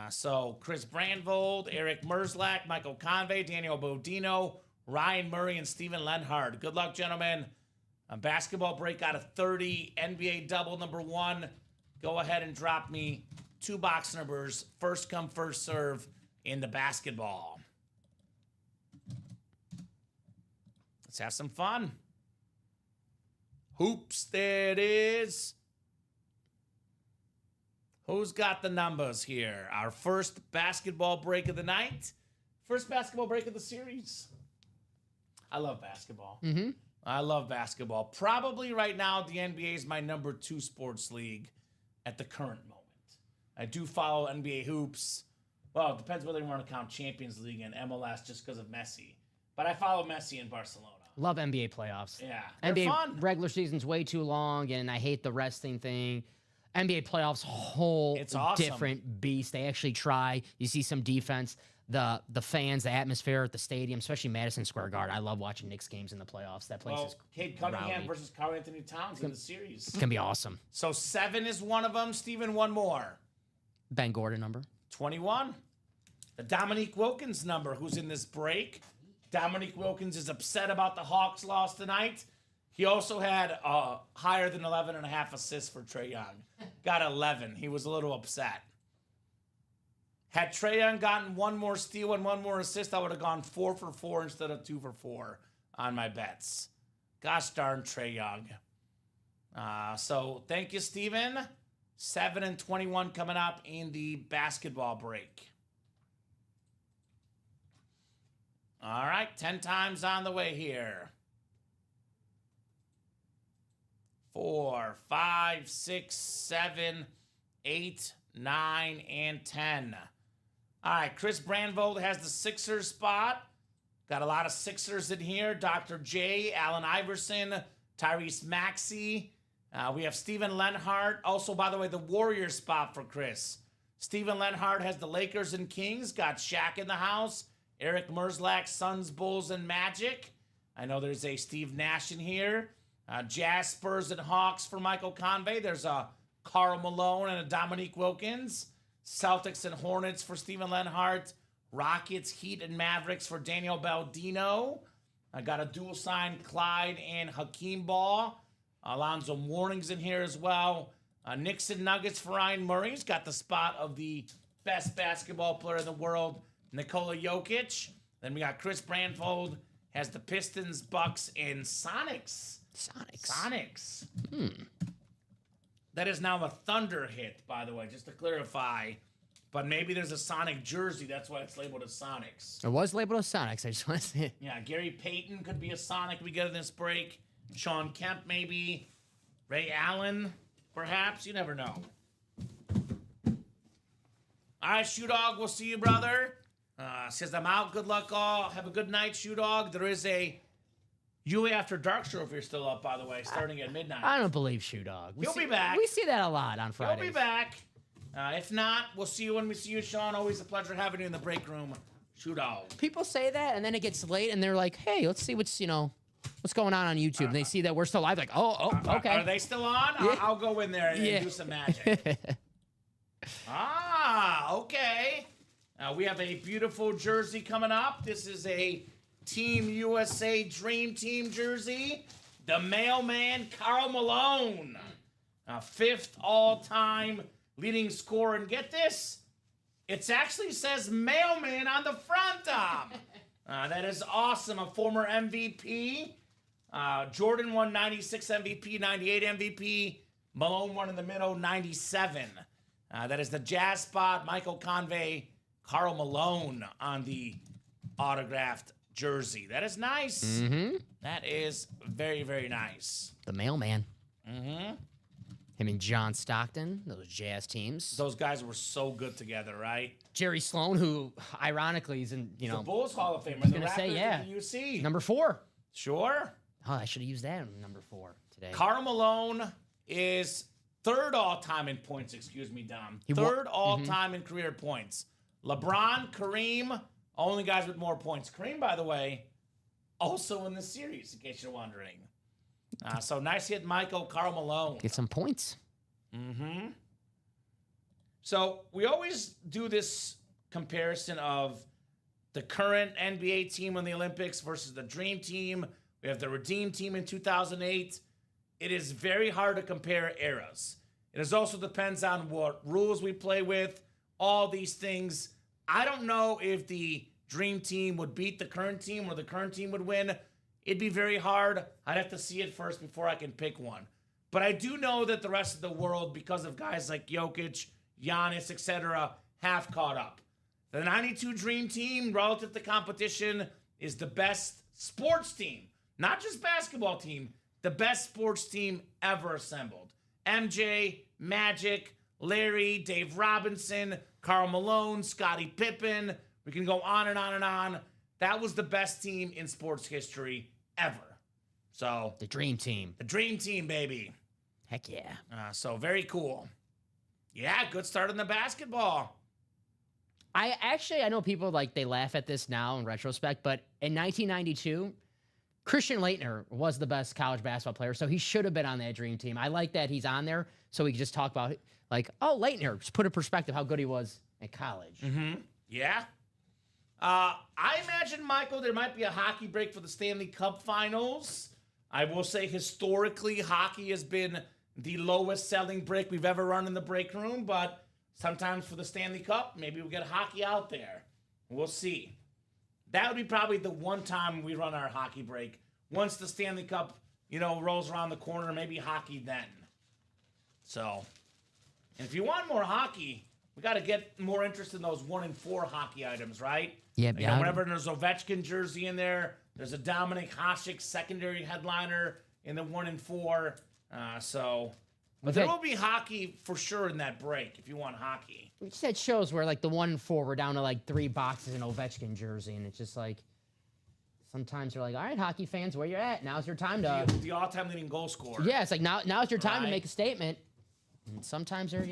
So Chris Brandvold, Eric Merzlak, Michael Convey, Daniel Bodino, Ryan Murray, and Steven Lenhard. Good luck, gentlemen. A basketball break out of 30. NBA double number 1. Go ahead and drop me 2 box numbers. First come, first serve in the basketball. Let's have some fun. Hoops, there it is. Who's got the numbers here? Our first basketball break of the night. First basketball break of the series. I love basketball. Mm-hmm. I love basketball. Probably right now, the NBA is my number 2 sports league at the current moment. I do follow NBA hoops. Well, it depends whether you want to count Champions League and MLS just because of Messi. But I follow Messi in Barcelona. Love NBA playoffs. Yeah, they're NBA fun. regular season's way too long, and I hate the resting thing. NBA playoffs, whole It's awesome. different beast. They actually try. You see some defense. The fans, the atmosphere at the stadium, especially Madison Square Garden. I love watching Knicks games in the playoffs. That place is Cade Cunningham rowdy. versus Karl Anthony Towns in the series. It's gonna be awesome. So 7 is one of them. Steven, one more. Ben Gordon number. 21. The Dominique Wilkins number, who's in this break. Dominique Wilkins is upset about the Hawks' loss tonight. He also had higher than 11.5 assists for Trae Young. Got 11. He was a little upset. Had Trae Young gotten 1 more steal and 1 more assist, I would have gone 4 for 4 instead of 2 for 4 on my bets. Gosh darn Trae Young. So thank you, Steven. 7 and 21 coming up in the basketball break. All right, 10 times on the way here. 4, 5, 6, 7, 8, 9, and 10. All right, Chris Brandvold has the Sixers spot. Got a lot of Sixers in here. Dr. J, Allen Iverson, Tyrese Maxey. We have Steven Lenhart. Also, by the way, the Warriors spot for Chris. Steven Lenhart has the Lakers and Kings. Got Shaq in the house. Eric Merzlak, Suns, Bulls, and Magic. I know there's a Steve Nash in here. Jazz, Spurs, and Hawks for Michael Convey. There's a Karl Malone and a Dominique Wilkins. Celtics and Hornets for Steven Lenhart. Rockets, Heat, and Mavericks for Daniel Baldino. I got a dual sign Clyde and Hakeem Ball. Alonzo Mourning's in here as well. Knicks and Nuggets for Ryan Murray's got the spot of the best basketball player in the world, Nikola Jokic. Then we got Chris Brandfold has the Pistons, Bucks, and Sonics. Sonics. That is now a Thunder hit, by the way, just to clarify. But maybe there's a Sonic jersey. That's why it's labeled as Sonics. It was labeled as Sonics. I just want to say it. Yeah, Gary Payton could be a Sonic we get in this break. Sean Kemp, maybe. Ray Allen, perhaps. You never know. All right, Shoe Dog, we'll see you, brother. Says I'm out. Good luck, all. Have a good night, Shoe Dog. There is a UA After Dark show if you're still up, by the way, starting at midnight. I don't believe Shoe Dog. He'll be back. We see that a lot on Fridays. He'll be back. If not, we'll see you when we see you, Sean. Always a pleasure having you in the break room. Shoe Dog. People say that, and then it gets late, and they're like, "Hey, let's see what's going on YouTube." And they see that we're still live, like, "Oh, okay." Are they still on? Yeah. I'll go in there and do some magic. Okay. We have a beautiful jersey coming up. This is a Team USA Dream Team jersey. The mailman, Karl Malone. 5th all-time leading scorer. And get this, it actually says mailman on the front, Tom. That is awesome. A former MVP. Jordan won 96 MVP, 98 MVP. Malone won in the middle, 97. That is the Jazz spot. Michael Convey, Karl Malone on the autographed jersey. That is nice. Mm-hmm. That is very, very nice. The mailman. Mm-hmm. Him and John Stockton, those Jazz teams. Those guys were so good together, right? Jerry Sloan, who ironically is in, The Bulls Hall of Famer. The gonna say, Raptors yeah. of the UC. number 4. Sure. Oh, I should have used that in number 4 today. Karl Malone is 3rd all-time in points, Dom. He 3rd all-time in career points. LeBron, Kareem, only guys with more points. Kareem, by the way, also in the series, in case you're wondering. So nice hit, Michael, Karl Malone. Get some points. Mm-hmm. So we always do this comparison of the current NBA team in the Olympics versus the Dream Team. We have the Redeem Team in 2008. It is very hard to compare eras. It also depends on what rules we play with, all these things. I don't know if the Dream Team would beat the current team or the current team would win. It'd be very hard. I'd have to see it first before I can pick one. But I do know that the rest of the world, because of guys like Jokic, Giannis, etc., have caught up. The 92 Dream Team, relative to competition, is the best sports team. Not just basketball team, the best sports team ever assembled. MJ, Magic, Larry, Dave Robinson, Karl Malone, Scottie Pippen. We can go on and on and on. That was the best team in sports history ever. So, The Dream Team. the Dream Team, baby. Heck yeah. So very cool. Yeah, good start in the basketball. I know people they laugh at this now in retrospect, but in 1992, Christian Laettner was the best college basketball player, so he should have been on that Dream Team. I like that he's on there, so we can just talk about Laettner, just put in perspective how good he was at college. Mm-hmm. Yeah. I imagine, Michael, there might be a hockey break for the Stanley Cup Finals. I will say historically, hockey has been the lowest selling break we've ever run in the break room, but sometimes for the Stanley Cup, maybe we'll get hockey out there. We'll see. That would be probably the one time we run our hockey break. Once the Stanley Cup, rolls around the corner, maybe hockey then. So, and if you want more hockey, we got to get more interest in those 1 in 4 hockey items, right? Yeah, Whenever there's Ovechkin jersey in there, there's a Dominik Hasek secondary headliner in the 1 in 4. But there will be hockey for sure in that break if you want hockey. We just had shows where the 1 in 4 we're down to 3 boxes in Ovechkin jersey, and it's just sometimes they're all right, hockey fans, where you at? Now's your time to The all-time leading goal scorer. Yeah, it's now's your time to Right. make a statement. And sometimes they're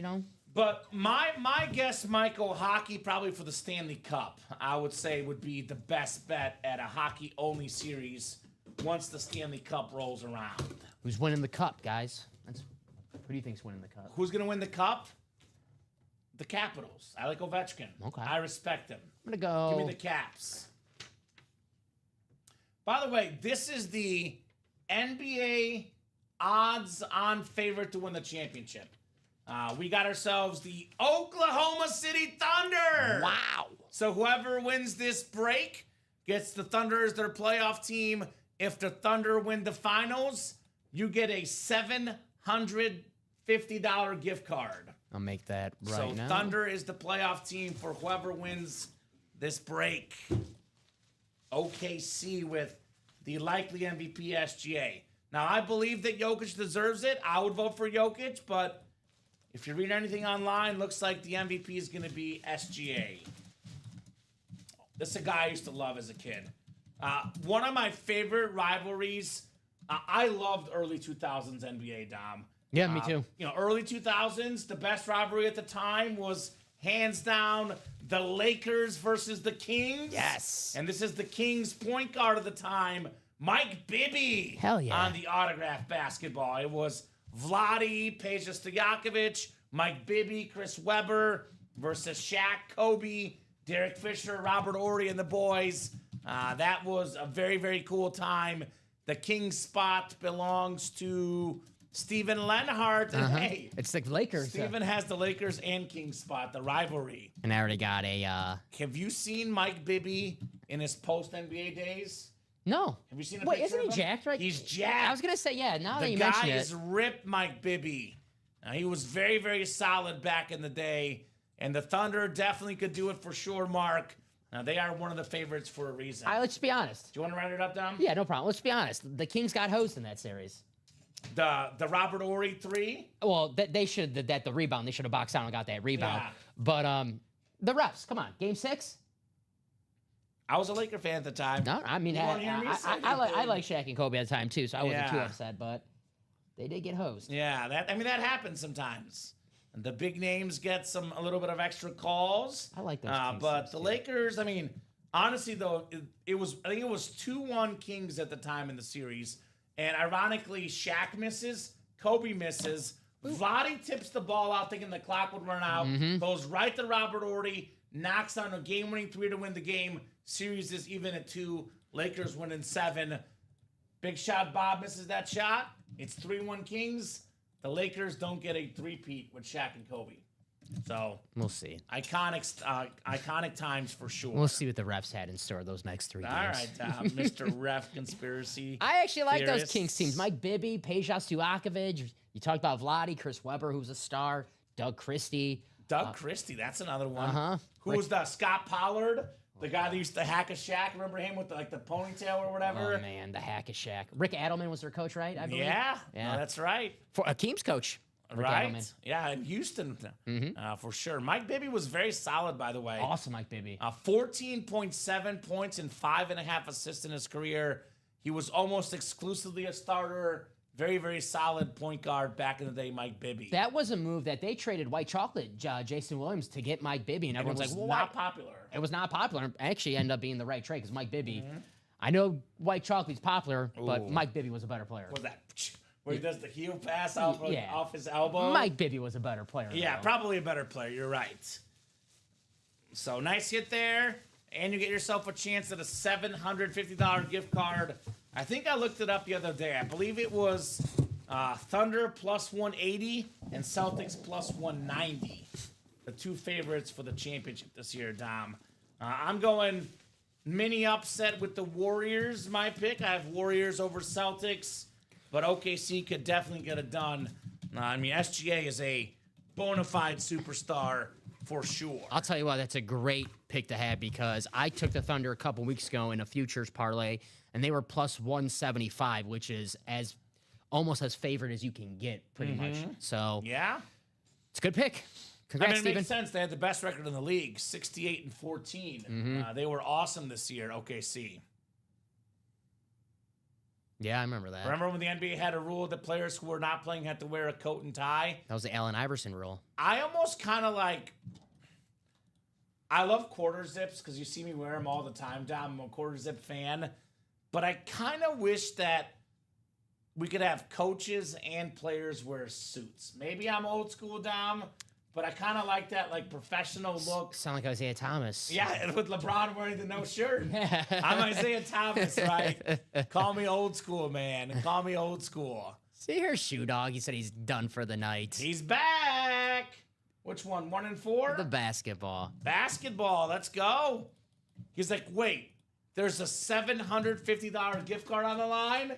But my guess, Michael, hockey probably for the Stanley Cup, I would say would be the best bet at a hockey-only series once the Stanley Cup rolls around. who's winning the cup, guys. That's Who do you think's winning the cup? Who's going to win the cup? The Capitals. I like Ovechkin. Okay. I respect him. I'm gonna Give go. me the Caps. By the way, this is the NBA odds-on favorite to win the championship. We got ourselves the Oklahoma City Thunder. Wow. So whoever wins this break gets the Thunder as their playoff team. If the Thunder win the finals, you get a $750 gift card. I'll make that right So now. Thunder is the playoff team for whoever wins this break. OKC with the likely MVP SGA. Now, I believe that Jokic deserves it. I would vote for Jokic, but if you read anything online, looks like the MVP is going to be SGA. This is a guy I used to love as a kid. One of my favorite rivalries, I loved early 2000s NBA, Dom. Yeah, me too. Early 2000s, the best rivalry at the time was hands down the Lakers versus the Kings. Yes. And this is the Kings point guard of the time, Mike Bibby. Hell yeah. On the autograph basketball. It was Vlade, Peja Stojakovic, Mike Bibby, Chris Webber versus Shaq, Kobe, Derek Fisher, Robert Horry, and the boys. That was a very, very cool time. The Kings spot belongs to Steven Lenhart. And hey, It's the Lakers. Steven has the Lakers and Kings spot, the rivalry. And I already got a. Have you seen Mike Bibby in his post-NBA days? No. Have you seen a Wait, picture isn't he of him? jacked, right? He's jacked. I was going to say, yeah, now that The you guy mention it. is ripped Mike Bibby. He was very, very solid back in the day. And the Thunder definitely could do it for sure, Mark. Now, they are one of the favorites for a reason. Let's be honest. Do you want to round it up, Dom? Yeah, no problem. Let's be honest. The Kings got hosed in that series. The Robert Horry 3. Well, they should the rebound. They should have boxed out and got that rebound. Yeah. But the refs, come on, Game 6. I was a Laker fan at the time. No, I mean, You wanna hear me say I anything? like Shaq and Kobe at the time too, so I wasn't too Yeah. upset. But they did get hosed. Yeah, that happens sometimes. And the big names get a little bit of extra calls. I like those Kings But teams, the too. Lakers, I mean, honestly though, I think it was 2-1 Kings at the time in the series. And ironically, Shaq misses, Kobe misses. Vlade tips the ball out thinking the clock would run out. Mm-hmm. Goes right to Robert Horry, knocks down a game-winning 3 to win the game. Series is even at 2. Lakers win in 7. Big shot, Bob misses that shot. It's 3-1 Kings. The Lakers don't get a three-peat with Shaq and Kobe. So We'll see. iconic times for sure. We'll see what the refs had in store those next 3 games. All right, Mr. Ref Conspiracy. I actually like those theorists. Kings teams. Mike Bibby, Peja Stojakovic. You talked about Vlade, Chris Webber, who's a star. Doug Christie. Doug Christie, that's another one. Uh-huh. Who was the Scott Pollard? The guy that used to hack a Shaq. Remember him with the ponytail or whatever? Oh man, the hack of Shaq. Rick Adelman was their coach, right? I believe. Yeah, Yeah. No, that's right. For Akeem's coach. Rick Right? Adelman. Yeah, in Houston, for sure. Mike Bibby was very solid, by the way. Awesome, Mike Bibby. 14.7 points and 5.5 assists in his career. He was almost exclusively a starter. Very, very solid point guard back in the day, Mike Bibby. That was a move that they traded White Chocolate, Jason Williams, to get Mike Bibby, and And it everyone's was like, "Well, not why?" popular. It was not popular. It actually ended up being the right trade because Mike Bibby. I know White Chocolate's popular, but Ooh. Mike Bibby was a better player. What was that? Where he does the heel pass off, Yeah. off his elbow? Mike Bibby was a better player. Yeah, though. probably a better player. You're right. So nice hit there. And you get yourself a chance at a $750 gift card. I think I looked it up the other day. I believe it was Thunder plus 180 and Celtics plus 190. The two favorites for the championship this year, Dom. I'm going mini upset with the Warriors, my pick. I have Warriors over Celtics, but OKC could definitely get it done. I mean, SGA is a bona fide superstar for sure. I'll tell you what, that's a great pick to have because I took the Thunder a couple weeks ago in a futures parlay, and they were plus 175, which is almost as favored as you can get, pretty much. So Yeah? it's a good pick. I Congrats, mean, it Steven. makes sense. They had the best record in the league, 68-14. They were awesome this year, OKC. Yeah, I remember that. Remember when the NBA had a rule that players who were not playing had to wear a coat and tie? That was the Allen Iverson rule. I almost kind of like. I love quarter zips because you see me wear them all the time, Dom. I'm a quarter zip fan. But I kind of wish that we could have coaches and players wear suits. Maybe I'm old school, Dom, but I kind of like that like professional look. Sound like Isaiah Thomas. Yeah, and with LeBron wearing the no shirt. I'm Isaiah Thomas, right? Call me old school, man. Call me old school. See here, Shoe Dog. He said he's done for the night. He's back. Which one? 1 and 4? The basketball. Basketball. Let's go. He's like, wait, there's a $750 gift card on the line?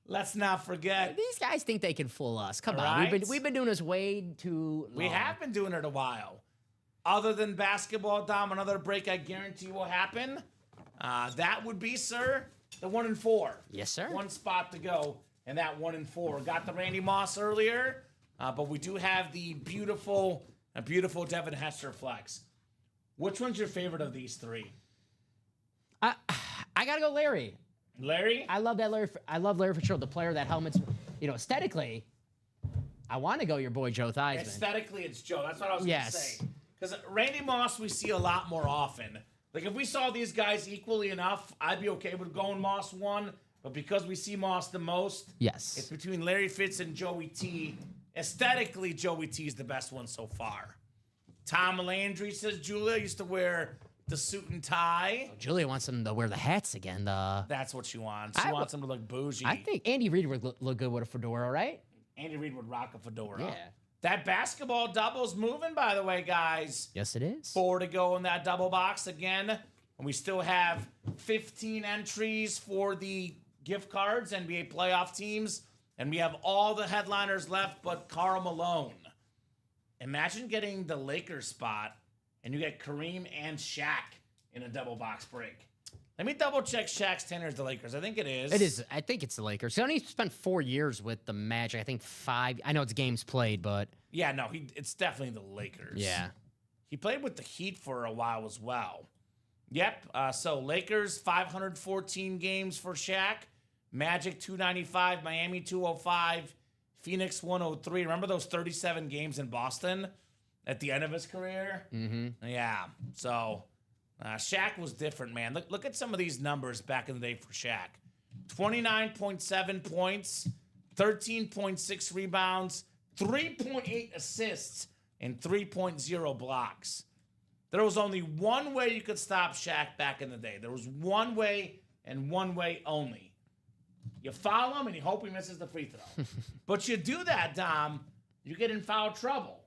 Let's not forget. These guys think they can fool us. Come on. Right? We've been doing this way too long. We have been doing it a while. Other than basketball, Dom, another break I guarantee will happen. That would be, sir, the 1 and 4. Yes, sir. One spot to go, and that 1 and 4. Got the Randy Moss earlier, but we do have the beautiful Devin Hester flex. Which one's your favorite of these three? I gotta go Larry. Larry? I love that Larry. I love Larry Fitzgerald, the player that helmets. Aesthetically, I want to go your boy Joe Theismann. Aesthetically, it's Joe. That's what I was Yes. going to say. Because Randy Moss, we see a lot more often. Like, if we saw these guys equally enough, I'd be okay with going Moss 1. But because we see Moss the most, Yes. it's between Larry Fitz and Joey T. Aesthetically, Joey T is the best one so far. Tom Landry says Julia used to wear the suit and tie. Julia wants him to wear the hats again. That's what she wants. She wants him to look bougie. I think Andy Reid would look good with a fedora, right? Andy Reid would rock a fedora. Yeah. That basketball double's moving, by the way, guys. Yes, it is. 4 to go in that double box again. And we still have 15 entries for the gift cards, NBA playoff teams. And we have all the headliners left but Karl Malone. Imagine getting the Lakers spot and you get Kareem and Shaq in a double box break. Let me double check Shaq's tenure as the Lakers. I think it is. It is. I think it's the Lakers. He only spent 4 years with the Magic. I think 5. I know it's games played, but Yeah, no, it's definitely the Lakers. yeah. He played with the Heat for a while as well. Yep. So Lakers 514 games for Shaq, Magic 295, Miami 205, Phoenix 103. Remember those 37 games in Boston at the end of his career? Mm-hmm. Yeah. So Shaq was different, man. Look at some of these numbers back in the day for Shaq. 29.7 points, 13.6 rebounds, 3.8 assists, and 3.0 blocks. There was only one way you could stop Shaq back in the day. There was one way and one way only. You foul him and you hope he misses the free throw. But you do that, Dom, you get in foul trouble.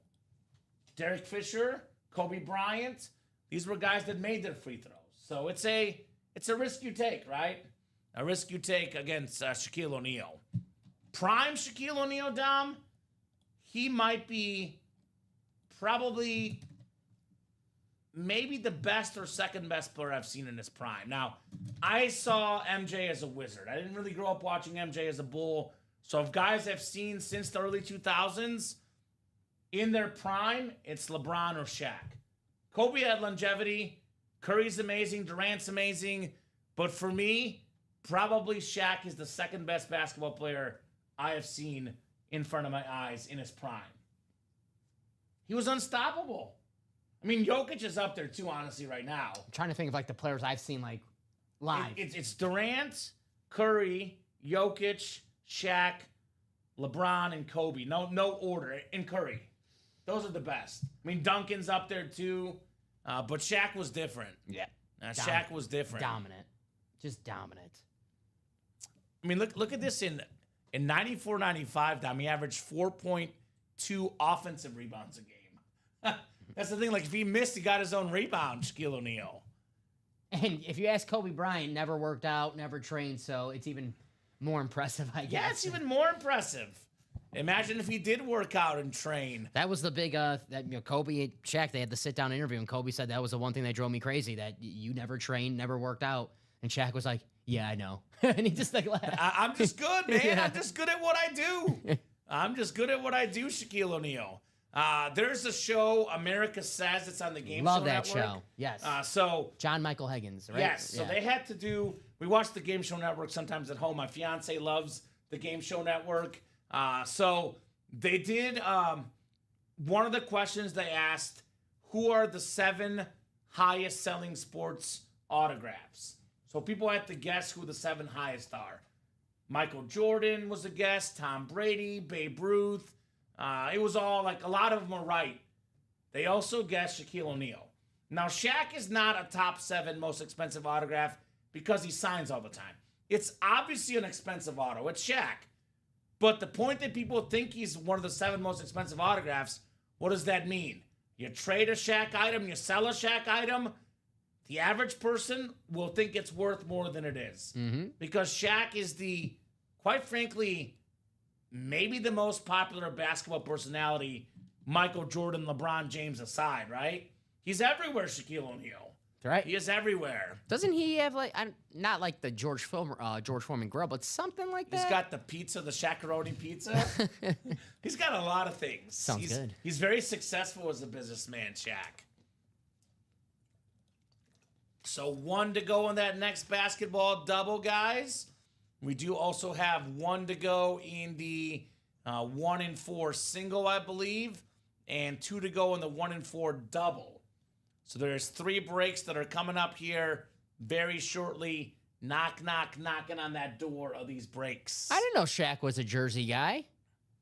Derek Fisher, Kobe Bryant, these were guys that made their free throws. So it's a risk you take, right? A risk you take against Shaquille O'Neal. Prime Shaquille O'Neal, Dom, he might be probably maybe the best or second best player I've seen in his prime. Now, I saw MJ as a Wizard. I didn't really grow up watching MJ as a Bull. So if guys I've seen since the early 2000s, in their prime, it's LeBron or Shaq. Kobe had longevity. Curry's amazing. Durant's amazing. But for me, probably Shaq is the second best basketball player I have seen in front of my eyes in his prime. He was unstoppable. I mean, Jokic is up there too, honestly, right now. I'm trying to think of like the players I've seen like live. It's Durant, Curry, Jokic, Shaq, LeBron, and Kobe. No order. And Curry. Those are the best. I mean, Duncan's up there too. But Shaq was different. Yeah. Shaq was different. Dominant. Just dominant. I mean, look at this in 94-95, Dom. He averaged 4.2 offensive rebounds a game. That's the thing. Like, if he missed, he got his own rebound, Shaquille O'Neal. And if you ask Kobe Bryant, never worked out, never trained, so it's even more impressive, I guess. Yeah, it's even more impressive. Imagine if he did work out and train. That was the big, Kobe and Shaq, they had the sit-down interview, and Kobe said that was the one thing that drove me crazy, that you never trained, never worked out. And Shaq was like, yeah, I know. And he just like laughed. I'm just good, man. Yeah. I'm just good at what I do. I'm just good at what I do, Shaquille O'Neal. There's a show, America Says, it's on the Game Love Show that Network. show. Yes. So John Michael Higgins, right? yes, so they had to do. We watch the Game Show Network sometimes at home. My fiance loves the Game Show Network. So they did. One of the questions they asked: who are the 7 highest selling sports autographs? So people had to guess who the 7 highest are. Michael Jordan was a guest, Tom Brady, Babe Ruth. It was all like a lot of them were right. They also guessed Shaquille O'Neal. Now, Shaq is not a top 7 most expensive autograph because he signs all the time. It's obviously an expensive auto. It's Shaq. But the point that people think he's one of the 7 most expensive autographs, what does that mean? You trade a Shaq item, you sell a Shaq item, the average person will think it's worth more than it is. Because Shaq is quite frankly, maybe the most popular basketball personality, Michael Jordan, LeBron James aside, right? He's everywhere, Shaquille O'Neal. Right. He is everywhere. Doesn't he have not like the George Foreman grill, but something like that? He's got the pizza, the Shaq-a-roni pizza. He's got a lot of things. Sounds good. He's very successful as a businessman, Shaq. So 1 to go in that next basketball double, guys. We do also have 1 to go in the 1 and 4 single, I believe, and 2 to go in the 1 and 4 double. So there's 3 breaks that are coming up here very shortly. Knock, knock, knocking on that door of these breaks. I didn't know Shaq was a Jersey guy.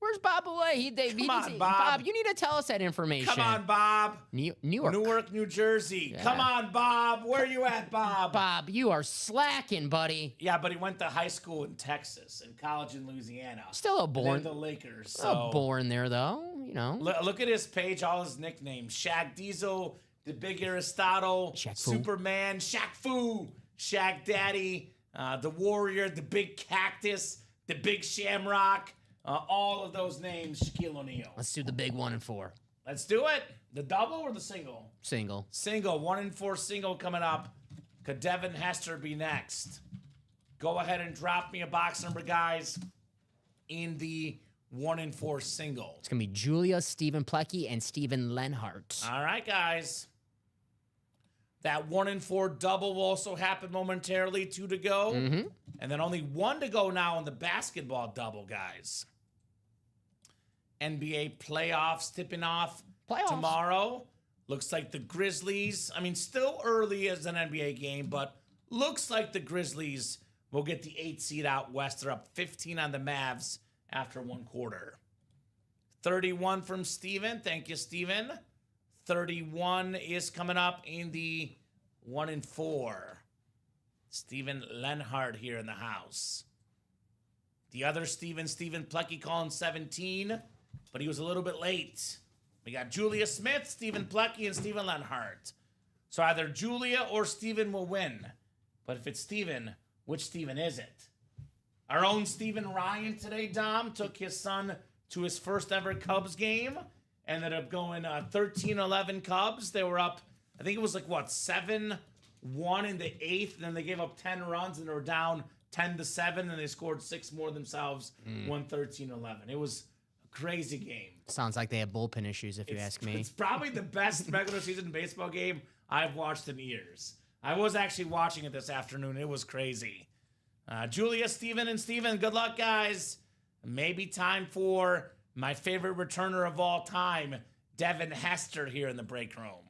Where's Bob Away? Come on, Bob. Bob, you need to tell us that information. Come on, Bob. New York. Newark, New Jersey. Yeah. Come on, Bob. Where you at, Bob? Bob, you are slacking, buddy. Yeah, but he went to high school in Texas and college in Louisiana. Still a And born. then the Lakers. Still So born there, though. You know. look at his page, all his nicknames. Shaq Diesel, the Big Aristotle, Shaq Fu. Superman, Shaq Fu, Shaq Daddy, the Warrior, the Big Cactus, the Big Shamrock. All of those names, Shaquille O'Neal. Let's do the big 1 and 4 Let's do it. The double or the single? single. Single, 1 and 4 single coming up. Could Devin Hester be next? Go ahead and drop me a box number, guys, in the 1 and 4 single. It's gonna be Julia, Stephen Plecky, and Stephen Lenhart. All right, guys. That 1 and 4 double will also happen momentarily. 2 to go. And then only 1 to go now in the basketball double, guys. NBA playoffs tipping off tomorrow. Looks like the Grizzlies, still early as an NBA game, but looks like the Grizzlies will get the 8th seed out west. They're up 15 on the Mavs after 1 quarter. 31 from Steven. Thank you, Steven. 31 is coming up in the 1 and 4. Stephen Lenhart here in the house. The other Stephen Plecky calling 17, but he was a little bit late. We got Julia Smith, Stephen Plecky, and Stephen Lenhart. So either Julia or Stephen will win. But if it's Stephen, which Stephen is it? Our own Stephen Ryan today, Dom, took his son to his first ever Cubs game. Ended up going 13-11 Cubs. They were up, I think it was 7-1 in the 8th, and then they gave up 10 runs, and they were down 10-7, and they scored 6 more themselves, won 13-11. It was a crazy game. Sounds like they have bullpen issues, if you ask me. It's probably the best regular season baseball game I've watched in years. I was actually watching it this afternoon. It was crazy. Julia, Steven, and Steven, good luck, guys. Maybe time for my favorite returner of all time, Devin Hester, here in the break room.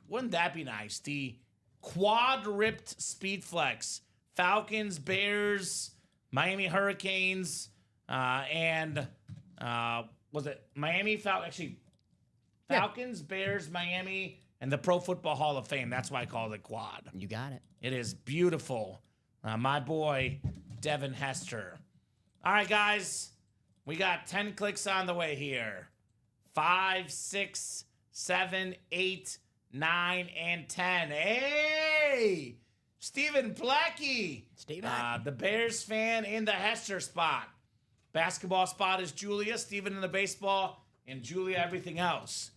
Wouldn't that be nice? The quad-ripped Speed Flex. Falcons, Bears, Miami Hurricanes, and was it Miami? Falcons, Bears, Miami, and the Pro Football Hall of Fame. That's why I call it quad. You got it. It is beautiful. My boy, Devin Hester. All right, guys. We got 10 clicks on the way here. 5, 6, 7, 8, 9, and 10. Hey! Stephen Plecky. Steven. The Bears fan in the Hester spot. Basketball spot is Julia. Stephen in the baseball. And Julia everything else.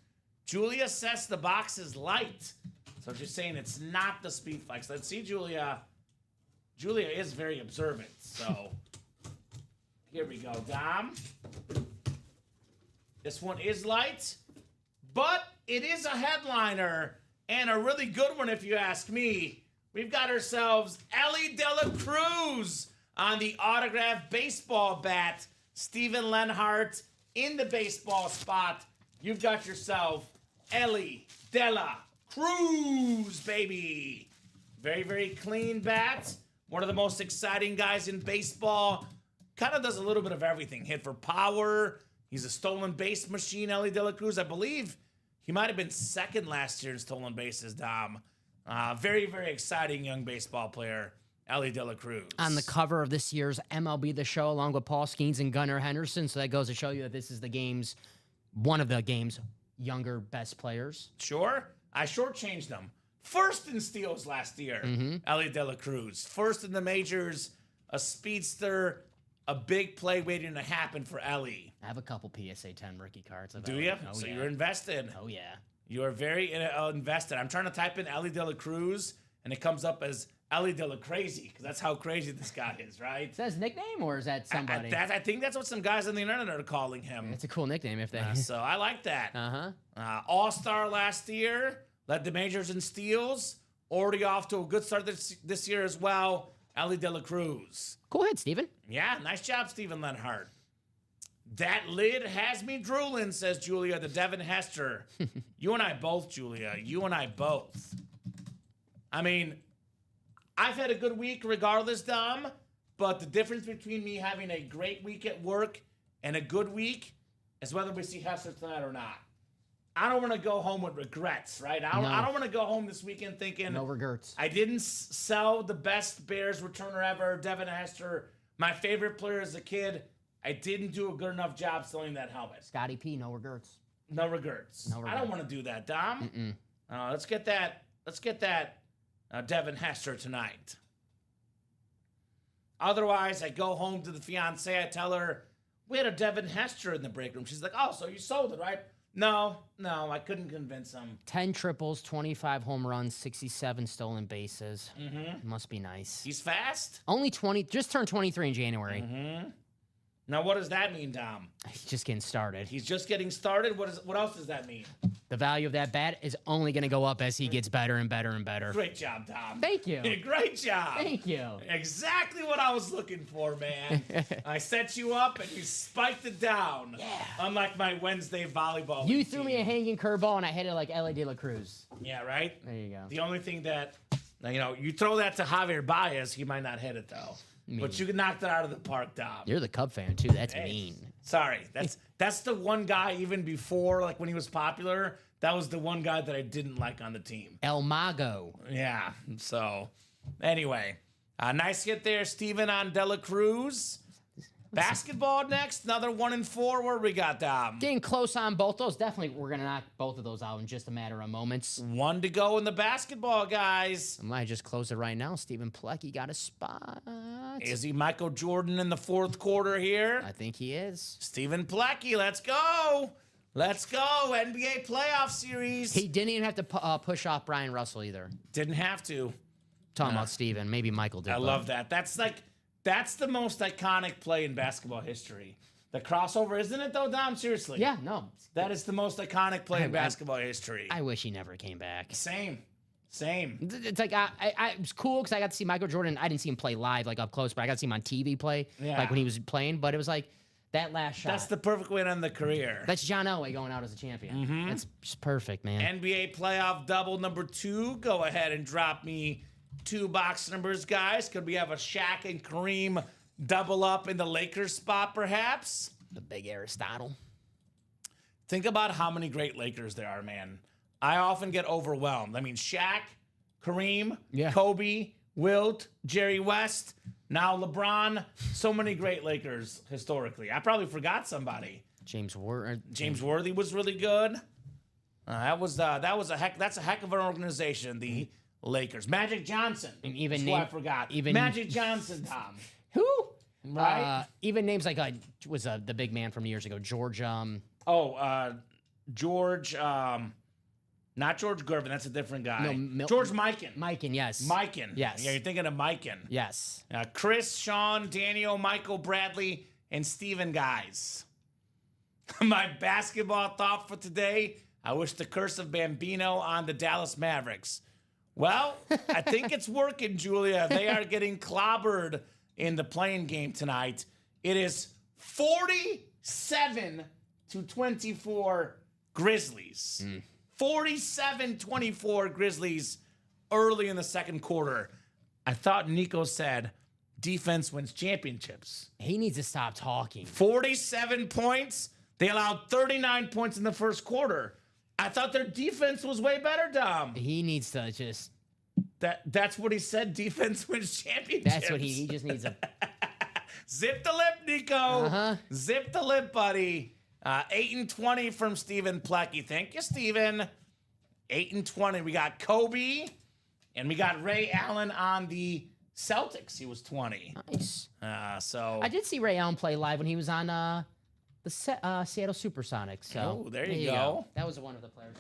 Julia says the box is light. So she's saying it's not the Speed Flex. Let's see, Julia. Julia is very observant. So here we go, Dom. This one is light. But it is a headliner. And a really good one if you ask me. We've got ourselves Ellie De La Cruz on the autographed baseball bat. Stephen Lenhart in the baseball spot. You've got yourself Ellie De La Cruz, baby. Very, very clean bat. one of the most exciting guys in baseball. Kind of does a little bit of everything. Hit for power. He's a stolen base machine, Ellie De La Cruz. I believe he might have been second last year in stolen bases, Dom. Very, very exciting young baseball player, Ellie De La Cruz. On the cover of this year's MLB The Show, along with Paul Skeens and Gunnar Henderson. So that goes to show you that this is one of the game's younger best players. Sure. I shortchanged him. First in steals last year, Ellie De La Cruz. First in the majors, a speedster, a big play waiting to happen for Ellie. I have a couple PSA 10 rookie cards. Do you? Oh, So yeah. you're invested. Oh, yeah. You are very invested. I'm trying to type in Ellie De La Cruz, and it comes up as Ellie De La Crazy, because that's how crazy this guy is, right? Is that his nickname, or is that somebody? I think that's what some guys on the internet are calling him. It's a cool nickname if they... So I like that. Uh-huh. All-star last year, led the majors in steals. Already off to a good start this year as well. Ellie De La Cruz. Cool hit, Steven. Yeah, nice job, Stephen Lenhart. That lid has me drooling, says Julia, the Devin Hester. You and I both, Julia. You and I both. I mean, I've had a good week regardless, Dom, but the difference between me having a great week at work and a good week is whether we see Hester tonight or not. I don't want to go home with regrets, right? I don't want to go home this weekend thinking... No regrets. I didn't sell the best Bears returner ever, Devin Hester, my favorite player as a kid. I didn't do a good enough job selling that helmet. Scotty P, no regrets. No regrets. No regrets. I don't want to do that, Dom. Let's get that Devin Hester tonight. Otherwise, I go home to the fiance. I tell her, we had a Devin Hester in the break room. She's like, oh, so you sold it, right? No, I couldn't convince him. 10 triples, 25 home runs, 67 stolen bases. Must be nice. He's fast? Only 20, just turned 23 in January. Now, what does that mean, Dom? He's just getting started. He's just getting started? What else does that mean? The value of that bat is only going to go up as he gets better and better and better. Great job, Dom. Thank you. Great job. Thank you. Exactly what I was looking for, man. I set you up and you spiked it down. Yeah. Unlike my Wednesday volleyball. You league threw team. me a hanging curveball and I hit it like Ellie De La Cruz. Yeah, right? There you go. The only thing that, you throw that to Javier Baez, he might not hit it, though. But you knocked it out of the park, Dom. You're the Cub fan, too. That's Hey, mean. Sorry. That's the one guy, even before, like when he was popular, that was the one guy that I didn't like on the team. El Mago. Yeah. So, anyway, nice hit there, Steven on De La Cruz. Basketball next, another 1-4. Where we got, Dom? Getting close on both those. Definitely, we're going to knock both of those out in just a matter of moments. 1 to go in the basketball, guys. I might just close it right now. Stephen Pilecki got a spot. Is he Michael Jordan in the fourth quarter here? I think he is. Stephen Pilecki, let's go. Let's go. NBA playoff series. He didn't even have to push off Brian Russell either. Didn't have to. Talking about Steven. Maybe Michael did. I love that. That's the most iconic play in basketball history. The crossover, isn't it, though, Dom? Seriously. Yeah, no. That is the most iconic play in basketball history. I wish he never came back. Same. It's like it was cool because I got to see Michael Jordan. I didn't see him play live, like up close, but I got to see him on TV play, like when he was playing. But it was like that last shot. That's the perfect way to end the career. That's John Elway going out as a champion. That's just perfect, man. NBA playoff double number 2. Go ahead and drop me 2 box numbers, guys. Could we have a Shaq and Kareem double up in the Lakers spot, perhaps? The big Aristotle. Think about how many great Lakers there are, man. I often get overwhelmed. I mean, Shaq, Kareem, Kobe, Wilt, Jerry West, now LeBron. So many great Lakers historically. I probably forgot somebody. James Worthy was really good. That's a heck of an organization. The Lakers. Magic Johnson. And even I forgot. Magic Johnson, Tom. Who? Right? Even names like the big man from years ago, George. George. Not George Gervin. That's a different guy. No, George Mikan. Mikan, yes. Mikan. Yes. Yeah, you're thinking of Mikan. Yes. Chris, Sean, Daniel, Michael, Bradley, and Steven, guys. My basketball thought for today. I wish the curse of Bambino on the Dallas Mavericks. Well, I think it's working, Julia. They are getting clobbered in the playing game tonight. It is 47-24 Grizzlies. 47-24 Grizzlies early in the second quarter. I thought Nico said defense wins championships. He needs to stop talking. 47 points. They allowed 39 points in the first quarter. I thought their defense was way better, Dom. He needs to just. That's what he said. Defense wins championships. That's what he just needs to. Zip the lip, Nico. Uh-huh. Zip the lip, buddy. 8 and 20 from Stephen Plecky. Thank you, Stephen. 8 and 20. We got Kobe, and we got Ray Allen on the Celtics. He was 20. Nice. So I did see Ray Allen play live when he was on the Seattle Supersonics. So Oh, there you go. That was one of the players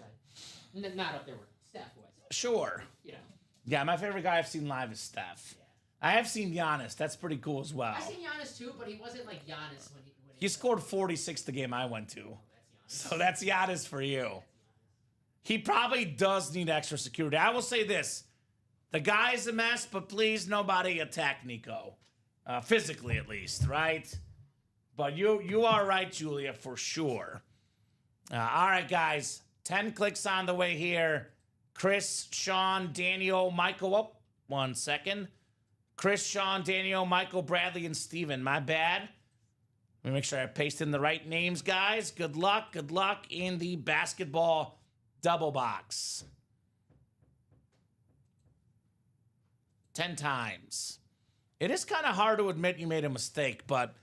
not up there where Steph was. Sure. You know. Yeah, my favorite guy I've seen live is Steph. I have seen Giannis. That's pretty cool as well. I've seen Giannis too, but he wasn't like Giannis when he He scored 46 the game I went to. So that's Giannis for you. He probably does need extra security. I will say this. The guy's a mess, but please nobody attack Nico. Physically at least, right? But you are right, Julia, for sure. All right, guys. 10 clicks on the way here. Chris, Sean, Daniel, Michael. Oh, 1 second. Chris, Sean, Daniel, Michael, Bradley, and Steven. My bad. Let me make sure I paste in the right names, guys. Good luck. Good luck in the basketball double box. 10 times. It is kind of hard to admit you made a mistake, but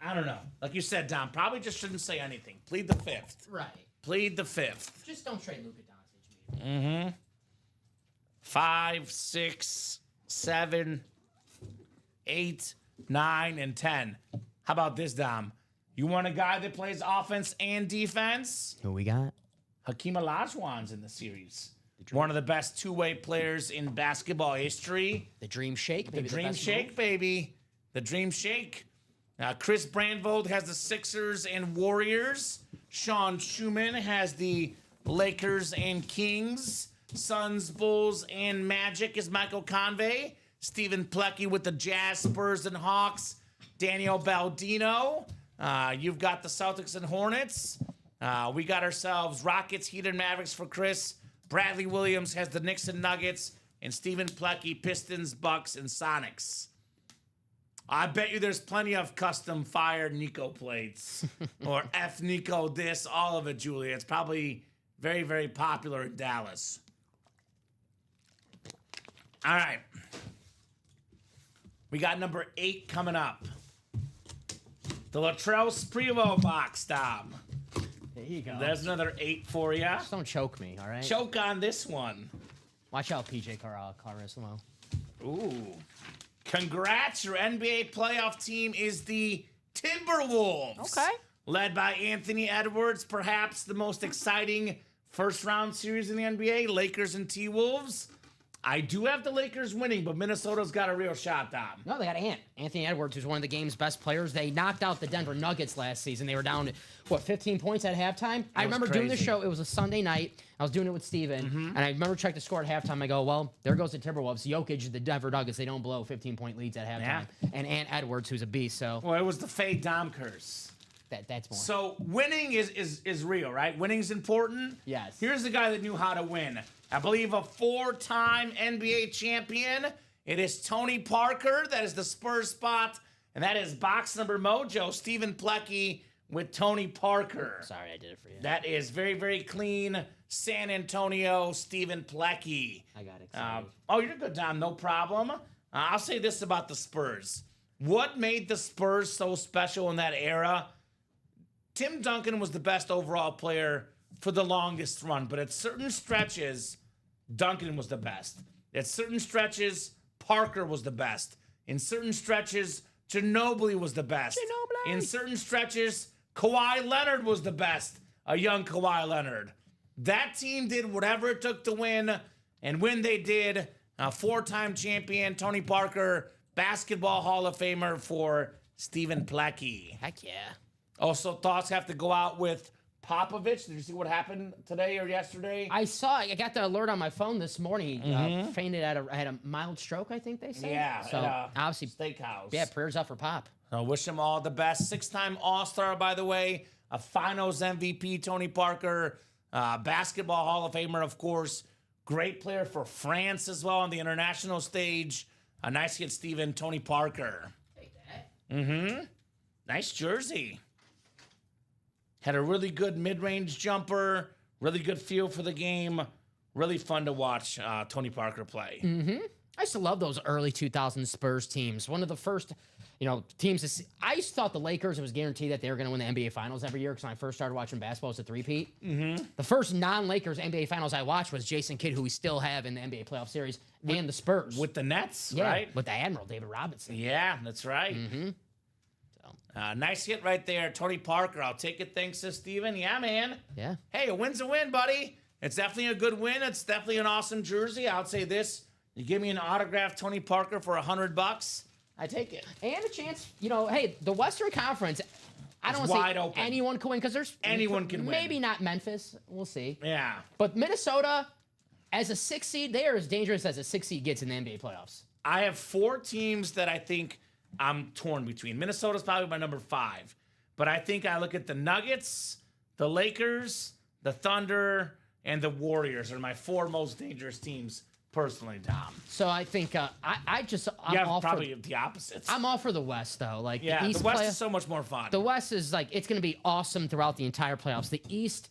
I don't know. Like you said, Dom, probably just shouldn't say anything. Plead the fifth. Right. Plead the fifth. Just don't trade Luka Doncic. 5, 6, 7, 8, 9, and 10. How about this, Dom? You want a guy that plays offense and defense? Who we got? Hakeem Olajuwon's in the series. One of the best two-way players in basketball history. The Dream Shake. The Dream Shake, baby. The Dream Shake. Chris Brandvold has the Sixers and Warriors. Sean Schumann has the Lakers and Kings. Suns, Bulls, and Magic is Michael Convey. Stephen Plecky with the Jazz, Spurs, and Hawks. Daniel Baldino. You've got the Celtics and Hornets. We got ourselves Rockets, Heat, and Mavericks for Chris. Bradley Williams has the Knicks and Nuggets. And Stephen Plecky, Pistons, Bucks, and Sonics. I bet you there's plenty of custom Fire Nico plates. Or F Nico this, all of it, Julia. It's probably very, very popular in Dallas. All right. We got number 8 coming up. The Latrell Sprewell box, Dom. There you go. There's another 8 for you. Just don't choke me, all right? Choke on this one. Watch out, PJ Carrisimo. Ooh. Congrats. Your NBA playoff team is the Timberwolves. Okay. Led by Anthony Edwards, perhaps the most exciting first-round series in the NBA, Lakers and T-Wolves. I do have the Lakers winning, but Minnesota's got a real shot, Dom. No, they got Anthony Edwards, who's one of the game's best players. They knocked out the Denver Nuggets last season. They were down, 15 points at halftime? I remember doing the show. It was a Sunday night. I was doing it with Steven, and I remember checking the score at halftime. I go, well, there goes the Timberwolves. Jokic, the Denver Nuggets, they don't blow 15-point leads at halftime. Yeah. And Ant Edwards, who's a beast. So Well, it was the Fade Dom curse. that's more. So winning is real, right? Winning's important. Yes. Here's the guy that knew how to win. I believe a 4-time NBA champion. It is Tony Parker. That is the Spurs spot. And that is box number mojo, Stephen Plecky with Tony Parker. Sorry, I did it for you. That is very, very clean. San Antonio, Stephen Plecky. I got excited. Oh, you're good, Dom. No problem. I'll say this about the Spurs. What made the Spurs so special in that era? Tim Duncan was the best overall player for the longest run, but at certain stretches, Duncan was the best. At certain stretches, Parker was the best. In certain stretches, Ginobili was the best. Ginobili! In certain stretches, Kawhi Leonard was the best. A young Kawhi Leonard. That team did whatever it took to win, and when they did, a 4-time champion, Tony Parker, Basketball Hall of Famer for Stephen Plecky. Heck yeah. Also, thoughts have to go out with Popovich. Did you see what happened today or yesterday? I saw. I got the alert on my phone this morning. He fainted had a mild stroke, I think they said. Yeah. So at a obviously, steakhouse. yeah, prayers up for Pop. I wish him all the best. 6-time All-Star, by the way. A Finals MVP, Tony Parker. Basketball Hall of Famer, of course. Great player for France as well on the international stage. A nice hit, Steven. Tony Parker. Take that. Nice jersey. Had a really good mid-range jumper. Really good feel for the game. Really fun to watch Tony Parker play. I used to love those early 2000s Spurs teams. One of the first, teams to see. I used to thought the Lakers, it was guaranteed that they were going to win the NBA Finals every year because when I first started watching basketball, it was a three-peat. The first non-Lakers NBA Finals I watched was Jason Kidd, who we still have in the NBA playoff series, and the Spurs. With the Nets, yeah, right? with the Admiral, David Robinson. Yeah, that's right. Nice hit right there. Tony Parker, I'll take it thanks to Steven. Yeah, man. Yeah. Hey, a win's a win, buddy. It's definitely a good win. It's definitely an awesome jersey. I would say this. You give me an autographed Tony Parker for $100, I take it. And a chance, hey, the Western Conference, I don't It's want wide to say open. anyone can win because there's Anyone can win. Maybe not Memphis. We'll see. Yeah. But Minnesota, as a 6 seed, they are as dangerous as a 6 seed gets in the NBA playoffs. I have 4 teams that I think I'm torn between. Minnesota's probably my number 5. But I think I look at the Nuggets, the Lakers, the Thunder, and the Warriors are my 4 most dangerous teams personally, Dom. So I think I'm Yeah, all probably the opposites. I'm all for the West though. Like yeah, the East the West play- is so much more fun. The West is like it's going to be awesome throughout the entire playoffs. The East,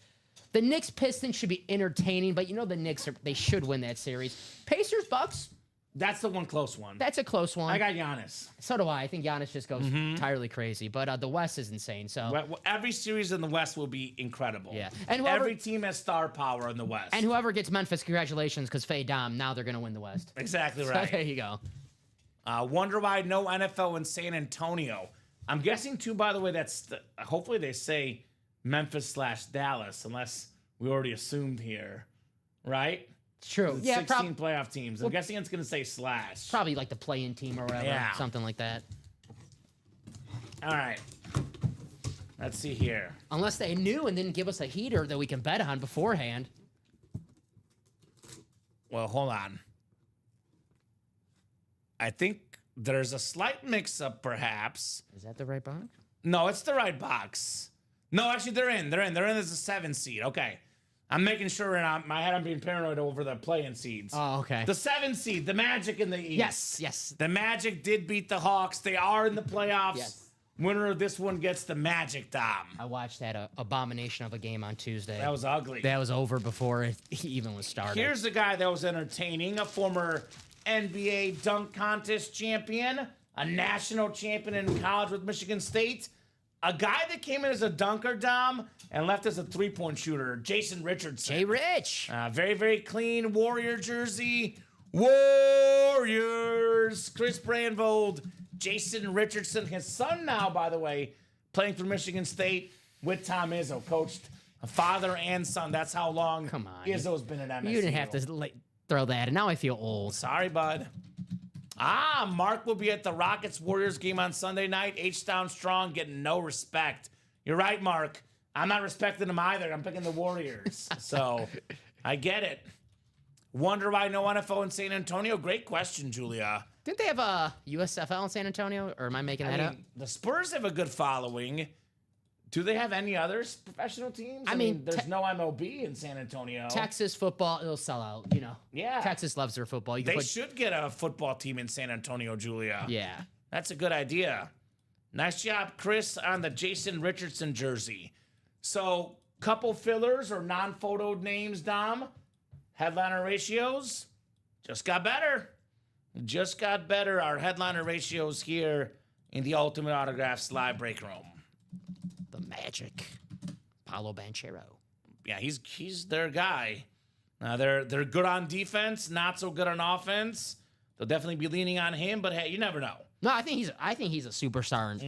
the Knicks Pistons should be entertaining, but the Knicks they should win that series. Pacers Bucks, That's the one close one. that's a close one. I got Giannis. So do I. I think Giannis just goes entirely crazy. But the West is insane. So Every series in the West will be incredible. Yeah. And whoever- every team has star power in the West. and whoever gets Memphis, congratulations, because Faye Dom now they're going to win the West. Exactly So right. there you go. Wonder why no NFL in San Antonio. I'm guessing too. By the way, hopefully they say Memphis/Dallas, unless we already assumed here, right? It's true. It's Yeah, 16 playoff teams. I'm guessing it's going to say / probably like the play-in team or whatever, Yeah. something like that. All right. Let's see here. Unless they knew and didn't give us a heater that we can bet on beforehand. Well, hold on. I think there's a slight mix-up, perhaps. Is that the right box? No, it's the right box. No, actually, they're in. They're in as a 7 seed. Okay. I'm making sure in my head I'm being paranoid over the play-in seeds. Oh, okay. The 7 seed, the Magic in the East. Yes. The Magic did beat the Hawks. They are in the playoffs. Yes. Winner of this one gets the Magic, Dom. I watched that abomination of a game on Tuesday. That was ugly. That was over before it even was started. Here's a guy that was entertaining, a former NBA dunk contest champion, a national champion in college with Michigan State, a guy that came in as a dunker, Dom, and left as a three-point shooter, Jason Richardson. Jay Rich. Very, very clean Warrior jersey. Warriors! Chris Brandvold, Jason Richardson, his son now, by the way, playing for Michigan State with Tom Izzo, coached a father and son. That's how long Come on. Izzo's been at MSU. You didn't have to throw that, and now I feel old. Sorry, bud. Mark will be at the Rockets-Warriors game on Sunday night. H-Town Strong getting no respect. You're right, Mark. I'm not respecting them either. I'm picking the Warriors. So, I get it. Wonder why no NFL in San Antonio? Great question, Julia. Didn't they have a USFL in San Antonio, or am I making that up? The Spurs have a good following. Do they have any others professional teams? I mean, there's no MLB in San Antonio. Texas football, it'll sell out, Yeah. Texas loves their football. You can They put, should get a football team in San Antonio, Julia. yeah. That's a good idea. Nice job, Chris, on the Jason Richardson jersey. So, couple fillers or non-photoed names, Dom. Headliner ratios just got better. Just got better. Our headliner ratios here in the Ultimate Autographs live break room. The Magic. Paulo Banchero. Yeah, he's their guy. They're good on defense, not so good on offense. They'll definitely be leaning on him, but hey, you never know. No, I think he's a superstar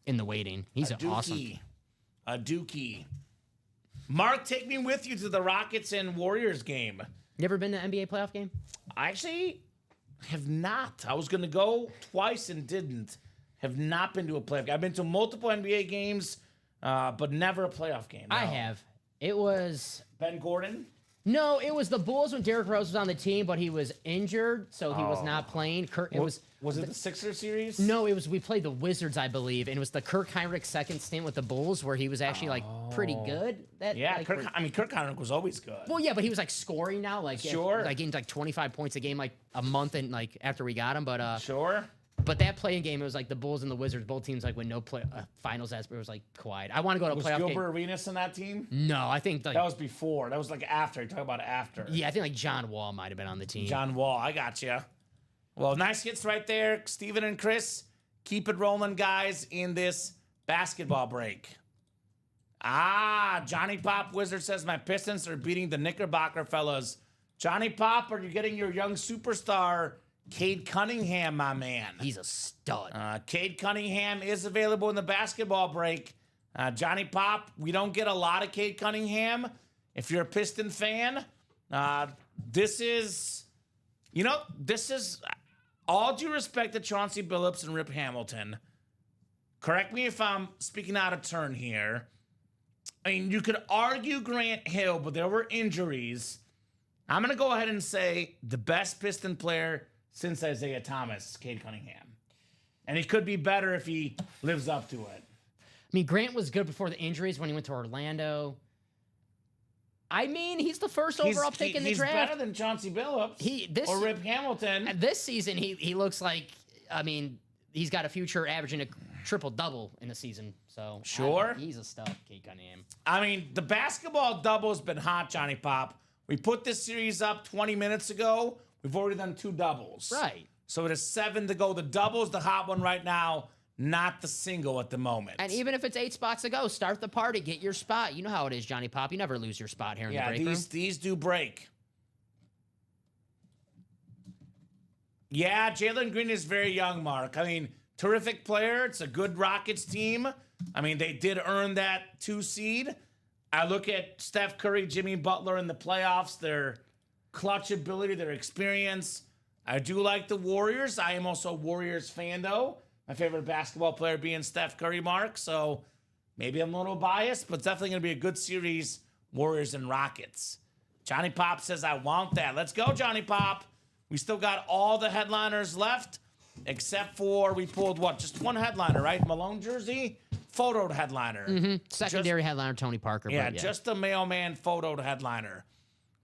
in the waiting. He's awesome. A dookie. Mark, take me with you to the Rockets and Warriors game. You ever been to an NBA playoff game? I actually have not. I was going to go twice and didn't. Have not been to a playoff game. I've been to multiple NBA games, but never a playoff game. No. I have. It was Ben Gordon? No, it was the Bulls when Derrick Rose was on the team, but he was injured, so he was not playing. Was it the Sixers series? No, we played the Wizards, I believe, and it was the Kirk Heinrich second stint with the Bulls where he was actually pretty good. Kirk Heinrich was always good. Well, yeah, but he was scoring now, Sure. getting 25 points a game a month and after we got him. But Sure. But that playing game, it was the Bulls and the Wizards, both teams when no finals as it was quiet. I want to go to a Was playoff Gilbert game. Arenas in that team? No, I think That was before. That was after. You're talking about after. yeah, I think John Wall might have been on the team. John Wall, I got you. Well, nice hits right there, Steven and Chris. Keep it rolling, guys, in this basketball break. Johnny Pop Wizard says my Pistons are beating the Knickerbocker fellas. Johnny Pop, are you getting your young superstar, Cade Cunningham, my man? He's a stud. Cade Cunningham is available in the basketball break. Johnny Pop, we don't get a lot of Cade Cunningham. If you're a Piston fan, this is all due respect to Chauncey Billups and Rip Hamilton. Correct me if I'm speaking out of turn here. I mean, you could argue Grant Hill, but there were injuries. I'm going to go ahead and say the best Piston player since Isaiah Thomas, Cade Cunningham. And he could be better if he lives up to it. I mean, Grant was good before the injuries when he went to Orlando. I mean, he's the first overall pick in the draft. He's better than Chauncey Billups or Rip Hamilton. This season, he looks like, he's got a future averaging a triple-double in a season. So sure. He's a stud, Cade Cunningham. I mean, the basketball double has been hot, Johnny Pop. We put this series up 20 minutes ago. We've already done 2 doubles. Right. So it is 7 to go. The double's the hot one right now, not the single at the moment. And even if it's 8 spots to go, start the party, get your spot. You know how it is, Johnny Pop. You never lose your spot here in the break room. These do break. Yeah, Jalen Green is very young, Mark. I mean, terrific player. It's a good Rockets team. I mean, they did earn that 2 seed. I look at Steph Curry, Jimmy Butler in the playoffs, their clutch ability, their experience. I do like the Warriors. I am also a Warriors fan, though. My favorite basketball player being Steph Curry, Mark. So maybe I'm a little biased, but it's definitely going to be a good series, Warriors and Rockets. Johnny Pop says, I want that. Let's go, Johnny Pop. We still got all the headliners left, except for we pulled, just one headliner, right? Malone jersey, photoed headliner. Mm-hmm. Secondary headliner, Tony Parker. Yeah, just a mailman photoed headliner.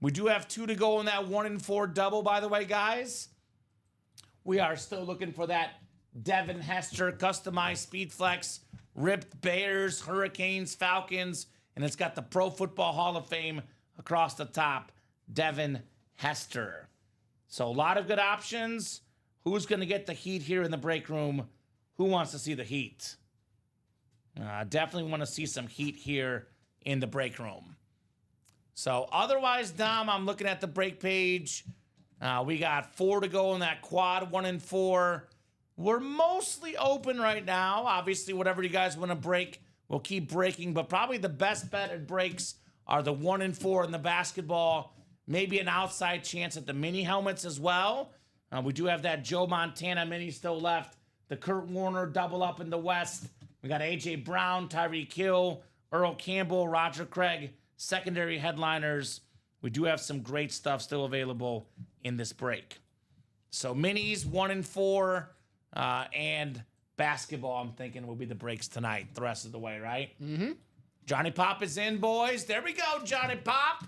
We do have 2 to go in that 1-4 double, by the way, guys. We are still looking for that Devin Hester customized Speed Flex, ripped Bears, Hurricanes, Falcons, and it's got the Pro Football Hall of Fame across the top, Devin Hester. So a lot of good options. Who's going to get the heat here in the break room? Who wants to see the heat? Definitely want to see some heat here in the break room. So otherwise, Dom, I'm looking at the break page. We got 4 to go in that quad, 1-4. We're mostly open right now. Obviously, whatever you guys want to break, we'll keep breaking. But probably the best bet at breaks are the 1-4 in the basketball. Maybe an outside chance at the mini helmets as well. We do have that Joe Montana mini still left. The Kurt Warner double up in the West. We got A.J. Brown, Tyreek Hill, Earl Campbell, Roger Craig, secondary headliners. We do have some great stuff still available in this break. So minis, 1-4, and basketball, I'm thinking, will be the breaks tonight, the rest of the way, right? Mm-hmm. Johnny Pop is in, boys. There we go, Johnny Pop.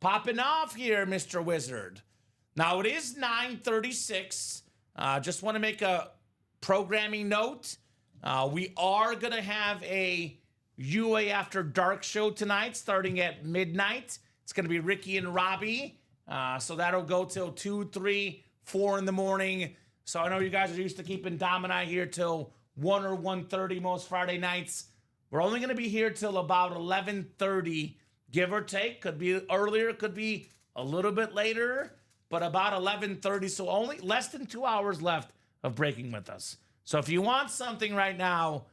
Popping off here, Mr. Wizard. Now, it is 9:36. Just want to make a programming note. We are going to have a UA After Dark show tonight, starting at midnight. It's going to be Ricky and Robbie. So that'll go till 2, 3, 4 in the morning. So I know you guys are used to keeping Dom and I here till 1 or 1:30 most Friday nights. We're only going to be here till about 11:30, give or take. Could be earlier, could be a little bit later, but about 11:30. So only less than 2 hours left of breaking with us. So if you want something right now,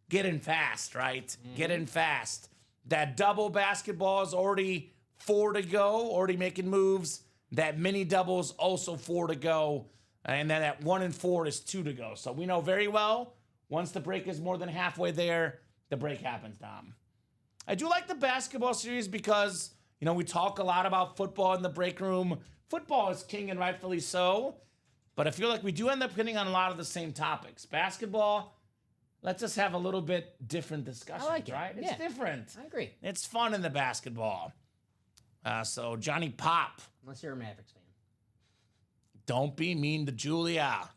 get in fast, right? Mm-hmm. Get in fast. That double basketball is already 4 to go, already making moves. That mini double is also 4 to go. And then at 1-4 is 2 to go. So we know very well, once the break is more than halfway there, the break happens, Dom. I do like the basketball series because, we talk a lot about football in the break room. Football is king and rightfully so. But I feel like we do end up hitting on a lot of the same topics. Basketball, let's just have a little bit different discussion, like it. right? Yeah. It's different. I agree. It's fun in the basketball. So Johnny Pop, Unless you're a Mavericks fan. don't be mean to Julia.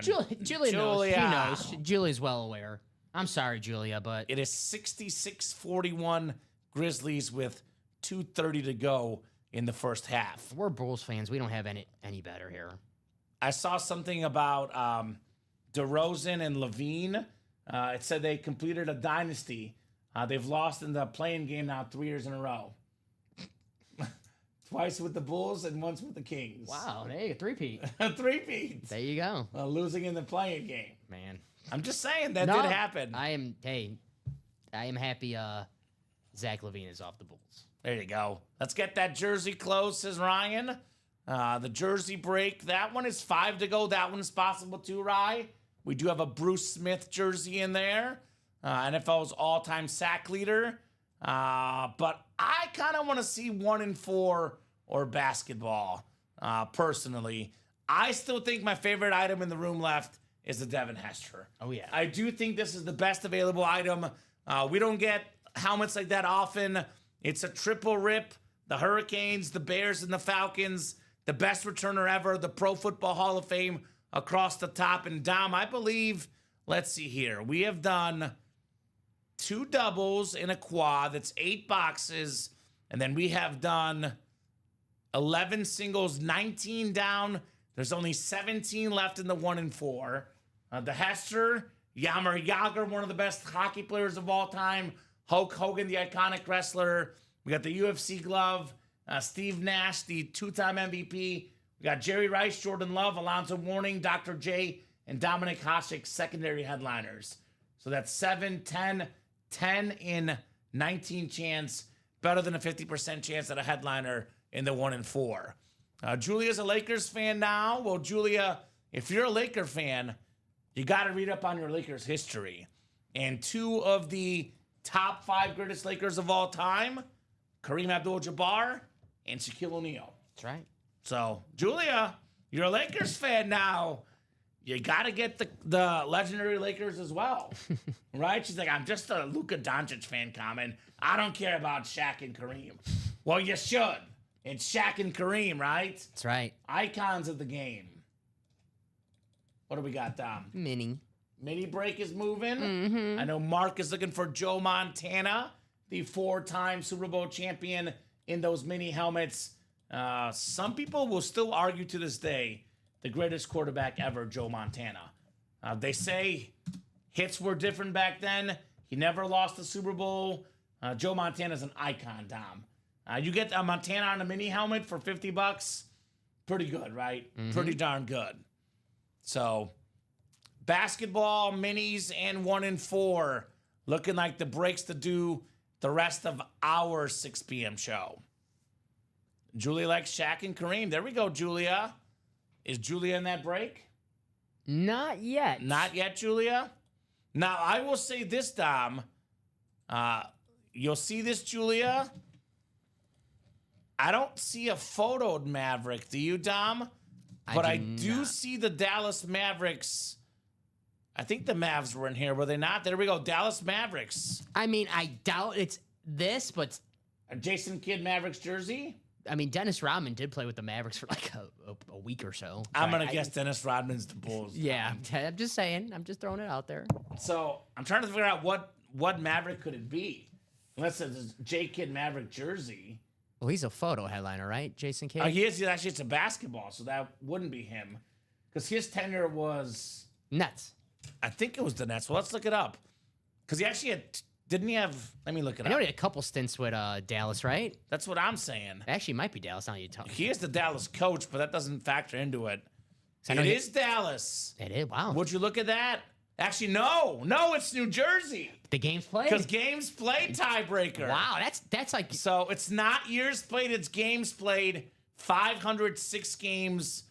Julia knows. She knows. Julia's well aware. I'm sorry, Julia, but It is 66-41 Grizzlies with 2:30 to go in the first half. we're Bulls fans. We don't have any better here. I saw something about DeRozan and Levine. It said they completed a dynasty. They've lost in the playing game now 3 years in a row. Twice with the Bulls and once with the Kings. Wow, hey, a three-peat. A three-peat. There you go, Losing in the playing game. man. I'm just saying that No, did happen. I am happy Zach LaVine is off the Bulls. There you go. Let's get that jersey closed, says Ryan. The jersey break. That one is 5 to go. That one's possible too, Rye. We do have a Bruce Smith jersey in there. NFL's all-time sack leader. But I kind of want to see 1 and 4 or basketball, personally. I still think my favorite item in the room left is the Devin Hester. Oh, yeah. I do think this is the best available item. We don't get helmets like that often. It's a triple rip. The Hurricanes, the Bears, and the Falcons. The best returner ever. The Pro Football Hall of Fame across the top. And Dom, I believe, let's see here. We have done 2 doubles in a quad. That's 8 boxes. And then we have done 11 singles, 19 down. There's only 17 left in the 1 and 4. The Hester, Jaromir Jagr, one of the best hockey players of all time. Hulk Hogan, the iconic wrestler. We got the UFC glove. Steve Nash, the 2-time MVP. We got Jerry Rice, Jordan Love, Alonzo Mourning, Dr. J, and Dominic Hasek, secondary headliners. So that's 7, 10, 10 in 19 chance. Better than a 50% chance at a headliner in the 1 and 4. Julia's a Lakers fan now. Well, Julia, if you're a Laker fan, you got to read up on your Lakers history. And 2 of the top 5 greatest Lakers of all time, Kareem Abdul-Jabbar and Shaquille O'Neal. That's right. So, Julia, you're a Lakers fan now. You got to get the legendary Lakers as well, right? She's like, I'm just a Luka Doncic fan, Common. I don't care about Shaq and Kareem. Well, you should. It's Shaq and Kareem, right? That's right. Icons of the game. What do we got, Dom? Mini break is moving. Mm-hmm. I know Mark is looking for Joe Montana, the 4-time Super Bowl champion in those mini helmets. Some people will still argue to this day the greatest quarterback ever, Joe Montana. They say hits were different back then. He never lost the Super Bowl. Joe Montana's an icon, Dom. You get a Montana on a mini helmet for $50. Pretty good, right? Mm-hmm. Pretty darn good. So, basketball, minis, and 1 and 4. Looking like the breaks to do the rest of our 6 p.m. show. Julia likes Shaq and Kareem. There we go, Julia. Is Julia in that break? Not yet. Not yet, Julia. Now, I will say this, Dom. You'll see this, Julia. I don't see a photoed Maverick. Do you, Dom? But I do see the Dallas Mavericks. I think the Mavs were in here, were they not? There we go, Dallas Mavericks. I mean, I doubt it's this, but A Jason Kidd Mavericks jersey? I mean, Dennis Rodman did play with the Mavericks for like a week or so. I'm going to guess Dennis Rodman's the Bulls. Yeah, I'm just saying. I'm just throwing it out there. So I'm trying to figure out what Maverick could it be? Unless it's a J Kidd Maverick jersey. Well, he's a photo headliner, right? Jason Kidd? He is. Actually, it's a basketball, so that wouldn't be him. Because his tenure was, Nets. I think it was the Nets. Well, let's look it up. Because he actually had, didn't he have, let me look it I know up. he had a couple stints with Dallas, right? That's what I'm saying. Actually, it might be Dallas. Now you talk. He is the Dallas coach, but that doesn't factor into it. I know It he- is Dallas. It is. Wow. Would you look at that? Actually, no, it's New Jersey. The game's played. Because games played tiebreaker. Wow, that's like So it's not years played, it's games played. 506 games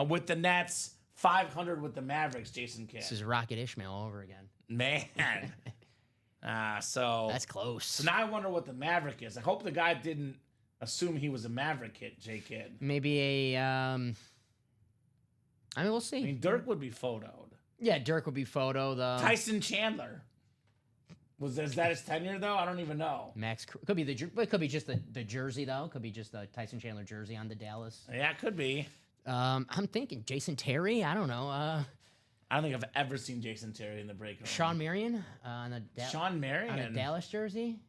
with the Nets, 500 with the Mavericks, Jason Kidd. this is Rocket Ishmael all over again. Man. So That's close. now I wonder what the Maverick is. I hope the guy didn't assume he was a Maverick hit, J-Kid. Maybe a. I mean, we'll see. I mean, Dirk would be photoed. Yeah, Dirk would be photo. The Tyson Chandler. Is that his tenure though? I don't even know. Could be it could be just the jersey though. Could be just the Tyson Chandler jersey on the Dallas. Yeah, it could be. I'm thinking Jason Terry. I don't know. I don't think I've ever seen Jason Terry in the break room. Sean Marion on a Sean Marion on a Dallas jersey.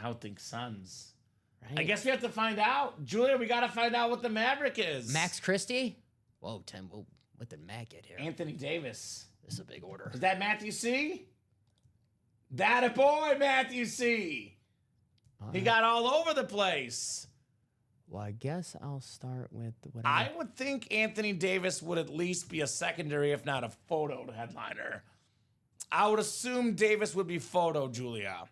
I would think Suns. Right? I guess we have to find out, Julia. We got to find out what the Maverick is. Max Christie. Whoa, Tim. Whoa, what did Matt get here? Anthony Davis. This is a big order. Is that Matthew C? That a boy, Matthew C. He got all over the place. Well, I guess I'll start with what I would think Anthony Davis would at least be a secondary, if not a photo headliner. I would assume Davis would be photo, Julia.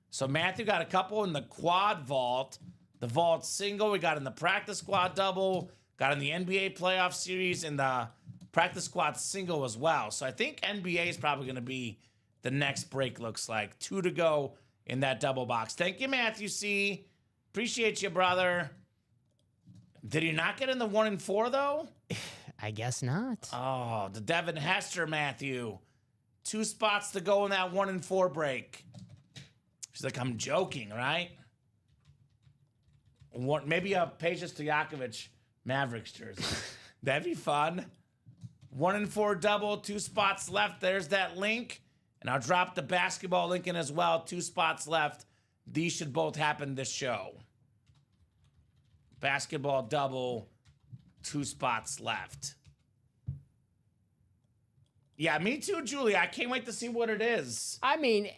So Matthew got a couple in the quad vault, the vault single. We got in the practice squad double, got in the NBA playoff series, and the practice squad single as well. So I think NBA is probably going to be the next break, looks like. 2 to go in that double box. Thank you, Matthew C. Appreciate you, brother. Did he not get in the 1 and 4, though? I guess not. Oh, the Devin Hester, Matthew. 2 spots to go in that 1 and 4 break. She's like, I'm joking, right? Maybe a Peja Stojakovic Mavericks jersey. That'd be fun. 1 and 4 double, 2 spots left. There's that link. And I'll drop the basketball link in as well. 2 spots left. These should both happen this show. Basketball double, 2 spots left. Yeah, me too, Julie. I can't wait to see what it is. I mean,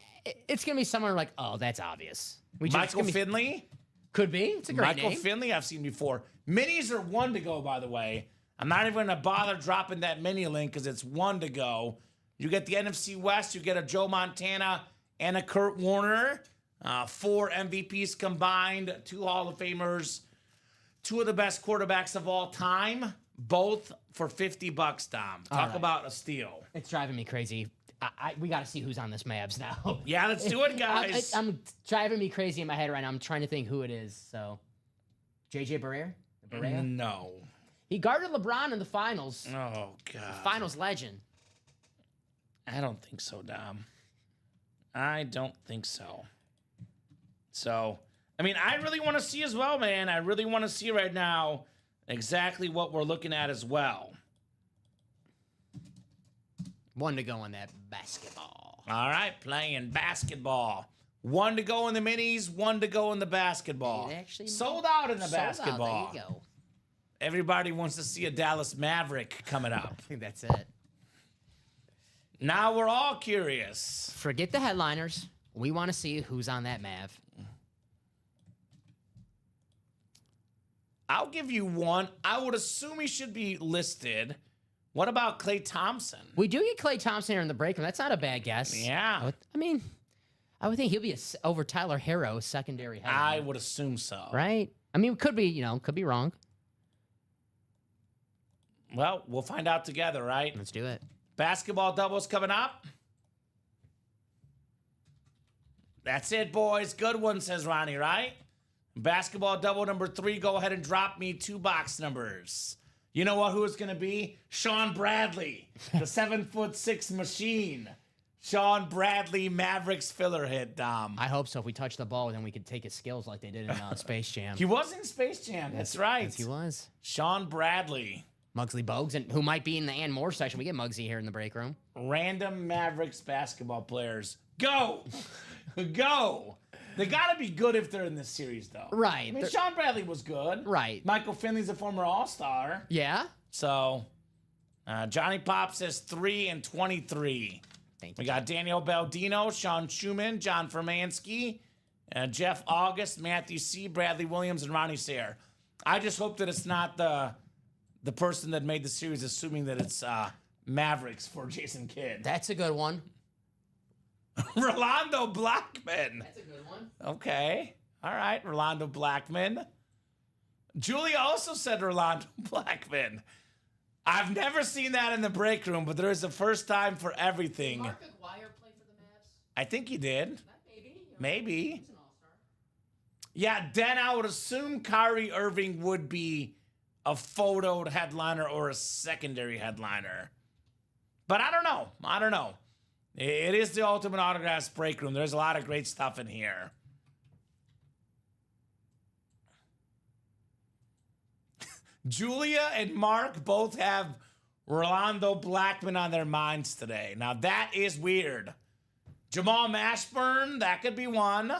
it's going to be somewhere like, oh, that's obvious. Michael Finley? Could be. It's a great Michael name. Finley I've seen before. Minis are 1 to go, by the way. I'm not even going to bother dropping that mini link because it's 1 to go. You get the NFC West. You get a Joe Montana and a Kurt Warner. 4 MVPs combined. 2 Hall of Famers. 2 of the best quarterbacks of all time. Both for $50, Dom. Talk about a steal. It's driving me crazy. We got to see who's on this Mavs now. Yeah, let's do it, guys. I'm driving me crazy in my head right now. I'm trying to think who it is. So, JJ Barea? No. He guarded LeBron in the finals. Oh, God. Finals legend. I don't think so, Dom. I don't think so. So, I mean, I really want to see as well, man. I really want to see right now exactly what we're looking at as well. 1 to go on that basketball. All right, playing basketball. 1 to go in the minis, 1 to go in the basketball. It actually sold out in the sold out. basketball. There you go. Everybody wants to see a Dallas Maverick coming up. I think that's it. Now we're all curious. Forget the headliners. We want to see who's on that Mav. I'll give you 1. I would assume he should be listed. What about Klay Thompson? We do get Klay Thompson here in the break, and that's not a bad guess. Yeah. I would think he'll be over Tyler Herro, secondary headliner. I would assume so. Right? I mean, could be wrong. Well, we'll find out together, right? Let's do it. Basketball doubles coming up. That's it, boys. Good one, says Ronnie, right? Basketball double number 3. Go ahead and drop me 2 box numbers. You know what? Who it's going to be? Sean Bradley, the 7'6" machine. Sean Bradley, Mavericks filler hit, Dom. I hope so. If we touch the ball, then we could take his skills like they did in Space Jam. He was in Space Jam. That's right. Yes, he was. Sean Bradley. Muggsy Bogues, and who might be in the Ann Moore section. We get Muggsy here in the break room. Random Mavericks basketball players. Go! Go! They got to be good if they're in this series, though. Right. I mean, Sean Bradley was good. Right. Michael Finley's a former All-Star. Yeah? So, Johnny Pop says 3 and 23. Thank We you. got Daniel Baldino, Sean Schumann, John Fermansky, Jeff August, Matthew C., Bradley Williams, and Ronnie Sayre. I just hope that it's not the person that made the series assuming that it's Mavericks for Jason Kidd. That's a good one. Rolando Blackman. That's a good one. Okay. All right. Rolando Blackman. Julia also said Rolando Blackman. I've never seen that in the break room, but there is a first time for everything. Did Mark Aguirre play for the Mavs? I think he did. Maybe. Maybe. He's an all-star. Yeah, then I would assume Kyrie Irving would be a photoed headliner or a secondary headliner. But I don't know. It is the Ultimate Autographs break room. There's a lot of great stuff in here. Julia and Mark both have Rolando Blackman on their minds today. Now, that is weird. Jamal Mashburn, that could be one.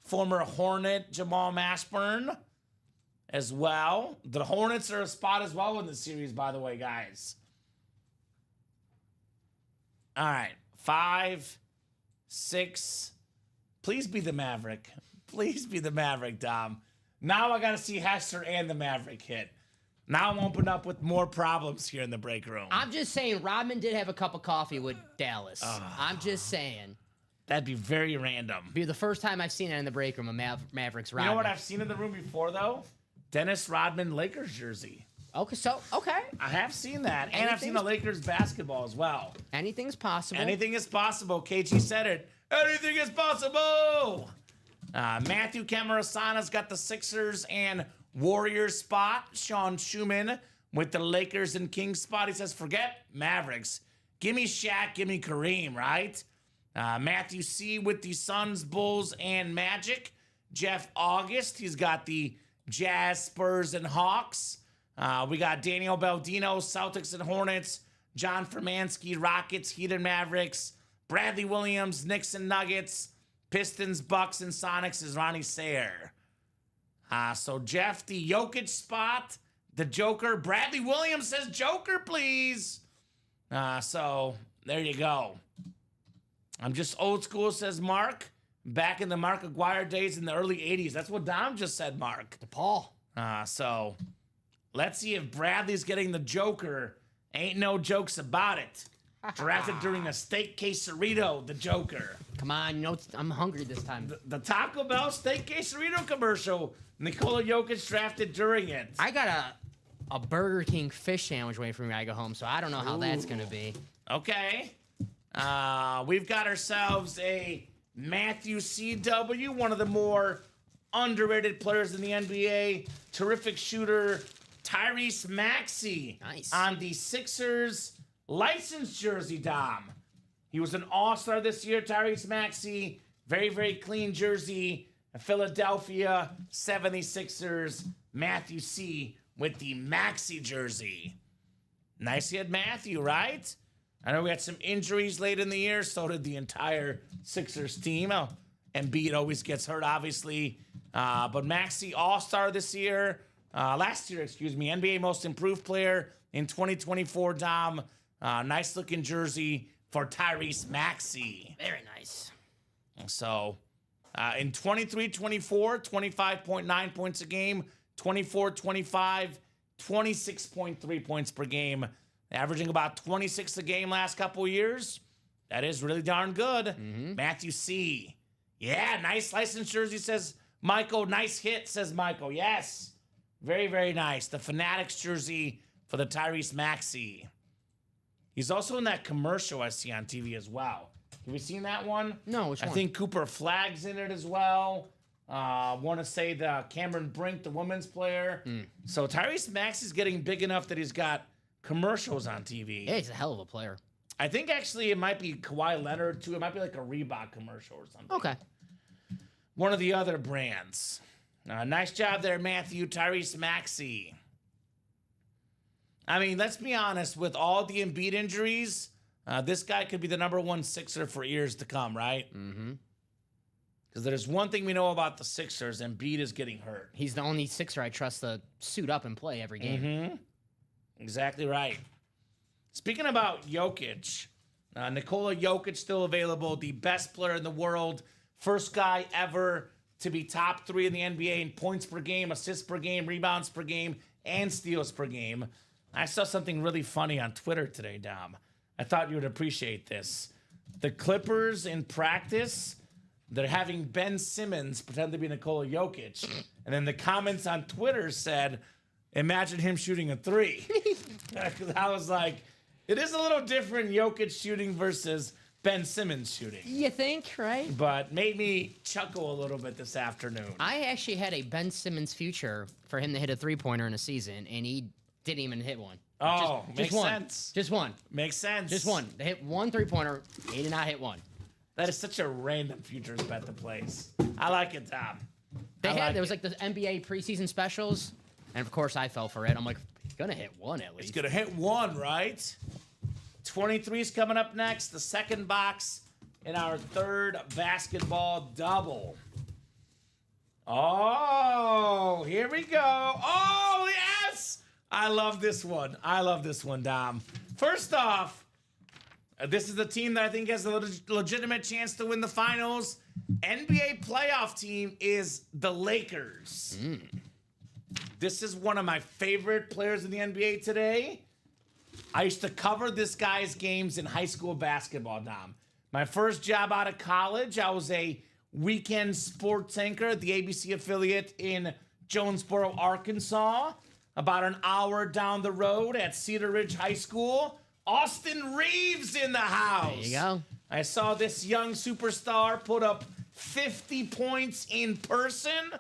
Former Hornet Jamal Mashburn as well. The Hornets are a spot as well in the series, by the way, guys. All right. 5, 6. Please be the Maverick. Please be the Maverick, Dom. Now I got to see Hester and the Maverick hit. Now I'm opening up with more problems here in the break room. I'm just saying, Rodman did have a cup of coffee with Dallas. I'm just saying. That'd be very random. Be the first time I've seen it in the break room, a Mavericks Rodman. You know what I've seen in the room before, though? Dennis Rodman Lakers jersey. Okay. I have seen that. And I've seen the Lakers basketball as well. Anything's possible. Anything is possible. KG said it. Anything is possible. Matthew Camarasana's got the Sixers and Warriors spot. Sean Schumann with the Lakers and Kings spot. He says, forget Mavericks. Give me Shaq, give me Kareem, right? Matthew C with the Suns, Bulls, and Magic. Jeff August, he's got the Jazz, Spurs, and Hawks. We got Daniel Baldino, Celtics and Hornets. John Fermansky, Rockets, Heat and Mavericks. Bradley Williams, Knicks and Nuggets. Pistons, Bucks, and Sonics is Ronnie Sayer. So Jeff, the Jokic spot, the Joker. Bradley Williams says Joker, please. So there you go. I'm just old school, says Mark. Back in the Mark Aguirre days in the early 80s. That's what Dom just said, Mark. DePaul. So let's see if Bradley's getting the Joker. Ain't no jokes about it. Drafted during a steak quesarito, the Joker. Come on, I'm hungry this time. The Taco Bell steak quesarito commercial. Nikola Jokic drafted during it. I got a Burger King fish sandwich waiting for me when I go home, so I don't know how that's going to be. Okay. We've got ourselves a Matthew C.W., one of the more underrated players in the NBA. Terrific shooter, Tyrese Maxey. Nice. On the Sixers licensed jersey, Dom. He was an all-star this year, Tyrese Maxey. Very, very clean jersey. Philadelphia 76ers, Matthew C. with the Maxey jersey. Nice hit, Matthew, right? I know we had some injuries late in the year. So did the entire Sixers team. Embiid always gets hurt, obviously. But Maxey, all-star this year. Last year, NBA Most Improved Player in 2024, Dom. Nice-looking jersey for Tyrese Maxey. Very nice. So, in 23-24, 25.9 points a game. 24-25, 26.3 points per game. Averaging about 26 a game last couple of years. That is really darn good. Mm-hmm. Matthew C. Yeah, nice licensed jersey, says Michael. Nice hit, says Michael. Yes. Very, very nice. The Fanatics jersey for the Tyrese Maxey. He's also in that commercial I see on TV as well. Have you seen that one? No, which one? I think Cooper Flagg's in it as well. Want to say the Cameron Brink, the women's player. So Tyrese Maxey's getting big enough that he's got commercials on TV. Yeah, he's a hell of a player. I think actually it might be Kawhi Leonard too. It might be like a Reebok commercial or something. Okay. One of the other brands. Nice job there, Matthew. Tyrese Maxey. I mean, let's be honest. With all the Embiid injuries, this guy could be the number one Sixer for years to come, right? Mm-hmm. Because there's one thing we know about the Sixers, Embiid is getting hurt. He's the only Sixer I trust to suit up and play every game. Mm-hmm. Exactly right. Speaking about Jokic, Nikola Jokic still available, the best player in the world, first guy ever to be top 3 in the NBA in points per game, assists per game, rebounds per game, and steals per game. I saw something really funny on Twitter today, Dom. I thought you would appreciate this. The Clippers in practice, they're having Ben Simmons pretend to be Nikola Jokic. And then the comments on Twitter said, imagine him shooting a 3. I was like, it is a little different, Jokic shooting versus Ben Simmons shooting. You think, right? But made me chuckle a little bit this afternoon. I actually had a Ben Simmons future for him to hit a 3-pointer in a season, and he didn't even hit one. Oh, makes one. sense. Just one. Makes sense. Just one. They hit one 3-pointer. He did not hit one. That is such a random futures bet to place. I like it, Tom. There was like the NBA preseason specials, and of course I fell for it. I'm like, he's gonna hit one at least. He's gonna hit one, right? 23 is coming up next. The second box in our third basketball double. Oh, here we go. Oh, yes! I love this one. I love this one, Dom. First off, this is the team that I think has a legitimate chance to win the finals. NBA playoff team is the Lakers. This is one of my favorite players in the NBA today. I used to cover this guy's games in high school basketball, Dom. My first job out of college, I was a weekend sports anchor at the ABC affiliate in Jonesboro, Arkansas. About an hour down the road at Cedar Ridge High School. Austin Reeves in the house. There you go. I saw this young superstar put up 50 points in person.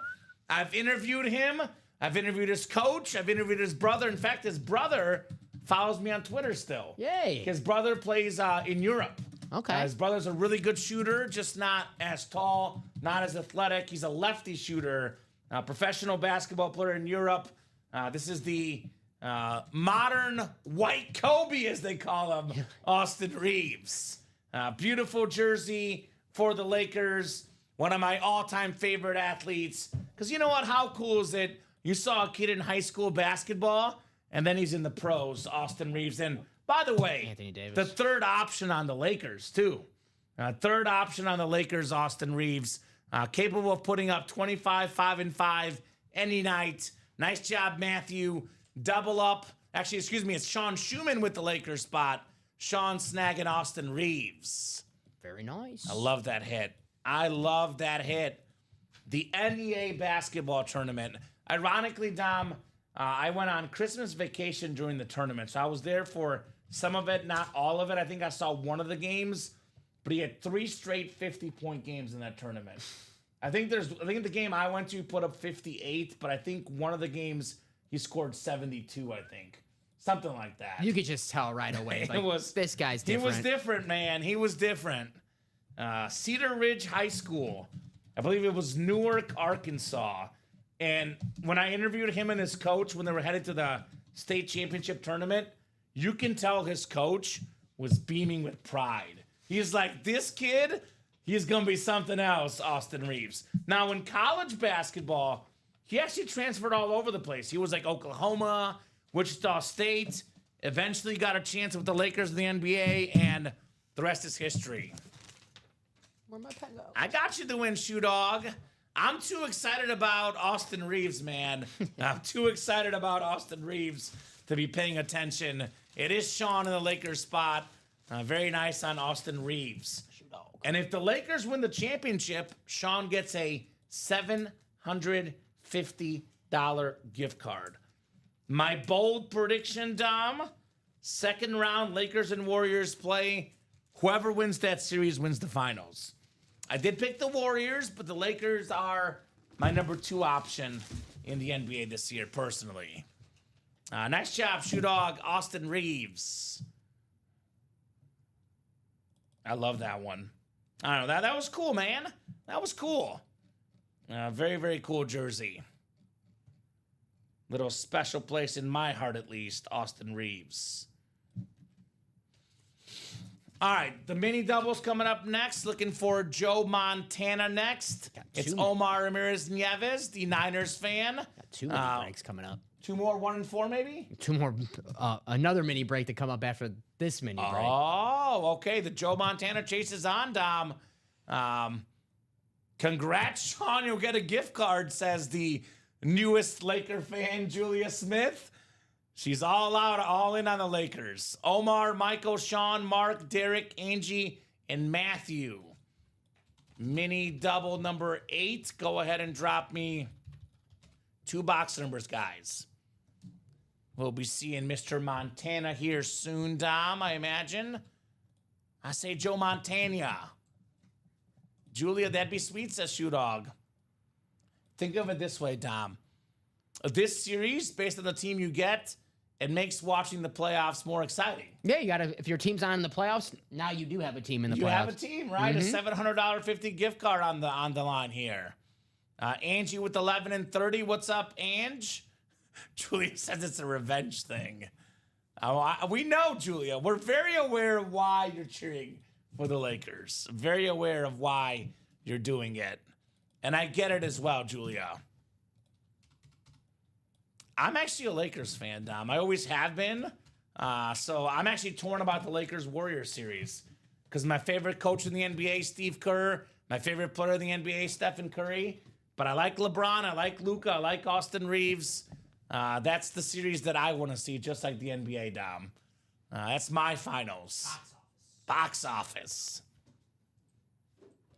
I've interviewed him. I've interviewed his coach. I've interviewed his brother. In fact, his brother follows me on Twitter still. Yay. His brother plays in Europe. Okay. His brother's a really good shooter, just not as tall, not as athletic. He's a lefty shooter, professional basketball player in Europe. This is the modern white Kobe, as they call him, Austin Reeves. Beautiful jersey for the Lakers. One of my all-time favorite athletes. Because you know what? How cool is it? You saw a kid in high school basketball, and then he's in the pros, Austin Reeves. And by the way, Anthony Davis. the third option on the Lakers, too. Third option on the Lakers, Austin Reeves. Capable of putting up 25, 5, and 5 any night. Nice job, Matthew. Double up. Actually, excuse me, it's Sean Schumann with the Lakers spot. Sean snagging Austin Reeves. Very nice. I love that hit. I love that hit. The NEA basketball tournament. Ironically, Dom, I went on Christmas vacation during the tournament. So I was there for some of it, not all of it. I think I saw one of the games, but he had 3 straight 50-point games in that tournament. I think the game I went to put up 58, but I think one of the games he scored 72, I think. Something like that. You could just tell right away. This guy's different. He was different, man. He was different. Cedar Ridge High School. I believe it was Newark, Arkansas. And when I interviewed him and his coach when they were headed to the state championship tournament, you can tell his coach was beaming with pride. He's like, this kid, he's going to be something else, Austin Reeves. Now, in college basketball, he actually transferred all over the place. He was like Oklahoma, Wichita State, eventually got a chance with the Lakers in the NBA, and the rest is history. Where'd my pen go? I got you the win, Shoe Dog. I'm too excited about Austin Reeves, man. I'm too excited about Austin Reeves to be paying attention. It is Sean in the Lakers spot. Very nice on Austin Reeves. And if the Lakers win the championship, Sean gets a $750 gift card. My bold prediction, Dom, second round, Lakers and Warriors play. Whoever wins that series wins the finals. I did pick the Warriors, but the Lakers are my number 2 option in the NBA this year, personally. Nice job, Shoe Dog, Austin Reeves. I love that one. I don't know, that was cool, man. That was cool. Very, very cool jersey. Little special place in my heart, at least, Austin Reeves. All right, the mini doubles coming up next. Looking for Joe Montana next. It's Omar Ramirez Nieves, the Niners fan. Got 2 mini breaks coming up. 2 more, 1 and 4 maybe? 2 more. Another mini break to come up after this mini break. Oh, okay. The Joe Montana chase is on, Dom. Congrats, Sean. You'll get a gift card, says the newest Laker fan, Julia Smith. She's all out, all in on the Lakers. Omar, Michael, Sean, Mark, Derek, Angie, and Matthew. Mini double number 8. Go ahead and drop me 2 box numbers, guys. We'll be seeing Mr. Montana here soon, Dom, I imagine. I say Joe Montana. Julia, that'd be sweet, says Shoe Dog. Think of it this way, Dom. This series, based on the team you get, it makes watching the playoffs more exciting. Yeah, you gotta. If your team's on in the playoffs, now you do have a team in the playoffs. You have a team, right? A $750 gift card on the line here. Angie with 11 and 30. What's up, Ange? Julia says it's a revenge thing. We know, Julia. We're very aware of why you're cheering for the Lakers. Very aware of why you're doing it. And I get it as well, Julia. I'm actually a Lakers fan, Dom. I always have been. So I'm actually torn about the Lakers-Warriors series. Because my favorite coach in the NBA, Steve Kerr. My favorite player in the NBA, Stephen Curry. But I like LeBron. I like Luka. I like Austin Reeves. That's the series that I want to see, just like the NBA, Dom. That's my finals. Box office.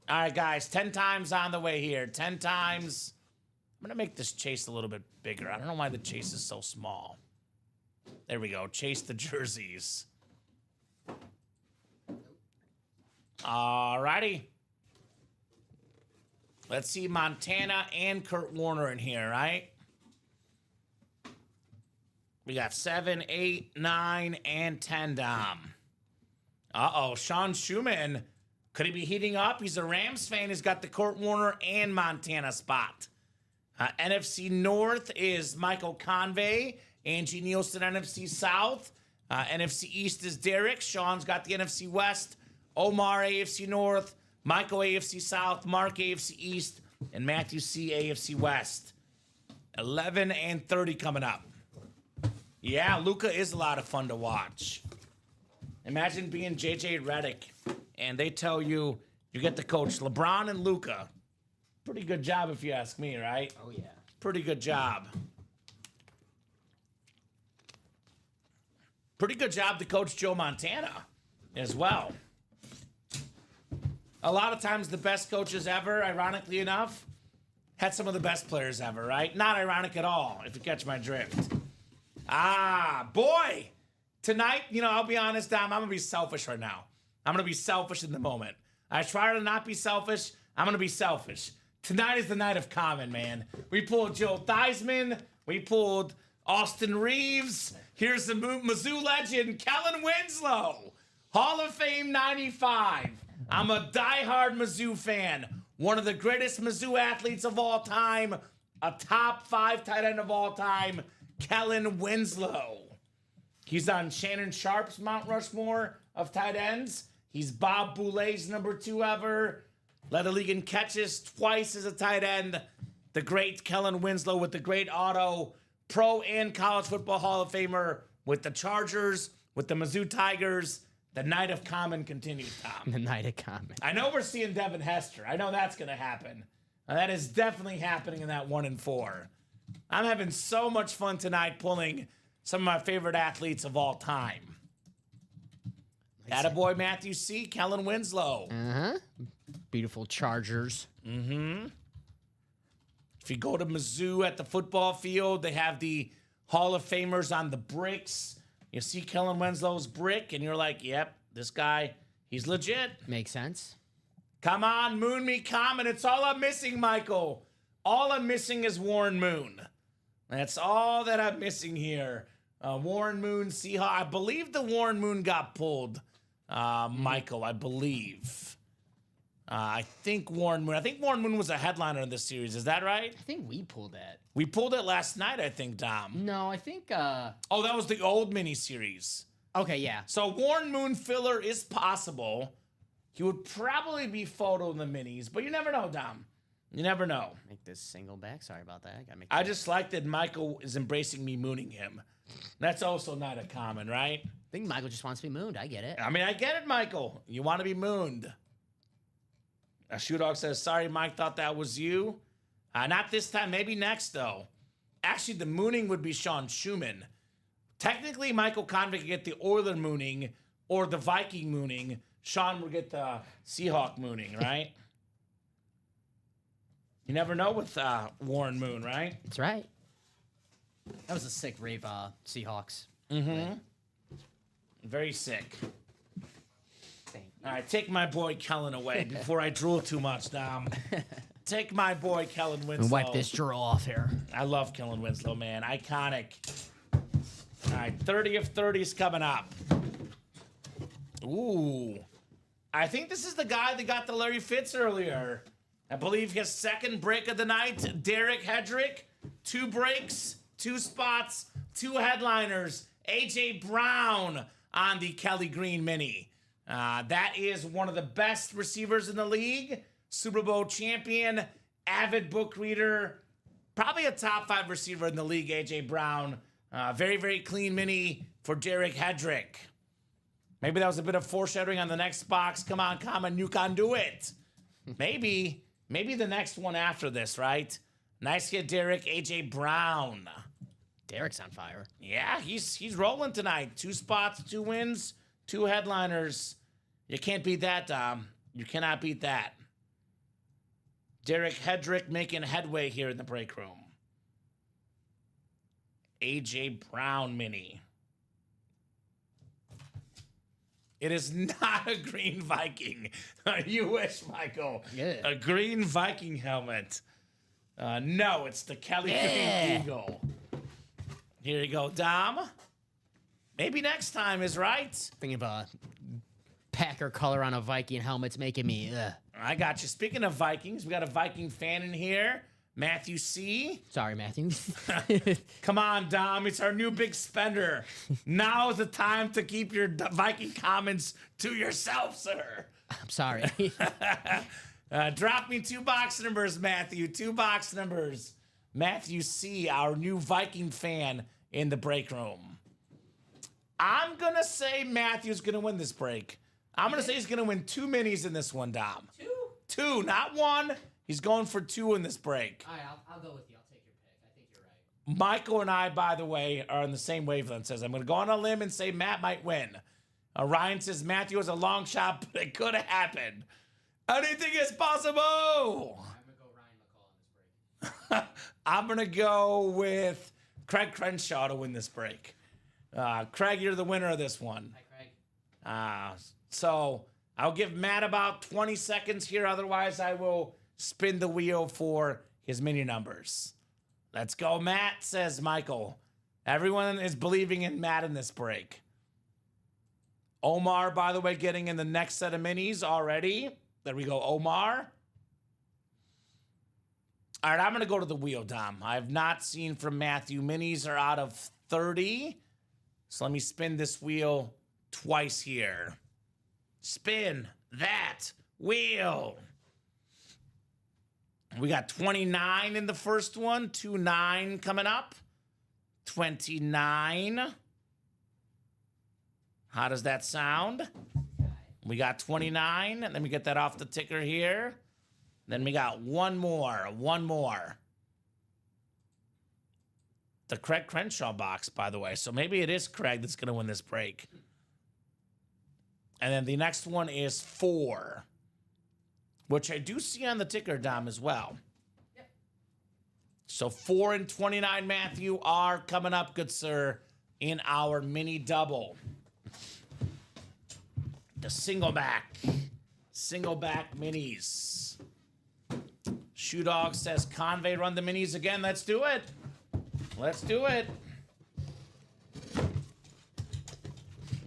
All right, guys. 10 times on the way here. 10 times. I'm going to make this chase a little bit bigger. I don't know why the chase is so small. There we go. Chase the jerseys. All righty. Let's see Montana and Kurt Warner in here, right? We got 7, 8, 9, and 10, Dom. Uh-oh, Sean Schumann. Could he be heating up? He's a Rams fan. He's got the Kurt Warner and Montana spot. NFC North is Michael Convey. Angie Nielsen, NFC South. NFC East is Derek. Sean's got the NFC West. Omar, AFC North. Michael, AFC South. Mark, AFC East. And Matthew C, AFC West. 11 and 30 coming up. Yeah, Luka is a lot of fun to watch. Imagine being JJ Redick and they tell you you get to coach LeBron and Luka. Pretty good job if you ask me, right? Oh, yeah. Pretty good job. Pretty good job to coach Joe Montana as well. A lot of times the best coaches ever, ironically enough, had some of the best players ever, right? Not ironic at all, if you catch my drift. Boy. Tonight, I'll be honest, Dom, I'm going to be selfish right now. I'm going to be selfish in the moment. I try to not be selfish. I'm going to be selfish. Tonight is the night of Common, man. We pulled Joe Theismann. We pulled Austin Reeves. Here's the Mizzou legend, Kellen Winslow. Hall of Fame 95. I'm a diehard Mizzou fan. One of the greatest Mizzou athletes of all time. A top 5 tight end of all time, Kellen Winslow. He's on Shannon Sharp's Mount Rushmore of tight ends. He's Bob Boulet's number 2 ever. Led the league in catches twice as a tight end. The great Kellen Winslow with the great auto. Pro and college football Hall of Famer with the Chargers, with the Mizzou Tigers. The night of Common continues, Tom. The night of Common. I know we're seeing Devin Hester. I know that's going to happen. That is definitely happening in that 1 and 4. I'm having so much fun tonight pulling some of my favorite athletes of all time. Attaboy Matthew C. Kellen Winslow. Beautiful Chargers. If you go to Mizzou at the football field, they have the Hall of Famers on the bricks. You see Kellen Winslow's brick, and you're like, yep, this guy, he's legit. Makes sense. Come on, Moon Me Common. It's all I'm missing, Michael. All I'm missing is Warren Moon. That's all that I'm missing here. Warren Moon, Seahawks. I believe the Warren Moon got pulled, Michael, I believe. I think Warren Moon was a headliner in this series. Is that right? I think we pulled that. We pulled it last night, I think, Dom. No, I think... Oh, that was the old miniseries. Okay, yeah. So Warren Moon filler is possible. He would probably be photo in the minis, but you never know, Dom. You never know. Make this single back. Sorry about that. I just like that Michael is embracing me mooning him. That's also not a common, right? I think Michael just wants to be mooned. I get it. I mean, I get it, Michael. You want to be mooned. Shoe Dog says, sorry, Mike, thought that was you. Not this time. Maybe next, though. Actually, the mooning would be Sean Schumann. Technically, Michael Convey could get the Oiler mooning or the Viking mooning. Sean would get the Seahawk mooning, right? You never know with Warren Moon, right? That's right. That was a sick rave, Seahawks. Very sick. Thank All right, take my boy Kellen away before I drool too much, Dom. Take my boy Kellen Winslow. Wipe this drool off here. I love Kellen Winslow, man. Iconic. All right, 30 of 30's coming up. Ooh. I think this is the guy that got the Larry Fitz earlier. I believe his second break of the night, Derek Hedrick. 2 breaks, 2 spots, 2 headliners. A.J. Brown on the Kelly Green Mini. That is one of the best receivers in the league. Super Bowl champion, avid book reader, probably a top 5 receiver in the league, A.J. Brown. Very, very clean mini for Derek Hedrick. Maybe that was a bit of foreshadowing on the next box. Come on, Common, you can do it. Maybe the next one after this, right? Nice hit, Derek. A.J. Brown. Derek's on fire. Yeah, he's rolling tonight. 2 spots, 2 wins, 2 headliners. You can't beat that, Dom. You cannot beat that. Derek Hedrick making headway here in the break room. A.J. Brown mini. It is not a green Viking. You wish, Michael. Yeah. A green Viking helmet. No, it's the Kelly Green Eagle. Here you go, Dom. Maybe next time is right. Thinking of a Packer color on a Viking helmet's making me, I got you. Speaking of Vikings, we got a Viking fan in here. Matthew C. Sorry, Matthew. Come on, Dom. It's our new big spender. Now is the time to keep your Viking comments to yourself, sir. I'm sorry. Drop me 2 box numbers, Matthew. 2 box numbers. Matthew C., our new Viking fan in the break room. I'm going to say Matthew's going to win this break. I'm going to say he's going to win 2 minis in this one, Dom. 2, not 1. He's going for 2 in this break. All right, I'll go with you. I'll take your pick. I think you're right. Michael and I, by the way, are on the same wavelength. Says I'm going to go on a limb and say Matt might win. Ryan says Matthew has a long shot, but it could have happened. Anything is possible. I'm going to go Ryan McCall in this break. I'm going to go with Craig Crenshaw to win this break. Craig, you're the winner of this one. Hi, Craig. So I'll give Matt about 20 seconds here. Otherwise, I will spin the wheel for his mini numbers. Let's go, Matt, says Michael. Everyone is believing in Matt in this break. Omar, by the way, getting in the next set of minis already. There we go, Omar. All right, I'm going to go to the wheel, Dom. I have not seen from Matthew. Minis are out of 30. So let me spin this wheel twice here. Spin that wheel. We got 29 in the first one. 29 coming up. 29. How does that sound? We got 29. Let me get that off the ticker here. Then we got one more. The Craig Crenshaw box, by the way. So maybe it is Craig that's going to win this break. And then the next one is 4, which I do see on the ticker, Dom, as well. Yep. So 4 and 29, Matthew, are coming up, good sir, in our mini double. The single back minis. Shoe Dog says Convey run the minis again. Let's do it.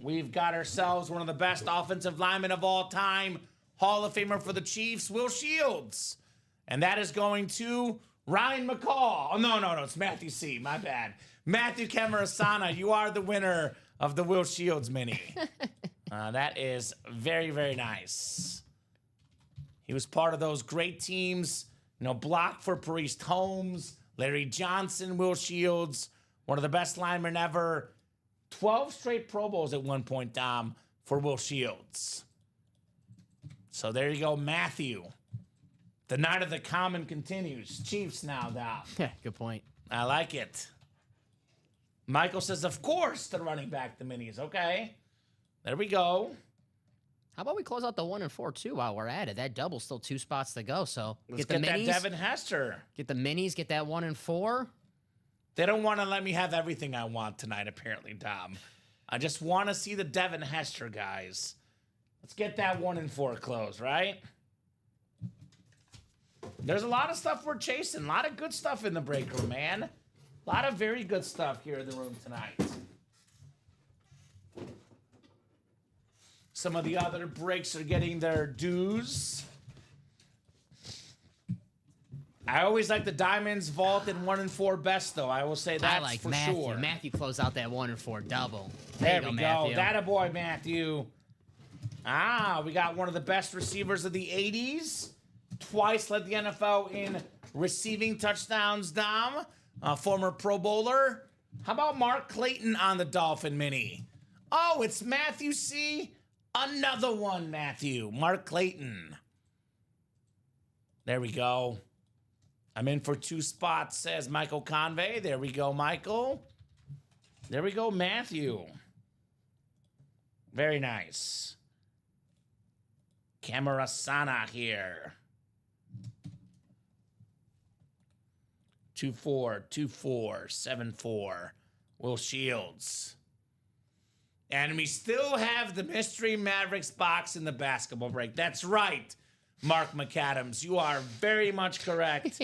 We've got ourselves one of the best offensive linemen of all time, Hall of Famer for the Chiefs, Will Shields. And that is going to Ryan McCall. Oh, no, it's Matthew C. My bad. Matthew Camarasana, you are the winner of the Will Shields mini. That is very, very nice. He was part of those great teams, block for Priest Holmes, Larry Johnson, Will Shields, one of the best linemen ever. 12 straight Pro Bowls at one point, Dom, for Will Shields. So there you go, Matthew. The night of the common continues. Chiefs now, Dom. Yeah, good point. I like it. Michael says, of course, the running back, the minis. Okay. There we go. How about we close out the 1 and 4 too while we're at it? That double's still 2 spots to go. So Let's get that Devin Hester. Get the minis, get that 1 and 4. They don't want to let me have everything I want tonight, apparently, Dom. I just want to see the Devin Hester guys. Let's get that 1-4 close, right? There's a lot of stuff we're chasing. A lot of good stuff in the break room, man. A lot of very good stuff here in the room tonight. Some of the other breaks are getting their dues. I always like the Diamonds Vault and 1-4 best, though. I will say that's I like for Matthew. sure. Matthew closed out that 1-4 double. There you we go. Matthew. That a boy, Matthew. We got one of the best receivers of the 80s. Twice led the NFL in receiving touchdowns, Dom. Former Pro Bowler. How about Mark Clayton on the Dolphin Mini? Oh, it's Matthew C. Another one, Matthew. Mark Clayton. There we go. I'm in for 2 spots, says Michael Convey. There we go, Michael. There we go, Matthew. Very nice. Camera Sana here. 2-4, 2-4, 7-4. Will Shields. And we still have the Mystery Mavericks box in the basketball break. That's right, Mark McAdams. You are very much correct.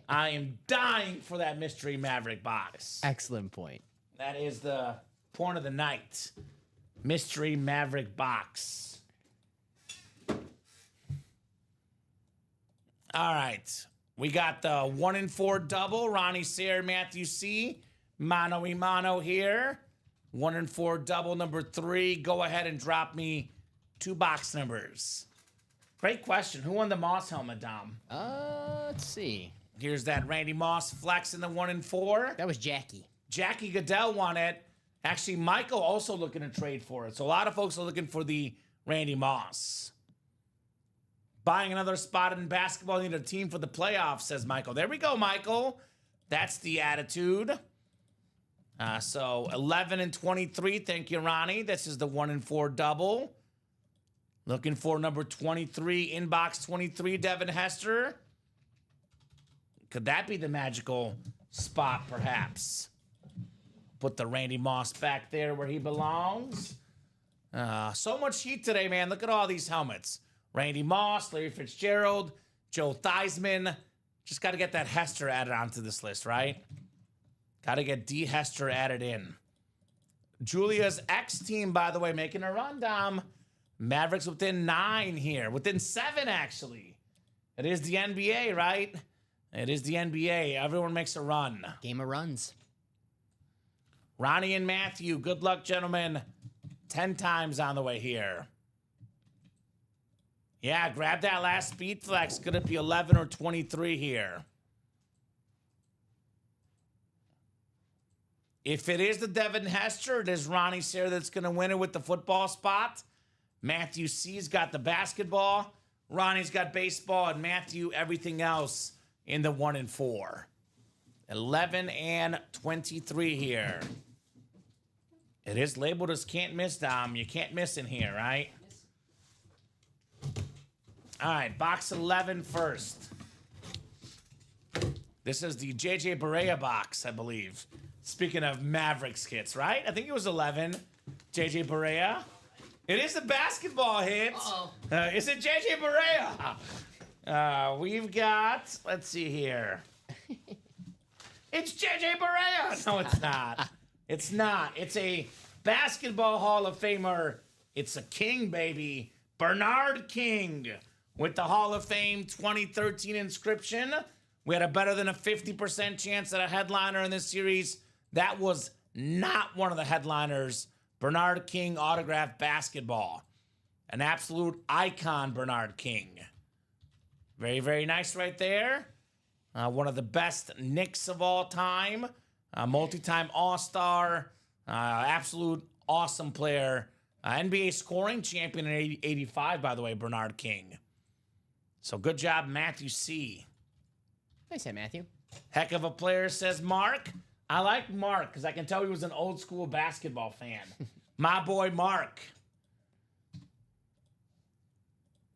I am dying for that Mystery Maverick box. Excellent point. That is the point of the night. Mystery Maverick box. All right. We got the 1-4 double. Ronnie Sayre, Matthew C. Mano y mano here. 1-4 double number 3. Go ahead and drop me 2 box numbers. Great question. Who won the Moss helmet, Dom? Let's see. Here's that Randy Moss flex in the 1-4. That was Jackie. Jackie Goodell won it. Actually, Michael also looking to trade for it. So a lot of folks are looking for the Randy Moss. Buying another spot in basketball, need a team for the playoffs, says Michael. There we go, Michael. That's the attitude. So 11 and 23. Thank you, Ronnie. This is the 1-4 double. Looking for number 23, inbox 23, Devin Hester. Could that be the magical spot, perhaps? Put the Randy Moss back there where he belongs. So much heat today, man. Look at all these helmets. Randy Moss, Larry Fitzgerald, Joe Theismann. Just got to get that Hester added onto this list, right? Got to get D. Hester added in. Julia's X team, by the way, making a run, Dom. Mavericks within 9 here. Within 7, actually. It is the NBA, right? It is the NBA. Everyone makes a run. Game of runs. Ronnie and Matthew, good luck, gentlemen. 10 times on the way here. Yeah, grab that last speed flex. Could it be 11 or 23 here? If it is the Devin Hester, it is Ronnie Sayre that's going to win it with the football spot. Matthew C's got the basketball. Ronnie's got baseball, and Matthew everything else in the 1-4. 11 and 23 here. It is labeled as can't miss, Dom. You can't miss in here, right? All right, box 11 first. This is the JJ Barea box, I believe. Speaking of Mavericks kits, right? I think it was 11. JJ Barea. It is a basketball hit. Uh-oh. Is it JJ Barea? We've got, let's see here. It's JJ Barea. No, it's not. It's not. It's a basketball Hall of Famer. It's a king, baby. Bernard King with the Hall of Fame 2013 inscription. We had a better than a 50% chance at a headliner in this series. That was not one of the headliners. Bernard King autographed basketball. An absolute icon, Bernard King. Very, very nice right there. One of the best Knicks of all time. Multi-time All-Star. Absolute awesome player. NBA scoring champion in 85, by the way, Bernard King. So good job, Matthew C. Nice hit, Matthew. Heck of a player, says Mark. I like Mark because I can tell he was an old school basketball fan. My boy, Mark.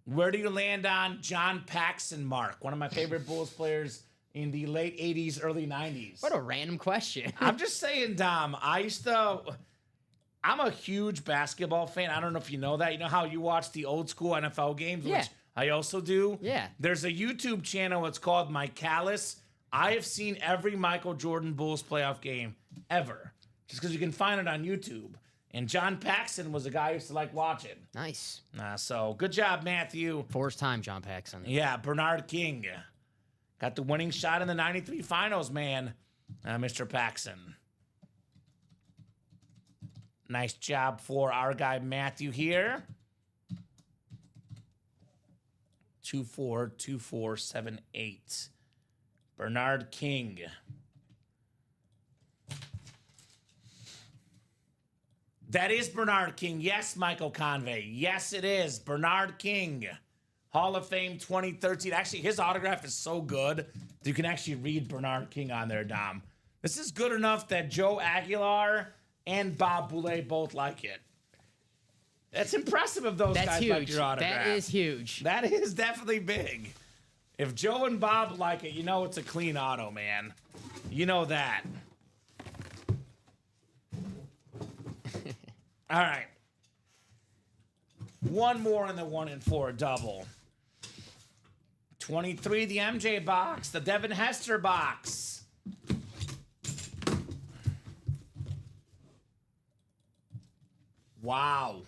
Where do you land on John Paxson, Mark? One of my favorite Bulls players in the late 80s, early 90s. What a random question. I'm just saying, Dom, I used to... I'm a huge basketball fan. I don't know if you know that. You know how you watch the old school NFL games, Yeah. which I also do? Yeah. There's a YouTube channel. It's called Mike Callis. I have seen every Michael Jordan Bulls playoff game ever, just because you can find it on YouTube. And John Paxson was a guy I used to like watching. Nice. So good job, Matthew. First time, John Paxson. Yeah, Bernard King got the winning shot in the 93 finals, man. Mr. Paxson. Nice job for our guy Matthew here. 242478. Bernard King. That is Bernard King. Yes, Michael Convey. Yes, it is. Bernard King. Hall of Fame 2013. Actually, his autograph is so good that you can actually read Bernard King on there, Dom. This is good enough that Joe Aguilar and Bob Boulay both like it. That's impressive of those That's guys huge. like your autograph. That is huge. That is definitely big. If Joe and Bob like it, you know it's a clean auto, man. You know that. All right. One more in the 1 and 4 double. 23, the MJ box, the Devin Hester box. Wow.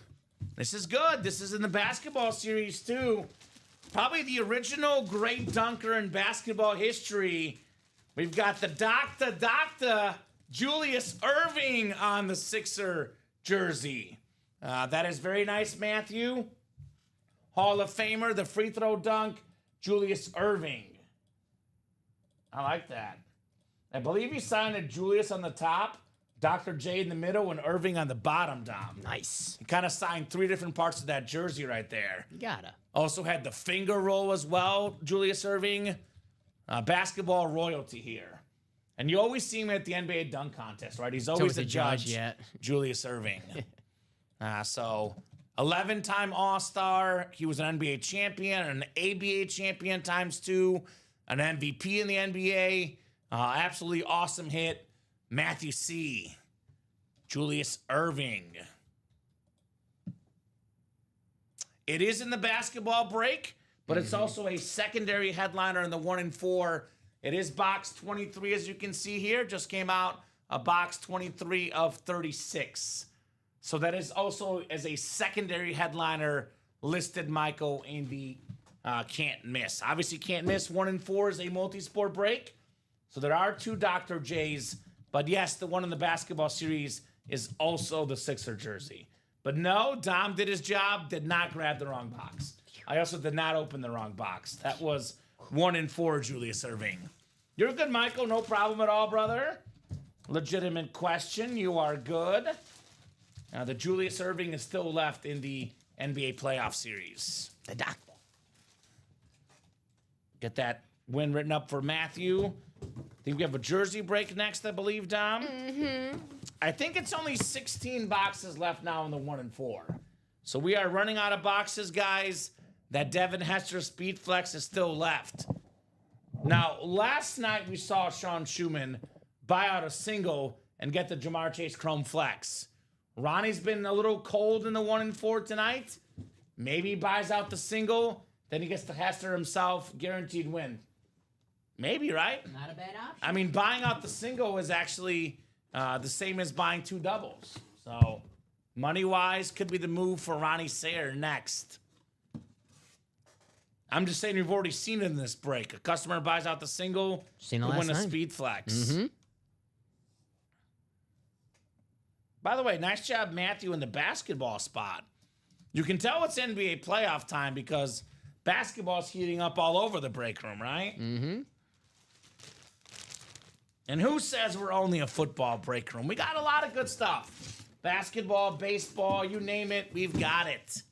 This is good. This is in the basketball series, too. Probably the original great dunker in basketball history. We've got the Dr. Julius Erving on the Sixer jersey. That is very nice, Matthew. Hall of Famer, the free throw dunk, Julius Erving. I like that. I believe he signed a Julius on the top, Dr. J in the middle, and Irving on the bottom, Dom. Nice. He kind of signed 3 different parts of that jersey right there. You gotta. Also had the finger roll as well, Julius Erving. Basketball royalty here. And you always see him at the NBA dunk contest, right? He's always the judge, yet. Julius Erving. So 11-time All-Star. He was an NBA champion, an ABA champion ×2, an MVP in the NBA. Absolutely awesome hit. Matthew C. Julius Erving. It is in the basketball break, but it's also a secondary headliner in the 1 and 4. It is box 23, as you can see here. Just came out a box 23 of 36. So that is also as a secondary headliner listed, Michael, in the can't miss. Obviously, can't miss 1 and 4 is a multi-sport break. So there are 2 Dr. J's. But yes, the one in the basketball series is also the Sixer jersey. But no, Dom did his job, did not grab the wrong box. I also did not open the wrong box. That was 1 and 4, Julius Erving. You're good, Michael. No problem at all, brother. Legitimate question. You are good. Now, the Julius Erving is still left in the NBA playoff series. The doctor. Get that win written up for Matthew. I think we have a jersey break next, I believe, Dom. Mm-hmm. I think it's only 16 boxes left now in the 1 and 4. So we are running out of boxes, guys. That Devin Hester Speed Flex is still left. Now, last night we saw Sean Schumann buy out a single and get the Jamar Chase Chrome Flex. Ronnie's been a little cold in the 1 and 4 tonight. Maybe he buys out the single, then he gets the Hester himself, guaranteed win. Maybe, right? Not a bad option. I mean, buying out the single is actually the same as buying 2 doubles. So, money-wise, could be the move for Ronnie Sayer next. I'm just saying we've already seen it in this break. A customer buys out the single, Seen it win last a night. Speed Flex. Mm-hmm. By the way, nice job, Matthew, in the basketball spot. You can tell it's NBA playoff time because basketball's heating up all over the break room, right? Mm-hmm. And who says we're only a football break room? We got a lot of good stuff. Basketball, baseball, you name it, we've got it.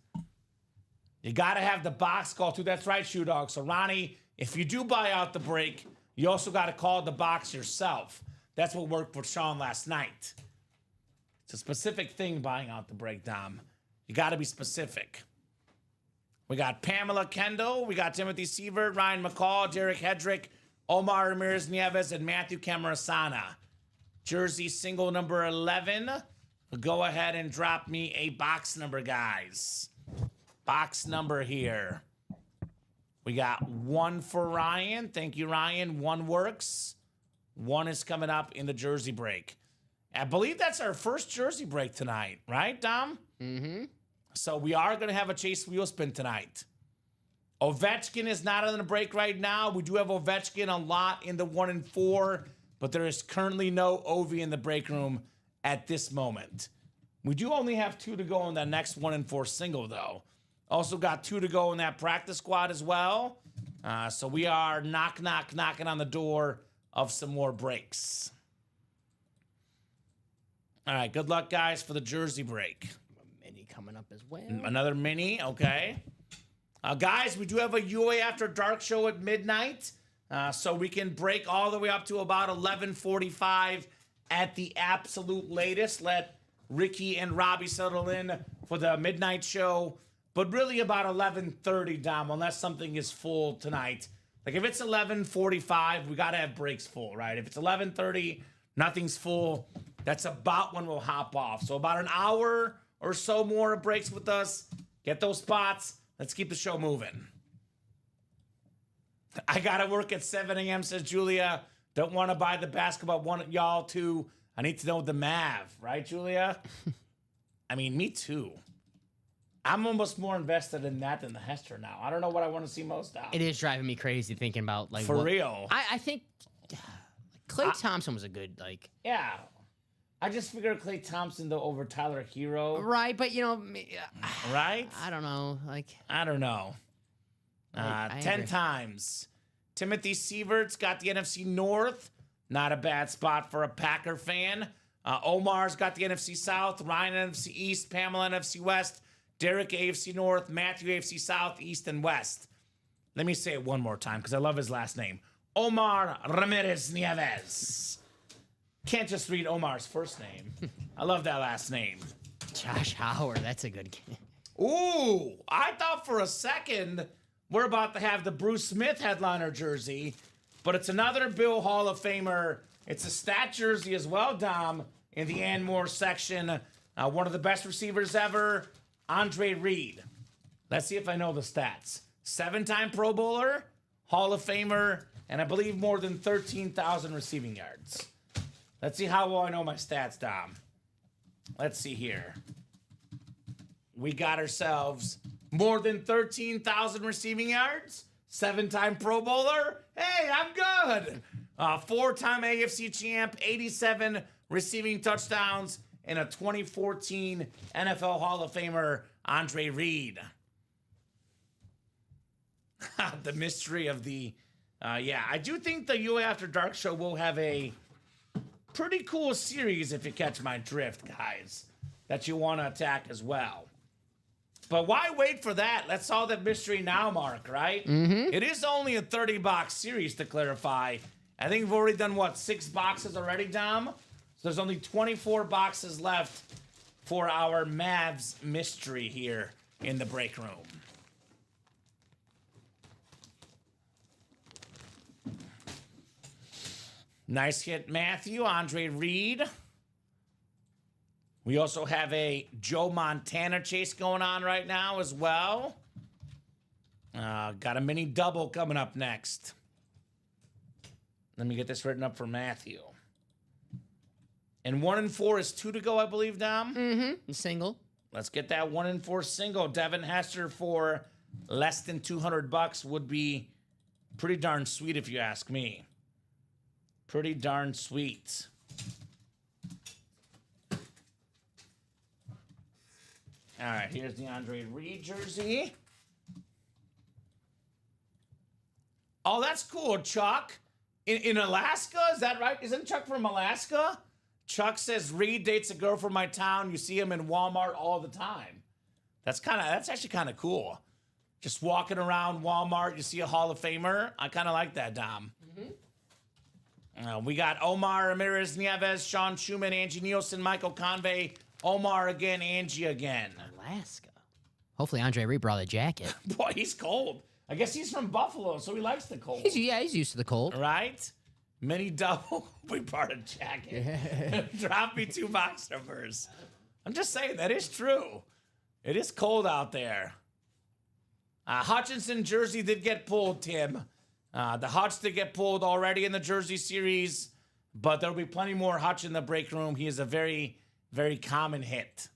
You got to have the box call, too. That's right, Shoe Dog. So, Ronnie, if you do buy out the break, you also got to call the box yourself. That's what worked for Sean last night. It's a specific thing, buying out the break, Dom. You got to be specific. We got Pamela Kendall. We got Timothy Sievert, Ryan McCall, Derek Hedrick, Omar Ramirez Nieves, and Matthew Camarasana. Jersey single number 11. go ahead and drop me a box number, guys. Box number here. We got 1 for Ryan. Thank you, Ryan. 1 works. 1 is coming up in the jersey break. I believe that's our first jersey break tonight, right, Dom? Mm-hmm. So we are going to have a Chase wheel spin tonight. Ovechkin is not on the break right now. We do have Ovechkin a lot in the 1 and 4, but there is currently no Ovi in the break room at this moment. We do only have 2 to go in that next 1 and 4 single, though. Also got 2 to go in that practice squad as well. So we are knocking on the door of some more breaks. All right, good luck, guys, for the jersey break. Mini coming up as well. Another mini, okay. Guys, we do have a UA After Dark show at midnight, so we can break all the way up to about 11:45 at the absolute latest. Let Ricky and Robbie settle in for the midnight show, but really about 11:30, Dom, unless something is full tonight. Like if it's 11:45, we got to have breaks full, right? If it's 11:30, nothing's full, that's about when we'll hop off. So about an hour or so more of breaks with us. Get those spots. Let's keep the show moving. I got to work at 7 a.m., says Julia. Don't want to buy the basketball. Want y'all to. I need to know the Mav, right, Julia? I mean, me too. I'm almost more invested in that than the Hester now. I don't know what I want to see most out. It is driving me crazy thinking about like For real. I think Klay Thompson was a good Yeah. I just figured Klay Thompson though over Tyler Hero. right, but Right? I don't know. I don't know. I 10 agree. times. Timothy Sievert's got the NFC North. Not a bad spot for a Packer fan. Omar's got the NFC South. Ryan NFC East. Pamela NFC West. Derek AFC North. Matthew AFC South, East, and West. Let me say it one more time because I love his last name. Omar Ramirez Nieves. Can't just read Omar's first name. I love that last name. Josh Howard, that's a good game. Ooh, I thought for a second we're about to have the Bruce Smith headliner jersey, but it's another Bill Hall of Famer. It's a stat jersey as well, Dom, in the Ann Moore section. One of the best receivers ever, Andre Reed. Let's see if I know the stats. 7-time Pro Bowler, Hall of Famer, and I believe more than 13,000 receiving yards. Let's see how well I know my stats, Dom. Let's see here. We got ourselves more than 13,000 receiving yards, 7-time Pro Bowler. Hey, I'm good. 4-time AFC champ, 87 receiving touchdowns, and a 2014 NFL Hall of Famer, Andre Reed. The mystery of the, I do think the UA After Dark show will have a pretty cool series, if you catch my drift, guys, that you want to attack as well. But why wait for that? Let's solve that mystery now, Mark, right? Mm-hmm. It is only a 30-box series, to clarify. I think we've already done, 6 boxes already, Dom? So there's only 24 boxes left for our Mavs mystery here in the break room. Nice hit, Matthew. Andre Reed. We also have a Joe Montana chase going on right now as well. Got a mini double coming up next. Let me get this written up for Matthew. And 1 and 4 is 2 to go, I believe, Dom? Mm-hmm. Single. Let's get that 1 and 4 single. Devin Hester for less than $200 would be pretty darn sweet if you ask me. Pretty darn sweet. All right, here's the Andre Reed jersey. Oh, that's cool, Chuck. In Alaska, is that right? Isn't Chuck from Alaska? Chuck says Reed dates a girl from my town. You see him in Walmart all the time. That's actually kind of cool. Just walking around Walmart, you see a Hall of Famer. I kind of like that, Dom. We got Omar Ramirez Nieves, Sean Schumann, Angie Nielsen, Michael Convey, Omar again, Angie again. Alaska. Hopefully Andre Reed brought a jacket. Boy, he's cold. I guess he's from Buffalo, so he likes the cold. He's used to the cold. Right? Mini double. We brought a jacket. Drop me 2 box numbers. I'm just saying, that is true. It is cold out there. Hutchinson jersey did get pulled, Tim. The Hutch did get pulled already in the jersey series, but there'll be plenty more Hutch in the break room. He is a very, very common hit.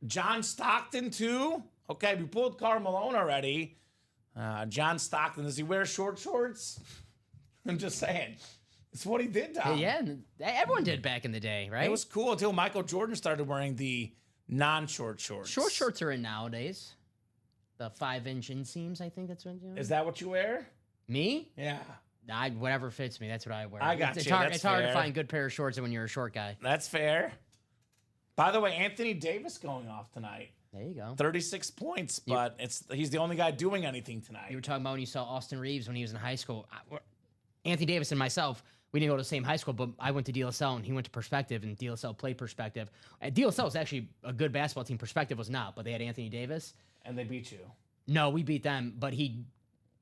John Stockton, too. Okay, we pulled Karl Malone already. John Stockton, does he wear short shorts? I'm just saying. It's what he did, Tom. Yeah, everyone did back in the day, right? It was cool until Michael Jordan started wearing the non-short shorts. Short shorts are in nowadays. The 5-inch inseams, I think that's what you Is that what you wear? Me? Yeah. Whatever fits me, that's what I wear. I got it's you. Hard, That's it's hard to fair. find good pair of shorts when you're a short guy. That's fair. By the way, Anthony Davis going off tonight. There you go. 36 points, but he's the only guy doing anything tonight. You were talking about when you saw Austin Reeves when he was in high school. Anthony Davis and myself, we didn't go to the same high school, but I went to DLSL and he went to Perspective, and DLSL played Perspective. DLSL was actually a good basketball team. Perspective was not, but they had Anthony Davis. And they beat you. No, we beat them, but he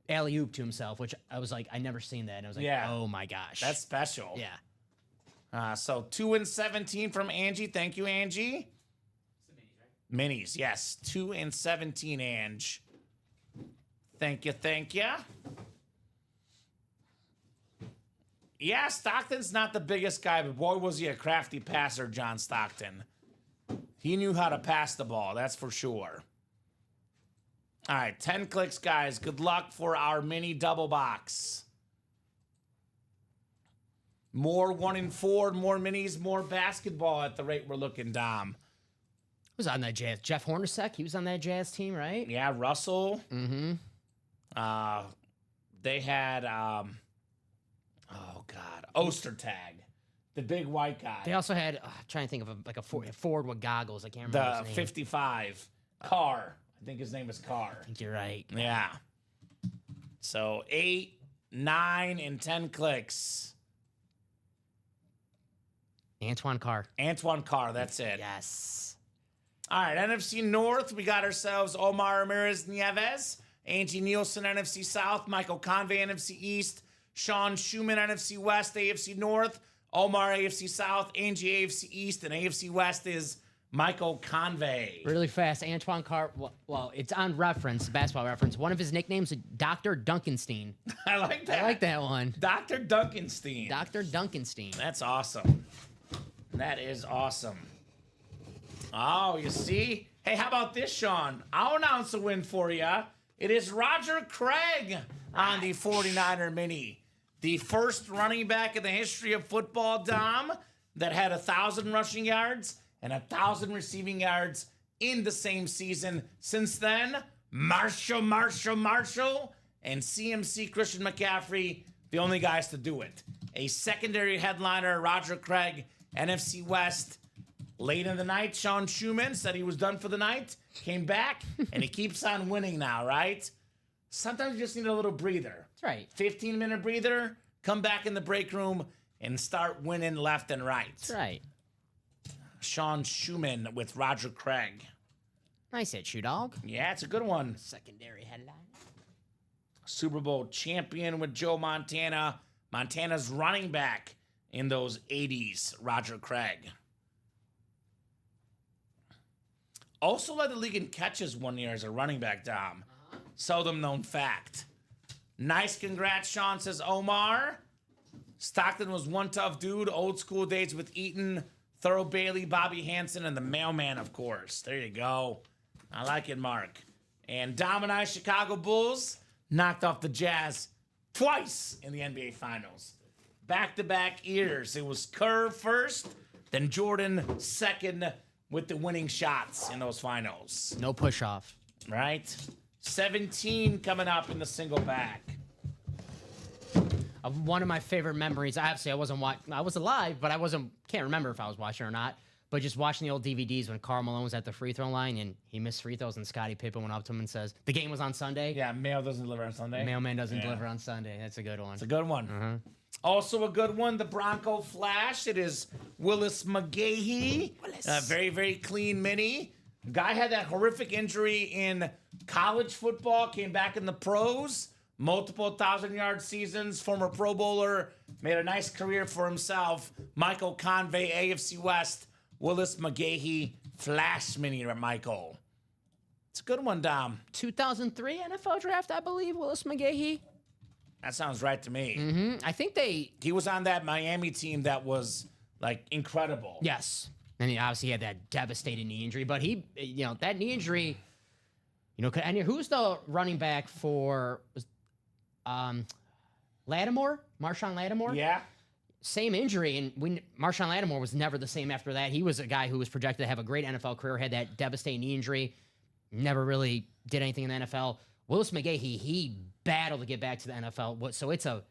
alley-ooped to himself, which I was like, I never seen that. And I was like, Yeah. oh my gosh. That's special. Yeah. So 2-17 from Angie. Thank you, Angie. Minis, yes. 2-17, Ange. Thank you, thank you. Yeah, Stockton's not the biggest guy, but boy, was he a crafty passer, John Stockton. He knew how to pass the ball, that's for sure. All right, 10 clicks, guys. Good luck for our mini double box. More 1 and 4, more minis, more basketball at the rate we're looking, Dom. Who was on that Jazz? Jeff Hornacek? He was on that Jazz team, right? Yeah, Russell. Mm-hmm. They had, Ostertag, the big white guy. They also had, I'm trying to think of a Ford with goggles. I can't remember The his name. 55. Carr. I think his name is Carr. I think you're right. Yeah. So 8, 9, and 10 clicks. Antoine Carr. Antoine Carr, that's it. Yes. All right, NFC North, we got ourselves Omar Ramirez Nieves, Angie Nielsen, NFC South, Michael Convey, NFC East, Sean Schumann, NFC West, AFC North, Omar, AFC South, Angie, AFC East, and AFC West is Michael Convey. Really fast. Antoine Carr, well, it's on reference, basketball reference. One of his nicknames is Dr. Duncanstein. I like that. I like that one. Dr. Duncanstein. Dr. Duncanstein. That's awesome. That is awesome. Oh, you see? Hey, how about this, Sean? I'll announce a win for you. It is Roger Craig on the 49er Mini. The first running back in the history of football, Dom, that had 1,000 rushing yards and 1,000 receiving yards in the same season. Since then, Marshall, and CMC Christian McCaffrey, the only guys to do it. A secondary headliner, Roger Craig, NFC West. Late in the night, Sean Schumann said he was done for the night, came back, and he keeps on winning now, right? Sometimes you just need a little breather. That's right. 15-minute breather, come back in the break room, and start winning left and right. That's right. Sean Schumann with Roger Craig. Nice hit, Shoe Dog. Yeah, it's a good one. Secondary headline. Super Bowl champion with Joe Montana. Montana's running back in those 80s, Roger Craig. Also led the league in catches one year as a running back, Dom. Seldom known fact. Nice congrats, Sean, says Omar. Stockton was one tough dude. Old school days with Eaton, Thurl Bailey, Bobby Hansen, and the mailman, of course. There you go. I like it, Mark. And Dom and I, Chicago Bulls, knocked off the Jazz twice in the NBA Finals. Back-to-back years. It was Kerr first, then Jordan second with the winning shots in those finals. No push off. Right? 17 coming up in the single back. One of my favorite memories. Obviously, I was alive, but can't remember if I was watching or not. But just watching the old DVDs when Karl Malone was at the free throw line and he missed free throws, and Scottie Pippen went up to him and says, "The game was on Sunday." Yeah, mail doesn't deliver on Sunday. Mailman doesn't deliver on Sunday. That's a good one. It's a good one. Also a good one, the Bronco Flash. It is Willis McGahee. Very, very clean mini. Guy had that horrific injury in college football, came back in the pros. Multiple 1,000-yard seasons, former Pro Bowler, made a nice career for himself. Michael Convey, AFC West. Willis McGahee, Flash Mini, Michael. It's a good one, Dom. 2003 NFL draft, I believe, Willis McGahee. That sounds right to me. I think He was on that Miami team that was, like, incredible. yes. And he obviously had that devastating knee injury, but that knee injury, and who's the running back for Lattimore? Marshawn Lattimore? Yeah? Same injury, and Marshawn Lattimore was never the same after that. He was a guy who was projected to have a great NFL career, had that devastating knee injury, never really did anything in the NFL. Willis McGahee, he battled to get back to the NFL, so it's a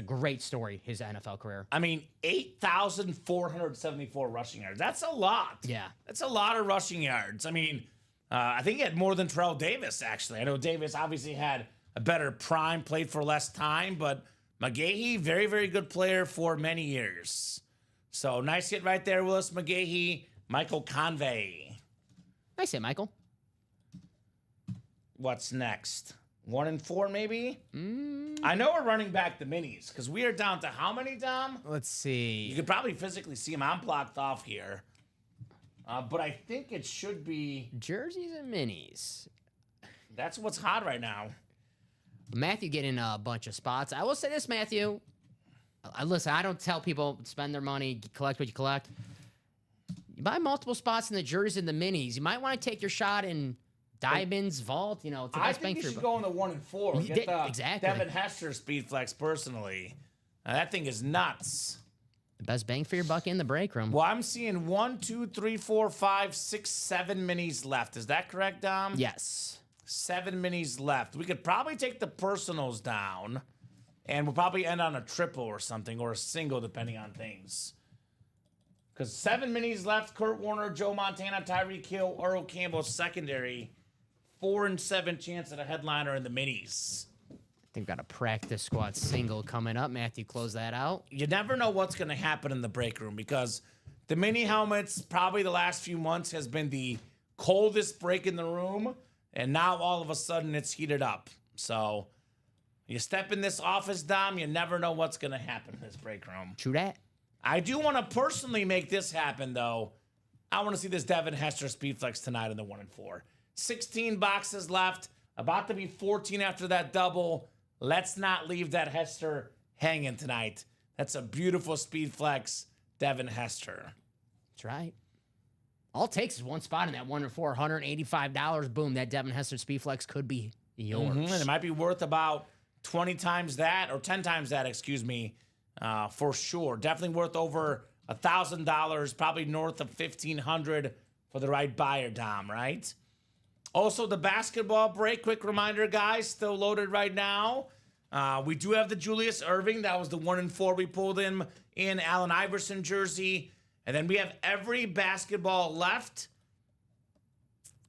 great story, his NFL career. I mean, 8,474 rushing yards. That's a lot. Yeah. That's a lot of rushing yards. I mean, I think he had more than Terrell Davis, actually. I know Davis obviously had a better prime, played for less time, but McGahee, very, very good player for many years. So nice hit right there, Willis McGahee. Michael Convey. Nice hit, Michael. What's next? 1 and 4, maybe? I know we're running back the minis because we are down to how many, Dom? Let's see. You could probably physically see them. I'm blocked off here. But I think it should be. Jerseys and minis. That's what's hot right now. Matthew getting a bunch of spots. I will say this, Matthew. Listen, I don't tell people spend their money, collect what you collect. You buy multiple spots in the jerseys and the minis. You might want to take your shot in Diamonds, Vault. It's the I best bang think for you your should go in the 1 and 4. You Get did- the exactly. Devin Hester Speed Flex personally. That thing is nuts. The best bang for your buck in the break room. Well, I'm seeing 1, 2, 3, 4, 5, 6, 7 minis left. Is that correct, Dom? Yes. 7 minis left. We could probably take the personals down, and we'll probably end on a triple or something, or a single, depending on things. Because 7 minis left: Kurt Warner, Joe Montana, Tyreek Hill, Earl Campbell, secondary. 4 and 7 chance at a headliner in the minis. I think we've got a practice squad single coming up. Matthew, close that out. You never know what's going to happen in the break room because the mini helmets, probably the last few months, has been the coldest break in the room. And now all of a sudden it's heated up. So you step in this office, Dom, you never know what's going to happen in this break room. True that. I do want to personally make this happen, though. I want to see this Devin Hester Speedflex tonight in the 1 and 4. 16 boxes left. About to be 14 after that double. Let's not leave that Hester hanging tonight. That's a beautiful Speedflex Devin Hester. That's right. All it takes is one spot in that 1 and 4, $185. Boom, that Devin Hester Speedflex could be yours. And it might be worth about 20 times that, or 10 times that, excuse me, for sure. Definitely worth over $1,000, probably north of $1,500 for the right buyer, Dom, right? Also, the basketball break, quick reminder, guys, still loaded right now. We do have the Julius Erving. That was the 1 and 4 we pulled in Allen Iverson jersey. And then we have every basketball left.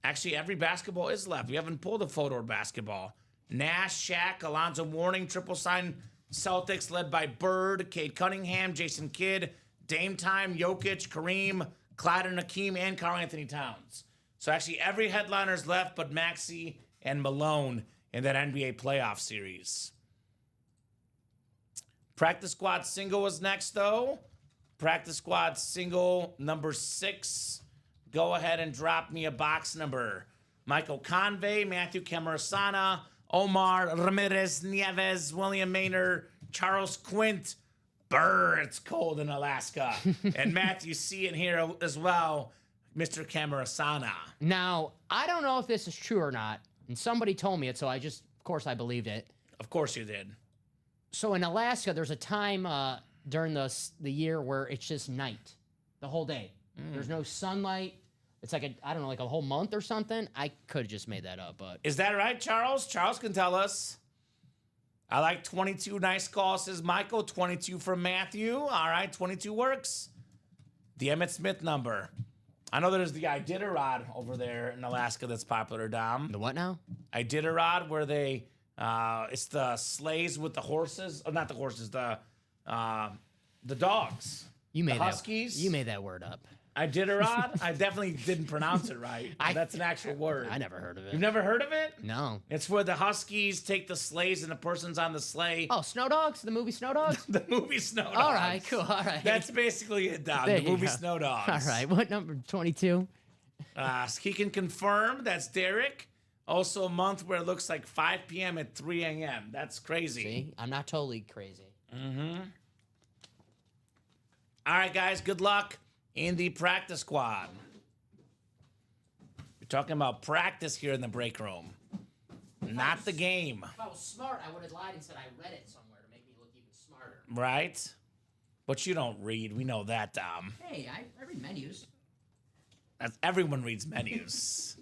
Actually, every basketball is left. We haven't pulled a photo of basketball. Nash, Shaq, Alonzo Mourning, triple sign Celtics led by Bird, Cade Cunningham, Jason Kidd, Dame Time, Jokic, Kareem, Clyde and Hakeem, and Karl Anthony Towns. So actually every headliner's left but Maxey and Malone in that NBA playoff series. Practice squad single is next, though. Practice squad single number 6. Go ahead and drop me a box number. Michael Convey, Matthew Camarasana, Omar Ramirez Nieves, William Maynard, Charles Quint. Brr, it's cold in Alaska. And Matthew C in here as well, Mr. Camarasana. Now, I don't know if this is true or not, and somebody told me it, so of course I believed it. Of course you did. So in Alaska, there's a time during the year where it's just night the whole day. There's no sunlight. It's like a whole month or something. I could have just made that up, but Is that right, Charles? Charles can tell us. I like 22. Nice call, says Michael. 22 from Matthew. All right, 22 works. The Emmett Smith number. I know there's the Iditarod over there in Alaska that's popular, Dom. the what now? Iditarod, where they, it's the sleighs with the horses. Oh, not the horses, the dogs. You made The Huskies? You made that word up. Iditarod? I definitely didn't pronounce it right. That's an actual word. I never heard of it. You've never heard of it? No. It's where the Huskies take the sleighs and the person's on the sleigh. Oh, Snow Dogs? The movie Snow Dogs? The movie Snow Dogs. All right, cool. All right. That's basically it, Dom. There The you movie go. Snow Dogs. All right. What number? 22? He can confirm. That's Derek. Also a month where it looks like 5 p.m. at 3 a.m. That's crazy. See, I'm not totally crazy. All right, guys, good luck in the practice squad. We're talking about practice here in the break room, not the game, If I was smart, I would have lied and said I read it somewhere to make me look even smarter. right? But you don't read. We know that, Dom. Hey, I read menus. Everyone reads menus.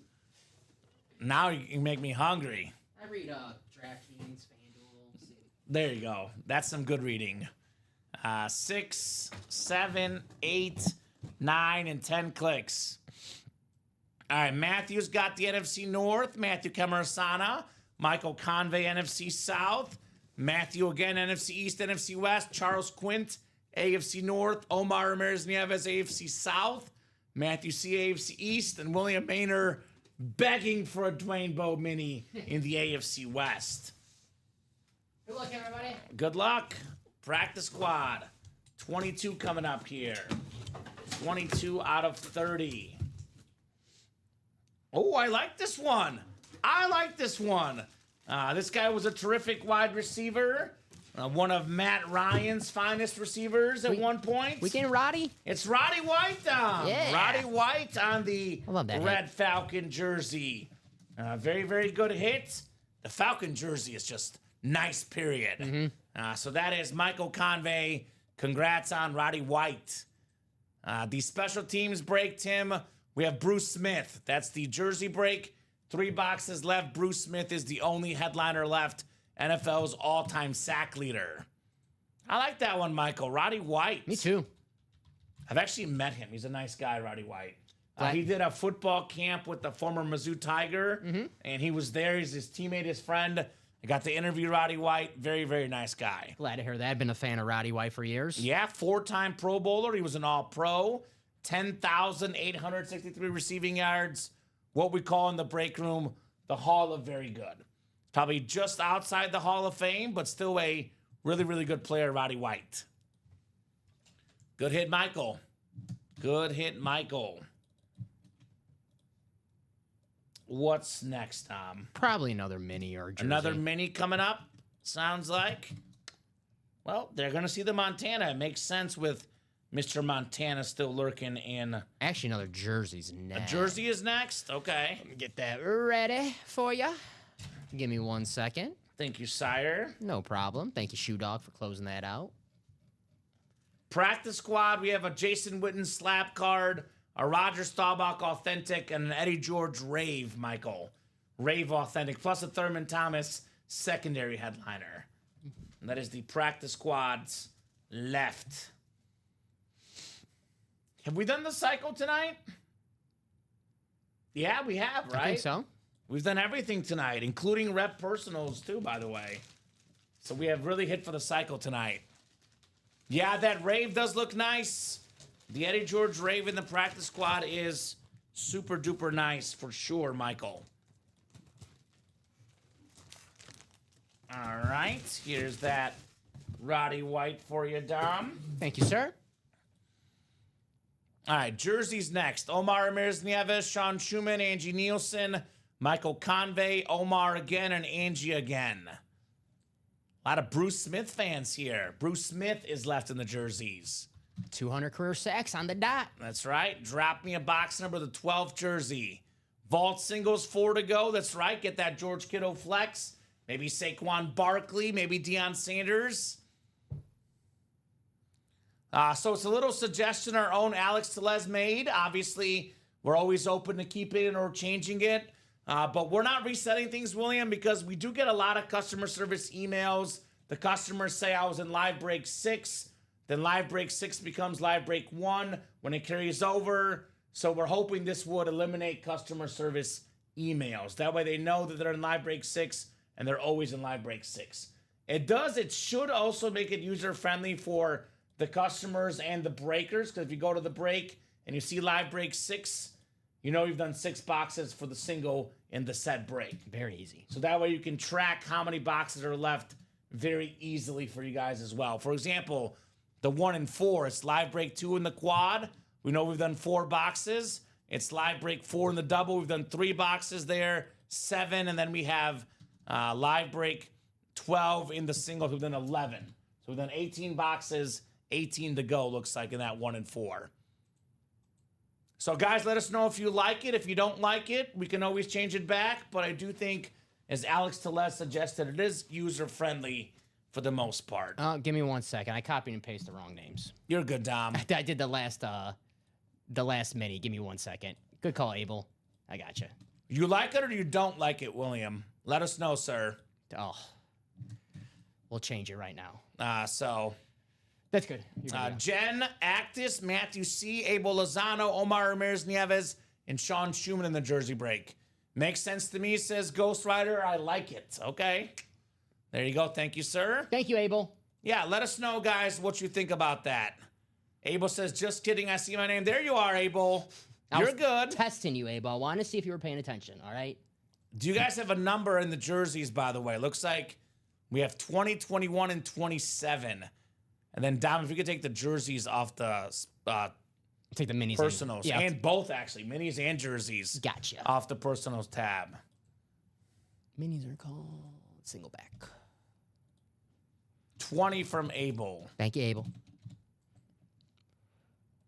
Now you make me hungry. I read DraftKings, FanDuel. There you go. That's some good reading. 6, 7, 8, 9, and 10 clicks. All right, Matthew's got the NFC North. Matthew Camarasana. Michael Convey, NFC South. Matthew again, NFC East, NFC West. Charles Quint, AFC North. Omar Ramirez Nieves, AFC South. Matthew C, AFC East. And William Maynard begging for a Dwayne Bowe mini in the AFC West. Good luck, everybody. Good luck. Practice squad. 22 coming up here. 22 out of 30. Oh, I like this one. I like this one. This guy was a terrific wide receiver. One of Matt Ryan's finest receivers at one point. We getting Roddy? It's Roddy White, Dom. Yeah. Roddy White on the I love that Red hit. Falcon jersey. Very, very good hit. The Falcon jersey is just nice, period. So that is Michael Convey. Congrats on Roddy White. The special teams break, Tim. We have Bruce Smith. That's the jersey break. 3 boxes left. Bruce Smith is the only headliner left. NFL's all-time sack leader. I like that one, Michael. Roddy White. Me too. I've actually met him. He's a nice guy, Roddy White. Right. He did a football camp with the former Mizzou Tiger, and he was there. He's his teammate, his friend. I got to interview Roddy White. Very, very nice guy. Glad to hear that. I've been a fan of Roddy White for years. Yeah, 4-time Pro Bowler. He was an All-Pro. 10,863 receiving yards. What we call in the break room, the Hall of Very Good. Probably just outside the Hall of Fame, but still a really, really good player, Roddy White. Good hit, Michael. Good hit, Michael. What's next, Tom? Probably another mini or jersey. Another mini coming up, sounds like. Well, they're going to see the Montana. It makes sense with Mr. Montana still lurking in. Actually, another jersey's next. Jersey is next? Okay. Let me get that ready for you. Give me 1 second. Thank you, sire. No problem. Thank you, Shoe Dog, for closing that out. Practice squad, we have a Jason Witten slap card, a Roger Staubach authentic, and an Eddie George Rave, Michael. Rave authentic, plus a Thurman Thomas secondary headliner. And that is the practice squad's left. Have we done the cycle tonight? Yeah, we have, right? I think so. We've done everything tonight, including rep personals too, by the way. So we have really hit for the cycle tonight. Yeah, that Rave does look nice. The Eddie George Rave in the practice squad is super duper nice for sure, Michael. All right, here's that Roddy White for you, Dom. Thank you, sir. All right, jerseys next. Omar Ramirez Nieves, Sean Schumann, Angie Nielsen, Michael Convey, Omar again, and Angie again. A lot of Bruce Smith fans here. Bruce Smith is left in the jerseys. 200 career sacks on the dot. That's right. Drop me a box number, the 12th jersey. Vault singles, 4 to go. That's right. Get that George Kittle flex. Maybe Saquon Barkley. Maybe Deion Sanders. So it's a little suggestion our own Alex Tellez made. Obviously, we're always open to keeping it or changing it. But we're not resetting things, William, because we do get a lot of customer service emails. The customers say I was in live break 6. Then live break 6 becomes live break 1 when it carries over. So we're hoping this would eliminate customer service emails. That way they know that they're in live break 6 and they're always in live break 6. It should also make it user-friendly for the customers and the breakers, because if you go to the break and you see live break 6, you know you've done 6 boxes for the single in the set break. Very easy. So that way you can track how many boxes are left very easily for you guys as well. For example, the 1 and 4, it's live break 2 in the quad. We know we've done 4 boxes. It's live break 4 in the double. We've done 3 boxes there, 7, and then we have live break 12 in the singles. We've done 11. So we've done 18 boxes, 18 to go, looks like, in that 1 and 4. So, guys, let us know if you like it. If you don't like it, we can always change it back. But I do think, as Alex Tellez suggested, it is user-friendly for the most part. Give me 1 second. I copied and pasted the wrong names. You're good, Dom. I did the last mini. Give me 1 second. Good call, Abel. I gotcha. You like it or you don't like it, William? Let us know, sir. Oh, we'll change it right now. That's good. You're good, yeah. Jen Actis, Matthew C., Abel Lozano, Omar Ramirez Nieves, and Sean Schumann in the jersey break. Makes sense to me, says Ghost Rider. I like it. Okay. There you go. Thank you, sir. Thank you, Abel. Yeah, let us know, guys, what you think about that. Abel says, just kidding. I see my name. There you are, Abel. You're good. Testing you, Abel. I wanted to see if you were paying attention, all right? Do you guys have a number in the jerseys, by the way? Looks like we have 20, 21, and 27. And then, Dom, if you could take the jerseys off the Take the minis. personals. And both, actually. Minis and jerseys. Gotcha. Off the personals tab. Minis are called single back. 20 from Abel. Thank you, Abel.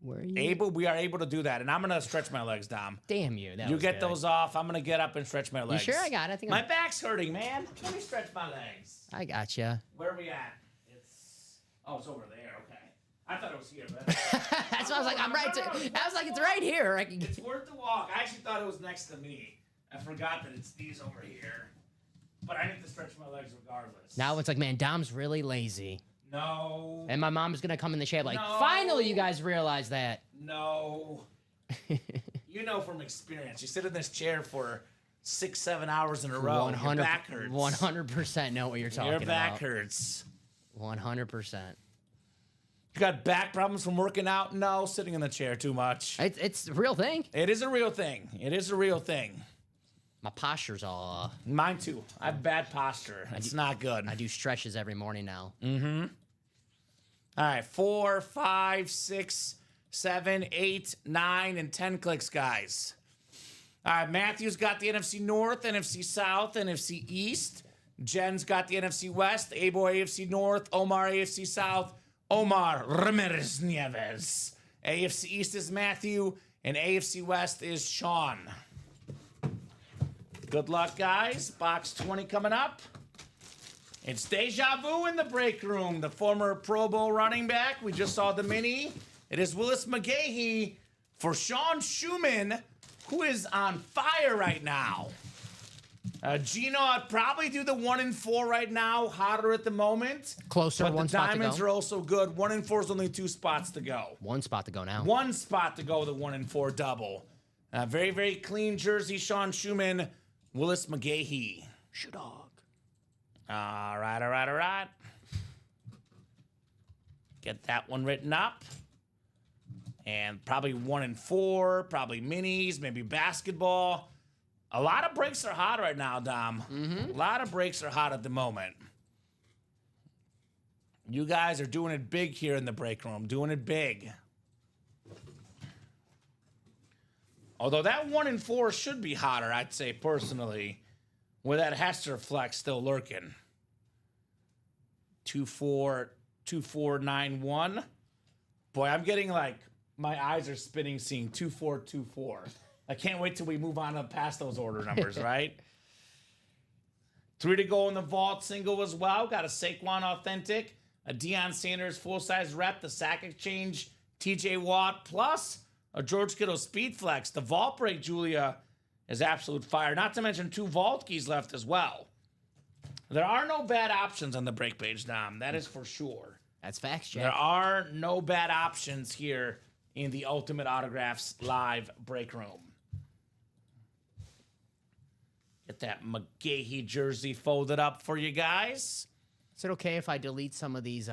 Where are you? Abel, we are able to do that. And I'm going to stretch my legs, Dom. Damn you. You get those off. I'm going to get up and stretch my legs. You sure? I got it. I think my back's hurting, man. Let me stretch my legs. I gotcha. Where are we at? It's over there. Okay. I thought it was here, but that's why I was like, I'm right. I was like, it's right here. It's worth the walk. I actually thought it was next to me. I forgot that it's these over here. But I need to stretch my legs regardless. Now it's like, man, Dom's really lazy. No. And my mom's gonna come in the shade like, No. finally, you guys realize that. No. You know from experience. You sit in this chair for 6-7 hours in a row. Your back hurts. 100% know what you're talking about. Your back hurts. 100%. You got back problems from working out? No, sitting in the chair too much. It's a real thing. It is a real thing. It is a real thing. My posture's all. Mine too. I have bad posture. It's not good. I do stretches every morning now. Mm-hmm. All right, 4, 5, 6, 7, 8, 9, and 10 clicks, guys. All right, Matthew's got the NFC North, NFC South, NFC East. Jen's got the NFC West. Abel AFC North. Omar AFC South. Omar Ramirez Nieves. AFC East is Matthew, and AFC West is Sean. Good luck, guys. Box 20 coming up. It's Deja Vu in the break room. The former Pro Bowl running back. We just saw the mini. It is Willis McGahee for Sean Schumann, who is on fire right now. Gino, I'd probably do the 1 and 4 right now. Hotter at the moment. Closer, but one the spot to diamonds go. are also good. 1 and 4 is only 2 spots to go. 1 spot to go now. 1 spot to go, the 1 and 4 double. Very, very clean jersey, Sean Schumann, Willis McGahee. Shoot dog. All right. Get that one written up. And probably 1 and 4, probably minis, maybe basketball. A lot of breaks are hot right now, Dom. Mm-hmm. A lot of breaks are hot at the moment. You guys are doing it big here in the break room. Doing it big. Although that 1 and 4 should be hotter, I'd say personally, with that Hester flex still lurking. 2491. Boy, I'm getting like my eyes are spinning seeing 2424. I can't wait till we move on up past those order numbers, right? 3 to go in the vault single as well. Got a Saquon Authentic, a Deion Sanders full-size rep, the Sack Exchange, TJ Watt, plus a George Kittle Speed Flex. The vault break, Julia, is absolute fire. Not to mention 2 vault keys left as well. There are no bad options on the break page, Dom. That is for sure. That's facts, Jack. There are no bad options here in the Ultimate Autographs live break room. Get that McGahee jersey folded up for you guys. Is it okay if I delete some of these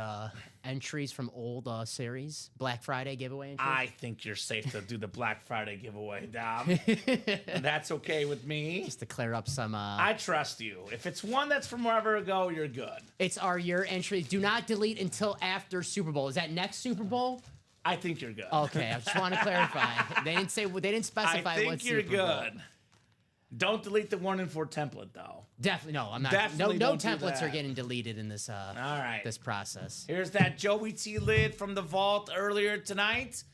entries from old series? Black Friday giveaway entries? I think you're safe to do the Black Friday giveaway, Dom. And that's okay with me. Just to clear up some... I trust you. If it's one that's from wherever ago, you're good. It's our year entries. Do not delete until after Super Bowl. Is that next Super Bowl? I think you're good. Okay, I just want to clarify. They didn't say. They didn't specify. I think what you're Super Bowl. good. Don't delete the 1 and 4 template, though. Definitely no. I'm not. Definitely no don't do templates are that. getting deleted in this. All right. This process. Here's that Joey T lid from the vault earlier tonight.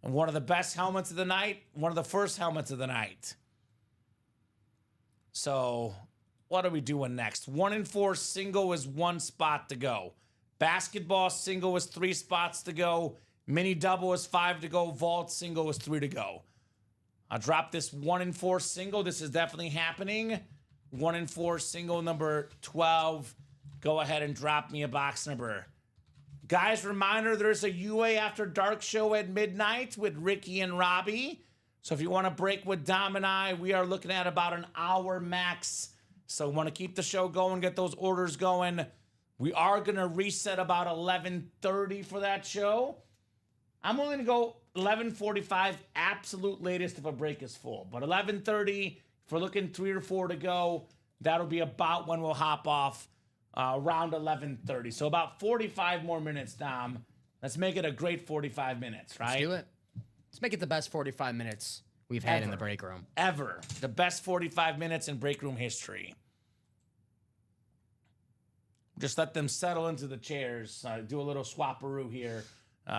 And one of the best helmets of the night. One of the first helmets of the night. So, what are we doing next? 1 and 4 single is 1 spot to go. Basketball single is 3 spots to go. Mini double is 5 to go. Vault single is 3 to go. I'll drop this 1 and 4 single. This is definitely happening. 1 and 4 single number 12. Go ahead and drop me a box number. Guys, reminder, there's a UA After Dark show at midnight with Ricky and Robbie. So if you want to break with Dom and I, we are looking at about an hour max. So want to keep the show going, get those orders going. We are going to reset about 11:30 for that show. I'm only going to go 11:45, absolute latest if a break is full. But 11:30, if we're looking 3 or 4 to go, that'll be about when we'll hop off around 11:30. So about 45 more minutes, Dom. Let's make it a great 45 minutes, right? Let's do it. Let's make it the best 45 minutes we've had in the break room. Ever. The best 45 minutes in break room history. Just let them settle into the chairs. Do a little swapperoo here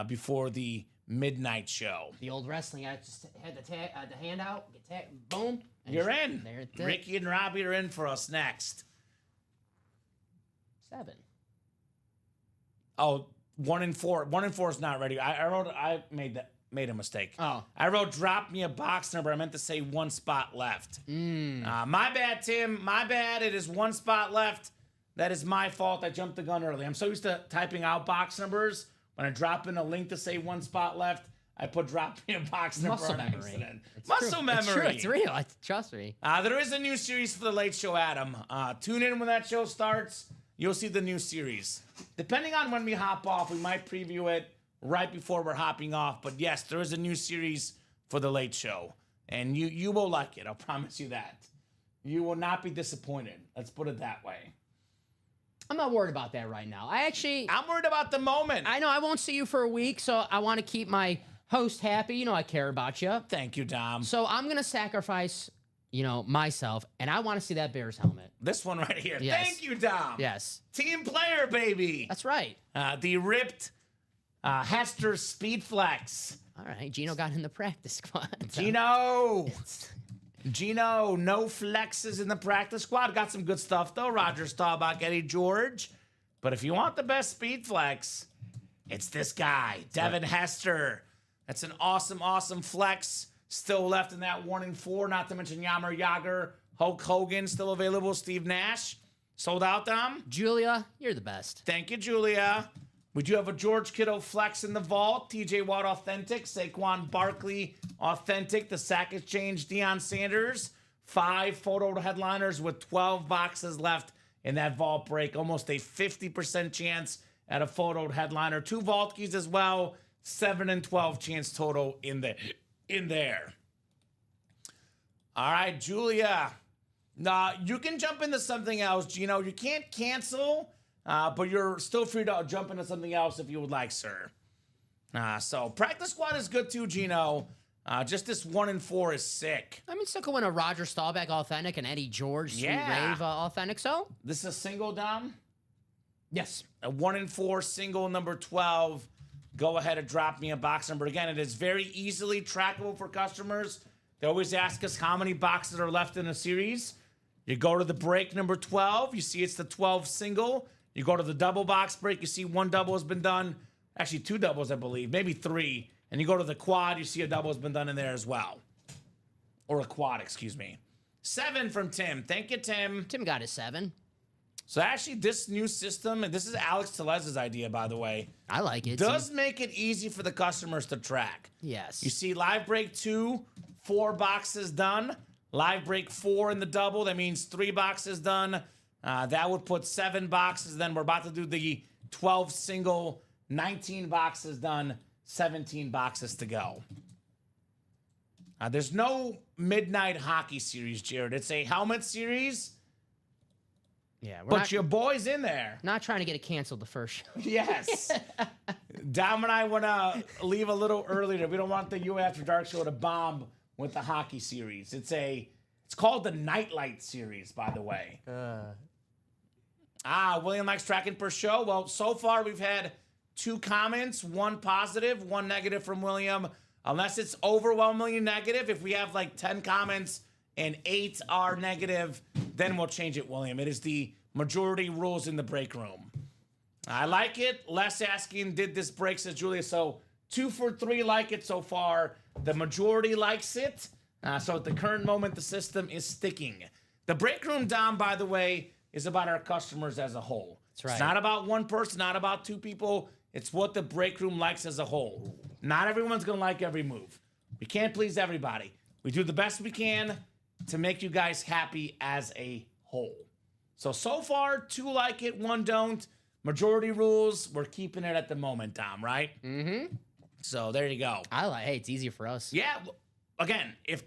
before the midnight show. The old wrestling. I just had the hand out. Get boom. and You're in. There it is. Ricky and Robbie are in for us next. 7. Oh, 1 and 4. 1 and 4 is not ready. I made a mistake. Oh. I wrote drop me a box number. I meant to say 1 spot left. My bad, Tim. My bad. It is 1 spot left. That is my fault. I jumped the gun early. I'm so used to typing out box numbers. When I drop in a link to say 1 spot left, I put drop me a box number Muscle on memory. accident. It's Muscle true. memory. It's true. It's real. Trust me. There is a new series for the Late Show, Adam. Tune in when that show starts. You'll see the new series. Depending on when we hop off, we might preview it right before we're hopping off. But yes, there is a new series for the Late Show. And you will like it. I'll promise you that. You will not be disappointed. Let's put it that way. I'm not worried about that right now. I'm worried about the moment. I know I won't see you for a week, so I want to keep my host happy. You know I care about you. Thank you, Dom. So I'm going to sacrifice, myself, and I want to see that Bears helmet. This one right here. Yes. Thank you, Dom. Yes. Team player, baby. That's right. The ripped Hester Speed Flex. All right. Gino got in the practice squad. so- Gino, no flexes in the practice squad. Got some good stuff, though. Roger Staubach, Eddie George. But if you want the best speed flex, it's this guy, Devin Hester. That's an awesome, awesome flex. Still left in that 1 and 4, not to mention Yammer Yager, Hulk Hogan, still available, Steve Nash. Sold out, Dom? Julia, you're the best. Thank you, Julia. We do have a George Kittle flex in the vault. TJ Watt authentic. Saquon Barkley authentic. The Sack Exchange Deion Sanders. 5 photo headliners with 12 boxes left in that vault break. Almost a 50% chance at a photo headliner. 2 vault keys as well. 7 and 12 chance total in there. All right, Julia. Now, you can jump into something else, Gino. You can't cancel. But you're still free to jump into something else if you would like, sir. So practice squad is good too, Gino. Just this 1 and 4 is sick. I mean, still going a Roger Staubach authentic and Eddie George Sweet Rave authentic. So This is a single, Dom. yes, A 1 and 4 single number 12. Go ahead and drop me a box number. Again, it is very easily trackable for customers. They always ask us how many boxes are left in a series. You go to the break number 12. You see it's the 12 single. You go to the double box break, you see 1 double has been done. Actually, 2 doubles, I believe. Maybe 3. And you go to the quad, you see a double has been done in there as well. Or a quad, excuse me. 7 from Tim. Thank you, Tim. Tim got his 7. So actually, this new system, and this is Alex Telez's idea, by the way, I like it. does make it easy for the customers to track. Yes. You see live break 2, 4 boxes done. Live break 4 in the double, that means 3 boxes done. That would put 7 boxes. Then we're about to do the 12 single, 19 boxes done, 17 boxes to go. There's no Midnight Hockey Series, Jared. It's a helmet series, Yeah, we're but not, your boy's in there. not trying to get it canceled the first show. Yes. Dom and I want to leave a little earlier. We don't want the U After Dark show to bomb with the hockey series. It's called the Nightlight series, by the way. William likes tracking per show. Well, so far we've had 2 comments, 1 positive, 1 negative from William. Unless it's overwhelmingly negative, if we have like 10 comments and 8 are negative, then we'll change it, William. It is the majority rules in the break room. I like it. Less asking, did this break, says Julia. So 2 for 3 like it so far. The majority likes it. So at the current moment, the system is sticking. The break room, Dom, by the way, is about our customers as a whole. That's right. It's not about one person, not about 2 people. It's what the break room likes as a whole. Not everyone's going to like every move. We can't please everybody. We do the best we can to make you guys happy as a whole. So far, 2 like it, 1 don't. Majority rules, we're keeping it at the moment, Dom, right? Mm-hmm. So there you go. Hey, it's easier for us. Yeah, again, if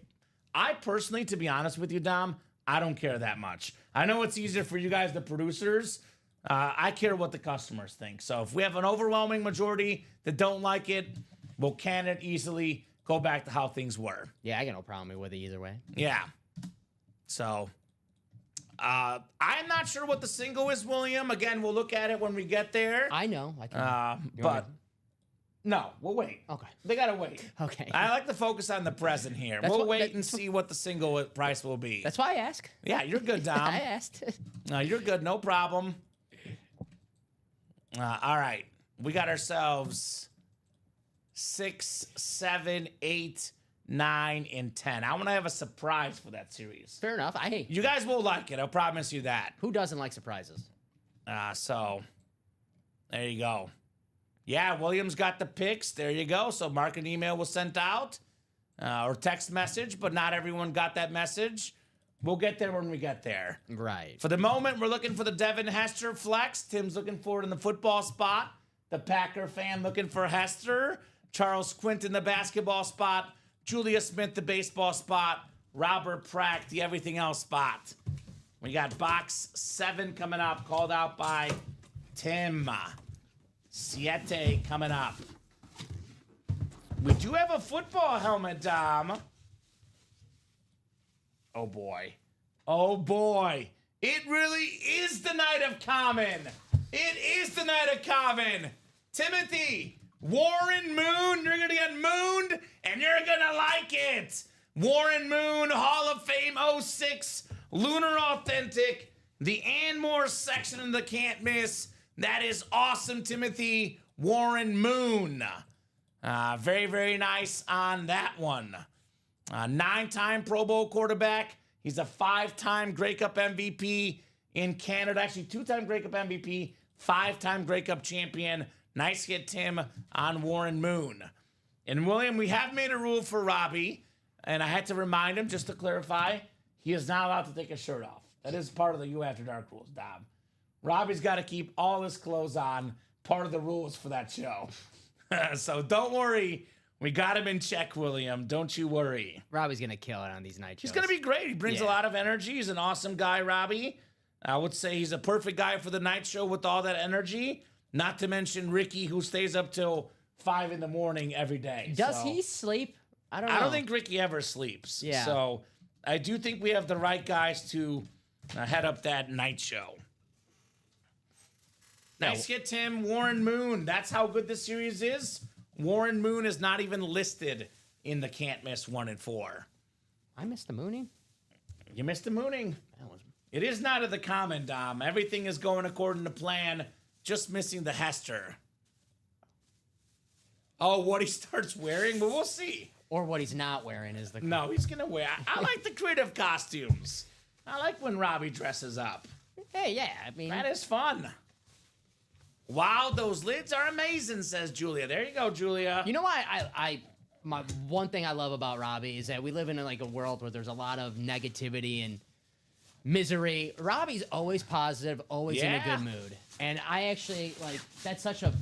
I personally, to be honest with you, Dom, I don't care that much. I know it's easier for you guys, the producers. I care what the customers think. So if we have an overwhelming majority that don't like it, we'll can it easily, go back to how things were. Yeah, I got no problem with it either way. Yeah. So I'm not sure what the single is, William. Again, we'll look at it when we get there. I know. I can. But no, we'll wait. Okay. They gotta wait. Okay. I like to focus on the present here. That's We'll what- wait and see what the single price will be. That's why I ask. Yeah, you're good, Dom. I asked. No, you're good. No problem. All right. We got ourselves 6, 7, 8, 9, and 10. I want to have a surprise for that series. Fair enough. Hey, You guys will like it. I'll promise you that. who doesn't like surprises? So there you go. Yeah, Williams got the picks. There you go. So mark and email was sent out or text message, but not everyone got that message. We'll get there when we get there. Right. For the moment, we're looking for the Devin Hester flex. Tim's looking for it in the football spot. The Packer fan looking for Hester. Charles Quint in the basketball spot. Julia Smith, the baseball spot. Robert Pratt, the everything else spot. We got box 7 coming up, called out by Tim. Siete coming up. We do have a football helmet, Dom. Oh boy. Oh boy. It really is the night of Common. It is the night of Common. Timothy, Warren Moon, you're going to get mooned and you're going to like it. Warren Moon, Hall of Fame 06, Lunar Authentic, the Anmore section of the Can't Miss. That is awesome, Timothy. Warren Moon. Very, very nice on that one. 9-time Pro Bowl quarterback. He's a 5-time Grey Cup MVP in Canada. Actually, 2-time Grey Cup MVP, 5-time Grey Cup champion. Nice hit, Tim, on Warren Moon. And William, we have made a rule for Robbie, and I had to remind him, just to clarify, he is not allowed to take his shirt off. That is part of the You After Dark rules, Dom. Robbie's got to keep all his clothes on. Part of the rules for that show. So don't worry. We got him in check, William. Don't you worry. Robbie's gonna kill it on these night shows. He's going to be great. He brings a lot of energy. He's an awesome guy, Robbie. I would say he's a perfect guy for the night show with all that energy. Not to mention Ricky, who stays up till 5 in the morning every day. Does he sleep? I don't know. I don't think Ricky ever sleeps. Yeah. So I do think we have the right guys to head up that night show. Nice hit, Tim. Warren Moon. That's how good this series is. Warren Moon is not even listed in the Can't Miss 1 and 4. I missed the mooning. You missed the mooning. That was It is not of the common, Dom. Everything is going according to plan. Just missing the Hester. Oh, what he starts wearing? Well, we'll see. or what he's not wearing is the. No, he's going to wear. I like the creative costumes. I like when Robbie dresses up. Hey, yeah, I mean. That is fun. Wow, those lids are amazing, says Julia. There you go, Julia. You know why my one thing I love about Robbie is that we live in like a world where there's a lot of negativity and misery. Robbie's always positive, always in a Yeah. good mood. And I actually, like, that's such a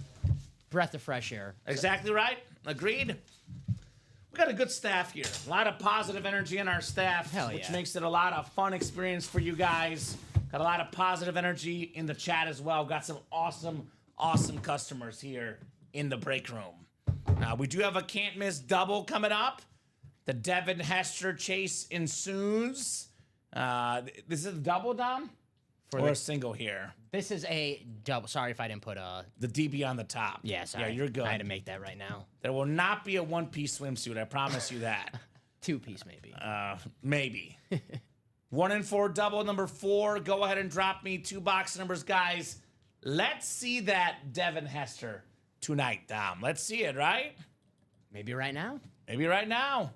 breath of fresh air. Exactly right. Agreed. We got a good staff here. A lot of positive energy in our staff, Hell which yeah. makes it a lot of fun experience for you guys. Got a lot of positive energy in the chat as well. Got some awesome, awesome customers here in the break room. We do have a can't miss double coming up. The Devin Hester chase ensues. This is a double, Dom? Or a single here? This is a double. Sorry if I didn't put a. The DB on the top. Yeah, sorry. Yeah, you're good. I had to make that right now. There will not be a one-piece swimsuit. I promise you that. 2-piece, maybe. Maybe. 1 and 4 double number 4. Go ahead and drop me 2 box numbers, guys. Let's see that Devin Hester tonight, Dom. Let's see it, right? Maybe right now. Maybe right now.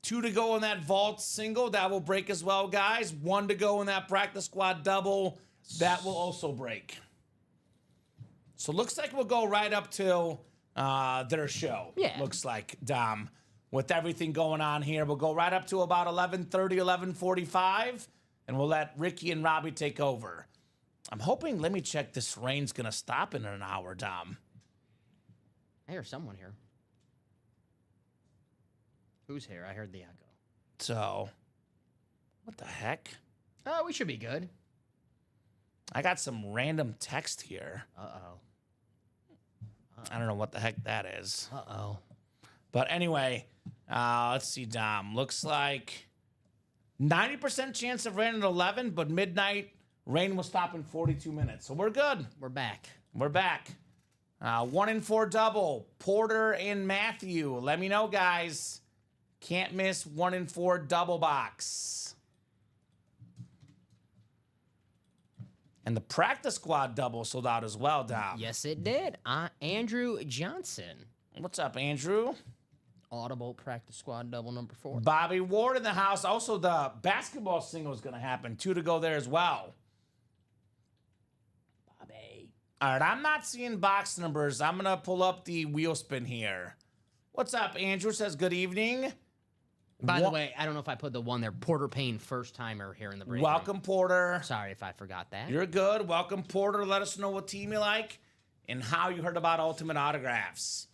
2 to go in that vault single. That will break as well, guys. 1 to go in that practice squad double. That will also break. So looks like we'll go right up till their show. Yeah. Looks like, Dom. With everything going on here, we'll go right up to about 11:30, 11:45, and we'll let Ricky and Robbie take over. I'm hoping, let me check, this rain's going to stop in an hour, Dom. I hear someone here. Who's here? I heard the echo. So, what the heck? Oh, we should be good. I got some random text here. Uh-oh. I don't know what the heck that is. Uh-oh. But anyway, let's see, Dom. Looks like 90% chance of rain at 11, but midnight rain will stop in 42 minutes. So we're good. We're back. We're back. 1 and 4 double. Porter and Matthew. Let me know, guys. Can't miss 1 and 4 double box. And the practice squad double sold out as well, Dom. Yes, it did. Andrew Johnson. What's up, Andrew? Audible practice squad double number 4. Bobby Ward in the house. Also, the basketball single is going to happen. 2 to go there as well. Bobby. All right, I'm not seeing box numbers. I'm going to pull up the wheel spin here. What's up, Andrew? Says good evening. By the way, I don't know if I put the one there. Porter Payne, first timer here in the break. Welcome, Porter. Sorry if I forgot that. You're good. Welcome, Porter. Let us know what team you like and how you heard about Ultimate Autographs.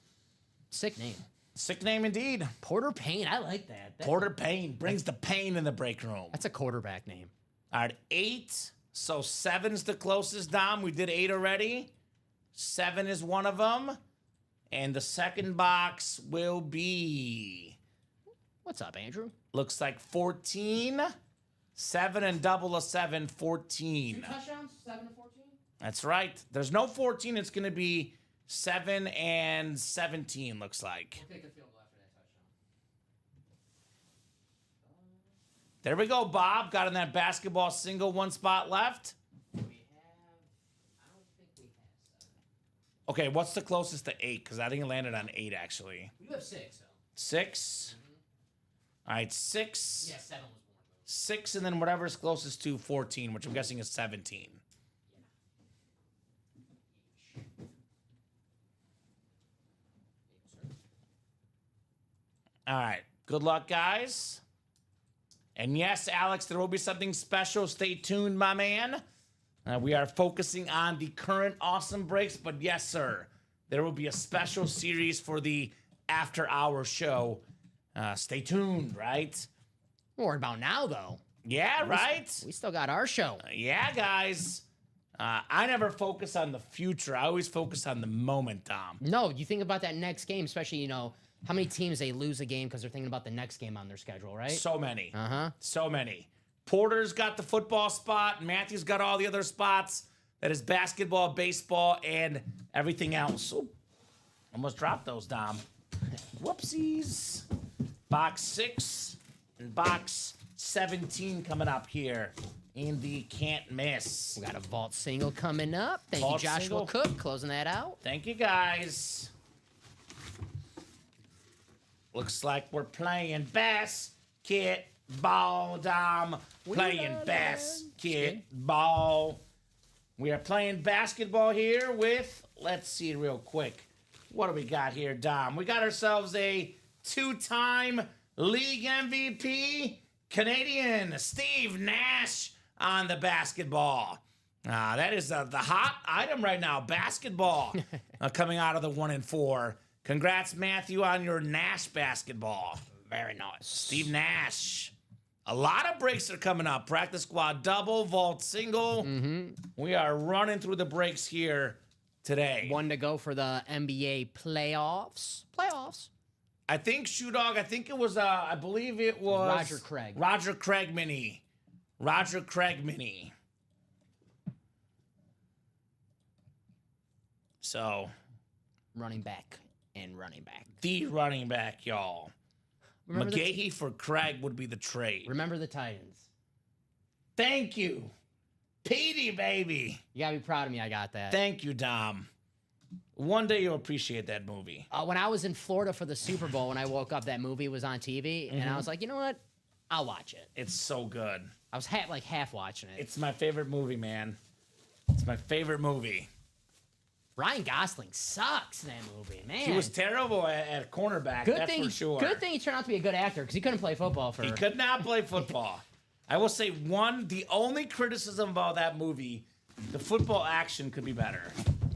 Sick name. Sick name indeed. Porter Payne. I like that. Porter Payne brings the pain in the break room. That's a quarterback name. All right, 8. So 7's the closest, Dom. We did 8 already. 7 is one of them. And the second box will be... What's up, Andrew? Looks like 14. 7 and double a 7, 14. Touchdowns, 7 to 14? That's right. There's no 14. It's going to be 7 and 17, looks like. We'll take a field goal after that touchdown. There we go, Bob. Got in that basketball single, 1 spot left. I don't think we have 7. Okay, what's the closest to 8? Because I think it landed on 8, actually. You have 6, though. 6. All right, 6. Yeah, 7 was born, though. 6, and then whatever's closest to 14, which I'm guessing is 17. All right. Good luck, guys. And yes, Alex, there will be something special. Stay tuned, my man. We are focusing on the current awesome breaks, but yes, sir, there will be a special series for the after hour show. Stay tuned, right? We're worried about now, though. Yeah, right? We still got our show. Yeah, guys. I never focus on the future. I always focus on the moment, Dom. No, you think about that next game, especially, you know, how many teams they lose a game because they're thinking about the next game on their schedule, right? So many. Uh-huh. So many. Porter's got the football spot. Matthew's got all the other spots. That is basketball, baseball, and everything else. Ooh, almost dropped those, Dom. Whoopsies. Box 6 and box 17 coming up here in the can't miss. We got a vault single coming up. Thank Vault you, Joshua single. Cook, closing that out. Thank you, guys. Looks like we're playing basketball, Dom. Playing basketball. We are playing basketball here with, let's see real quick. What do we got here, Dom? We got ourselves a 2-time league MVP, Canadian Steve Nash on the basketball. That is the hot item right now, basketball, coming out of the 1 and 4. Congrats, Matthew, on your Nash basketball. Very nice. Steve Nash. A lot of breaks are coming up. Practice squad double, vault single. We are running through the breaks here today. One to go for the NBA playoffs. I think Shoe Dog, I think it was, I believe it was Roger Craig. Roger Craig Mini. Roger Craig Mini. So, Running back and running back. the running back, y'all. Remember McGahee for Craig would be the trade. Remember the Titans. Thank you. Petey, baby. You gotta be proud of me. I got that. Thank you, Dom. One day you'll appreciate that movie. When I was in Florida for the Super Bowl, when I woke up, that movie was on TV, and I was like, you know what? I'll watch it. It's so good. I was half watching it. It's my favorite movie, man. It's my favorite movie. Ryan Gosling sucks in that movie, man. He was terrible at cornerback, good that's thing. for sure. Good thing he turned out to be a good actor because he couldn't play football for. He could not play football. I will say the only criticism about that movie, the football action could be better.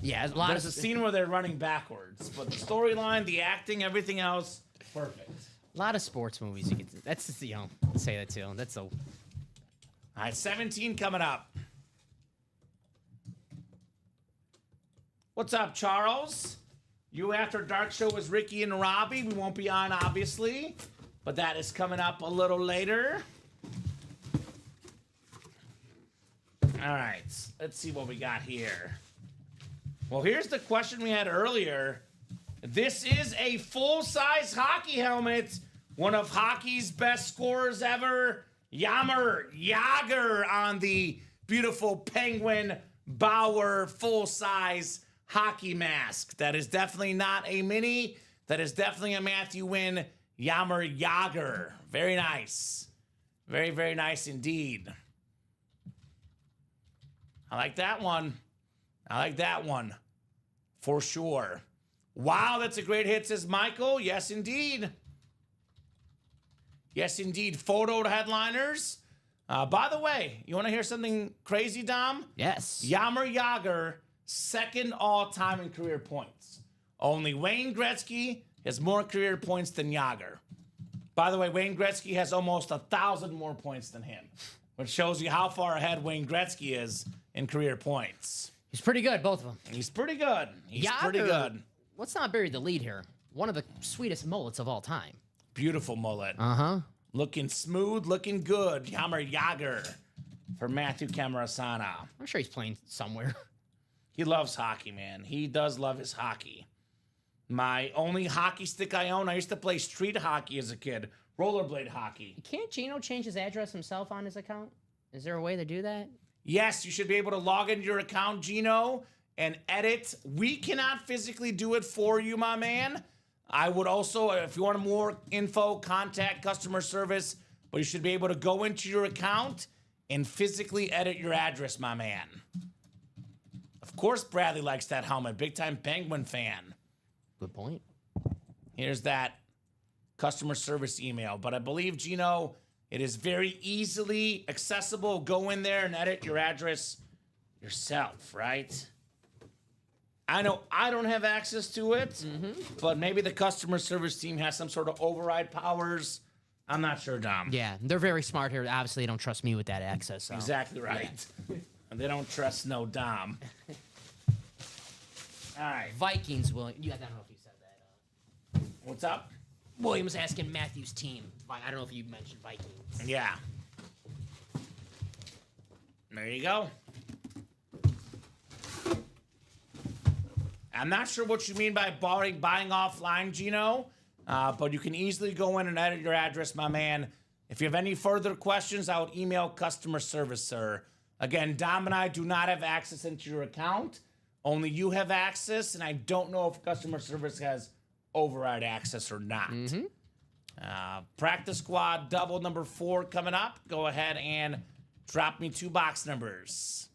Yeah, There's a scene where they're running backwards, but the storyline, the acting, everything else, perfect. A lot of sports movies. You get that's just, say that too. That's All right, 17 coming up. What's up, Charles? You After Dark show with Ricky and Robbie. We won't be on, obviously, but that is coming up a little later. All right, let's see what we got here. Well, here's the question we had earlier. This is a full-size hockey helmet. One of hockey's best scorers ever, Jaromir Jagr, on the beautiful Penguin Bauer full-size hockey mask. That is definitely not a mini. That is definitely a Matthew Wynn Jaromir Jagr. Very nice. Very, very nice indeed. I like that one. I like that one. For sure. Wow, that's a great hit, says Michael. Yes, indeed. Yes, indeed. Photo headliners. By the way, you want to hear something crazy, Dom? yes. Jaromir Jagr, second all-time in career points. Only Wayne Gretzky has more career points than Jagr. By the way, Wayne Gretzky has almost 1,000 more points than him, which shows you how far ahead Wayne Gretzky is in career points. He's pretty good, both of them. He's pretty good. He's Jagr, pretty good. Let's not bury the lead here. One of the sweetest mullets of all time. Beautiful mullet. Uh-huh. Looking smooth, looking good. Jaromir Jagr for Matthew Camarasana. I'm sure he's playing somewhere. He loves hockey, man. He does love his hockey. My only hockey stick I own, I used to play street hockey as a kid. Rollerblade hockey. Can't Gino change his address himself on his account? Is there a way to do that? Yes, you should be able to log into your account, Gino, and edit. We cannot physically do it for you, my man. I would also, if you want more info, contact customer service, but you should be able to go into your account and physically edit your address, my man. Of course, Bradley likes that helmet. Big time Penguin fan. Good point. Here's that customer service email. But I believe, Gino, it is very easily accessible. Go in there and edit your address yourself, right? I know I don't have access to it, but maybe the customer service team has some sort of override powers. I'm not sure, Dom. Yeah, they're very smart here. Obviously, they don't trust me with that access. So. Exactly right. And they don't trust no Dom. All right. Vikings, William. I don't know if you said that. What's up? William was asking Matthew's team. I don't know if you mentioned Vikings. Yeah. There you go. I'm not sure what you mean by buying offline, Gino, but you can easily go in and edit your address, my man. If you have any further questions, I would email customer service, sir. Again, Dom and I do not have access into your account. Only you have access, and I don't know if customer service has override access or not. Practice squad double number 4 coming up. Go ahead and drop me 2 box numbers.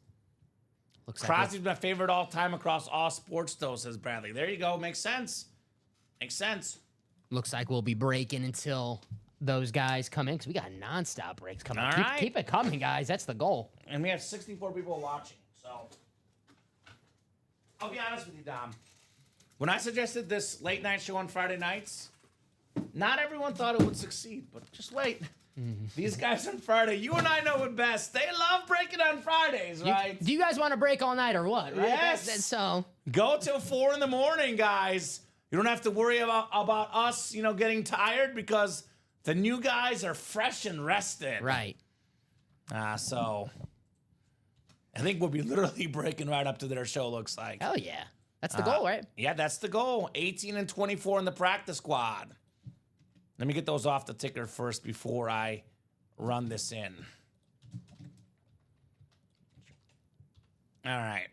Looks Crosby's my favorite all time across all sports, though, says Bradley. There you go. Makes sense. Makes sense. looks like we'll be breaking until those guys come in because we got nonstop breaks coming. All Keep, right. keep it coming, guys. That's the goal. And we have 64 people watching. So I'll be honest with you, Dom. When I suggested this late night show on Friday nights, not everyone thought it would succeed, but just wait. These guys on Friday, you and I know it best. They love breaking on Fridays, right? Do you guys want to break all night or what? Right? Yes. So Go till 4 in the morning, guys. You don't have to worry about us, getting tired because the new guys are fresh and rested. right. So I think we'll be literally breaking right up to their show, looks like. Hell yeah. That's the goal, right? Yeah, that's the goal. 18 and 24 in the practice squad. Let me get those off the ticker first before I run this in. All right.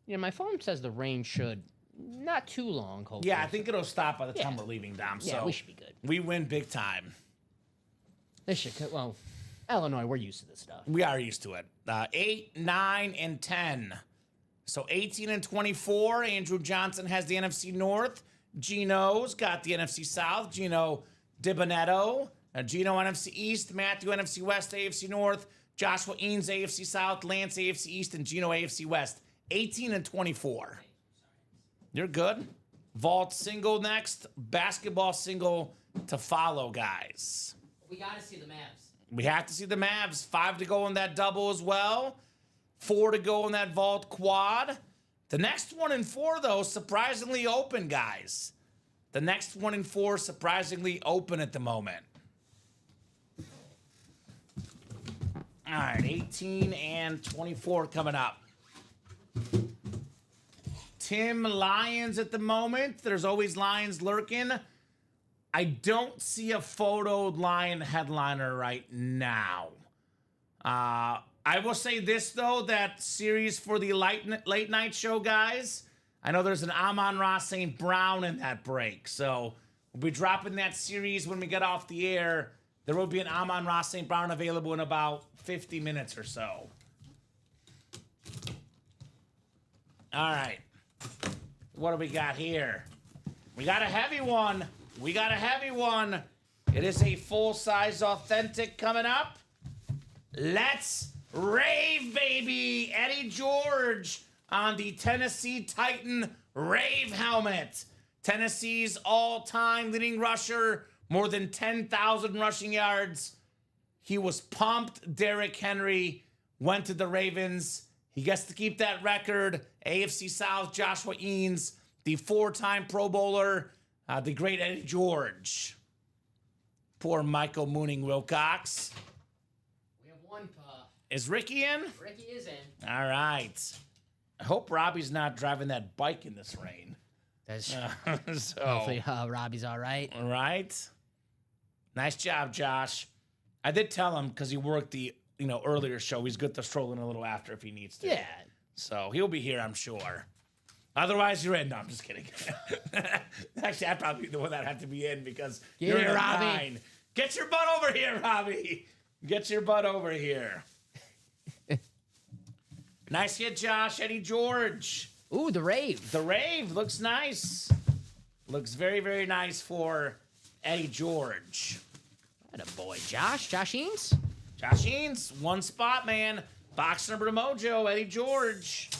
Yeah, my phone says the rain should not too long, hopefully. Yeah, I think it'll stop by the time Yeah. we're leaving, Dom. Yeah, So we should be good. we win big time. This should, well, Illinois, we're used to this stuff. We are used to it. 8, 9, and 10. So 18 and 24. Andrew Johnson has the NFC North. Gino's got the NFC South. Gino DiBonetto. Gino NFC East. Matthew NFC West, AFC North. Joshua Eanes AFC South. Lance AFC East. And Gino AFC West. 18 and 24. You're good. Vault single next. Basketball single to follow, guys. We got to see the Mavs. We have to see the Mavs. 5 to go in that double as well. 4 to go in that vault quad. The next 1 and 4, though, surprisingly open, guys. The next 1 and 4 surprisingly open at the moment. All right, 18 and 24 coming up. Tim Lyons at the moment. There's always Lions lurking. I don't see a photoed Lion headliner right now. I will say this, though, that series for the late night show, guys, I know there's an Amon-Ra St. Brown in that break. So we'll be dropping that series when we get off the air. There will be an Amon-Ra St. Brown available in about 50 minutes or so. All right. What do we got here? We got a heavy one. We got a heavy one. It is a full-size authentic coming up. Let's rave, baby. Eddie George on the Tennessee Titan Rave helmet. Tennessee's all-time leading rusher, more than 10,000 rushing yards. He was pumped. Derrick Henry went to the Ravens. He gets to keep that record. AFC South, Joshua Eanes, the 4-time Pro Bowler, the great Eddie George. Poor Michael Mooning Wilcox. We have one puff. Is Ricky in? Ricky is in. All right. I hope Robbie's not driving that bike in this rain. That's So, hopefully Robbie's all right. all right. Nice job, Josh. I did tell him because he worked the earlier show. He's good to stroll in a little after if he needs to. Yeah. So he'll be here, I'm sure. Otherwise, you're in. No, I'm just kidding. Actually, I'd probably be the one that had to be in because you're here, in Robbie. 9. Get your butt over here, Robbie. Get your butt over here. Nice hit, Josh. Eddie George. Ooh, the rave. The rave looks nice. Looks very, very nice for Eddie George. That a boy. Josh Eanes? Josh Eanes, one spot, man. Box number to Mojo, Eddie George.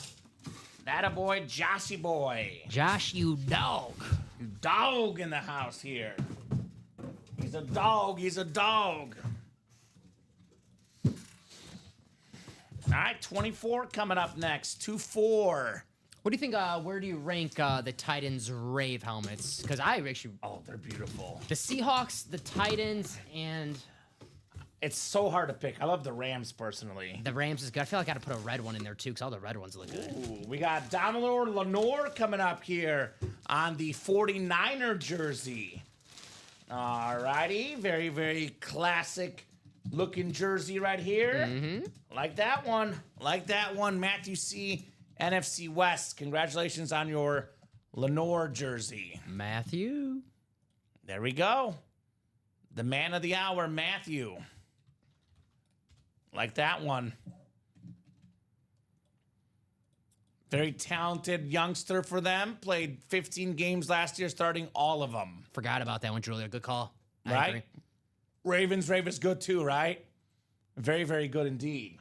That a boy, Joshy boy. Josh, you dog. Dog in the house here. He's a dog. He's a dog. All right, 24 coming up next. 2-4. What do you think? Where do you rank the Titans rave helmets? Because I actually Oh, they're beautiful. the Seahawks, the Titans, and It's so hard to pick. I love the Rams personally. the Rams is good. I feel like I got to put a red one in there too, because all the red ones look good. Ooh, we got Dominic Lenore coming up here on the 49er jersey. All righty. Very, very classic looking jersey right here. Like that one. Like that one. Matthew C., NFC West. Congratulations on your Lenore jersey. Matthew. There we go. The man of the hour, Matthew. Like that one. Very talented youngster for them. Played 15 games last year, starting all of them. Forgot about that one, Julia. Good call. I Right? agree. Ravens good too, right? Very, very good indeed.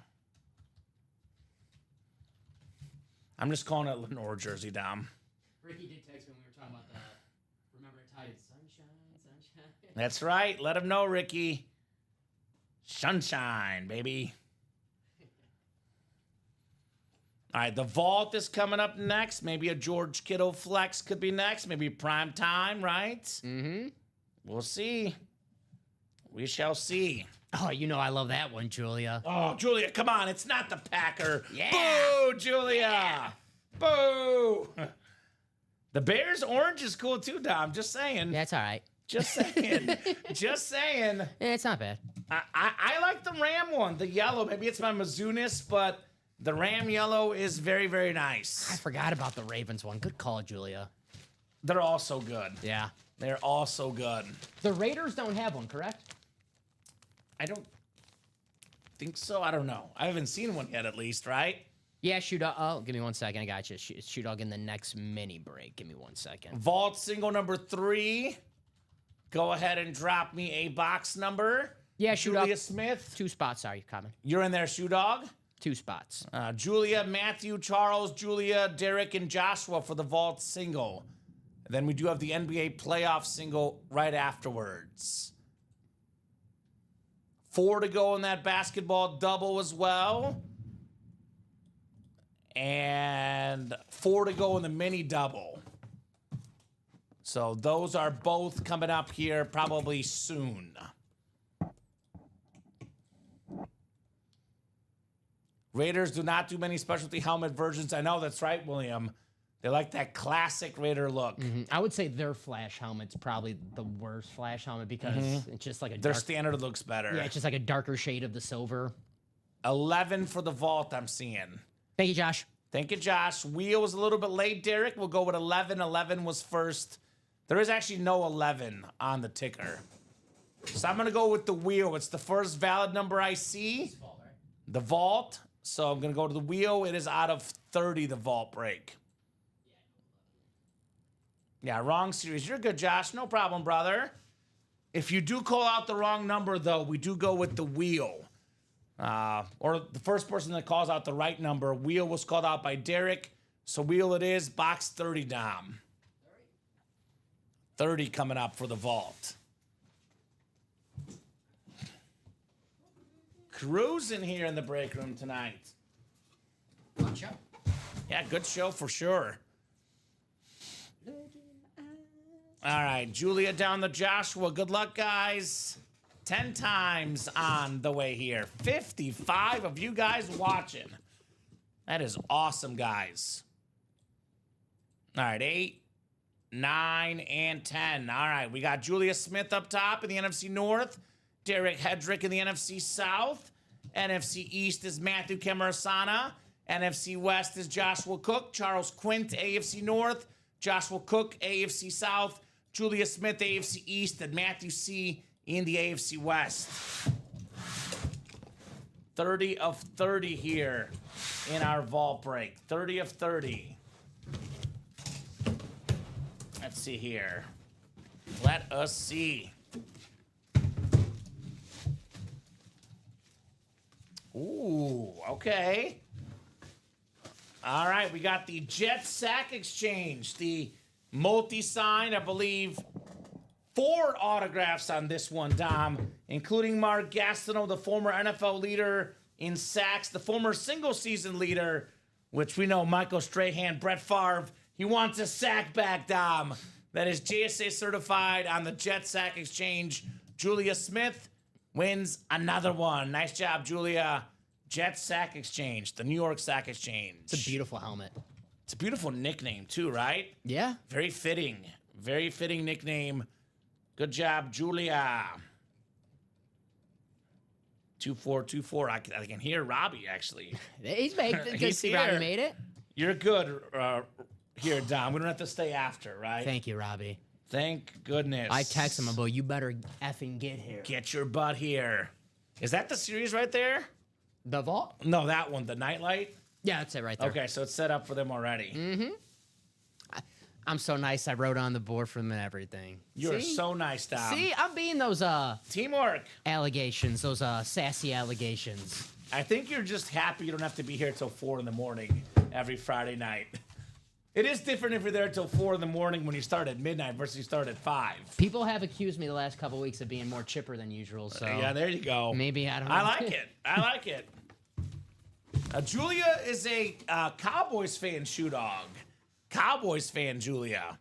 I'm just calling it Lenore jersey, Dom. Ricky did text me when we were talking about the remember Italian sunshine. That's right. Let him know, Ricky. Sunshine, baby. All right, the vault is coming up next. Maybe a George Kittle flex could be next. Maybe prime time, right? Mm-hmm. We'll see. We shall see. Oh, you know I love that one, Julia. Oh, Julia, come on. It's not the Packer. Yeah. Boo, Julia. Boo. The Bears orange is cool too, Dom. Just saying. Yeah, it's all right. Just saying. Just saying. Yeah, it's not bad. I like the Ram one, the yellow. Maybe it's my Mizunis, but the Ram yellow is very, very I nice. forgot about the Ravens one. Good call, Julia. They're all so good. Yeah. They're all so good. The Raiders don't have one, correct? I don't think so. I don't know. I haven't seen one yet, at least, right? Yeah, Shoe Dog. Oh, give me 1 second. I got you. Shoe Dog in the next mini break. Give me 1 second. Vault single number 3. Go ahead and drop me a box number. Yeah, Shoe Dog. Julia Smith. 2 spots. Sorry, coming. You're in there, Shoe Dog. 2 spots. Julia, Matthew, Charles, Julia, Derek, and Joshua for the vault single. Then we do have the NBA playoff single right afterwards. 4 to go in that basketball double as well. And 4 to go in the mini double. So those are both coming up here probably soon. Raiders do not do many specialty helmet versions. I know that's right, William. They like that classic Raider look. I would say their flash helmet's probably the worst flash helmet because it's just like a Their dark, standard looks better. yeah, it's just like a darker shade of the silver. 11 for the vault, I'm seeing. Thank you, Josh. Thank you, Josh. Wheel was a little bit late, Derek. We'll go with 11. 11 was first. There is actually no 11 on the ticker. So I'm going to go with the wheel. It's the first valid number I see. The vault. So I'm going to go to the wheel. It is out of 30, the vault break. Yeah, wrong series. You're good, Josh. No problem, brother. If you do call out the wrong number, though, we do go with the wheel. Or the first person that calls out the right number. Wheel was called out by Derek. So wheel it is. Box 30, Dom. 30 coming up for the vault. Cruising here in the break room tonight. Good show. Yeah, good show for sure. All right, Julia down to Joshua. Good luck, guys. 10 times on the way here. 55 of you guys watching. That is awesome, guys. All right, 8, 9, and 10. All right, we got Julia Smith up top in the NFC North. Derek Hedrick in the NFC South. NFC East is Matthew Camarasana. NFC West is Joshua Cook. Charles Quint, AFC North. Joshua Cook, AFC South. Julia Smith, AFC East. And Matthew C. in the AFC West. 30 of 30 here in our vault break. 30 of 30. Let's see here. Let us see. Ooh, okay. All right, we got the Jet Sack Exchange, the multi-sign, I believe, 4 autographs on this one, Dom, including Mark Gastineau, the former NFL leader in sacks, the former single-season leader, which we know Michael Strahan, Brett Favre, he wants a sack back, Dom. That is JSA certified on the Jet Sack Exchange. Julia Smith wins another one. Nice job, Julia. Jet Sack Exchange, the New York Sack Exchange. It's a beautiful helmet. It's a beautiful nickname, too, right? Yeah. Very fitting. Very fitting nickname. Good job, Julia. 2424. I can hear Robbie, actually. He's made it. He's See, Robbie here. made it. You're good here, Dom. We don't have to stay after, right? Thank you, Robbie. Thank goodness. I text him about you better effing get here. Get your butt here. Is that the series right there? The vault? No, that one, the Nightlight. Yeah, that's it right there. Okay, so it's set up for them already. I'm so nice. I wrote on the board for them and everything. You're See? so nice, Dom. See, I'm being those Teamwork. allegations, those sassy allegations. I think you're just happy you don't have to be here till 4 in the morning every Friday night. It is different if you're there till 4 in the morning when you start at midnight versus you start at 5. People have accused me the last couple weeks of being more chipper than usual, so Yeah, there you go. maybe I don't know. I like it. I like it. Julia is a Cowboys fan, shoe dog. Cowboys fan, Julia.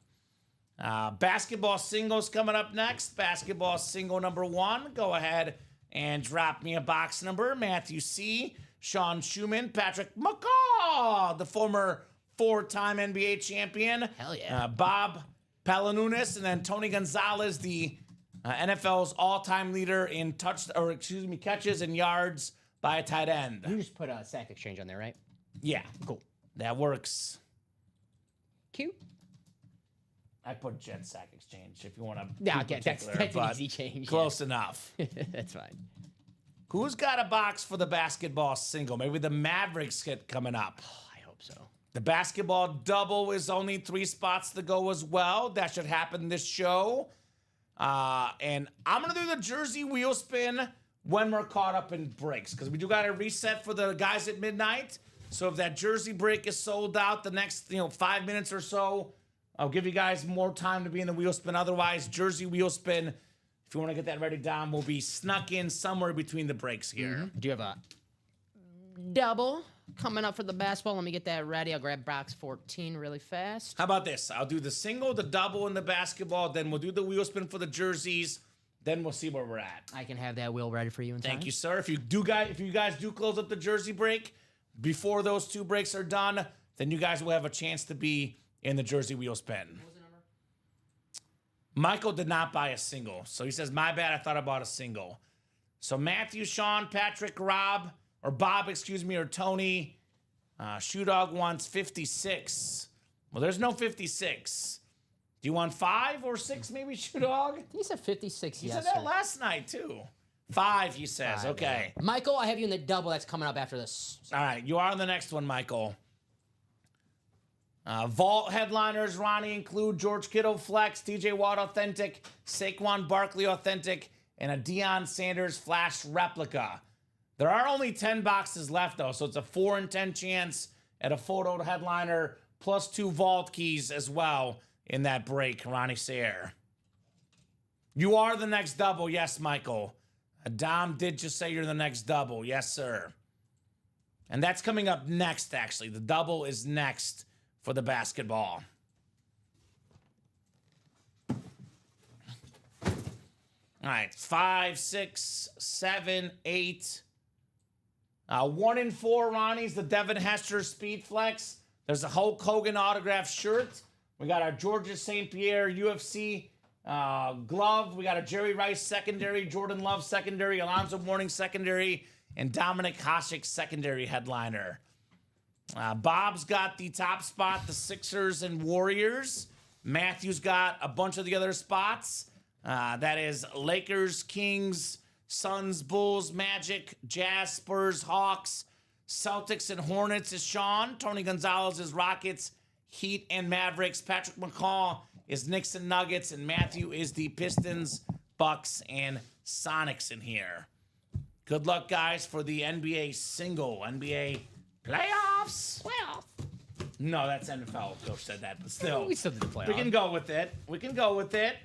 Basketball singles coming up next. Basketball single number 1. Go ahead and drop me a box number. Matthew C., Sean Schumann, Patrick McCaw, the former 4-time NBA champion. Hell yeah. Bob Palanunis, and then Tony Gonzalez, the NFL's all-time leader in catches and yards by a tight end. You just put a sack exchange on there, right? Yeah, Cool. that works. Cute. I put Jet Sack Exchange if you want to. Yeah, okay, that's an easy change. Close enough. Yeah. That's fine. Who's got a box for the basketball single? Maybe the Mavericks hit coming up. Oh, I hope so. The basketball double is only 3 spots to go as well. That should happen this show. And I'm going to do the jersey wheel spin when we're caught up in breaks, because we do got to reset for the guys at midnight. So if that jersey break is sold out the next 5 minutes or so, I'll give you guys more time to be in the wheel spin. Otherwise, jersey wheel spin, if you want to get that ready down, will be snuck in somewhere between the breaks here. Do you have a double coming up for the basketball? Let me get that ready. I'll grab box 14 really fast. How about this? I'll do the single, the double, and the basketball. Then we'll do the wheel spin for the jerseys. Then we'll see where we're at. I can have that wheel ready for you in time. Thank you, sir. If you guys do close up the jersey break before those 2 breaks are done, then you guys will have a chance to be in the jersey wheel spin. What was the number? Michael did not buy a single, so he says, "My bad. I thought I bought a single." So Matthew, Sean, Patrick, Bob, or Tony. Shoe Dog wants 56. Well, there's no 56. Do you want 5 or 6, maybe, Shoe Dog? He said 56, He yes, said that sir. last night, too. 5, he says. 5, Okay. yeah. Michael, I have you in the double that's coming up after this. All right, you are on the next one, Michael. Vault headliners, Ronnie, include George Kittle Flex, TJ Watt Authentic, Saquon Barkley Authentic, and a Deion Sanders Flash replica. There are only 10 boxes left, though, so it's a 4 in 10 chance at a photo headliner, plus 2 vault keys as well in that break, Ronnie Sayre. You are the next double, yes, Michael. Dom did just say you're the next double, yes, sir. And that's coming up next, actually. The double is next for the basketball. All right, 5, 6, 7, 8. 1 in 4, Ronnie's the Devin Hester Speed Flex. There's a Hulk Hogan autographed shirt. We got our Georgia St. Pierre UFC glove. We got a Jerry Rice secondary, Jordan Love secondary, Alonzo Mourning secondary, and Dominic Hasek secondary headliner. Bob's got the top spot, the Sixers and Warriors. Matthew's got a bunch of the other spots. That is Lakers, Kings, Suns, Bulls, Magic, Jazz, Spurs, Hawks, Celtics, and Hornets is Sean. Tony Gonzalez is Rockets, Heat, and Mavericks. Patrick McCaw is Knicks and Nuggets, and Matthew is the Pistons, Bucks, and Sonics in here. Good luck, guys, for the NBA single, NBA playoffs. No, that's NFL. Coach said that, but still. We still did the playoff. We can go with it.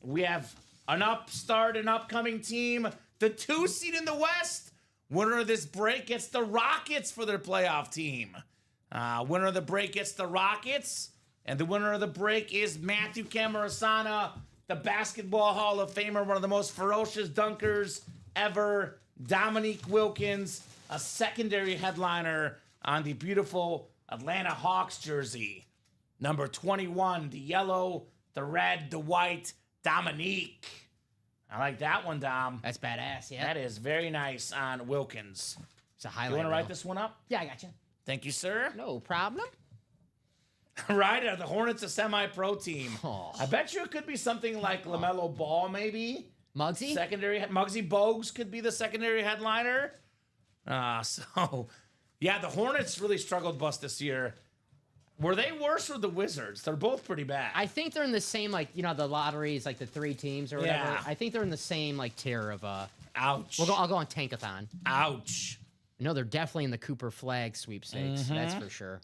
We have an upstart, an upcoming team. The 2 seed in the West. Winner of this break gets the Rockets for their playoff team. Winner of the break gets the Rockets. And the winner of the break is Matthew Camarasana, the Basketball Hall of Famer, one of the most ferocious dunkers ever. Dominique Wilkins, a secondary headliner on the beautiful Atlanta Hawks jersey. Number 21, the yellow, the red, the white, Dominique. I like that one, Dom. That's badass, yeah. That is very nice on Wilkins. It's a highlight. You want to write reel. this one up? Yeah, I got you. Thank you, sir. No problem. Right, are the Hornets a semi-pro team? Oh. I bet you it could be something like LaMelo Ball, maybe. Muggsy? Muggsy Bogues could be the secondary headliner. So Yeah, the Hornets really struggled bust this year. Were they worse or the Wizards? They're both pretty bad. I think they're in the same, like, the lottery is like the 3 teams or whatever. Yeah. I think they're in the same, like, tier of, Ouch. I'll go on Tankathon. Ouch. No, they're definitely in the Cooper Flag sweepstakes. That's for sure.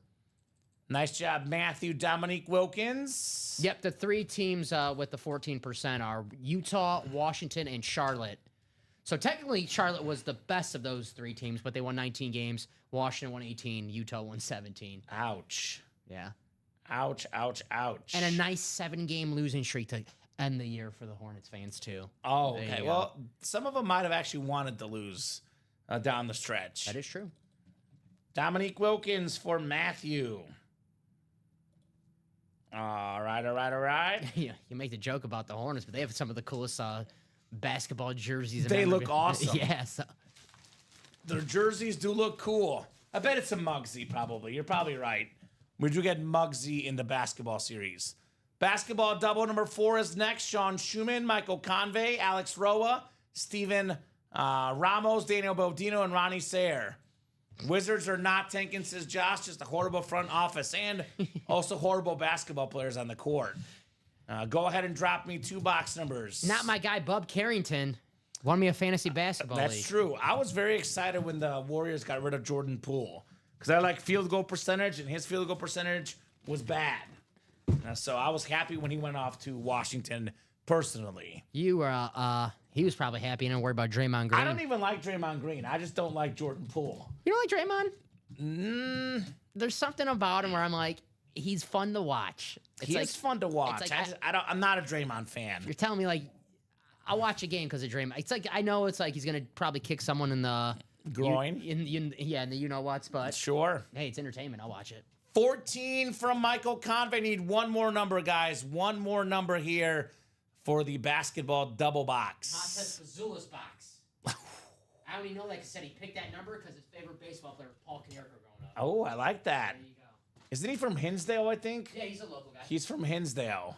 Nice job, Matthew Dominique Wilkins. Yep, the 3 teams with the 14% are Utah, Washington, and Charlotte. So technically, Charlotte was the best of those 3 teams, but they won 19 games. Washington won 18. Utah won 17. Ouch. Yeah. Ouch, ouch, ouch. And a nice 7-game losing streak to end the year for the Hornets fans, too. Oh, There okay. you Well, some of them might have actually wanted to lose down the stretch. That is true. Dominique Wilkins for Matthew. All right. Yeah, you make the joke about the Hornets, but they have some of the coolest basketball jerseys. They look awesome. Yeah. So. Their jerseys do look cool. I bet it's a Muggsy, probably. You're probably right. We do get Muggsy in the basketball series. Basketball double number 4 is next. Sean Schumann, Michael Convey, Alex Roa, Steven Ramos, Daniel Bodino, and Ronnie Sayre. Wizards are not tanking, says Josh. Just a horrible front office and also horrible basketball players on the court. Go ahead and drop me 2 box numbers. Not my guy, Bub Carrington. Won me a fantasy basketball That's league. true. I was very excited when the Warriors got rid of Jordan Poole because I like field goal percentage, and his field goal percentage was bad. So I was happy when he went off to Washington personally. You were, he was probably happy and didn't worry about Draymond Green. I don't even like Draymond Green. I just don't like Jordan Poole. You don't like Draymond? There's something about him where I'm like, he's fun to watch. He is fun to watch. it's like I'm not a Draymond fan. You're telling me, like, I'll watch a game because of Draymond. It's like, I know it's like he's going to probably kick someone in the Groin? in the you-know-whats, but Sure. hey, it's entertainment. I'll watch it. 14 from Michael Convey. Need one more number, guys. One more number here for the basketball double box. Mazzulla's box. I only know, like I said, he picked that number because his favorite baseball player, Paul Konerko, growing up. Oh, I like that. There you go. Isn't he from Hinsdale, I think? Yeah, he's a local guy. He's from Hinsdale.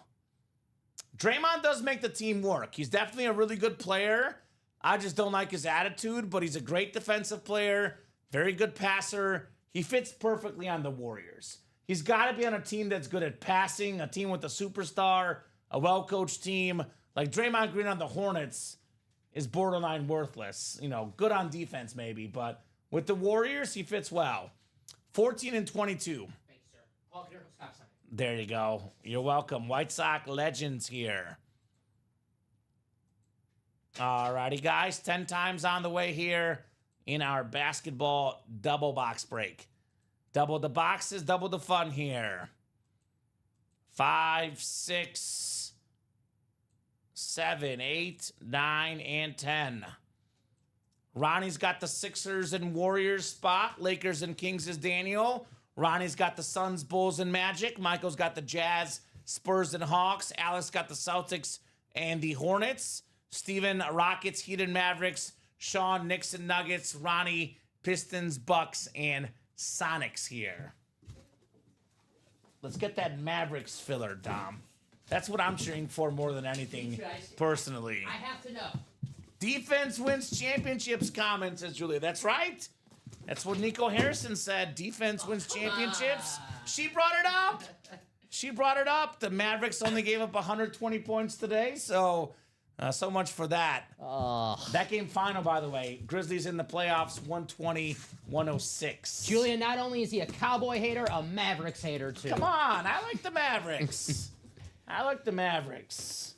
Draymond does make the team work. He's definitely a really good player. I just don't like his attitude, but he's a great defensive player, very good passer. He fits perfectly on the Warriors. He's got to be on a team that's good at passing, a team with a superstar, a well-coached team. Like Draymond Green on the Hornets is borderline worthless. You know, good on defense maybe, but with the Warriors, he fits well. 14 and 22. Thanks, sir. Paul Konerko, stop sign. There you go. You're welcome. White Sox legends here. All righty, guys. 10 times on the way here in our basketball double box break. Double the boxes, double the fun here. 5, 6, 7, 8, 9, and 10. Ronnie's got the Sixers and Warriors spot. Lakers and Kings is Daniel. Ronnie's got the Suns, Bulls, and Magic. Michael's got the Jazz, Spurs, and Hawks. Alex got the Celtics and the Hornets. Steven, Rockets, Heat, and Mavericks. Sean, Knicks, and Nuggets. Ronnie, Pistons, Bucks, and Sonics here. Let's get that Mavericks filler, Dom. That's what I'm cheering for more than anything, personally. I have to know. Defense wins championships, comments, says Julia. That's right. That's what Nico Harrison said. Defense wins championships. She brought it up. She brought it up. The Mavericks only gave up 120 points today, so much for that. That game final, by the way, Grizzlies in the playoffs, 120-106. Julian, not only is he a Cowboy hater, a Mavericks hater, too. Come on, I like the Mavericks. I like the Mavericks.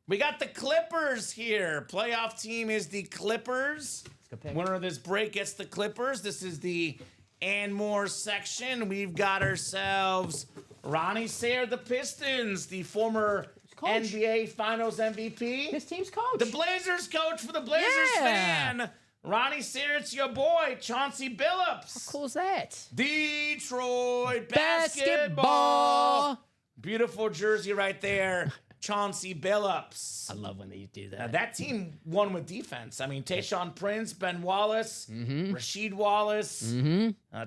We got the Clippers here. Playoff team is the Clippers. Winner of this break gets the Clippers. This is the and more section. We've got ourselves Ronnie Sayre, the Pistons, the former Coach. NBA Finals MVP. His team's coach. The Blazers coach for the Blazers fan. Ronnie Sayre, it's your boy, Chauncey Billups. How cool is that? Detroit basketball. Beautiful jersey right there. Chauncey Billups. I love when they do that. That team won with defense. I mean, Tayshaun Prince, Ben Wallace, Rasheed Wallace.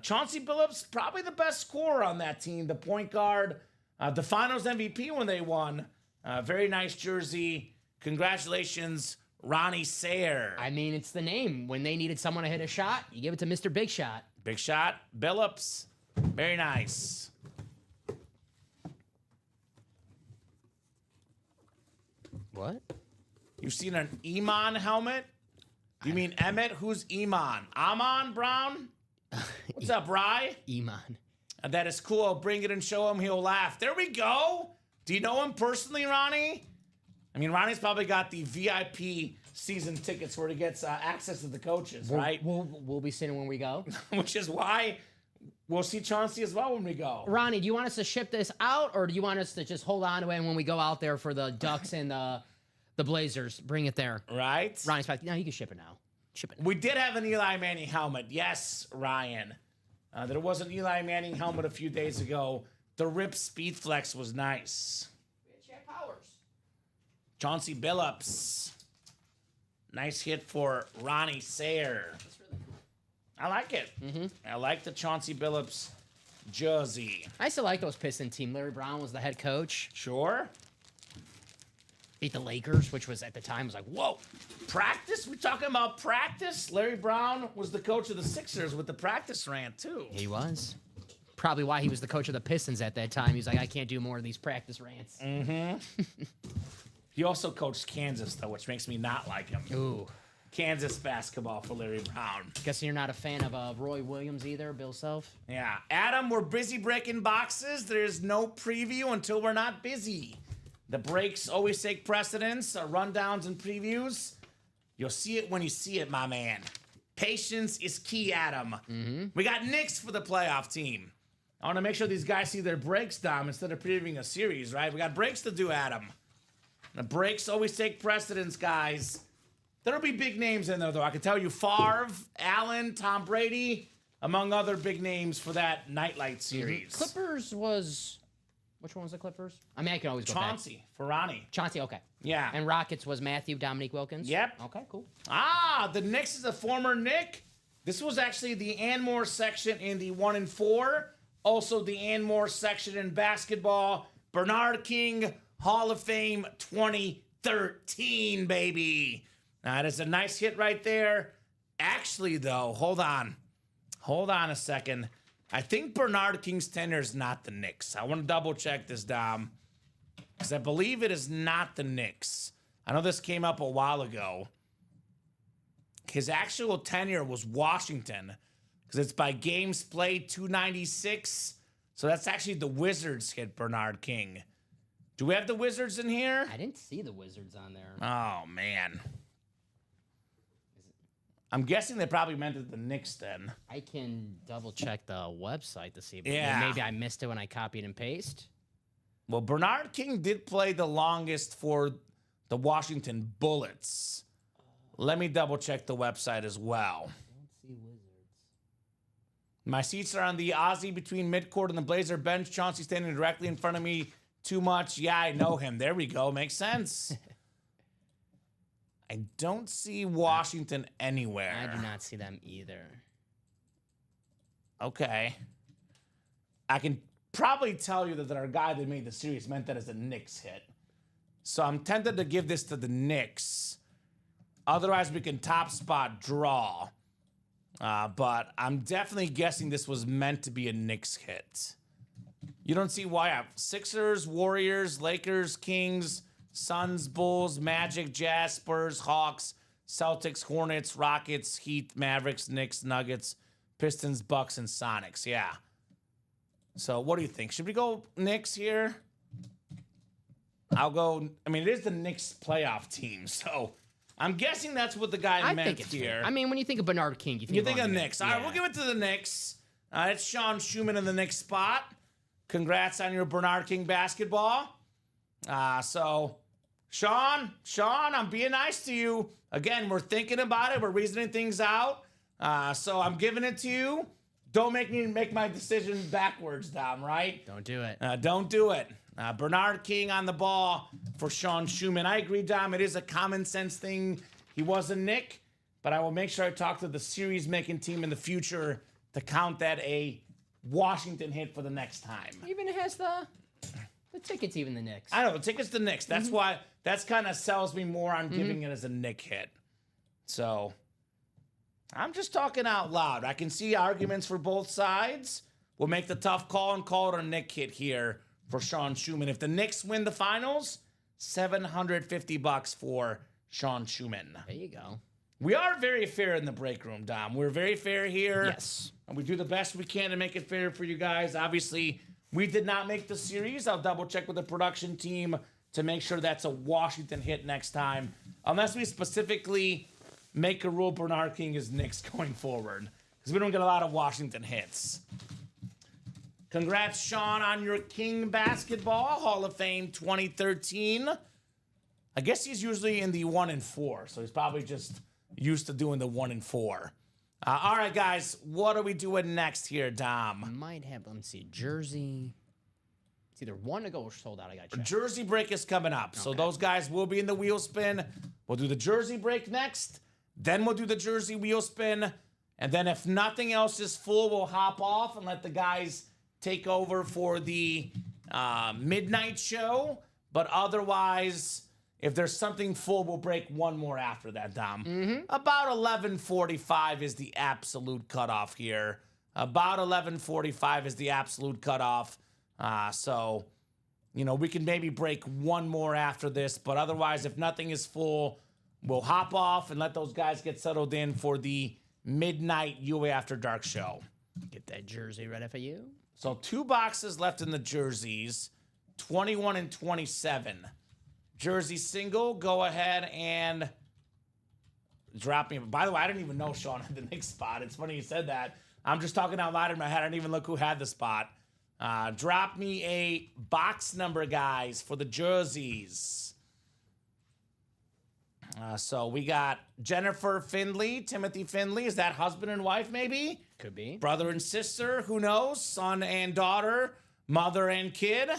Chauncey Billups, probably the best scorer on that team, the point guard, the finals MVP when they won. Very nice jersey. Congratulations, Ronnie Sayre. I mean, it's the name. When they needed someone to hit a shot, you give it to Mr. Big Shot. Big shot. Billups. Very nice. What? You've seen an Iman helmet? You mean Emmett? Who's Iman? Amon Brown? What's up, Rye? Iman. That is cool. I'll bring it and show him. He'll laugh. There we go. Do you know him personally, Ronnie? I mean, Ronnie's probably got the VIP season tickets where he gets access to the coaches, right? We'll be sitting when we go. Which is why we'll see Chauncey as well when we go. Ronnie, do you want us to ship this out, or do you want us to just hold on to it and when we go out there for the Ducks and the Blazers, bring it there? Right? Ronnie's back. No, you can ship it now. Ship it now. We did have an Eli Manning helmet. Yes, Ryan. There was an Eli Manning helmet a few days ago. The Rip Speed Flex was nice. Champ Powers. Chauncey Billups. Nice hit for Ronnie Sayer. That's really cool. I like it. I like the Chauncey Billups jersey. I still like those Piston team. Larry Brown was the head coach. Sure. Beat the Lakers, which was at the time was like, whoa. Practice? We talking about practice? Larry Brown was the coach of the Sixers with the practice rant, too. He was. Probably why he was the coach of the Pistons at that time. He's like, I can't do more of these practice rants. He also coached Kansas, though, which makes me not like him. Ooh. Kansas basketball for Larry Brown. Guessing you're not a fan of Roy Williams either, Bill Self? Yeah. Adam, we're busy breaking boxes. There's no preview until we're not busy. The breaks always take precedence, rundowns and previews. You'll see it when you see it, my man. Patience is key, Adam. We got Knicks for the playoff team. I want to make sure these guys see their breaks, Dom, instead of previewing a series, right? We got breaks to do, Adam. The breaks always take precedence, guys. There'll be big names in there, though. I can tell you Favre, Allen, Tom Brady, among other big names for that Nightlight series. Clippers was... Which one was the Clippers? I mean, I can always go Chauncey for Ronnie. back. Chauncey, okay. Yeah. And Rockets was Matthew Dominique Wilkins? Yep. Okay, cool. Ah, the Knicks is a former Knick. This was actually the Anmore section in the 1 and 4. Also the Anmore section in basketball. Bernard King, Hall of Fame 2013, baby. That is a nice hit right there. Actually, though, hold on. Hold on a second. I think Bernard King's tenure is not the Knicks. I want to double check this, Dom, because I believe it is not the Knicks. I know this came up a while ago. His actual tenure was Washington, because it's by games played 296. So that's actually the Wizards hit Bernard King. Do we have the Wizards in here? I didn't see the Wizards on there. Oh, man. I'm guessing they probably meant it the Knicks then. I can double check the website to see. But Yeah. Maybe I missed it when I copied and pasted. Well, Bernard King did play the longest for the Washington Bullets. Let me double check the website as well. Don't see Wizards. My seats are on the Aussie between midcourt and the Blazer bench. Chauncey standing directly in front of me. Too much. Yeah, I know him. There we go. Makes sense. I don't see Washington anywhere. I do not see them either. Okay. I can probably tell you that our guy that made the series meant that as a Knicks hit. So I'm tempted to give this to the Knicks. Otherwise, we can top spot draw. But I'm definitely guessing this was meant to be a Knicks hit. You don't see why I have Sixers, Warriors, Lakers, Kings, Suns, Bulls, Magic, Jazz, Spurs, Hawks, Celtics, Hornets, Rockets, Heat, Mavericks, Knicks, Nuggets, Pistons, Bucks, and Sonics. Yeah. So what do you think? Should we go Knicks here? I'll go. I mean, it is the Knicks playoff team, so I'm guessing that's what the guy I meant think it's here. fair. I mean, when you think of Bernard King, You think of Ronnie. Knicks. All right, we'll give it to the Knicks. It's Sean Schumann in the Knicks spot. Congrats on your Bernard King basketball. So, Sean, I'm being nice to you. Again, we're thinking about it. We're reasoning things out. So I'm giving it to you. Don't make me make my decision backwards, Dom, right? Don't do it. Don't do it. Bernard King on the ball for Sean Schumann. I agree, Dom. It is a common sense thing. He was a Knick, but I will make sure I talk to the series-making team in the future to count that a Washington hit for the next time. Even it has the tickets, even the Knicks. I know, the tickets to Knicks. That's why, that's kind of sells me more on giving it as a Knick hit. So, I'm just talking out loud. I can see arguments for both sides. We'll make the tough call and call it a Nick hit here for Sean Schumann. If the Knicks win the finals, $750 for Sean Schumann. There you go. We are very fair in the break room, Dom. We're very fair here. Yes. And we do the best we can to make it fair for you guys. Obviously, we did not make the series. I'll double check with the production team to make sure that's a Washington hit next time. Unless we specifically make a rule Bernard King is Knicks going forward. Because we don't get a lot of Washington hits. Congrats, Sean, on your King Basketball Hall of Fame 2013. I guess he's usually in the 1 and 4, so he's probably just used to doing the 1 and 4. All right, guys, what are we doing next here, Dom? Might have, let's see, Jersey. It's either 1 to go or sold out. I got you. Jersey break is coming up, so those guys will be in the wheel spin. We'll do the Jersey break next, then we'll do the Jersey wheel spin, and then if nothing else is full, we'll hop off and let the guys take over for the midnight show. But otherwise, if there's something full, we'll break one more after that, Dom. About 11:45 is the absolute cutoff here. About 11:45 is the absolute cutoff. So, you know, we can maybe break one more after this. But otherwise, if nothing is full, we'll hop off and let those guys get settled in for the midnight UA After Dark show. Get that jersey ready for you. So 2 boxes left in the jerseys, 21 and 27. Jersey single, go ahead and drop me. By the way, I didn't even know Sean had the Knicks spot. It's funny you said that. I'm just talking out loud in my head. I didn't even look who had the spot. Drop me a box number, guys, for the jerseys. So we got Jennifer Finley, Timothy Finley. Is that husband and wife, maybe? Could be. Brother and sister, who knows? Son and daughter, mother and kid.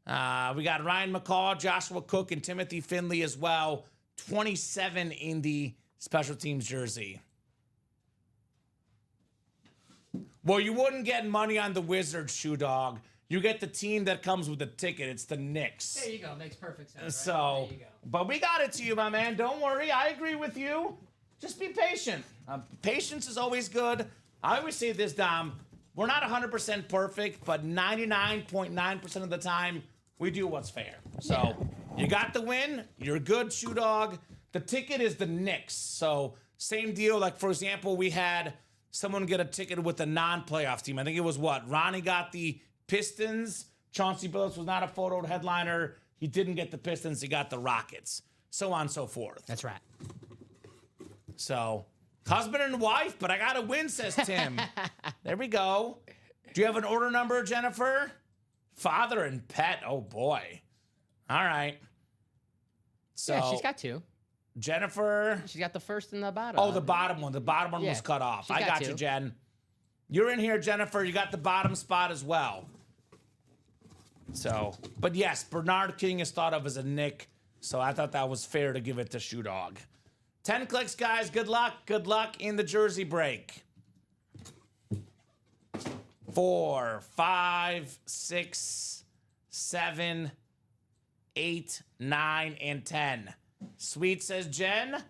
We got Ryan McCall, Joshua Cook, and Timothy Finley as well. 27 in the special teams jersey. Well, you wouldn't get money on the Wizards, Shoe Dog. You get the team that comes with the ticket. It's the Knicks. There you go. Makes perfect sense. Right? So, There you go. but we got it to you, my man. Don't worry. I agree with you. Just be patient. Patience is always good. I always say this, Dom. We're not 100% perfect, but 99.9% of the time, we do what's fair. So, you got the win. You're good, Shoe Dog. The ticket is the Knicks. So, same deal. Like, for example, we had someone get a ticket with a non-playoff team. I think it was what? Ronnie got the Pistons. Chauncey Billups was not a photoed headliner. He didn't get the Pistons. He got the Rockets. So on and so forth. That's right. So, husband and wife, but I got to win, says Tim. There we go. Do you have an order number, Jennifer? Father and pet. Oh, boy. All right. So, Yeah, she's got 2. Jennifer. She's got the first and the bottom. Oh, the bottom one. The bottom one Yeah, was cut off. she's I got got you, 2. Jen. You're in here, Jennifer. You got the bottom spot as well. So, but yes, Bernard King is thought of as a Nick, so I thought that was fair to give it to Shoe Dog. 10 clicks, guys. Good luck. Good luck in the jersey break. 4, 5, 6, 7, 8, 9, and 10. Sweet, says Jen.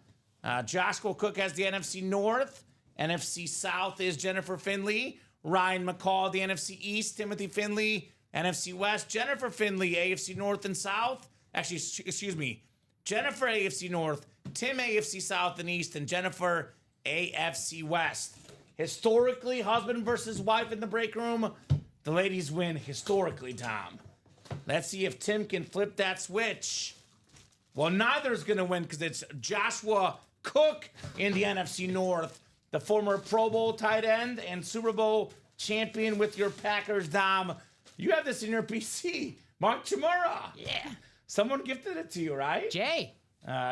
Joshua Cook has the NFC North. NFC South is Jennifer Finley. Ryan McCall, the NFC East. Timothy Finley, NFC West. Jennifer Finley, AFC North and South. Actually, excuse me. Jennifer, AFC North. Tim, AFC South and East. And Jennifer, AFC West. Historically, husband versus wife in the break room. The ladies win historically, Tom. Let's see if Tim can flip that switch. Well, neither's going to win because it's Joshua Cook in the NFC North, the former Pro Bowl tight end and Super Bowl champion with your Packers, Dom. You have this in your PC. Mark Chimura. Yeah. Someone gifted it to you, right? Jay.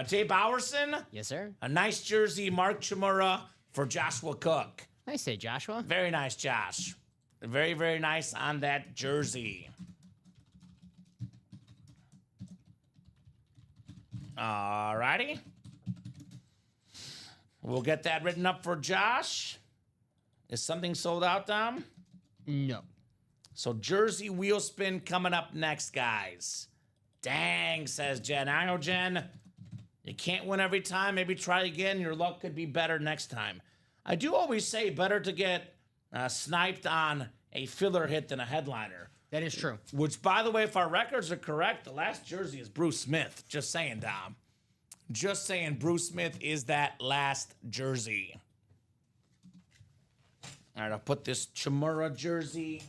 Jay Bowerson. Yes, sir. A nice jersey, Mark Chimura for Joshua Cook. Nice say, Joshua. Very nice, Josh. Very, very nice on that jersey. All righty. We'll get that written up for Josh. Is something sold out, Dom? No. So jersey wheel spin coming up next, guys. Dang, says Jen. I know, Jen. You can't win every time. Maybe try again. Your luck could be better next time. I do always say better to get sniped on a filler hit than a headliner. That is true. Which, by the way, if our records are correct, the last jersey is Bruce Smith. Just saying, Dom. Just saying, Bruce Smith is that last jersey. All right, I'll put this Chimura jersey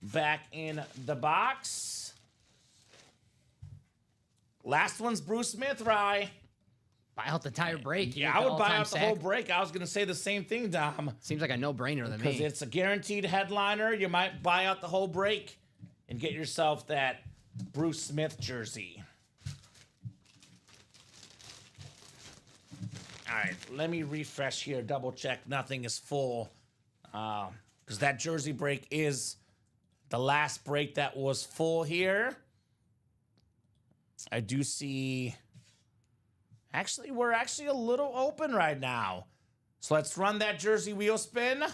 back in the box. Last one's Bruce Smith, Rye. Buy out the entire break. You Yeah, get I the would buy all-time out the whole sack. break. I was going to say the same thing, Dom. Seems like a no-brainer to Because me. it's a guaranteed headliner. You might buy out the whole break and get yourself that Bruce Smith jersey. All right, let me refresh here, double check nothing is full. Because that jersey break is the last break that was full here. I do see... Actually, we're actually a little open right now. So let's run that jersey wheel spin.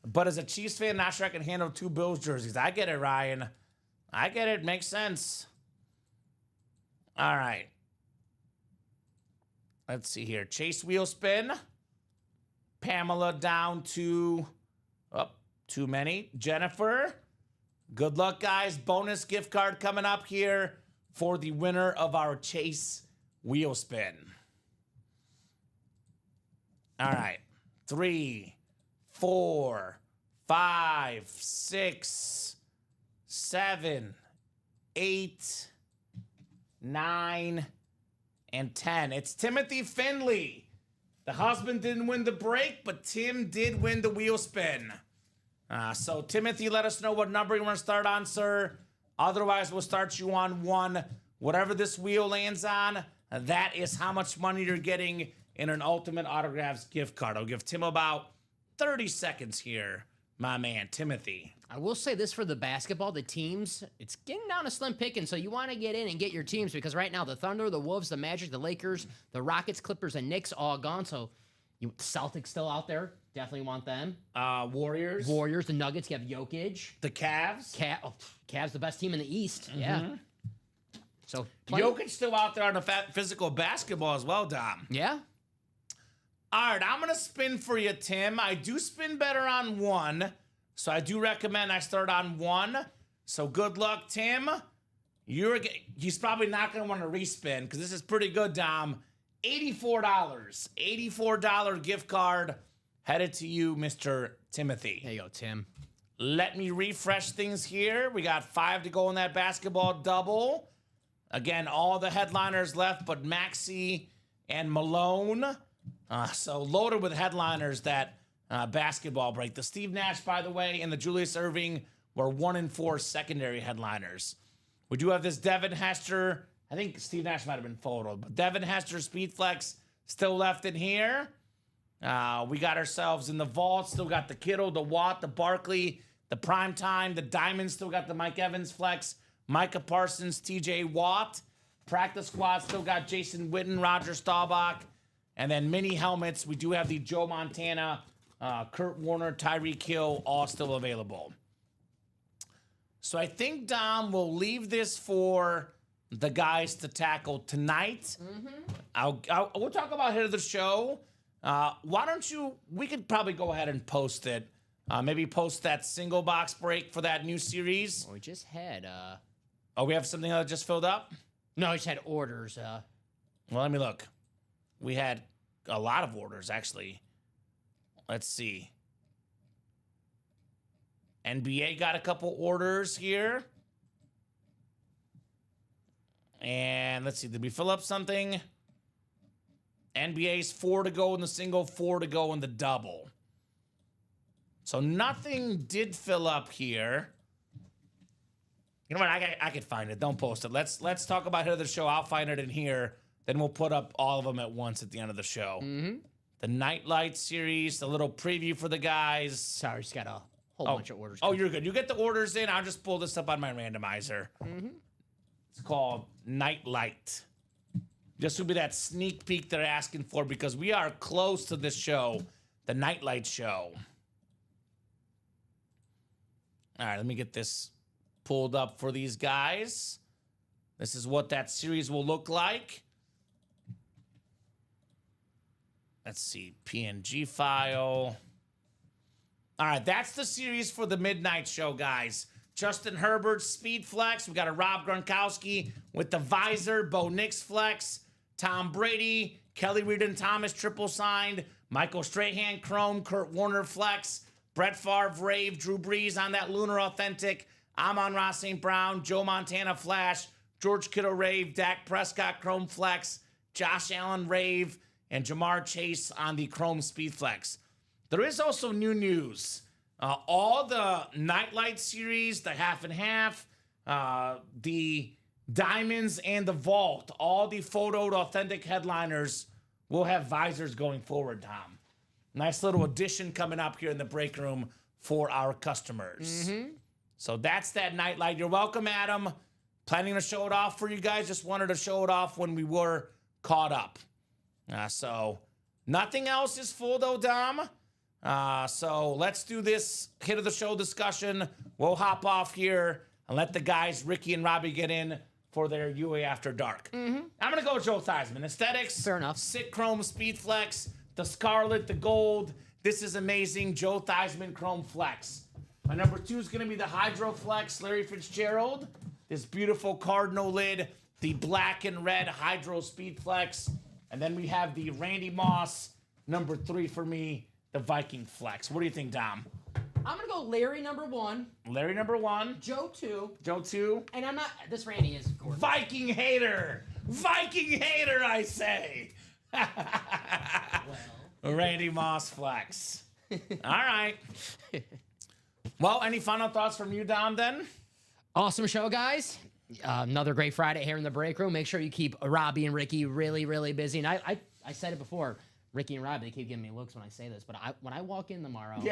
But as a Chiefs fan, not sure I can handle 2 Bills jerseys. I get it, Ryan. I get it. Makes sense. All right. Let's see here. Chase wheel spin. Pamela down to... Oh, too many. Jennifer. Good luck, guys. Bonus gift card coming up here for the winner of our Chase wheel spin. All right. 3, 4, 5, 6, 7, 8, 9, and 10. It's Timothy Finley. The husband didn't win the break, but Tim did win the wheel spin. So, Timothy, let us know what number you want to start on, sir. Otherwise, we'll start you on 1. Whatever this wheel lands on, that is how much money you're getting in an Ultimate Autographs gift card. I'll give Tim about 30 seconds here, my man, Timothy. I will say this for the basketball, the teams, it's getting down to slim picking, so you want to get in and get your teams because right now the Thunder, the Wolves, the Magic, the Lakers, the Rockets, Clippers, and Knicks all gone, so Celtics still out there. Definitely want them. Warriors. Warriors, the Nuggets, you have Jokic. The Cavs. Cavs, the best team in the East. Yeah. So Jokic still out there on the physical basketball as well, Dom. Yeah. All right, I'm going to spin for you, Tim. I do spin better on 1, so I do recommend I start on 1. So good luck, Tim. He's probably not going to want to respin because this is pretty good, Dom. $84. $84 gift card headed to you, Mr. Timothy. There you go, Tim. Let me refresh things here. We got 5 to go in that basketball double. Again, all the headliners left but Maxey and Malone. So loaded with headliners that basketball break. The Steve Nash, by the way, and the Julius Erving were 1 and 4 secondary headliners. We do have this Devin Hester. I think Steve Nash might have been photoed, but Devin Hester Speed Flex still left in here. We got ourselves in the vault. Still got the Kittle, the Watt, the Barkley, the Primetime, the Diamond. Still got the Mike Evans Flex, Micah Parsons, TJ Watt. Practice squad still got Jason Witten, Roger Staubach. And then mini helmets, we do have the Joe Montana, Kurt Warner, Tyreek Hill, all still available. So I think, Dom, we'll leave this for the guys to tackle tonight. We'll talk about hit of the show. Why don't you, we could probably go ahead and post it. Maybe post that single box break for that new series. Well, we just had, Oh, we have something that just filled up? no, we just had orders. Well, let me look. We had a lot of orders, actually. Let's see. NBA got a couple orders here. And let's see, did we fill up something? NBA's 4 to go in the single, 4 to go in the double. So nothing did fill up here. You know what? I could find it. Don't post it. Let's talk about hit of the show. I'll find it in here. Then we'll put up all of them at once at the end of the show. The Nightlight series, the little preview for the guys. Sorry, just got a whole bunch of orders. Oh, you're good. You get the orders in. I'll just pull this up on my randomizer. It's called Nightlight. This will be that sneak peek they're asking for because we are close to this show, the Nightlight show. All right, let me get this pulled up for these guys. This is what that series will look like. let's see, PNG file. All right, that's the series for the midnight show, guys. Justin Herbert, Speed Flex. We got a Rob Gronkowski with the visor, Bo Nix Flex, Tom Brady, Kelly Reardon Thomas triple signed, Michael Strahan Chrome, Kurt Warner Flex, Brett Favre Rave, Drew Brees on that Lunar Authentic, Amon-Ra St. Brown, Joe Montana Flash, George Kittle Rave, Dak Prescott Chrome Flex, Josh Allen Rave, and Jamar Chase on the Chrome Speed Flex. There is also new news. All the Nightlight series, the half and half, the Diamonds, and the Vault, all the photoed authentic headliners will have visors going forward, Tom. Nice little addition coming up here in the break room for our customers. So that's that Nightlight. You're welcome, Adam. Planning to show it off for you guys. Just wanted to show it off when we were caught up. So nothing else is full, though, Dom. So let's do this hit of the show discussion. We'll hop off here and let the guys, Ricky and Robbie, get in for their UA After Dark. I'm going to go with Joe Theismann. Aesthetics. Fair enough. Sick Chrome Speed Flex. The Scarlet, the Gold. This is amazing. Joe Theismann Chrome Flex. My number 2 is going to be the Hydro Flex Larry Fitzgerald. This beautiful cardinal lid. The black and red Hydro Speed Flex. And then we have the Randy Moss, number 3 for me, the Viking Flex. What do you think, Dom? I'm going to go Larry number 1. Larry number 1. Joe 2. Joe 2. And I'm not, this Randy is gorgeous. Viking hater. Viking hater, I say. Randy Moss Flex. All right. Well, any final thoughts from you, Dom, then? Awesome show, guys. Another great Friday here in the break room. Make sure you keep Robbie and Ricky really, really busy. And I said it before. Ricky and Robbie, they keep giving me looks when I say this, but when I walk in tomorrow,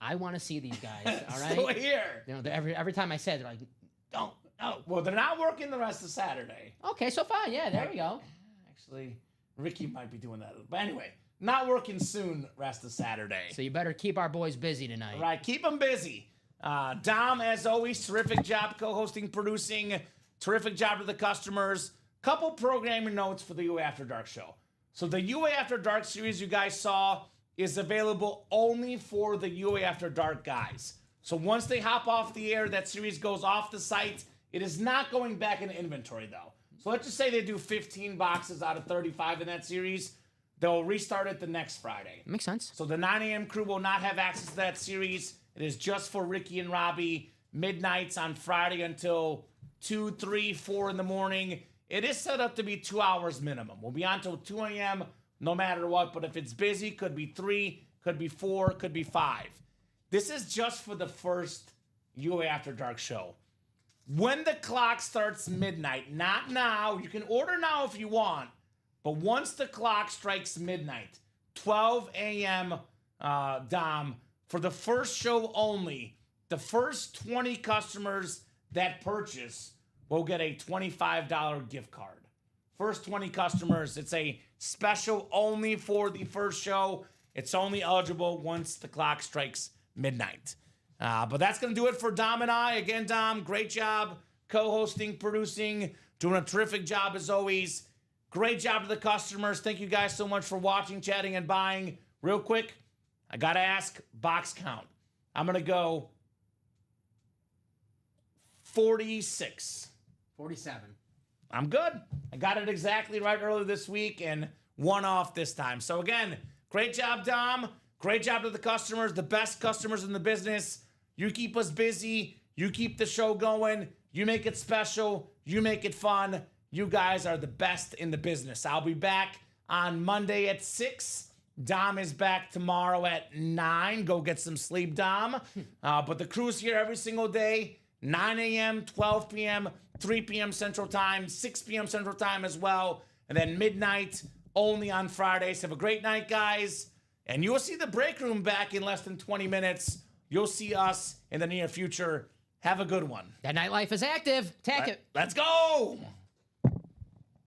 I want to see these guys. All right, still here. You know, every time I say it, they're like, "Don't, no." Well, they're not working the rest of Saturday. Okay, so fine. Yeah, there we go. Actually, Ricky might be doing that. But anyway, not working soon rest of Saturday. So you better keep our boys busy tonight. All right, keep them busy. Dom, as always, terrific job co-hosting, producing. Terrific job to the customers. Couple programming notes for the UA After Dark show. So the UA After Dark series you guys saw is available only for the UA After Dark guys. So once they hop off the air, that series goes off the site. It is not going back into inventory, though. So let's just say they do 15 boxes out of 35 in that series. They'll restart it the next Friday. Makes sense. So the 9 a.m. crew will not have access to that series. It is just for Ricky and Robbie, midnights on Friday until 2, 3, 4 in the morning. It is set up to be 2 hours minimum. We'll be on till 2 a.m. no matter what, but if it's busy, could be 3, could be 4, could be 5. This is just for the first UA After Dark show. When the clock starts midnight, not now, you can order now if you want, but once the clock strikes midnight, 12 a.m., Dom, for the first show only, the first 20 customers that purchase will get a $25 gift card. First 20 customers, it's a special only for the first show. It's only eligible once the clock strikes midnight. But that's going to do it for Dom and I. Again, Dom, great job co-hosting, producing, doing a terrific job as always. Great job to the customers. Thank you guys so much for watching, chatting, and buying. Real quick, I got to ask box count. I'm going to go 46. 47. I'm good. I got it exactly right earlier this week and one off this time. So again, great job, Dom. Great job to the customers, the best customers in the business. You keep us busy. You keep the show going. You make it special. You make it fun. You guys are the best in the business. I'll be back on Monday at 6. Dom is back tomorrow at 9. Go get some sleep, Dom. But the crew's here every single day. 9 a.m., 12 p.m., 3 p.m. Central Time, 6 p.m. Central Time as well. And then midnight only on Fridays. Have a great night, guys. And you'll see the break room back in less than 20 minutes. You'll see us in the near future. Have a good one. That nightlife is active. Tack it. Let's go.